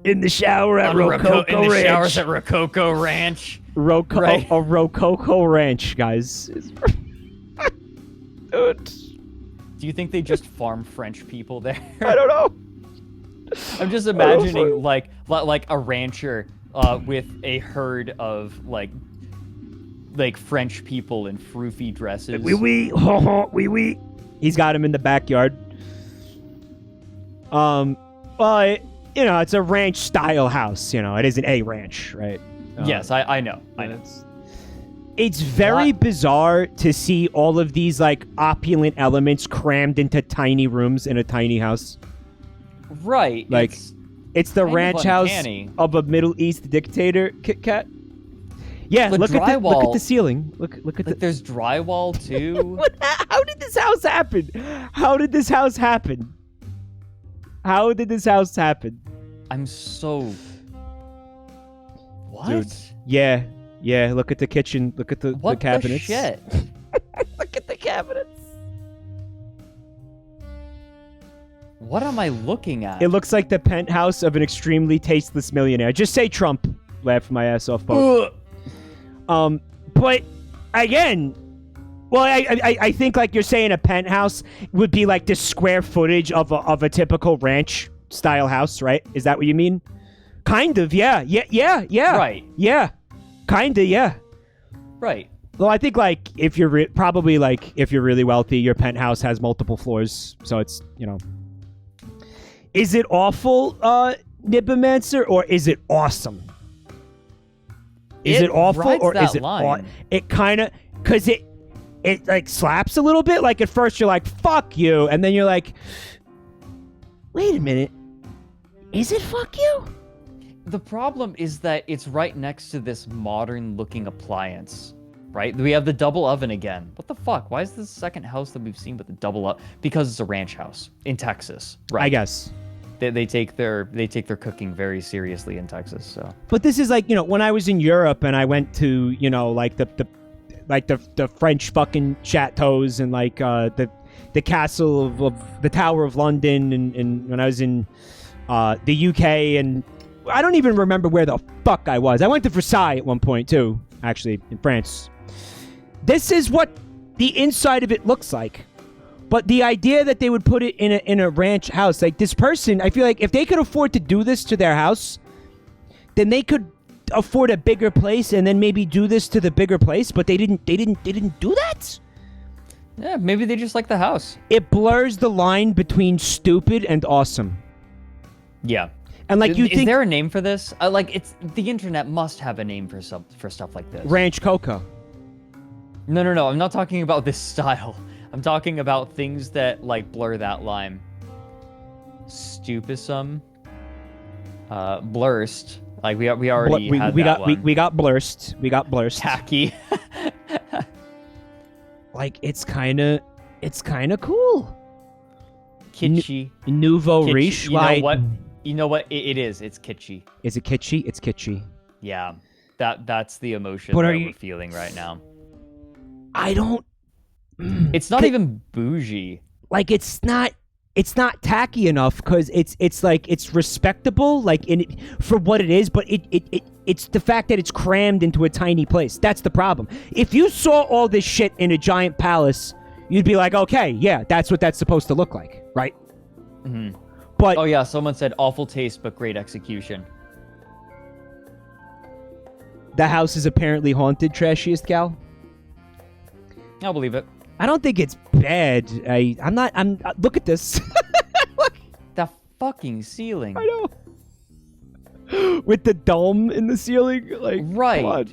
B: in the shower at Rococo
A: in the
B: Ranch.
A: showers at Rococo Ranch.
B: A Rococo ranch, guys. Dude.
A: Do you think they just farm French people there?
B: I don't know.
A: I'm just imagining like a rancher with a herd of like French people in froofy dresses.
B: Oui, oui. He's got him in the backyard. Well, it's a ranch style house. It isn't a ranch, right?
A: Yes, I know.
B: It's very bizarre to see all of these opulent elements crammed into tiny rooms in a tiny house.
A: Right.
B: It's the ranch house of a Middle East dictator, Kit Kat. Yeah, look at the ceiling. Look at
A: there's drywall too.
B: How did this house happen? How did this house happen?
A: I'm so. What?
B: Dude, yeah. Look at the kitchen. Look at the cabinets.
A: The shit?
B: Look at the cabinets.
A: What am I looking at?
B: It looks like the penthouse of an extremely tasteless millionaire. Just say Trump. Laugh my ass off, folks. But again, well, I think you're saying a penthouse would be the square footage of a typical ranch style house, right? Is that what you mean? Kind of, yeah.
A: Right.
B: Yeah. Kinda, yeah.
A: Right.
B: Well, I think if you're if you're really wealthy, your penthouse has multiple floors, so it's Is it awful, Nibomancer, or is it awesome? Is it awful or is it? It kind of because it slaps a little bit. At first you're like fuck you, and then you're like, wait a minute, is it fuck you?
A: The problem is that it's right next to this modern-looking appliance, right? We have the double oven again. What the fuck? Why is this the second house that we've seen with the double oven? Because it's a ranch house in Texas, right?
B: I guess
A: they take their cooking very seriously in Texas. So,
B: but this is when I was in Europe and I went to the French fucking chateaus and the castle of the Tower of London and when I was in the UK and. I don't even remember where the fuck I was. I went to Versailles at one point, too, actually, in France. This is what the inside of it looks like. But the idea that they would put it in a ranch house, this person, I feel like if they could afford to do this to their house, then they could afford a bigger place and then maybe do this to the bigger place, but they didn't do that?
A: Yeah, maybe they just like the house.
B: It blurs the line between stupid and awesome.
A: Yeah.
B: And
A: is there a name for this? It's the internet must have a name for stuff like this.
B: Ranch Coco.
A: No. I'm not talking about this style. I'm talking about things that like blur that line. Stupissum. Blurst. Like we already had that one.
B: We got blurst. We got blurst.
A: Tacky.
B: Like it's kind of cool.
A: Kitschy.
B: Nouveau
A: Kitschy.
B: riche.
A: You know what? It is. It's kitschy.
B: Is it kitschy? It's kitschy.
A: Yeah. That's the emotion that we're feeling right now.
B: I don't.
A: It's not even bougie.
B: Like it's not tacky enough because it's like it's respectable like for what it is, but it's the fact that it's crammed into a tiny place. That's the problem. If you saw all this shit in a giant palace, you'd be like, okay, yeah, that's what that's supposed to look like, right?
A: Mm-hmm.
B: But
A: oh yeah, someone said awful taste but great execution.
B: The house is apparently haunted, trashiest gal.
A: I'll believe it.
B: I don't think it's bad. I'm look at this. Look.
A: The fucking ceiling.
B: I know. With the dome in the ceiling, like
A: right.
B: What?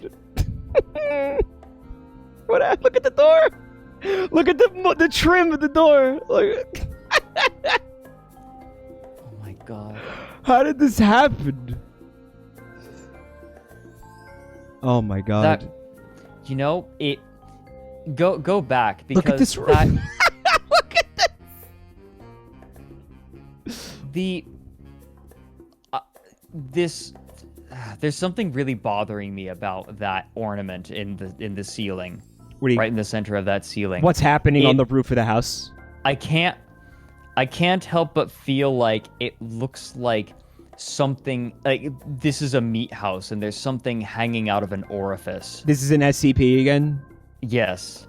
B: Look at the door. Look at the trim of the door. Look.
A: Oh my god.
B: How did this happen? Oh my god.
A: It. Go back because
B: look at this room. Look at
A: this. There's something really bothering me about that ornament in the ceiling. Right in the center of that ceiling.
B: What's happening on the roof of the house?
A: I can't help but feel like it looks like something like this is a meat house and there's something hanging out of an orifice.
B: This is an SCP again?
A: Yes.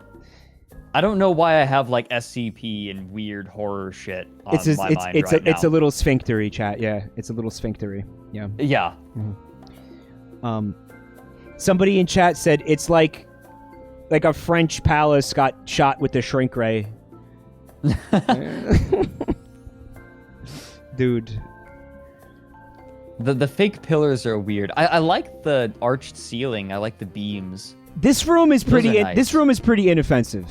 A: I don't know why I have like SCP and weird horror shit on my mind right now.
B: It's a little sphinctery, chat. Yeah, it's a little sphinctery. Yeah.
A: Yeah.
B: Mm-hmm. Somebody in chat said it's like a French palace got shot with the shrink ray. Dude.
A: The fake pillars are weird. I like the arched ceiling. I like the beams.
B: This room is pretty.
A: Nice.
B: This room is pretty inoffensive.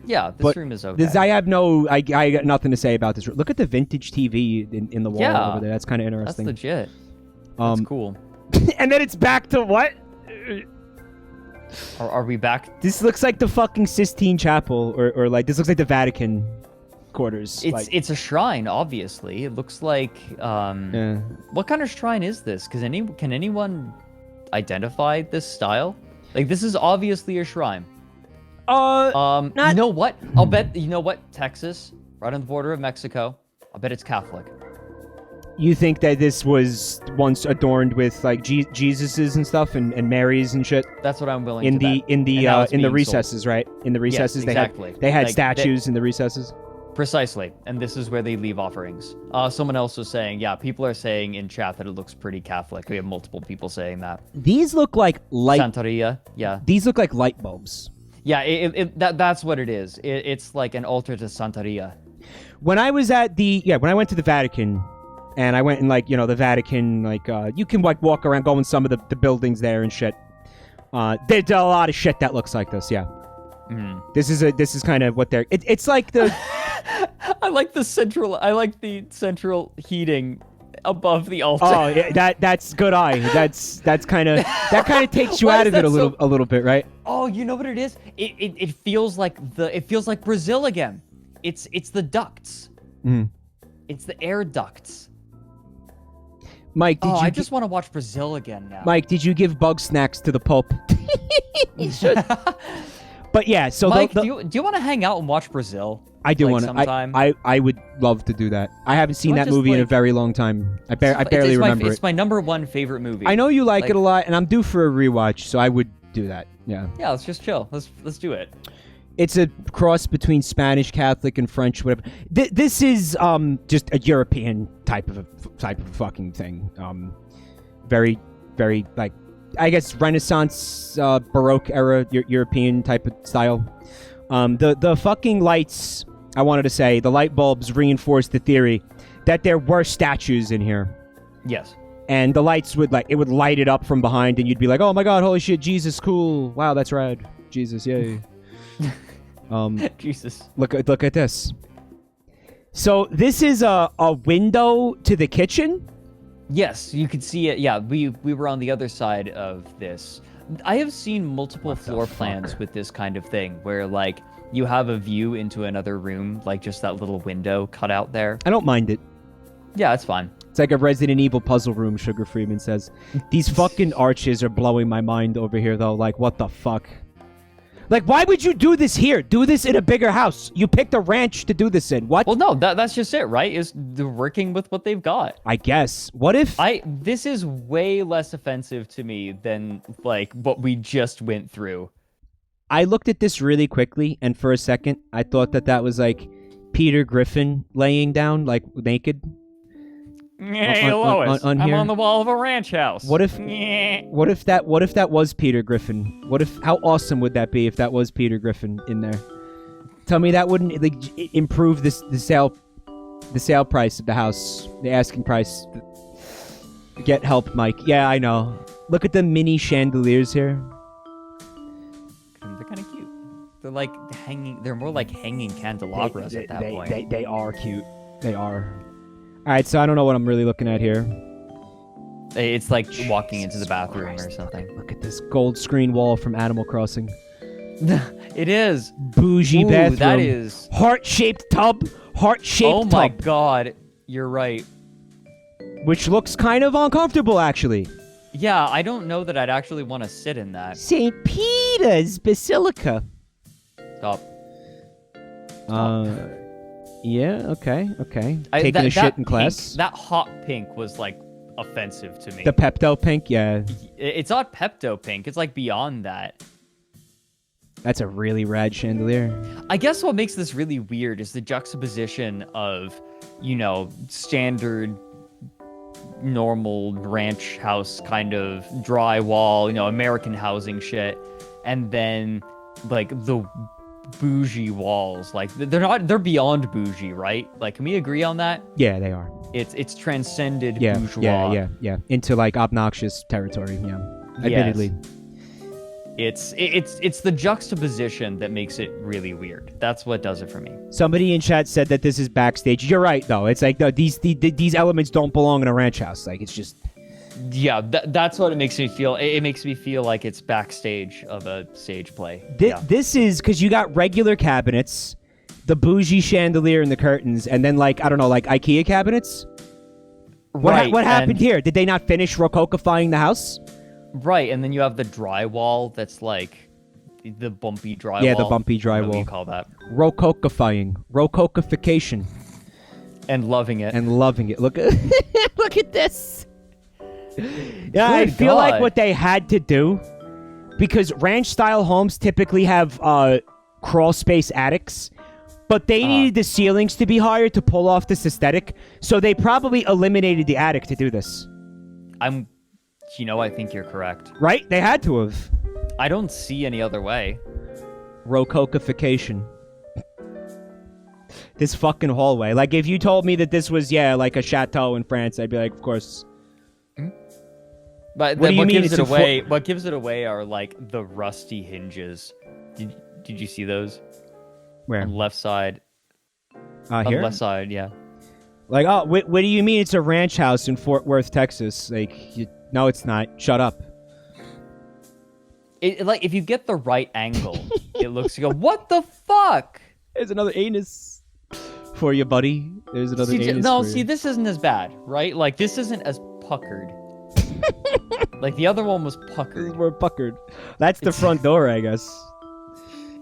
A: Yeah, this room is okay.
B: I got nothing to say about this room. Look at the vintage TV in the wall over there. That's kind of interesting.
A: That's legit. That's cool.
B: And then it's back to what?
A: Are we back?
B: This looks like the fucking Sistine Chapel, or like this looks like the Vatican quarters.
A: It's a shrine, obviously. It looks like what kind of shrine is this? Can anyone identify this style? Like this is obviously a shrine. You know what? I'll bet. You know what? Texas, right on the border of Mexico. I'll bet it's Catholic.
B: You think that this was once adorned with like Jesuses and stuff and Marys and shit?
A: That's what I'm willing to bet.
B: In the recesses, right? In the recesses,
A: yes, exactly.
B: they had statues in the recesses.
A: Precisely, and this is where they leave offerings. Someone else was saying, yeah, people are saying in chat that it looks pretty Catholic. We have multiple people saying that.
B: These look like light.
A: Santeria, yeah.
B: These look like light bulbs.
A: Yeah, that's what it is. It's like an altar to Santeria.
B: When I went to the Vatican, and I went in the Vatican, you can walk around, go in some of the buildings there and shit. There's a lot of shit that looks like this, yeah.
A: Mm.
B: This is kind of what they're. It's like the.
A: I like the central heating above the altar.
B: Oh, yeah, that's good eye. That kind of takes you out of it a little bit, right?
A: Oh, you know what it is? It feels like Brazil again. It's the ducts.
B: Mm.
A: It's the air ducts.
B: Mike,
A: I just want to watch Brazil again now.
B: Mike, did you give bug snacks to the Pope? You should. But yeah, so
A: Mike, do you want to hang out and watch Brazil?
B: I do want to.
A: Sometime?
B: I would love to do that. I haven't seen that movie in a very long time. I barely remember it.
A: It's my number one favorite movie.
B: I know you like it a lot, and I'm due for a rewatch, so I would do that. Yeah.
A: Yeah, let's just chill. Let's do it.
B: It's a cross between Spanish Catholic and French, whatever. This is just a European type of fucking thing. Very, very I guess Renaissance, Baroque era European type of style. The fucking lights, I wanted to say, the light bulbs reinforce the theory that there were statues in here.
A: Yes.
B: And the lights would light it up from behind, and you'd be like, oh my god, holy shit, Jesus, cool. Wow, that's rad. Jesus, yeah.
A: Jesus.
B: Look at this. So this is a window to the kitchen?
A: Yes, you could see it. Yeah, we were on the other side of this. I have seen multiple floor plans with this kind of thing where like you have a view into another room, like just that little window cut out there.
B: I don't mind it.
A: Yeah, it's fine.
B: It's like a Resident Evil puzzle room, Sugar Freeman says. These fucking arches are blowing my mind over here, though. Like, what the fuck? Like, why would you do this here? Do this in a bigger house. You picked a ranch to do this in. What?
A: Well, no, that's just it, right? Is they're working with what they've got.
B: I guess. What if...
A: This is way less offensive to me than, like, what we just went through.
B: I looked at this really quickly, and for a second, I thought that was, like, Peter Griffin laying down, like, naked.
A: Hey, Lois, I'm on the wall of a ranch house.
B: What if that was Peter Griffin? How awesome would that be if that was Peter Griffin in there? Tell me that wouldn't like improve the sale price of the house, the asking price. Get help, Mike. Yeah, I know. Look at the mini chandeliers here.
A: They're kind of cute. They're like hanging. They're more like hanging candelabras at that point.
B: They are cute. They are. All right, so I don't know what I'm really looking at here.
A: It's like walking into the bathroom or something.
B: Look at this gold screen wall from Animal Crossing.
A: It is.
B: Bougie bathroom.
A: That is.
B: Heart-shaped tub. Heart-shaped tub.
A: Oh my god. You're right.
B: Which looks kind of uncomfortable, actually.
A: Yeah, I don't know that I'd actually want to sit in that.
B: St. Peter's Basilica.
A: Stop.
B: Yeah, okay. Taking a shit in class.
A: Pink, that hot pink was, like, offensive to me.
B: The Pepto pink, yeah.
A: It's not Pepto pink. It's, like, beyond that.
B: That's a really rad chandelier.
A: I guess what makes this really weird is the juxtaposition of, you know, standard, normal ranch house kind of drywall, you know, American housing shit, and then, like, the bougie walls. Like, they're beyond bougie, right? Like, can we agree on that?
B: Yeah, they are.
A: It's transcended bourgeois.
B: Yeah. Into, like, obnoxious territory, yeah. Admittedly.
A: Yes. It's the juxtaposition that makes it really weird. That's what does it for me.
B: Somebody in chat said that this is backstage. You're right, though. It's like these elements don't belong in a ranch house. Like, it's just...
A: Yeah, that's what it makes me feel. It makes me feel like it's backstage of a stage play.
B: This is because you got regular cabinets, the bougie chandelier and the curtains, and then, like, I don't know, like IKEA cabinets?
A: Right.
B: What happened here? Did they not finish rococo-fying the house?
A: Right, and then you have the drywall that's like the bumpy drywall.
B: Yeah, the bumpy drywall.
A: What do you call that?
B: Rococo-fying. Rococofication.
A: And loving it.
B: Look at this. Yeah, I feel like what they had to do, because ranch-style homes typically have crawl space attics, but they needed the ceilings to be higher to pull off this aesthetic, so they probably eliminated the attic to do this.
A: I think you're correct.
B: Right? They had to have.
A: I don't see any other way.
B: Rococofication. This fucking hallway. Like, if you told me that this was, like a chateau in France, I'd be like, of course.
A: But what gives it away? What gives it away are like the rusty hinges. Did you see those?
B: Where?
A: On the left side.
B: Here?
A: On the left side, yeah.
B: Like, oh, what do you mean it's a ranch house in Fort Worth, Texas? Like, no, it's not. Shut up.
A: Like, if you get the right angle, it looks. You go, what the fuck?
B: There's another anus for you, buddy. There's another anus.
A: No,
B: for you.
A: this isn't as bad, right? Like, this isn't as puckered. Like, the other one was puckered.
B: We're puckered. That's the front door, I guess.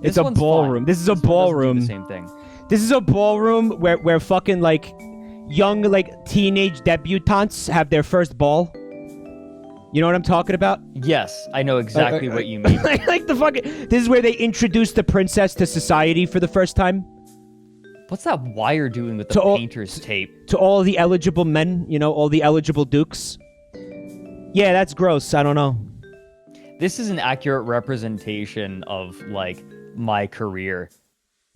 B: It's a ballroom. This is a ballroom.
A: The same thing.
B: This is a ballroom where fucking, like, young, like, teenage debutantes have their first ball. You know what I'm talking about?
A: Yes, I know exactly what you mean.
B: Like the fucking... This is where they introduce the princess to society for the first time.
A: What's that wire doing with the painter's tape?
B: To all the eligible men, you know, all the eligible dukes. Yeah, that's gross. I don't know.
A: This is an accurate representation of, like, my career.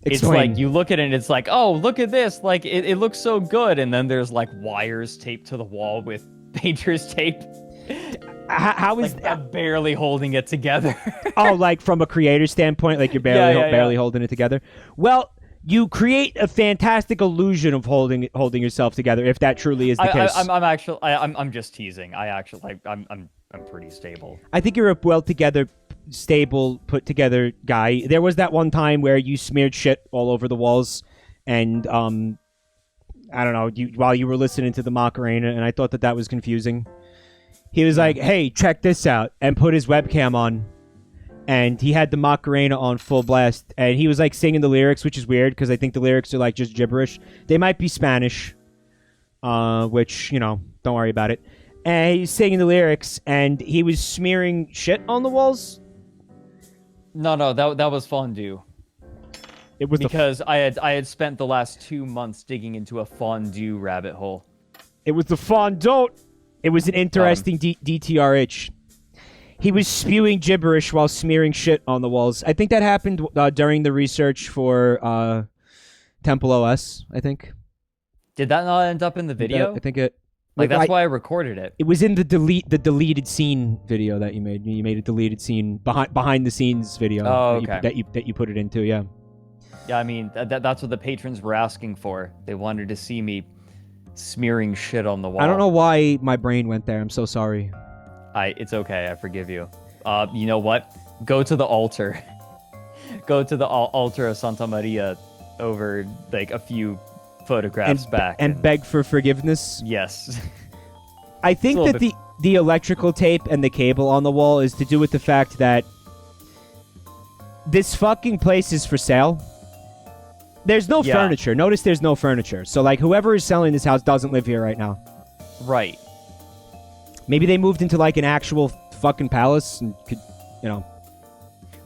B: Explain.
A: It's like, you look at it and it's like, oh, look at this. Like, it looks so good. And then there's, like, wires taped to the wall with painter's tape.
B: how is
A: like, I'm barely holding it together.
B: Oh, like from a creator standpoint, like you're barely holding it together. Well, you create a fantastic illusion of holding yourself together if that truly is the case.
A: I'm just teasing. I'm pretty stable.
B: I think you're a well together, stable, put together guy. There was that one time where you smeared shit all over the walls, and I don't know, while you were listening to the Macarena, and I thought that was confusing. He was like, "Hey, check this out," and put his webcam on. And he had the Macarena on full blast, and he was like singing the lyrics, which is weird because I think the lyrics are like just gibberish. They might be Spanish, which, don't worry about it. And he's singing the lyrics, and he was smearing shit on the walls.
A: No, that was fondue.
B: It was
A: because I had spent the last 2 months digging into a fondue rabbit hole.
B: It was the fondue. It was an interesting DTRH. He was spewing gibberish while smearing shit on the walls. I think that happened during the research for Temple OS, I think.
A: Did that not end up in the video?
B: I think it...
A: that's why I recorded it.
B: It was in the deleted scene video that you made. You made a deleted scene behind the scenes video.
A: Oh, okay.
B: That you put it into, yeah.
A: Yeah, I mean, that's what the patrons were asking for. They wanted to see me smearing shit on the wall.
B: I don't know why my brain went there. I'm so sorry.
A: It's okay. I forgive you. You know what? Go to the altar. Go to the altar of Santa Maria over like a few photographs back.
B: And beg for forgiveness?
A: Yes.
B: I think that the electrical tape and the cable on the wall is to do with the fact that this fucking place is for sale. There's no furniture. Notice there's no furniture. So, like, whoever is selling this house doesn't live here right now.
A: Right.
B: Maybe they moved into, like, an actual fucking palace and could,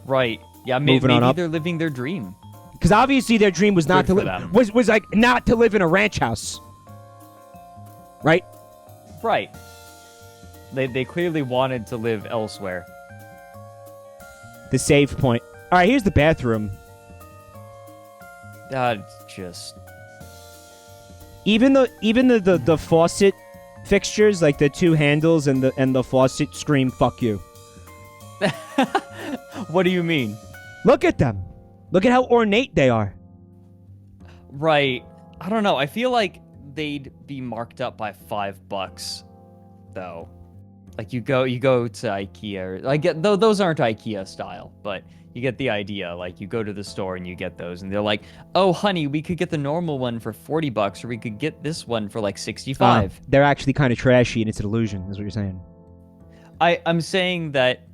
A: Right. Yeah, maybe they're living their dream.
B: Because obviously their dream was not to live... Was like, not to live in a ranch house. Right?
A: Right. They clearly wanted to live elsewhere.
B: The save point. All right, here's the bathroom.
A: Just...
B: Even the faucet fixtures, like the two handles and the faucet, scream "fuck you."
A: What do you mean?
B: Look at them. Look at how ornate they are.
A: Right. I don't know. I feel like they'd be marked up by $5, though. Like you go to IKEA. I get those aren't IKEA style, but you get the idea. Like you go to the store and you get those, and they're like, "Oh, honey, we could get the normal one for $40, or we could get this one for like $65."
B: They're actually kind of trashy, and it's an illusion. Is what you're saying?
A: I'm saying that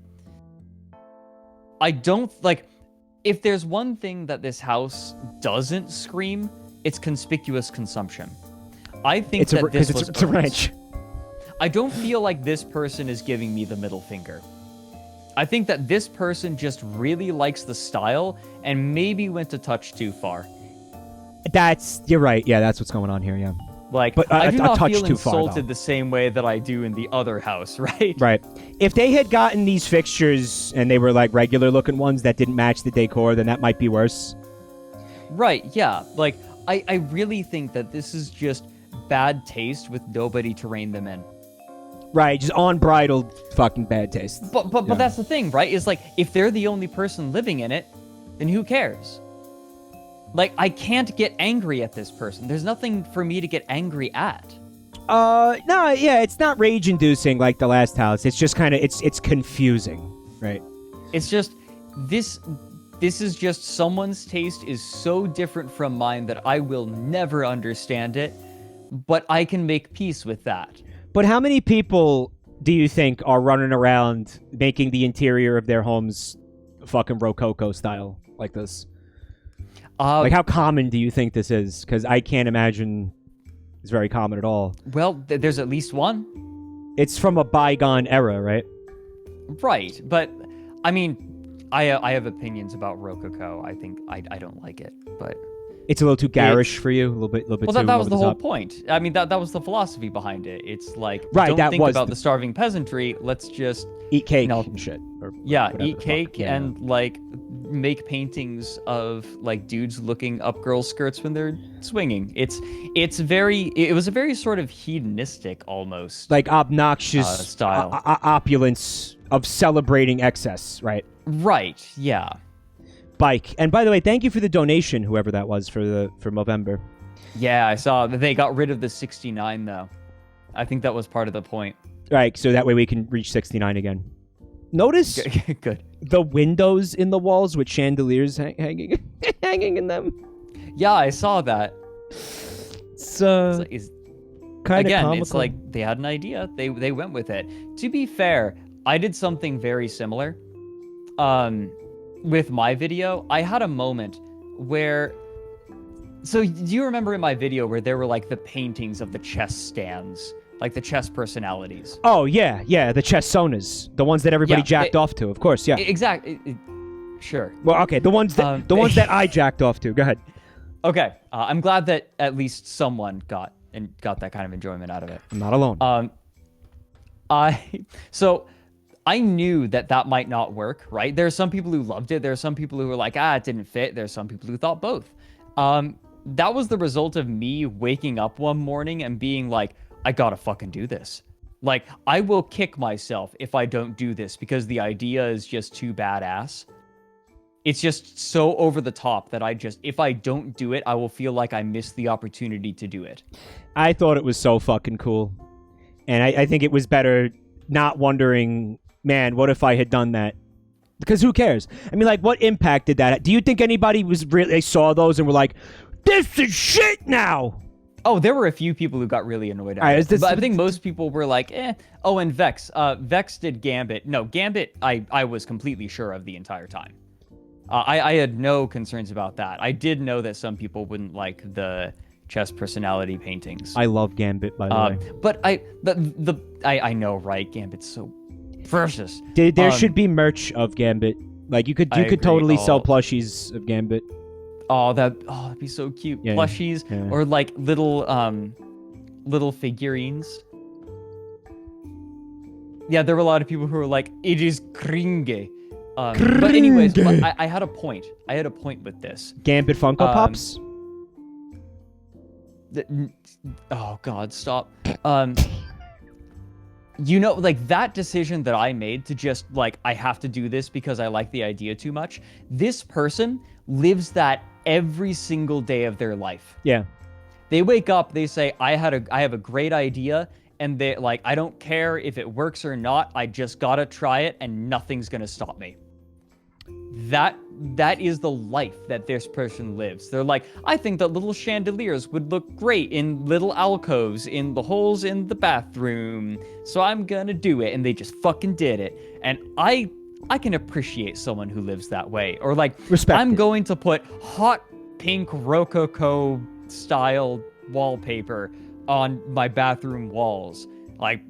A: I don't like. If there's one thing that this house doesn't scream, it's conspicuous consumption. I think it's
B: a ranch.
A: I don't feel like this person is giving me the middle finger. I think that this person just really likes the style and maybe went a touch too far.
B: You're right. Yeah, that's what's going on here. Yeah.
A: Like, but I do not feel insulted the same way that I do in the other house, right?
B: Right. If they had gotten these fixtures and they were like regular looking ones that didn't match the decor, then that might be worse.
A: Right, yeah. Like, I really think that this is just bad taste with nobody to rein them in.
B: Right, just unbridled fucking bad taste.
A: But that's the thing, right? Is like, if they're the only person living in it, then who cares? Like, I can't get angry at this person. There's nothing for me to get angry at.
B: No, yeah, it's not rage-inducing like the last house. It's just kind of, it's confusing, right?
A: It's just, this is just someone's taste is so different from mine that I will never understand it, but I can make peace with that.
B: But how many people do you think are running around making the interior of their homes fucking Rococo style like this? Like, how common do you think this is? Because I can't imagine it's very common at all.
A: Well, there's at least one.
B: It's from a bygone era, right?
A: Right, but, I mean, I have opinions about Rococo. I think I don't like it, but...
B: It's a little too garish for you, a little bit.
A: Well, that was the whole point. I mean, that was the philosophy behind it. It's like,
B: right,
A: don't think about the starving peasantry. Let's just
B: eat cake and shit.
A: Eat cake and like make paintings of like dudes looking up girls' skirts when they're swinging. It was a very sort of hedonistic almost
B: like obnoxious
A: style
B: opulence of celebrating excess, right?
A: Right. Yeah.
B: Bike. And by the way, thank you for the donation, whoever that was for Movember.
A: Yeah, I saw that they got rid of the 69 though. I think that was part of the point.
B: Right, so that way we can reach 69 again. Notice
A: Good.
B: the windows in the walls with chandeliers hanging in them.
A: Yeah, I saw that.
B: It's kind of comical.
A: It's like they had an idea. They went with it. To be fair, I did something very similar. With my video, I had a moment where... So, do you remember in my video where there were, like, the paintings of the chess stands? Like, the chess personalities?
B: Oh, yeah, the chess sonas. The ones that everybody jacked off to, of course, yeah.
A: Exactly. Sure.
B: Well, okay, the ones that I jacked off to. Go ahead.
A: Okay, I'm glad that at least someone got that kind of enjoyment out of it.
B: I'm not alone.
A: So I knew that might not work, right? There are some people who loved it. There are some people who were like, it didn't fit. There are some people who thought both. That was the result of me waking up one morning and being like, I gotta fucking do this. Like, I will kick myself if I don't do this because the idea is just too badass. It's just so over the top that if I don't do it, I will feel like I missed the opportunity to do it.
B: I thought it was so fucking cool. And I think it was better not wondering, man, what if I had done that? Because who cares? I mean, like, what impact did that have? Do you think anybody they saw those and were like, this is shit now?
A: Oh, there were a few people who got really annoyed at it. But I think most people were like, eh. Oh, and Vex. Vex did Gambit. No, Gambit, I was completely sure of the entire time. I had no concerns about that. I did know that some people wouldn't like the chess personality paintings.
B: I love Gambit, by the way.
A: But I know, right? Gambit's so precious.
B: There should be merch of Gambit. Like, you could totally sell plushies of Gambit.
A: That'd be so cute.
B: Yeah,
A: Plushies or like little figurines. Yeah, there were a lot of people who were like, it is cringe. But anyways, I had a point. I had a point with this.
B: Gambit Funko Pops?
A: Oh God, stop. You know, like that decision that I made to just like, I have to do this because I like the idea too much. This person lives that every single day of their life.
B: Yeah.
A: They wake up, they say, I have a great idea, and they like, I don't care if it works or not, I just gotta try it and nothing's gonna stop me. That is the life that this person lives. They're like, I think that little chandeliers would look great in little alcoves in the holes in the bathroom, so I'm gonna do it, and they just fucking did it. And I can appreciate someone who lives that way. Or like, I'm going to put hot pink Rococo style wallpaper on my bathroom walls. Like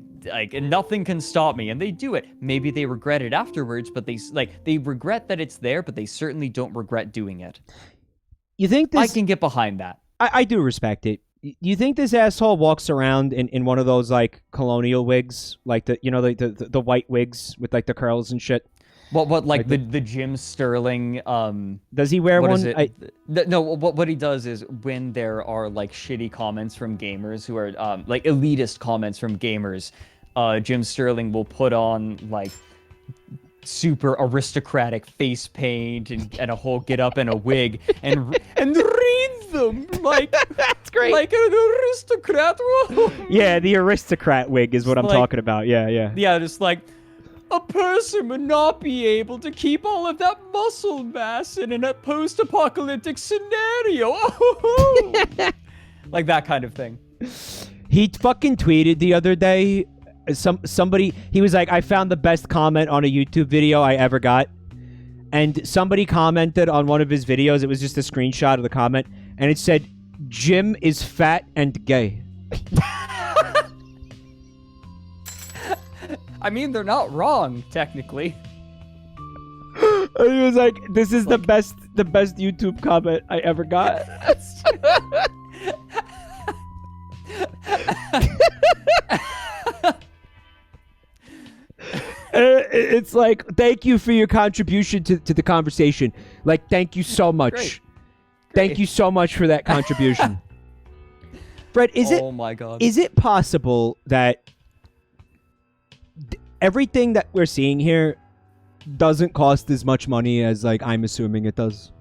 A: nothing can stop me, and they do it. Maybe they regret it afterwards, but they regret that it's there, but they certainly don't regret doing it.
B: You think this?
A: I can get behind that.
B: I do respect it. You think this asshole walks around in one of those like colonial wigs, like the white wigs with like the curls and shit?
A: What like the Jim Sterling?
B: Does he wear one?
A: No. What he does is when there are like shitty comments from gamers who are like elitist comments from gamers, Jim Sterling will put on like super aristocratic face paint and a whole get up and a wig and read them like
B: that's great,
A: like an aristocrat.
B: Yeah, the aristocrat wig is what I'm talking about. Yeah,
A: just like. A person would not be able to keep all of that muscle mass in a post-apocalyptic scenario. Like that kind of thing.
B: He fucking tweeted the other day, somebody, he was like, I found the best comment on a YouTube video I ever got. And somebody commented on one of his videos, it was just a screenshot of the comment, and it said, Jim is fat and gay.
A: I mean, they're not wrong, technically.
B: And he was like, this is the best YouTube comment I ever got. It's like, thank you for your contribution to the conversation. Like, thank you so much.
A: Great.
B: Thank you so much for that contribution. Fred,
A: oh my God.
B: Is it possible that everything that we're seeing here doesn't cost as much money as, like, I'm assuming it does?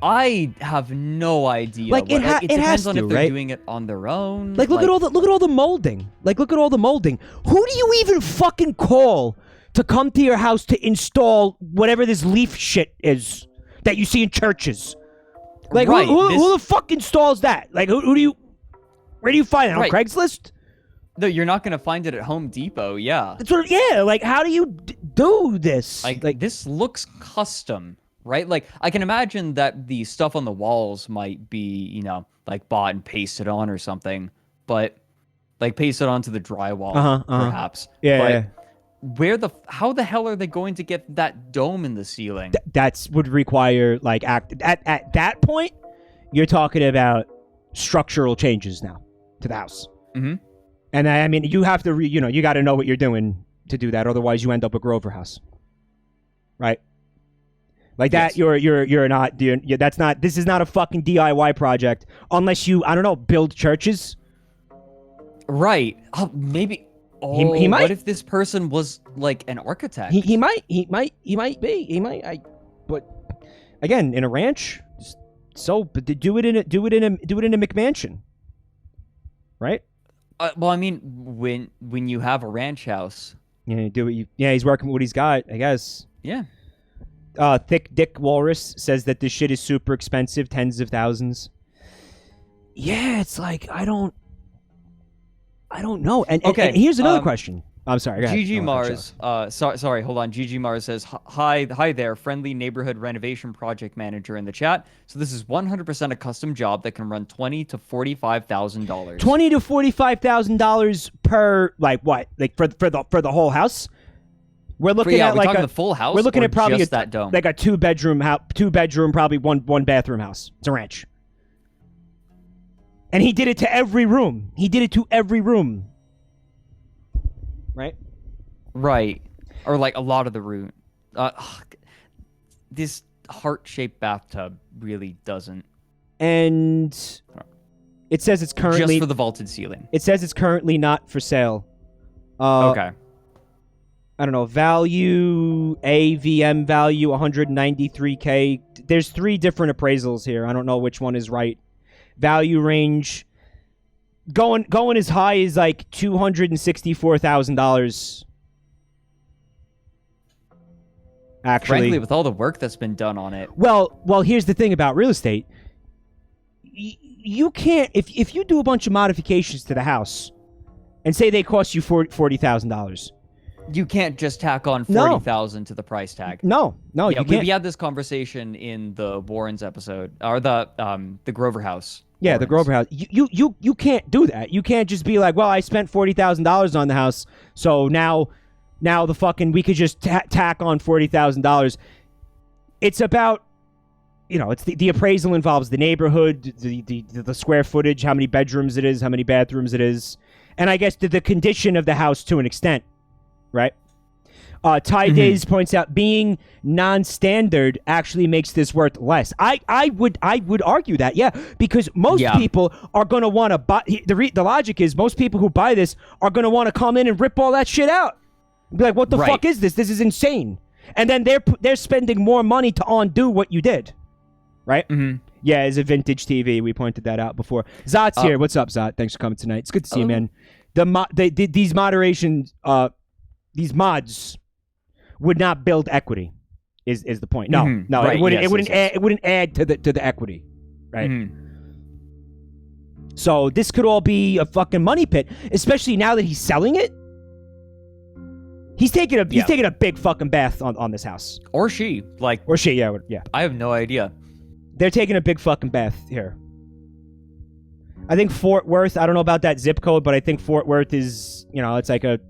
A: I have no idea.
B: Like, it
A: depends
B: has
A: on
B: to,
A: if they're
B: right?
A: doing it on their own.
B: Like, look at all the molding. Like, look at all the molding. Who do you even fucking call to come to your house to install whatever this leaf shit is that you see in churches? Like,
A: right,
B: who the fuck installs that? Like, who do you... Where do you find it? On
A: Right.
B: Craigslist?
A: No, you're not going to find it at Home Depot, yeah.
B: That's what, yeah, like, how do you do this?
A: Like, this looks custom, right? Like, I can imagine that the stuff on the walls might be, you know, like, bought and pasted on or something, but, like, pasted onto the drywall, perhaps.
B: Yeah,
A: but how the hell are they going to get that dome in the ceiling?
B: That's would require, like, at that point, you're talking about structural changes now to the house.
A: Mm-hmm.
B: And I mean, you have to, you got to know what you're doing to do that. Otherwise, you end up with Grover House, right? Like that,
A: yes.
B: you're not. That's not. This is not a fucking DIY project unless you, I don't know, build churches.
A: Right. Oh, maybe. Oh,
B: he might.
A: What if this person was like an architect?
B: He might be. But again, in a ranch, but do it in a McMansion, right?
A: Well, I mean, when you have a ranch house,
B: Yeah, do it. He's working with what he's got, I guess.
A: yeah.
B: Thick Dick Walrus says that this shit is super expensive, tens of thousands. Yeah, it's like I don't know. And here's another question. I'm sorry.
A: GG Mars. Sorry. Hold on. GG Mars says, "Hi there, friendly neighborhood renovation project manager in the chat. So this is 100% a custom job that can run $20,000 to $45,000.
B: $20,000 to $45,000 per, like what? Like for the whole house? We're looking at like
A: the full house.
B: We're looking at probably
A: just that dome.
B: like a two bedroom, probably one bathroom house. It's a ranch. And he did it to every room. Right?
A: Right. Or like a lot of the room. This heart-shaped bathtub really doesn't.
B: And it says it's currently...
A: Just for the vaulted ceiling.
B: It says it's currently not for sale.
A: Okay.
B: I don't know. Value, AVM value, 193K. There's 3 different appraisals here. I don't know which one is right. Value range... Going as high as like $264,000. Actually,
A: frankly, with all the work that's been done on it.
B: Well, here's the thing about real estate. You can't if you do a bunch of modifications to the house, and say they cost you $40,000.
A: You can't just tack on $40,000 to the price tag.
B: No, you can't.
A: We had this conversation in the Warrens episode, or the Grover House.
B: Yeah, the Grover House. You can't do that. You can't just be like, well, I spent $40,000 on the house, so now the fucking we could just tack on $40,000. It's about, it's the appraisal involves the neighborhood, the square footage, how many bedrooms it is, how many bathrooms it is, and I guess the condition of the house to an extent, right? Ty Days points out being non-standard actually makes this worth less. I would argue that, yeah, because most people are going to want to buy. The logic is most people who buy this are going to want to come in and rip all that shit out. Be like, what the fuck is this? This is insane. And then they're spending more money to undo what you did, right? Mm-hmm. Yeah, it's a vintage TV. We pointed that out before. Zot's here. What's up, Zot? Thanks for coming tonight. It's good to see you, man. These mods would not build equity, is the point. No,
A: right.
B: It wouldn't add to the equity, right? Mm-hmm. So this could all be a fucking money pit, especially now that he's selling it. He's taking a big fucking bath on this house,
A: or she,
B: yeah.
A: I have no idea.
B: They're taking a big fucking bath here. I think Fort Worth. I don't know about that zip code, but I think Fort Worth is, it's like a.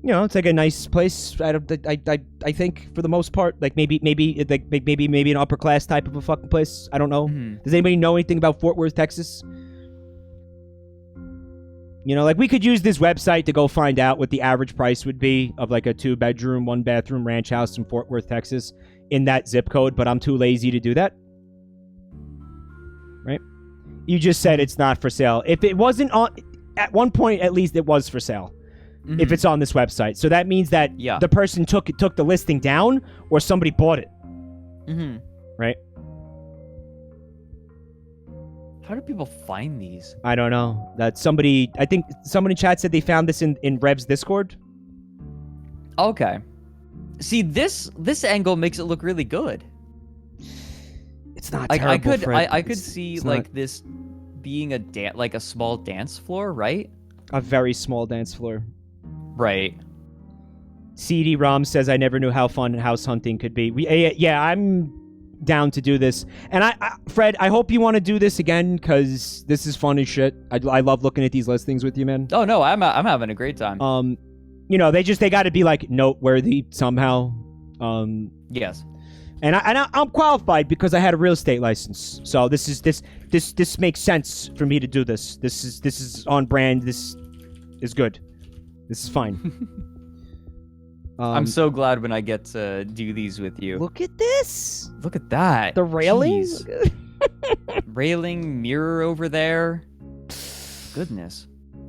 B: It's like a nice place. I think for the most part, like maybe an upper class type of a fucking place. I don't know. Mm-hmm. Does anybody know anything about Fort Worth, Texas? You know, like we could use this website to go find out what the average price would be of like a 2-bedroom, 1-bathroom ranch house in Fort Worth, Texas, in that zip code, but I'm too lazy to do that. Right? You just said it's not for sale. If it wasn't on, at one point at least it was for sale. Mm-hmm. If it's on this website. So that means that the person took the listing down or somebody bought it.
A: Mm-hmm.
B: Right?
A: How do people find these?
B: I don't know. That somebody, I think somebody in chat said they found this in Rev's Discord.
A: Okay. See, this angle makes it look really good.
B: It's not
A: like,
B: terrible,
A: I could see like this being a small dance floor, right?
B: A very small dance floor.
A: Right.
B: CD-ROM says, I never knew how fun house hunting could be. Yeah, I'm down to do this. And Fred, I hope you want to do this again, because this is fun as shit. I love looking at these listings with you, man.
A: Oh, no, I'm having a great time.
B: You know, they got to be, like, noteworthy somehow.
A: Yes.
B: And I'm qualified because I had a real estate license. So this makes sense for me to do this. This is on brand. This is good. This is fine.
A: I'm so glad when I get to do these with you.
B: Look at this.
A: Look at that.
B: The railing.
A: Railing, mirror over there. Goodness.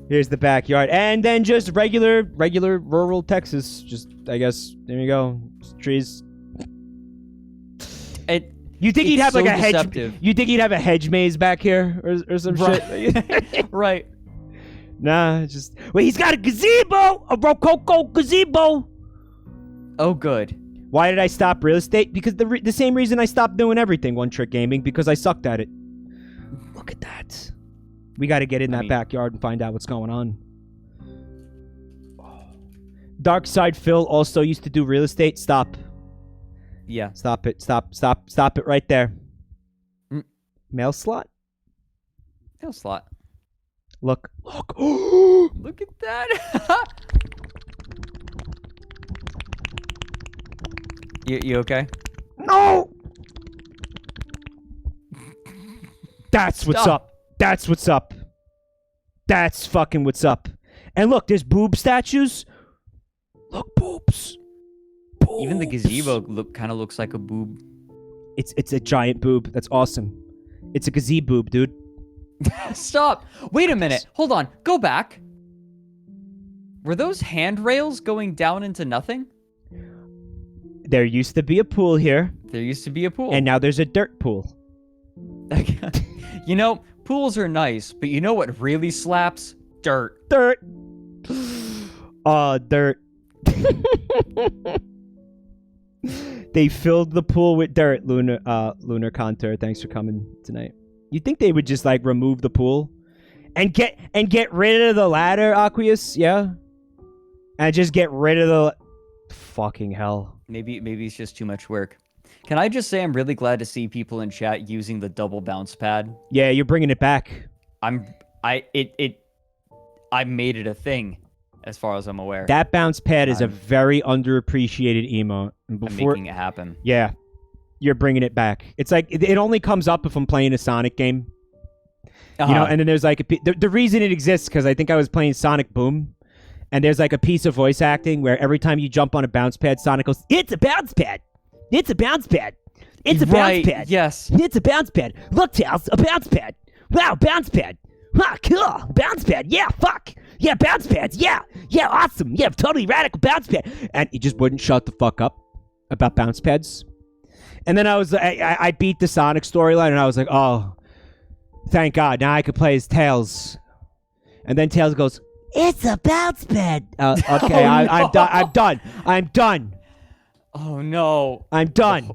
B: Here's the backyard. And then just regular rural Texas. Just, I guess, there you go. Just trees. You think he'd have like a hedge? You think he'd have a hedge maze back here or some shit? Right. Nah, just wait. He's got a gazebo, a rococo gazebo. Oh, good. Why did I stop real estate? Because the same reason I stopped doing everything, One Trick Gaming, because I sucked at it. Look at that. We got to get in that backyard and find out what's going on. Dark Side Phil also used to do real estate. Stop. Yeah. Stop it. Stop it right there. Mail slot? Mail slot. Look. Look at that. You okay? No! That's what's up. That's what's up. That's fucking what's up. And look, there's boob statues. Look, boobs.
A: Even the gazebo kind of looks like a boob.
B: It's a giant boob. That's awesome. It's a gazebo, dude.
A: Stop. Wait a minute. Hold on. Go back. Were those handrails going down into nothing?
B: There used to be a pool here.
A: There used to be a pool.
B: And now there's a dirt pool.
A: You know, pools are nice, but you know what really slaps? Dirt.
B: Dirt. Dirt. They filled the pool with dirt, Lunar Contour. Thanks for coming tonight. You think they would just like remove the pool and get rid of the ladder, Aqueous? Yeah, and just get rid of the fucking hell. Maybe
A: it's just too much work. Can I just say I'm really glad to see people in chat using the double bounce pad?
B: Yeah, you're bringing it back.
A: I made it a thing. As far as I'm aware.
B: That bounce pad is a very underappreciated emote.
A: I'm making it happen.
B: Yeah. You're bringing it back. It's like, it only comes up if I'm playing a Sonic game. You know, and then there's like, the reason it exists, because I think I was playing Sonic Boom, and there's like a piece of voice acting where every time you jump on a bounce pad, Sonic goes, "It's a bounce pad! It's a bounce pad! It's a bounce pad!
A: Yes.
B: It's a bounce pad! Look, Tails, a bounce pad! Wow, bounce pad! Huh, cool! Bounce pad! Yeah, fuck! Yeah, bounce pads! Yeah! Yeah, awesome! Yeah, totally radical bounce pad!" And he just wouldn't shut the fuck up about bounce pads. And then I beat the Sonic storyline, and I was like, oh, thank God, now I could play as Tails. And then Tails goes, "It's a bounce pad!" Okay, oh, no. I'm done.
A: Oh, no.
B: I'm done.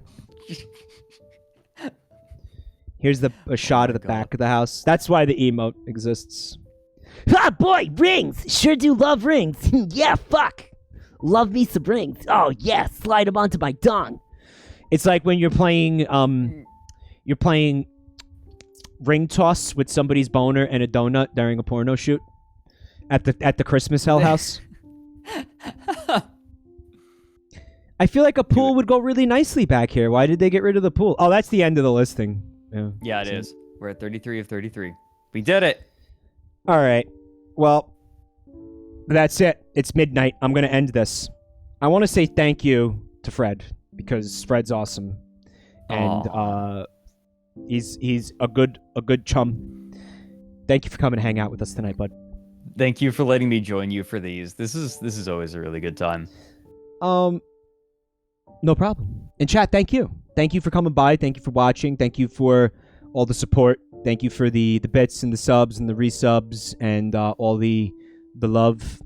B: Here's a shot of the back of the house. That's why the emote exists. Ah, boy, rings! Sure do love rings. Yeah, fuck. Love me some rings. Oh, yeah, slide them onto my dong. It's like when you're playing ring toss with somebody's boner and a donut during a porno shoot at the Christmas Hellhouse. I feel like a pool would go really nicely back here. Why did they get rid of the pool? Oh, that's the end of the listing.
A: Yeah, it is. We're at 33 of 33. We did it.
B: All right. Well, That's it. It's midnight. I'm going to end this. I want to say thank you to Fred because Fred's awesome. And he's a good chum. Thank you for coming to hang out with us tonight, bud.
A: Thank you for letting me join you for these. This is always a really good time.
B: No problem. And chat, thank you. Thank you for coming by. Thank you for watching. Thank you for all the support. Thank you for the bits and the subs and the resubs and all the love.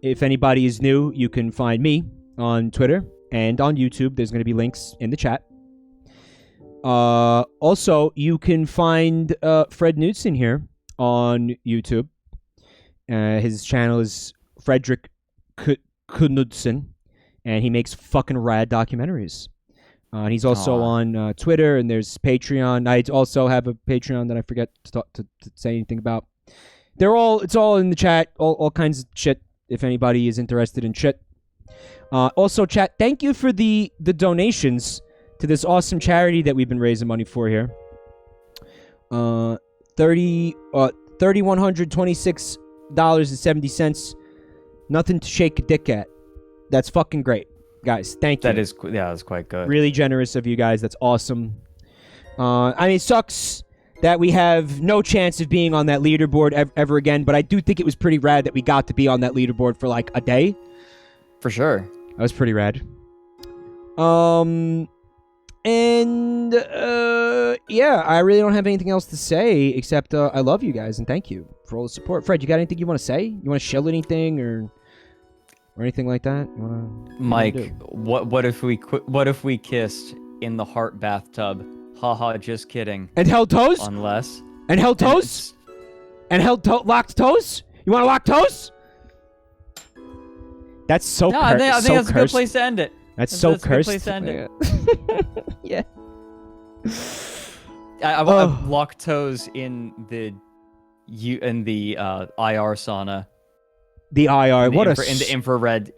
B: If anybody is new, you can find me on Twitter and on YouTube. There's going to be links in the chat. Also, you can find Fred Knudsen here on YouTube. His channel is Fredrik Knudsen, and he makes fucking rad documentaries. And he's also on Twitter, and there's Patreon. I also have a Patreon that I forget to say anything about. It's all in the chat, all kinds of shit, if anybody is interested in shit. Also, chat, thank you for the donations to this awesome charity that we've been raising money for here. $3,126.70. Nothing to shake a dick at. That's fucking great. Guys, thank you.
A: That's quite good.
B: Really generous of you guys. That's awesome. I mean, it sucks that we have no chance of being on that leaderboard ever again, but I do think it was pretty rad that we got to be on that leaderboard for like a day.
A: For sure.
B: That was pretty rad. Yeah, I really don't have anything else to say except I love you guys and thank you for all the support. Fred, you got anything you want to say? You want to shill anything or anything like that?
A: Mike, what if we kissed in the heart bathtub? Haha, just kidding.
B: And held toes?
A: Unless.
B: And held toes? And locked toes? You want to lock toes? That's so cursed.
A: I think that's a good place to end it.
B: That's so cursed.
A: A good place to end it.
B: Yeah.
A: I lock toes in the IR sauna.
B: The IR, in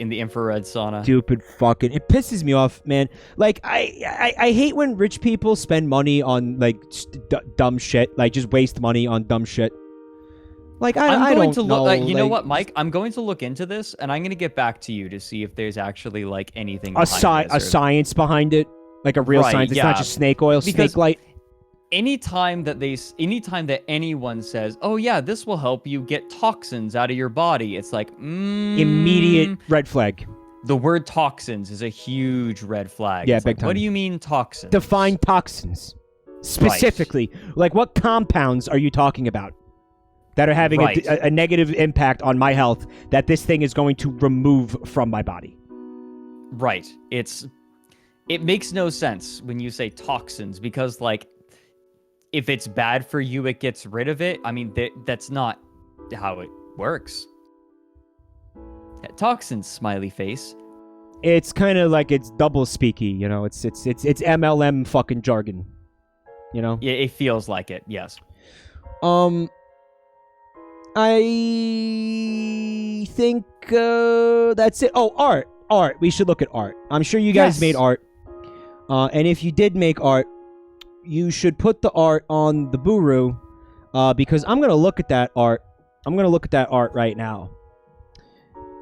A: the infrared sauna.
B: Stupid fucking. It pisses me off, man. Like I hate when rich people spend money on like dumb shit, like just waste money on dumb shit. Like I don't know.
A: You know what, Mike? I'm going to look into this, and I'm going to get back to you to see if there's actually like anything
B: a science behind it, like a real science. It's not just snake oil, snake light.
A: Anytime that anyone says, "Oh yeah, this will help you get toxins out of your body," it's like
B: immediate red flag.
A: The word toxins is a huge red flag.
B: Yeah,
A: it's
B: big
A: like,
B: time.
A: What do you mean toxins?
B: Define toxins specifically. Right. Like, what compounds are you talking about that are having a negative impact on my health that this thing is going to remove from my body?
A: Right. It makes no sense when you say toxins because like. If it's bad for you, it gets rid of it. I mean, that's not how it works. Toxins, smiley face.
B: It's kind of like it's double speaky, you know. It's MLM fucking jargon, you know.
A: Yeah, it feels like it. Yes.
B: I think that's it. Oh, art. We should look at art. I'm sure you guys made art. And if you did make art, you should put the art on the Buru, because I'm gonna look at that art. I'm gonna look at that art right now.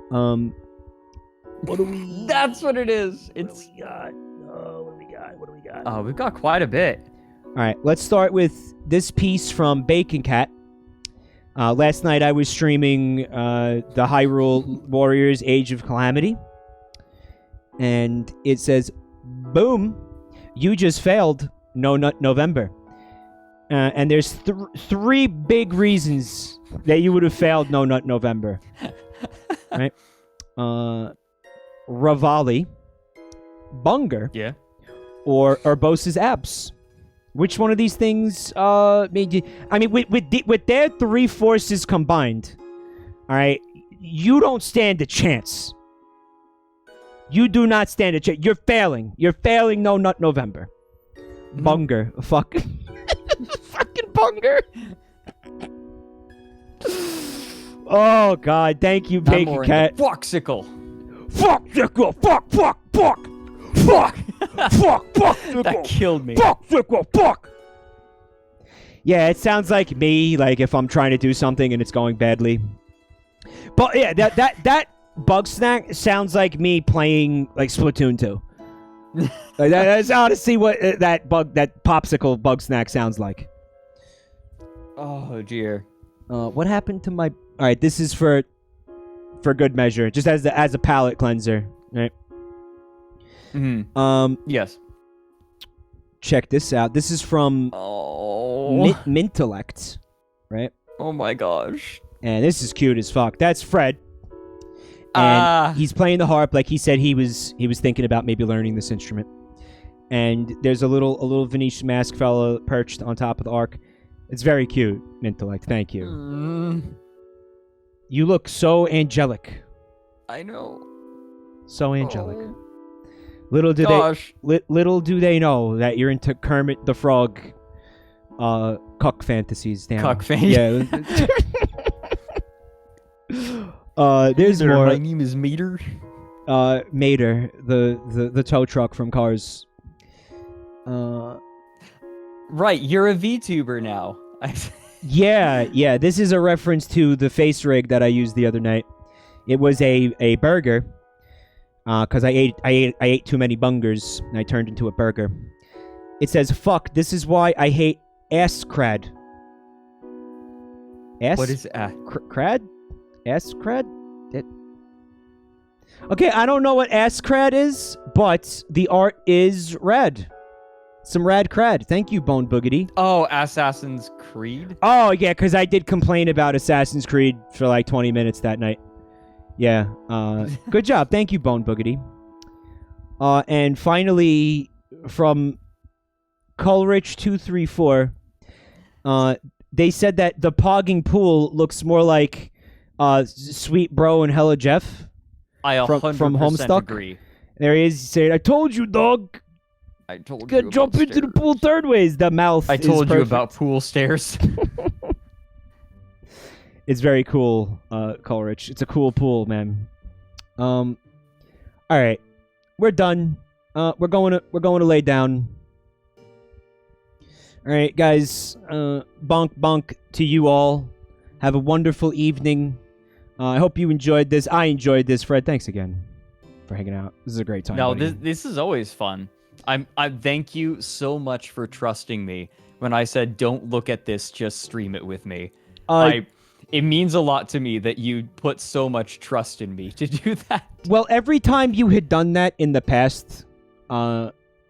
B: What do we?
A: That's what it is.
B: What do we got? What do we got?
A: Oh, we've got quite a bit.
B: All right, let's start with this piece from Bacon Cat. Last night I was streaming the Hyrule Warriors Age of Calamity, and it says, "Boom, you just failed. No Nut November." And there's three big reasons that you would have failed No Nut November. Right? Ravali, Bunger,
A: yeah,
B: or Urbosa's abs. Which one of these things made you... I mean, with their three forces combined, all right, you don't stand a chance. You do not stand a chance. You're failing. You're failing No Nut November. Bunger. Fucking Bunger. Oh, God. Thank you, Bacon Cat.
A: Foxicle.
B: Foxicle. Fuck.
A: That killed me.
B: Fuck. Yeah, it sounds like me, like if I'm trying to do something and it's going badly. But yeah, that bug snack sounds like me playing like Splatoon 2. Like, that's honestly what that popsicle bug snack sounds like.
A: Oh dear.
B: What happened to my? All right, this is for good measure, just as a palate cleanser, right?
A: Yes.
B: Check this out. This is from Mintellect, right?
A: Oh my gosh.
B: And this is cute as fuck. That's Fred. And he's playing the harp like he said he was thinking about maybe learning this instrument. And there's a little Venetian mask fella perched on top of the ark. It's very cute, Mintellect. Thank you. You look so angelic.
A: I know.
B: So angelic. Little do they know that you're into Kermit the Frog cuck fantasies. Damn.
A: Cuck fantasies.
B: Yeah. There's more.
D: My name is Mater.
B: Mater, the tow truck from Cars.
A: Right, you're a VTuber now.
B: Yeah. This is a reference to the face rig that I used the other night. It was a burger. Because I ate too many bungers and I turned into a burger. It says, "Fuck, this is why I hate ass crad." Ass?
A: What is
B: crad? Ass crad? Okay, I don't know what ass crad is, but the art is rad. Some rad crad. Thank you, Bone Boogity.
A: Oh, Assassin's Creed?
B: Oh, yeah, because I did complain about Assassin's Creed for like 20 minutes that night. Yeah. Good job. Thank you, Bone Boogity. And finally, from Coleridge234, they said that the pogging pool looks more like Sweet Bro and Hella Jeff.
A: I 100%
B: from Homestuck.
A: agree.
B: There he is. He said, "I told you, dog.
A: I told you
B: Gotta
A: about
B: jump into the
A: stairs.
B: pool third ways." The mouth.
A: I told
B: is
A: you
B: perfect.
A: about pool stairs.
B: It's very cool, Coleridge. It's a cool pool, man. All right, we're done. We're going to lay down. All right, guys. Bonk to you all. Have a wonderful evening. I hope you enjoyed this. I enjoyed this, Fred. Thanks again for hanging out. This is a great time.
A: No,
B: buddy.
A: this is always fun. I thank you so much for trusting me when I said don't look at this, just stream it with me. It means a lot to me that you put so much trust in me to do that.
B: Well, every time you had done that in the past,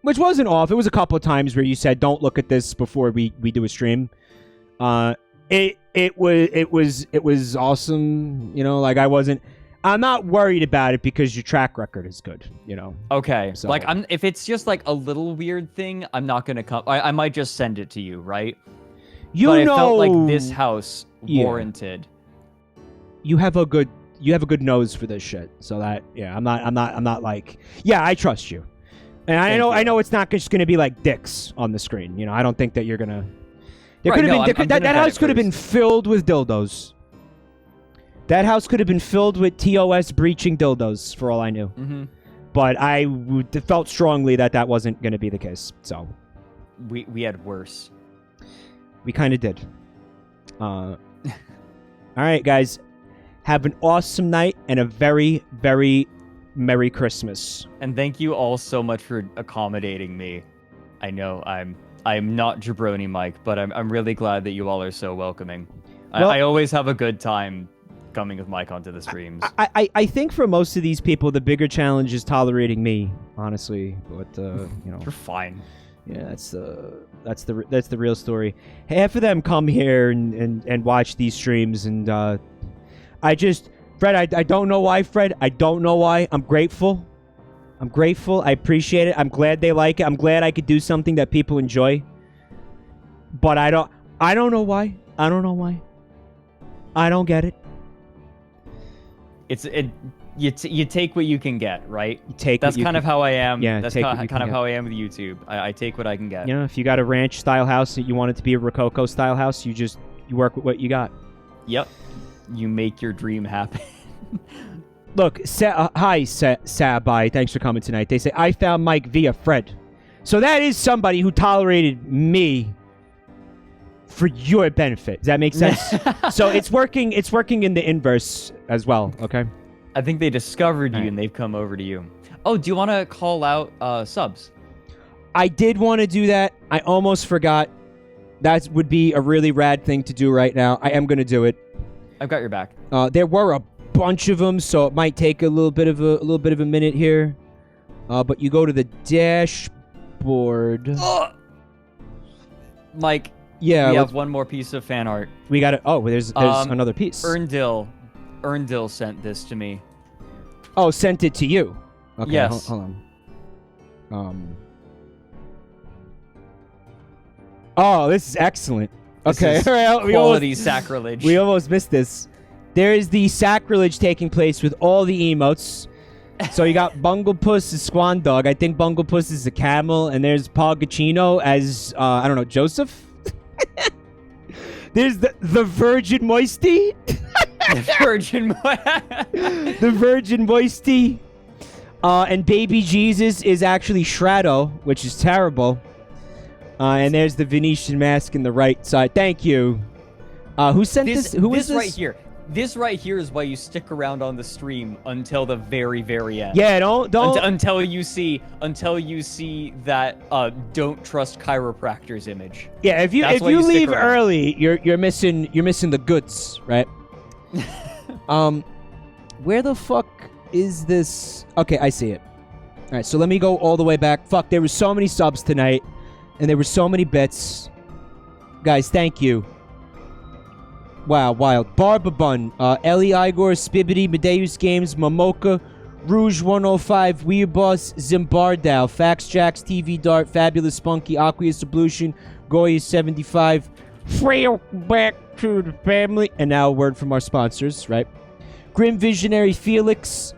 B: which wasn't off, it was a couple of times where you said, "Don't look at this before we do a stream." It was awesome. You know, like I'm not worried about it because your track record is good. You know.
A: Okay.
B: So.
A: Like if it's just like a little weird thing, I'm not gonna come. I might just send it to you, right? But I felt like this house warranted.
B: You have a good nose for this shit. So that I'm not like I trust you. And I know it's not just gonna be like dicks on the screen. You know, I don't think that you're gonna. That house could have been filled with dildos. That house could have been filled with TOS breaching dildos for all I knew.
A: Mm-hmm.
B: But I felt strongly that wasn't going to be the case. So
A: we had worse.
B: We kind of did. All right, guys. Have an awesome night and a very, very Merry Christmas.
A: And thank you all so much for accommodating me. I know I'm not Jabroni Mike, but I'm really glad that you all are so welcoming.
B: Well,
A: I always have a good time coming with Mike onto the streams.
B: I think for most of these people, the bigger challenge is tolerating me, honestly. But you know,
A: you're fine.
B: Yeah, that's the real story. Half of them come here and watch these streams, and Fred, I don't know why, Fred. I don't know why. I'm grateful. I appreciate it. I'm glad they like it. I'm glad I could do something that people enjoy. But I don't know why. I don't know why. I don't get it.
A: You take what you can get, right?
B: That's
A: kind of how I am.
B: Yeah,
A: that's kind of how I am with YouTube. I take what I can get.
B: You know, if you got a ranch style house that you want it to be a Rococo style house, you work with what you got.
A: Yep. You make your dream happen.
B: Look, hi, Sabai. Thanks for coming tonight. They say, I found Mike via Fred. So that is somebody who tolerated me for your benefit. Does that make sense? So it's working in the inverse as well, okay?
A: I think they discovered you and they've come over to you. Oh, do you want to call out subs?
B: I did want to do that. I almost forgot. That would be a really rad thing to do right now. I am going to do it.
A: I've got your back.
B: There were a bunch of them, so it might take a little bit of a minute here. But you go to the dashboard.
A: Mike,
B: yeah,
A: we have one more piece of fan art.
B: We got it. Oh, there's another piece.
A: Erndil sent this to me.
B: Oh, sent it to you. Okay,
A: yes.
B: Hold on. Oh, this is excellent. Okay,
A: quality sacrilege.
B: We almost missed this. There is the sacrilege taking place with all the emotes. So you got Bunglepuss as Squan Dog. I think Bunglepuss is a camel, and there's Pogachino as I don't know, Joseph. There's the Virgin Moisty. The Virgin Moisty. And Baby Jesus is actually Shrado, which is terrible. And there's the Venetian mask in the right side. Thank you. Who sent this? Who is this?
A: Right here. This right here is why you stick around on the stream until the very, very end.
B: Yeah, don't
A: until you see that don't trust chiropractors image.
B: Yeah, if you leave early, you're missing the goods, right? Where the fuck is this? Okay, I see it. All right, so let me go all the way back. Fuck, there were so many subs tonight, and there were so many bits. Guys, thank you. Wow, wild. Barbabun, Ellie Igor, Spibbity, Medeus Games, Momoka, Rouge 105, Weird Boss, Zimbardao, Fax Jacks, TV Dart, Fabulous Spunky, Aqueous Ablution, Goya 75, Frail back to the family, and now a word from our sponsors, right? Grim Visionary Felix,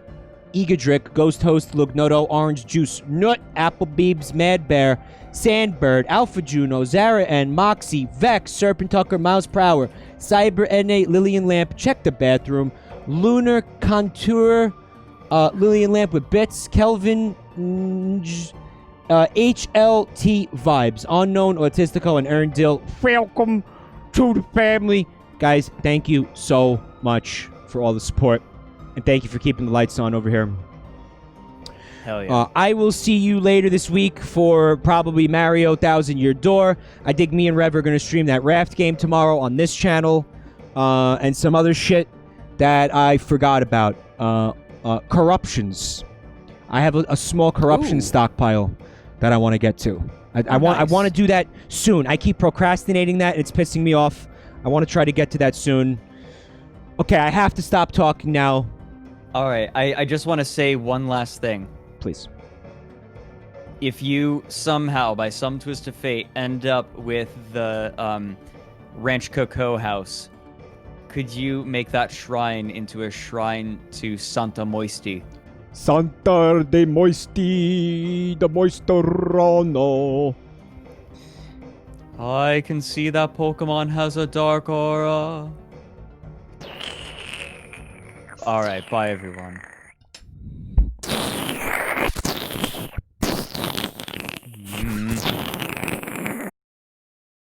B: Egadrick, Ghost Host, Lugnoto, Orange Juice, Nut, Applebeebs, Mad Bear, Sandbird, Alpha Juno, Zara N, Moxie, Vex, Serpent Tucker, Mouse Prower, Cyber NA, Lillian Lamp, Check the Bathroom, Lunar Contour, Lillian Lamp with Bits, Kelvin, HLT Vibes, Unknown, Autistico, and Erndil. Welcome to the family. Guys, thank you so much for all the support. And thank you for keeping the lights on over here.
A: Hell yeah.
B: I will see you later this week for probably Mario 1000 Year Door. I think me and Rev are going to stream that raft game tomorrow on this channel. And some other shit that I forgot about. Corruptions. I have a small corruption stockpile that I want to get to. I want to do that soon. I keep procrastinating that, and it's pissing me off. I want to try to get to that soon. Okay, I have to stop talking now.
A: All right, I just want to say one last thing.
B: Please.
A: If you somehow, by some twist of fate, end up with the Ranch Cocoa house, could you make that shrine into a shrine to Santa Moisty?
B: Santa de Moisty, the Moistorano.
A: I can see that Pokemon has a dark aura. Alright, bye everyone.